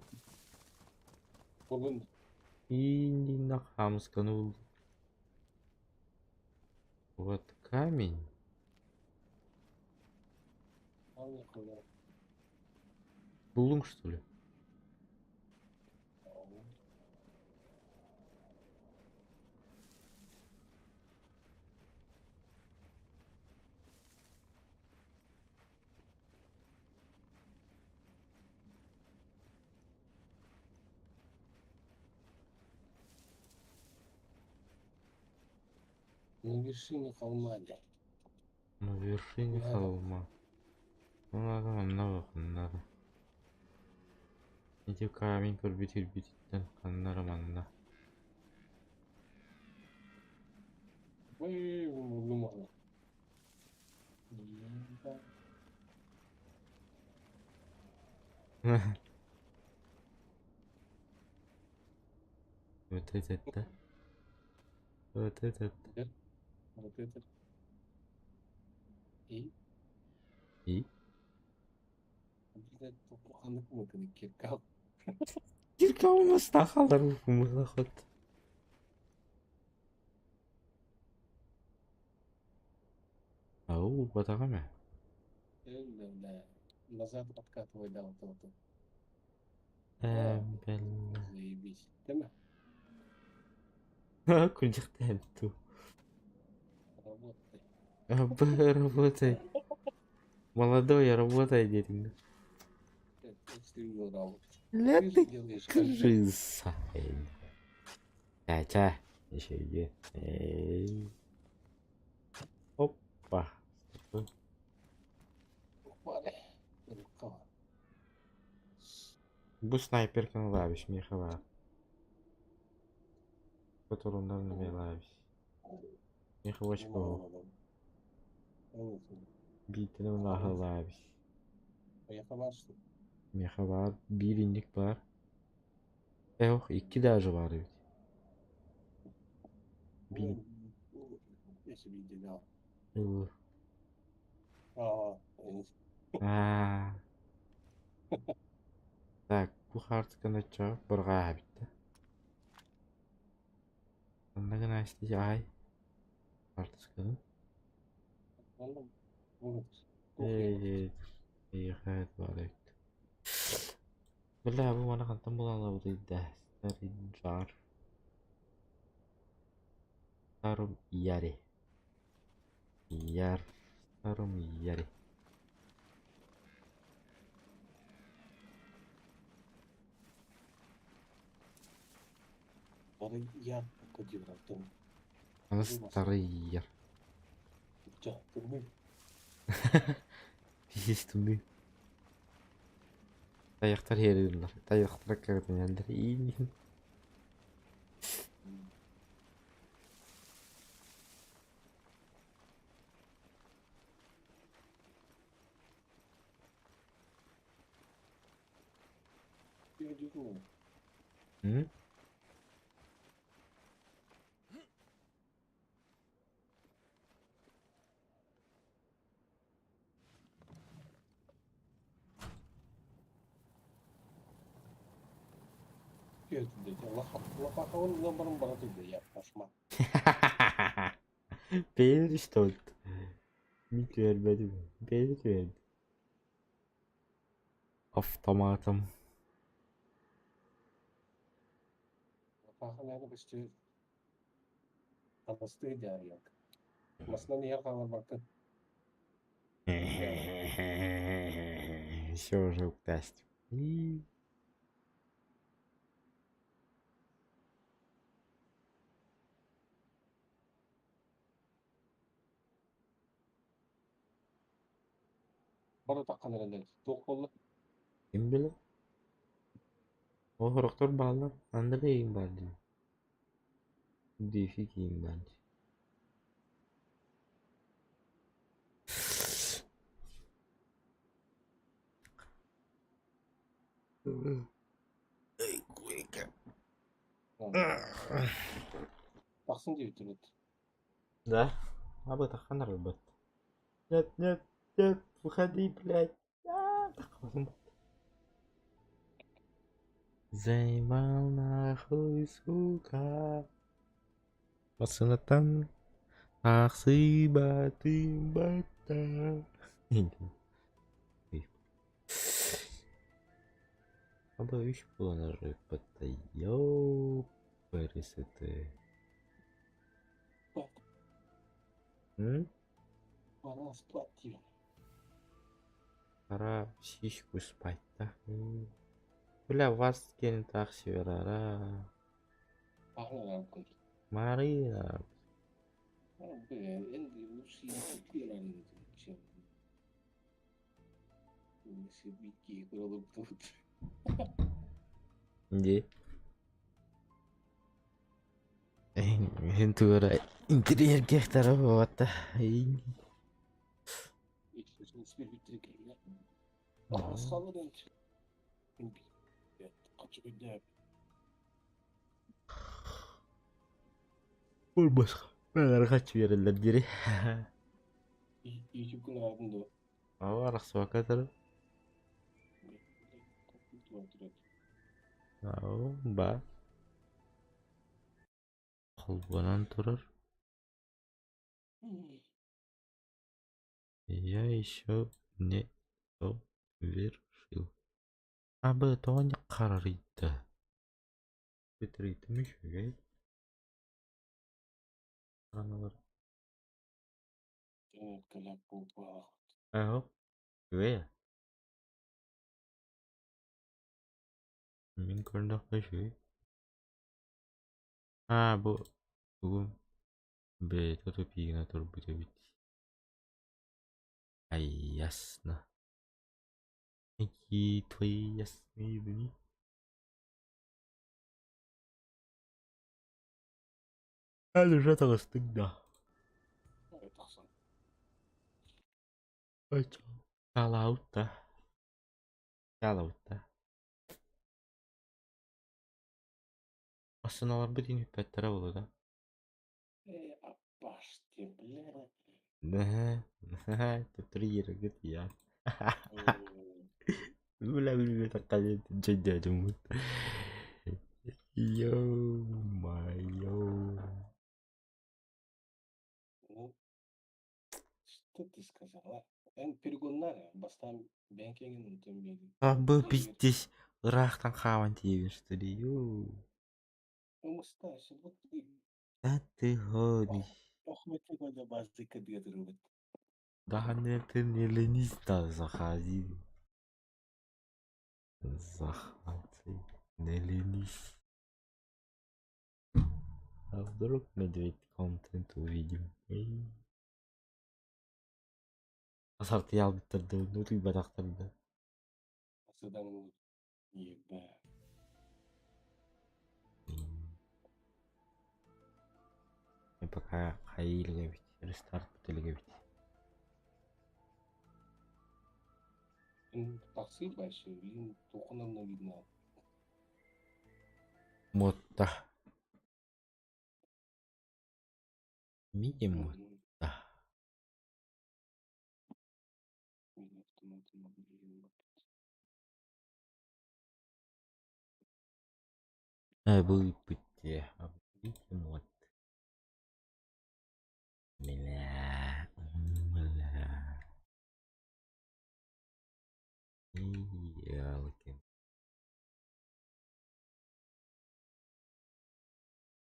Bugün И на хамсканул. Вот камень. hangi konu? Булдуң что ли? На вершине холма, да. На вершине Да. холма. Ну надо, надо. Иди камень көрбүтүр каннары манна. Ой, улумала. Вот этот, да? Вот этот. Вот это. И? И? Блядь, попуханы кумыканы киркал. Кирка у нас нахалар заход. Ау, батагаме. Да. Назад откатывай, да, вот. Бля. Заебись. Ты на? Кудихтен ту. Работай. Абы, работай. Молодой, работай, дединг. Если его работать. Ля Ты же ты делаешь контент. крыса. Ча, еще иди. Эй. Опа. Упали. Рукава. Bu снайперкин лавиш, мехова. Которую давно не лавиш. Меховочку. Битini нахал лавиш. Поехала, что ли? Мехова, биринник бар. Yok, 2 даже var evet. Ну, я себе делал. Uu. А, Так, bu hartkana çağ burga bitti. Onda gana işte ay. Hartkana. İyi hayat var evet. Valla bu bana kantam bulan bu da starin jar. Starum yari. Yar. Starum yari. я покодил там. Ana старый yar. Turnuy. Pişti. Dayaktar yeriyorlar. Dayaktar kakadın yerler. İyi. Hı? Лопаха номером бороты, я пошла. Beğenir işte o. Mik vermedi mi? Beğenir verdi. Автоматом. Лопаха, наверное, почти обострый диалог. В основном я бакты. Все уже укасть. Бары таккан эле тоқ болду. Kim bilir? O horoktor bağlar. Anda da yiyin bence. Değişik yiyin bence. Таксын деп жүрөт. Да? Об это хана работает. Нет, выходи, блядь. Заебал нахуй, сука. Пацанатан. Ах, сыбатым бата. Абы 3 kullanacak bata. Yo, пересети. Hı? Бара сплатил. Пора сиську спать, да? Бля, вас келin taksi verer ha. Ағылар көз. Марина. Енді осы екілерін ще. Осы битке көріліп тұрды. Ne? Ventura interior que estará bota. Ешкісін спер бітірген, я. Асқалы дәнші. Қачы көйдәп. Olmaz. Ben kaç verirler geri. YouTube күн ardında. Ava raksa kadar. Ava ba. Kulbanan durur. Я еще не довершил. Об этом не қарайды. Бітірейтім еще, Аналар. Коляпка упала. Ага. 왜? Mình còn đọc cái gì? А, bu B то пигна турбуде бит. Ай, ясно. Какие твои ясные дни? Уже так стыдно. Ой, чё? Калаута. Калаута. Астаналар бітін пәттірі болу да? Апаште, бля. Да, тіпті ерігіт я. Бля, таққалет жайда жумыт. Ё-моё. Ну, что ты сказала? Перегоннары, бастан бенкенген тумбели. А бы пиздец. Рахтан хаван тиевин, что ли? Ё. Мустафа, вот ты. Да ты гонишь. Охвати года базы кадетры. Да нет, ты не ленись, да, заходи. Захвати. Не ленись. А вдруг медведь контент увидим? Азарт я бітірді, ну ты бадақтырды. Содан еба. Мен пока хайылға бит, рестарт бітілге бит. Таксы большой, блин, туханамна видно. Модта. Мини-модта. Выпытьте, мод. Бля. Ялки.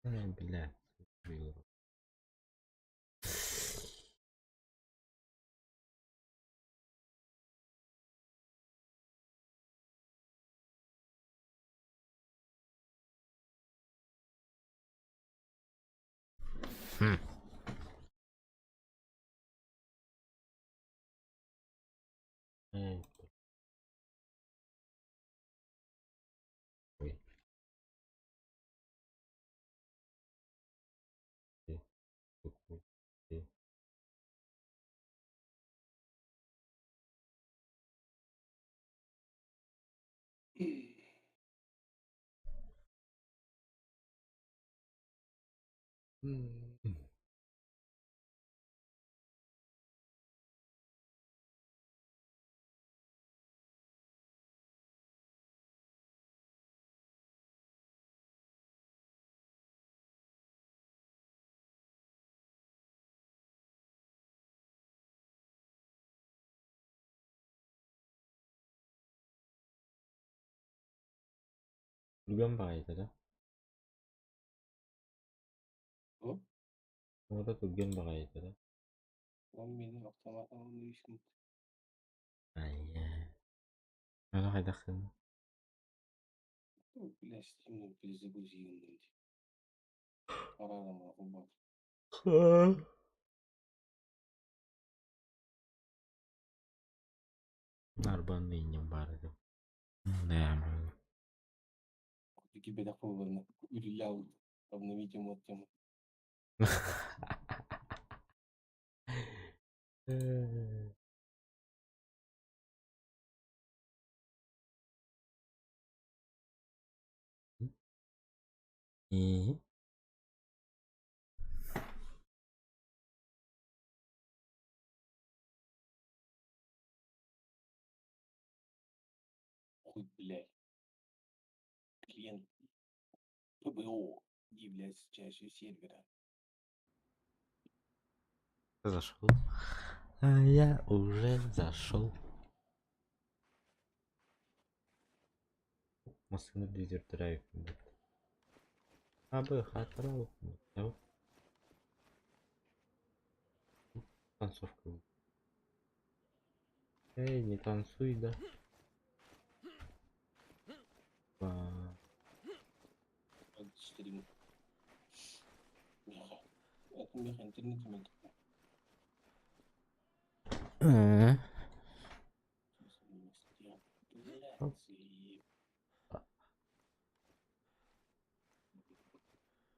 Бля. Хм. Ой. Үлген бағайды да? Ода үлген бағайды да? Он менің автоматом үйсін. Ай-я. Ана қайдақсың? Бля, стимул перезагрузил. Парадама убав. Нарбанный не барды. Да, Тебе такого урелял, обновить ему тему. И Хуй, блядь. Клиент ПБО является частью сервера. зашел. А я уже зашел. Машина дизель драйв. А бы хатрал. Танцовка. Эй, не танцуй, да? А, 24 минуты. Меха. Это меха интернета нет. э, Блядь,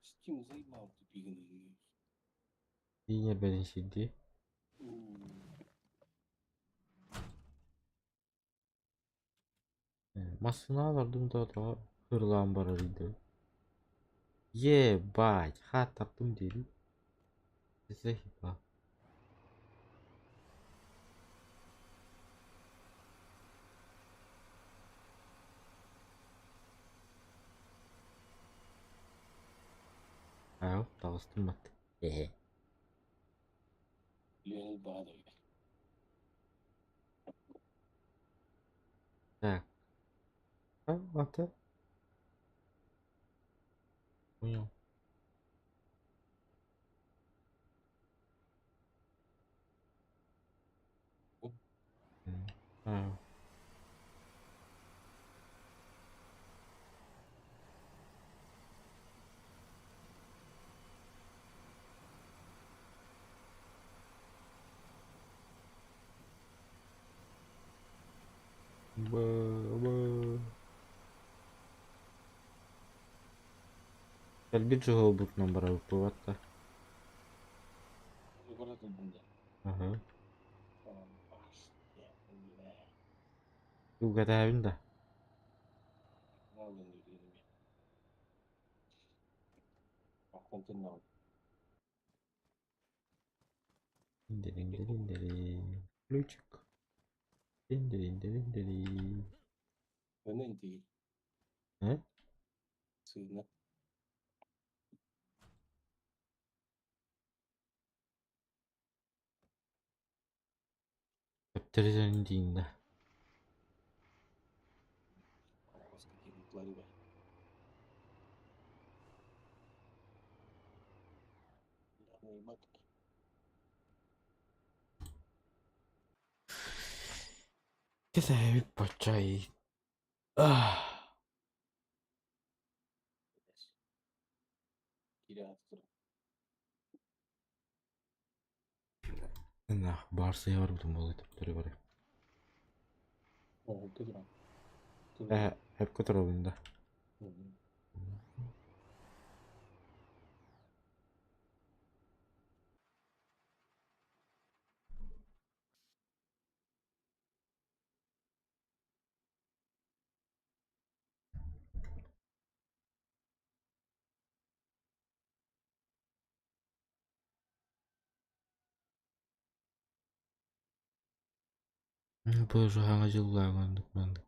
Steam заебал тупик. Yine beni şimdi. Masını alırdım da hırlan bararıydı. Ебать, хата пундили. Заебал. Ау, толстый мат. Леонид Багарович. Так. А, это? Понял. А, Ба. Әлбетте Голбуртнан бара випливати. Город Бунда. Ага. Угадаю, да. Дин-дин-дин-дин-дин. Ключик. Дин-дин-дин-дин-дин. Вененти. А? Сына. Капитализм дейін. С каким планируя. Güzel bir parçayı. Ah. Nah, Barça'ya var bütün balı tipleri var. Hep kötü oyunda. Боже, ага, желаю, документ.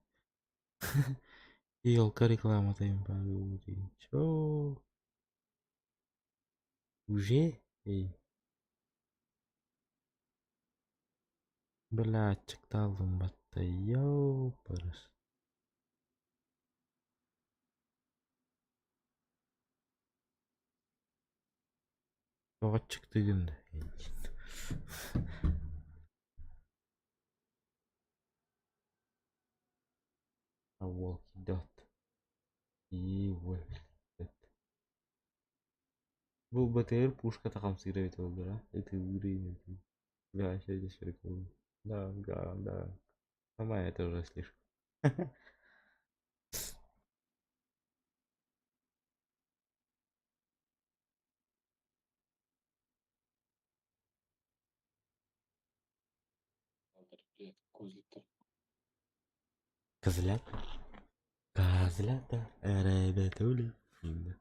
Елка реклама там погоди. Чё? Уже? Эй. Блядь, çıktı battı. Yo, parası. Yoğa çıktı günde. А волк идет. И волк. Бұл БТР пушка тағам сыграет его, да? Это игры. Да, сейчас прикольно. Да, да, да. Сама это уже слишком. Козлята. Козлята. Ребятули. Да.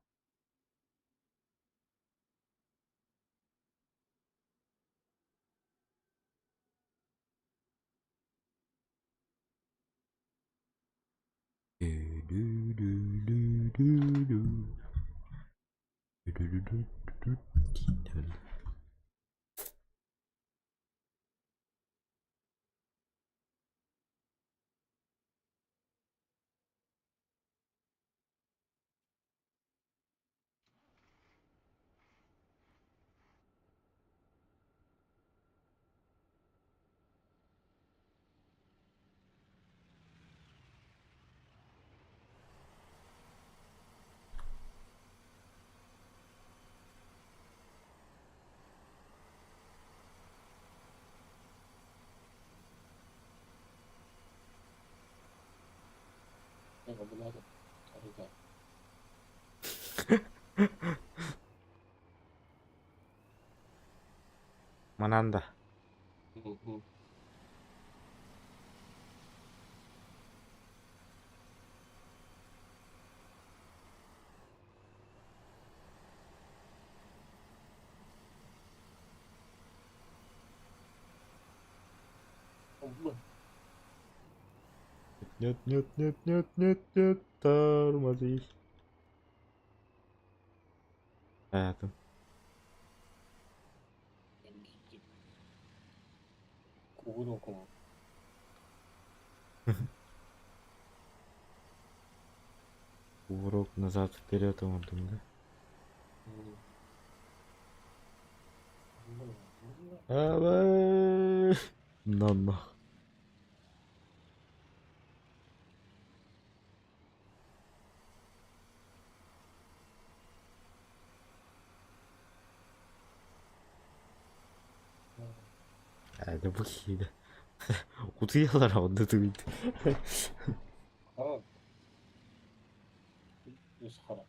Река. Мананда. Мгм. Опа. Нет, нет, нет, нет, нет, нет, тормозись. Это. Погодите. Кувыроком. Урок назад, вперед, он там, да? М. Ну, Давай. Но. Bu hile. Kutuyalar aldı tweet. Хара. Плюс хара.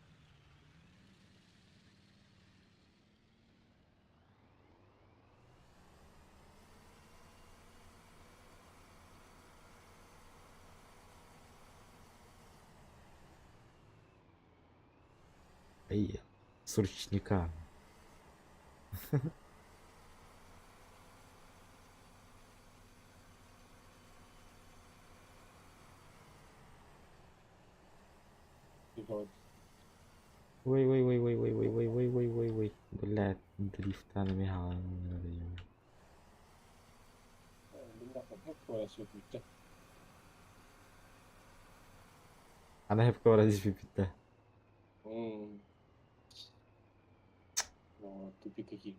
Эй, с ручника. Фигово. Ой. Блядь, дрифта на мигал. Бляха, как твоя светлая? Ana hep kıvıracı pipitte. М. Ну, тупик какие.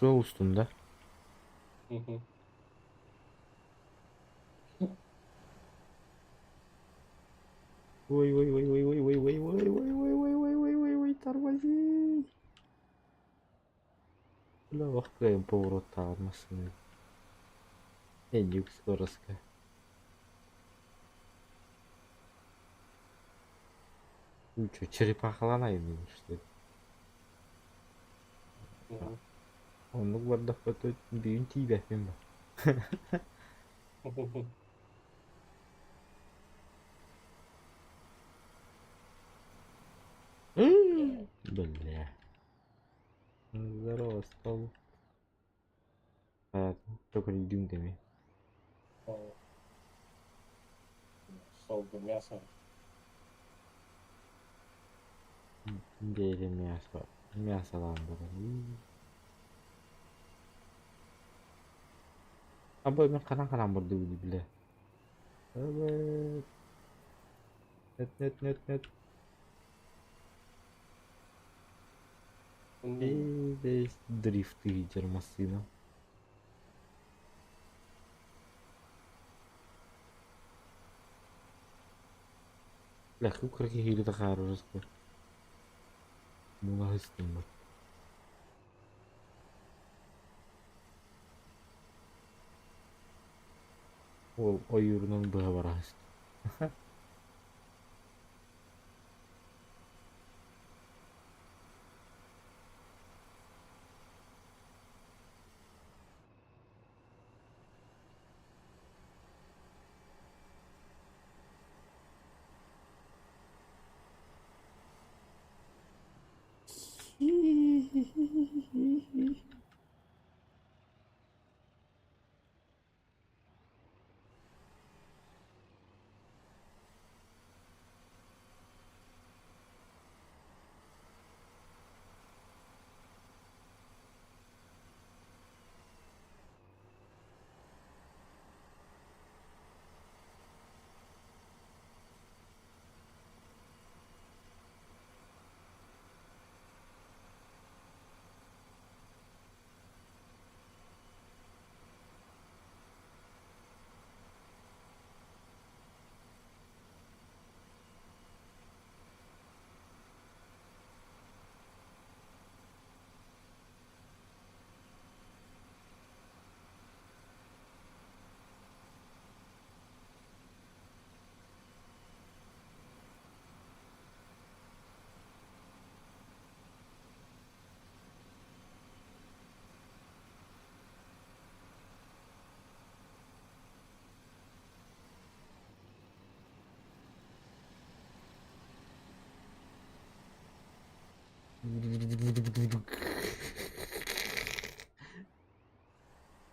Su üstünde. Мгм. Ой, тормози. Бля, легкая поворота от машины. Иди скоростка. Ну чё, черепахалана именно, что ли? Мгм. Onu guarda foto büyüğün tibe film. Бля. Здорово, стол. Только не дюмками. О. Солга мясо. Бери мясо. Мясо ламбора. Абай мен канан бұрды бля. Evet. Net. Здесь дрифты ветер машина. Бля, hoe krijg je hier de garen rustig? Mula hıstım. O yurunun bağı var hıstım.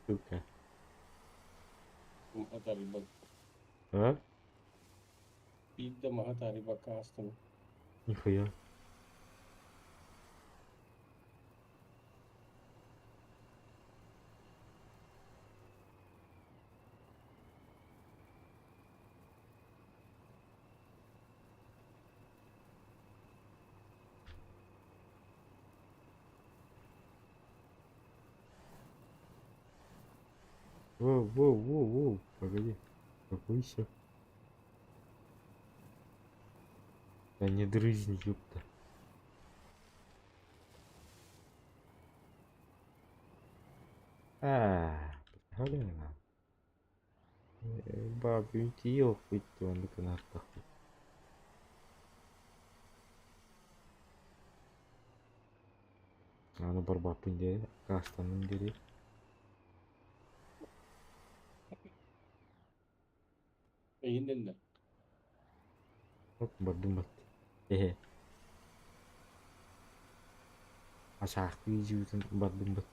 Сука. Mahatari А? Pizza Mahatari Bakastan. Нихуя. Воу, воу, воу, воу. Погоди. Какой еще? Да не дрызни, ёпта. Блин. Бабу ел хоть он на канатах. Аны бар бапын дере, кастанын дере. Aynen de. Вот бардым бат. Ашақты жібітін бардым бат.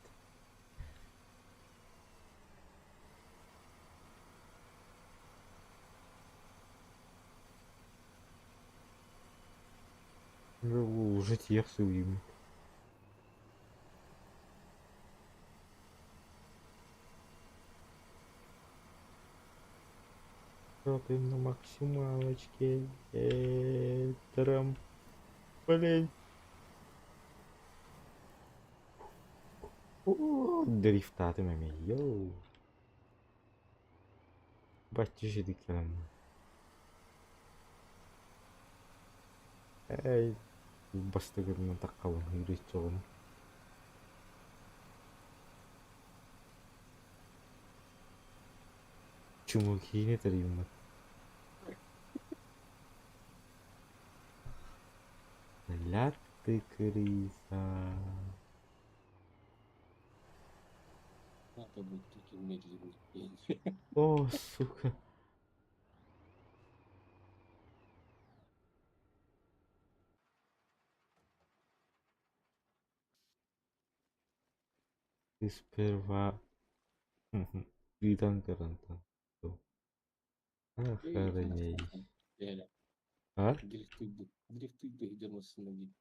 Уже тех суим. Ты на максималочке. Трамплин. Дрифтати меми. Йоу. Бачиш дикам. Эй. Бастыгырына таккалым үйрөт жогон. Чуму кийине тарыймын. Ляп ты крыса. Надо будет таким медленным. О, сука. Ты сперва видан гарантан. Охренеть. А? Дрифты где остановить.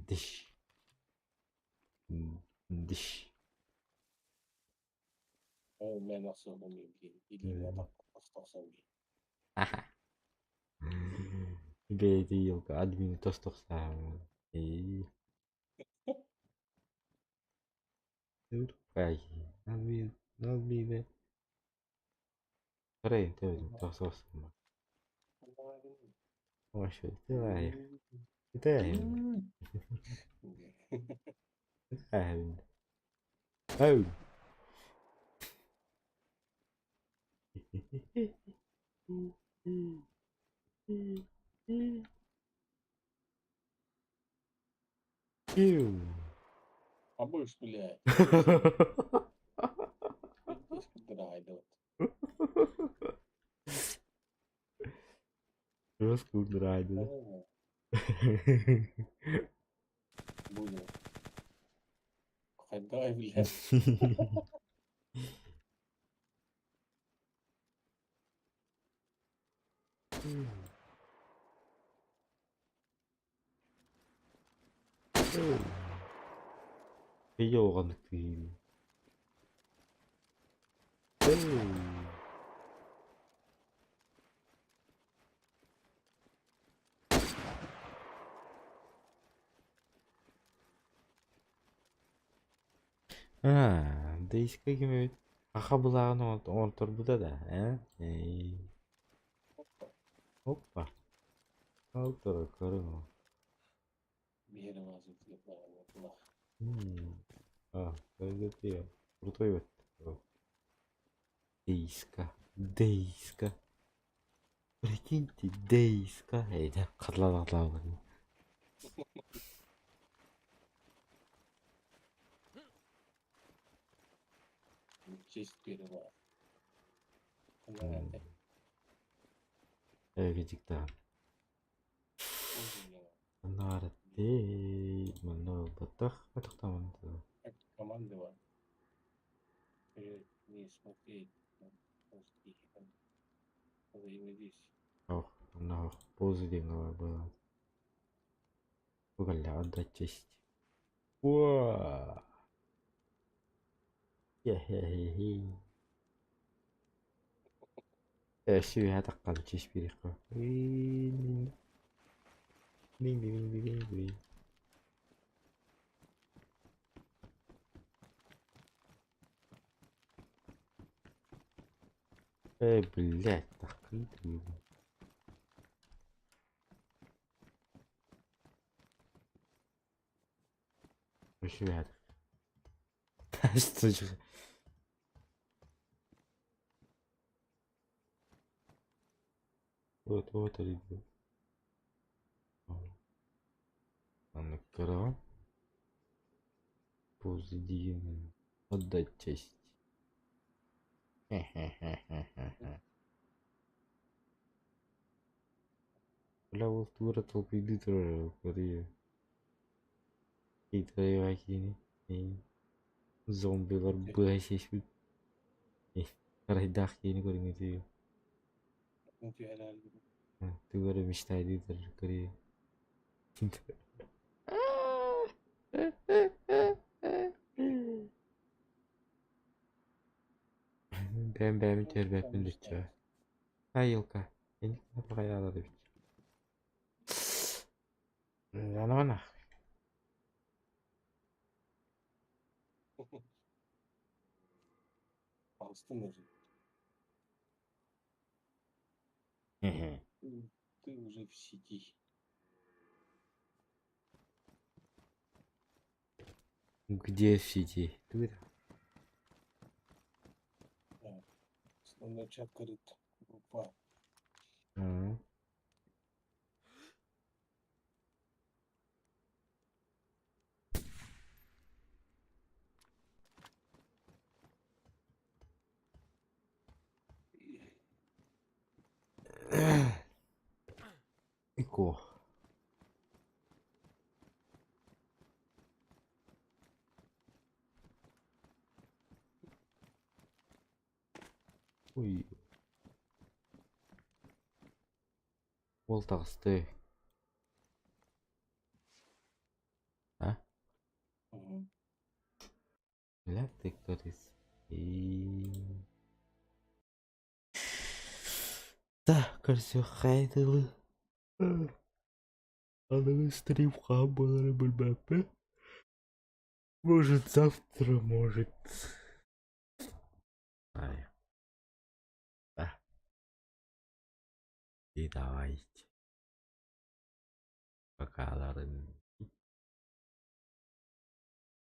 Дыш. Дыш. Ben nasıl olmayayım ki? İlgime bak. Hastasın bir. Ага. Бейди елка, админ тостоксан. И. Туркай. Админ. Рейн, ты тостоксан. Вообще, ты лай. Ты лай. Oh. Ew. А будешь блядь. Драйдот. Раскудрайдер. Будем. Хадай, блядь. Йоганный ты. Дейске кеме аха булагын онтурбуда да, Опа. Алтара карыма. Bir yere vaziyet yapma. Это я. Крутой вот. Дейска. Прикиньте, дейска. Да, катлала. честь первого. Надо. Видик-то. Нарты, много батах, это там. Как командовал. Не смотреть на успехи взаимодействия. Ох, много позитивного было. Уголя отдать честь. Уа! Хе-хе-хе-хе. Сюя так честь переход. Динь-динь-динь-динь-динь. Блядь, так крыто. Ребят. Что же? Вот, ребят. А на позитивно. Отдать честь. Хе-хе-хе-хе-хе. Бля, вот тура толпы дитра, корея. Итра вакини. Зомби var бэсис. Райдах я не говорю тебе. Ты говоришь мечтай дитра, корея. Бэм-бэм тербепин дича. Айылка. Я никогда прояла дича. Да ну нахуй. Просто нужен. Ты уже в сети. Где в сети? Тут. Основной чат говорит группа. Ико. Ой. Волтасты. А? Бля, ты корис. Да, кажется, хайдалы. Она стримка была ББП. Может завтра, может. Ай. Да. И давайте. Пока ларын.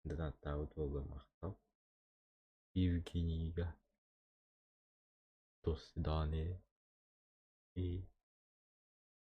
Да, вот махтал. Евгения. До свидания. И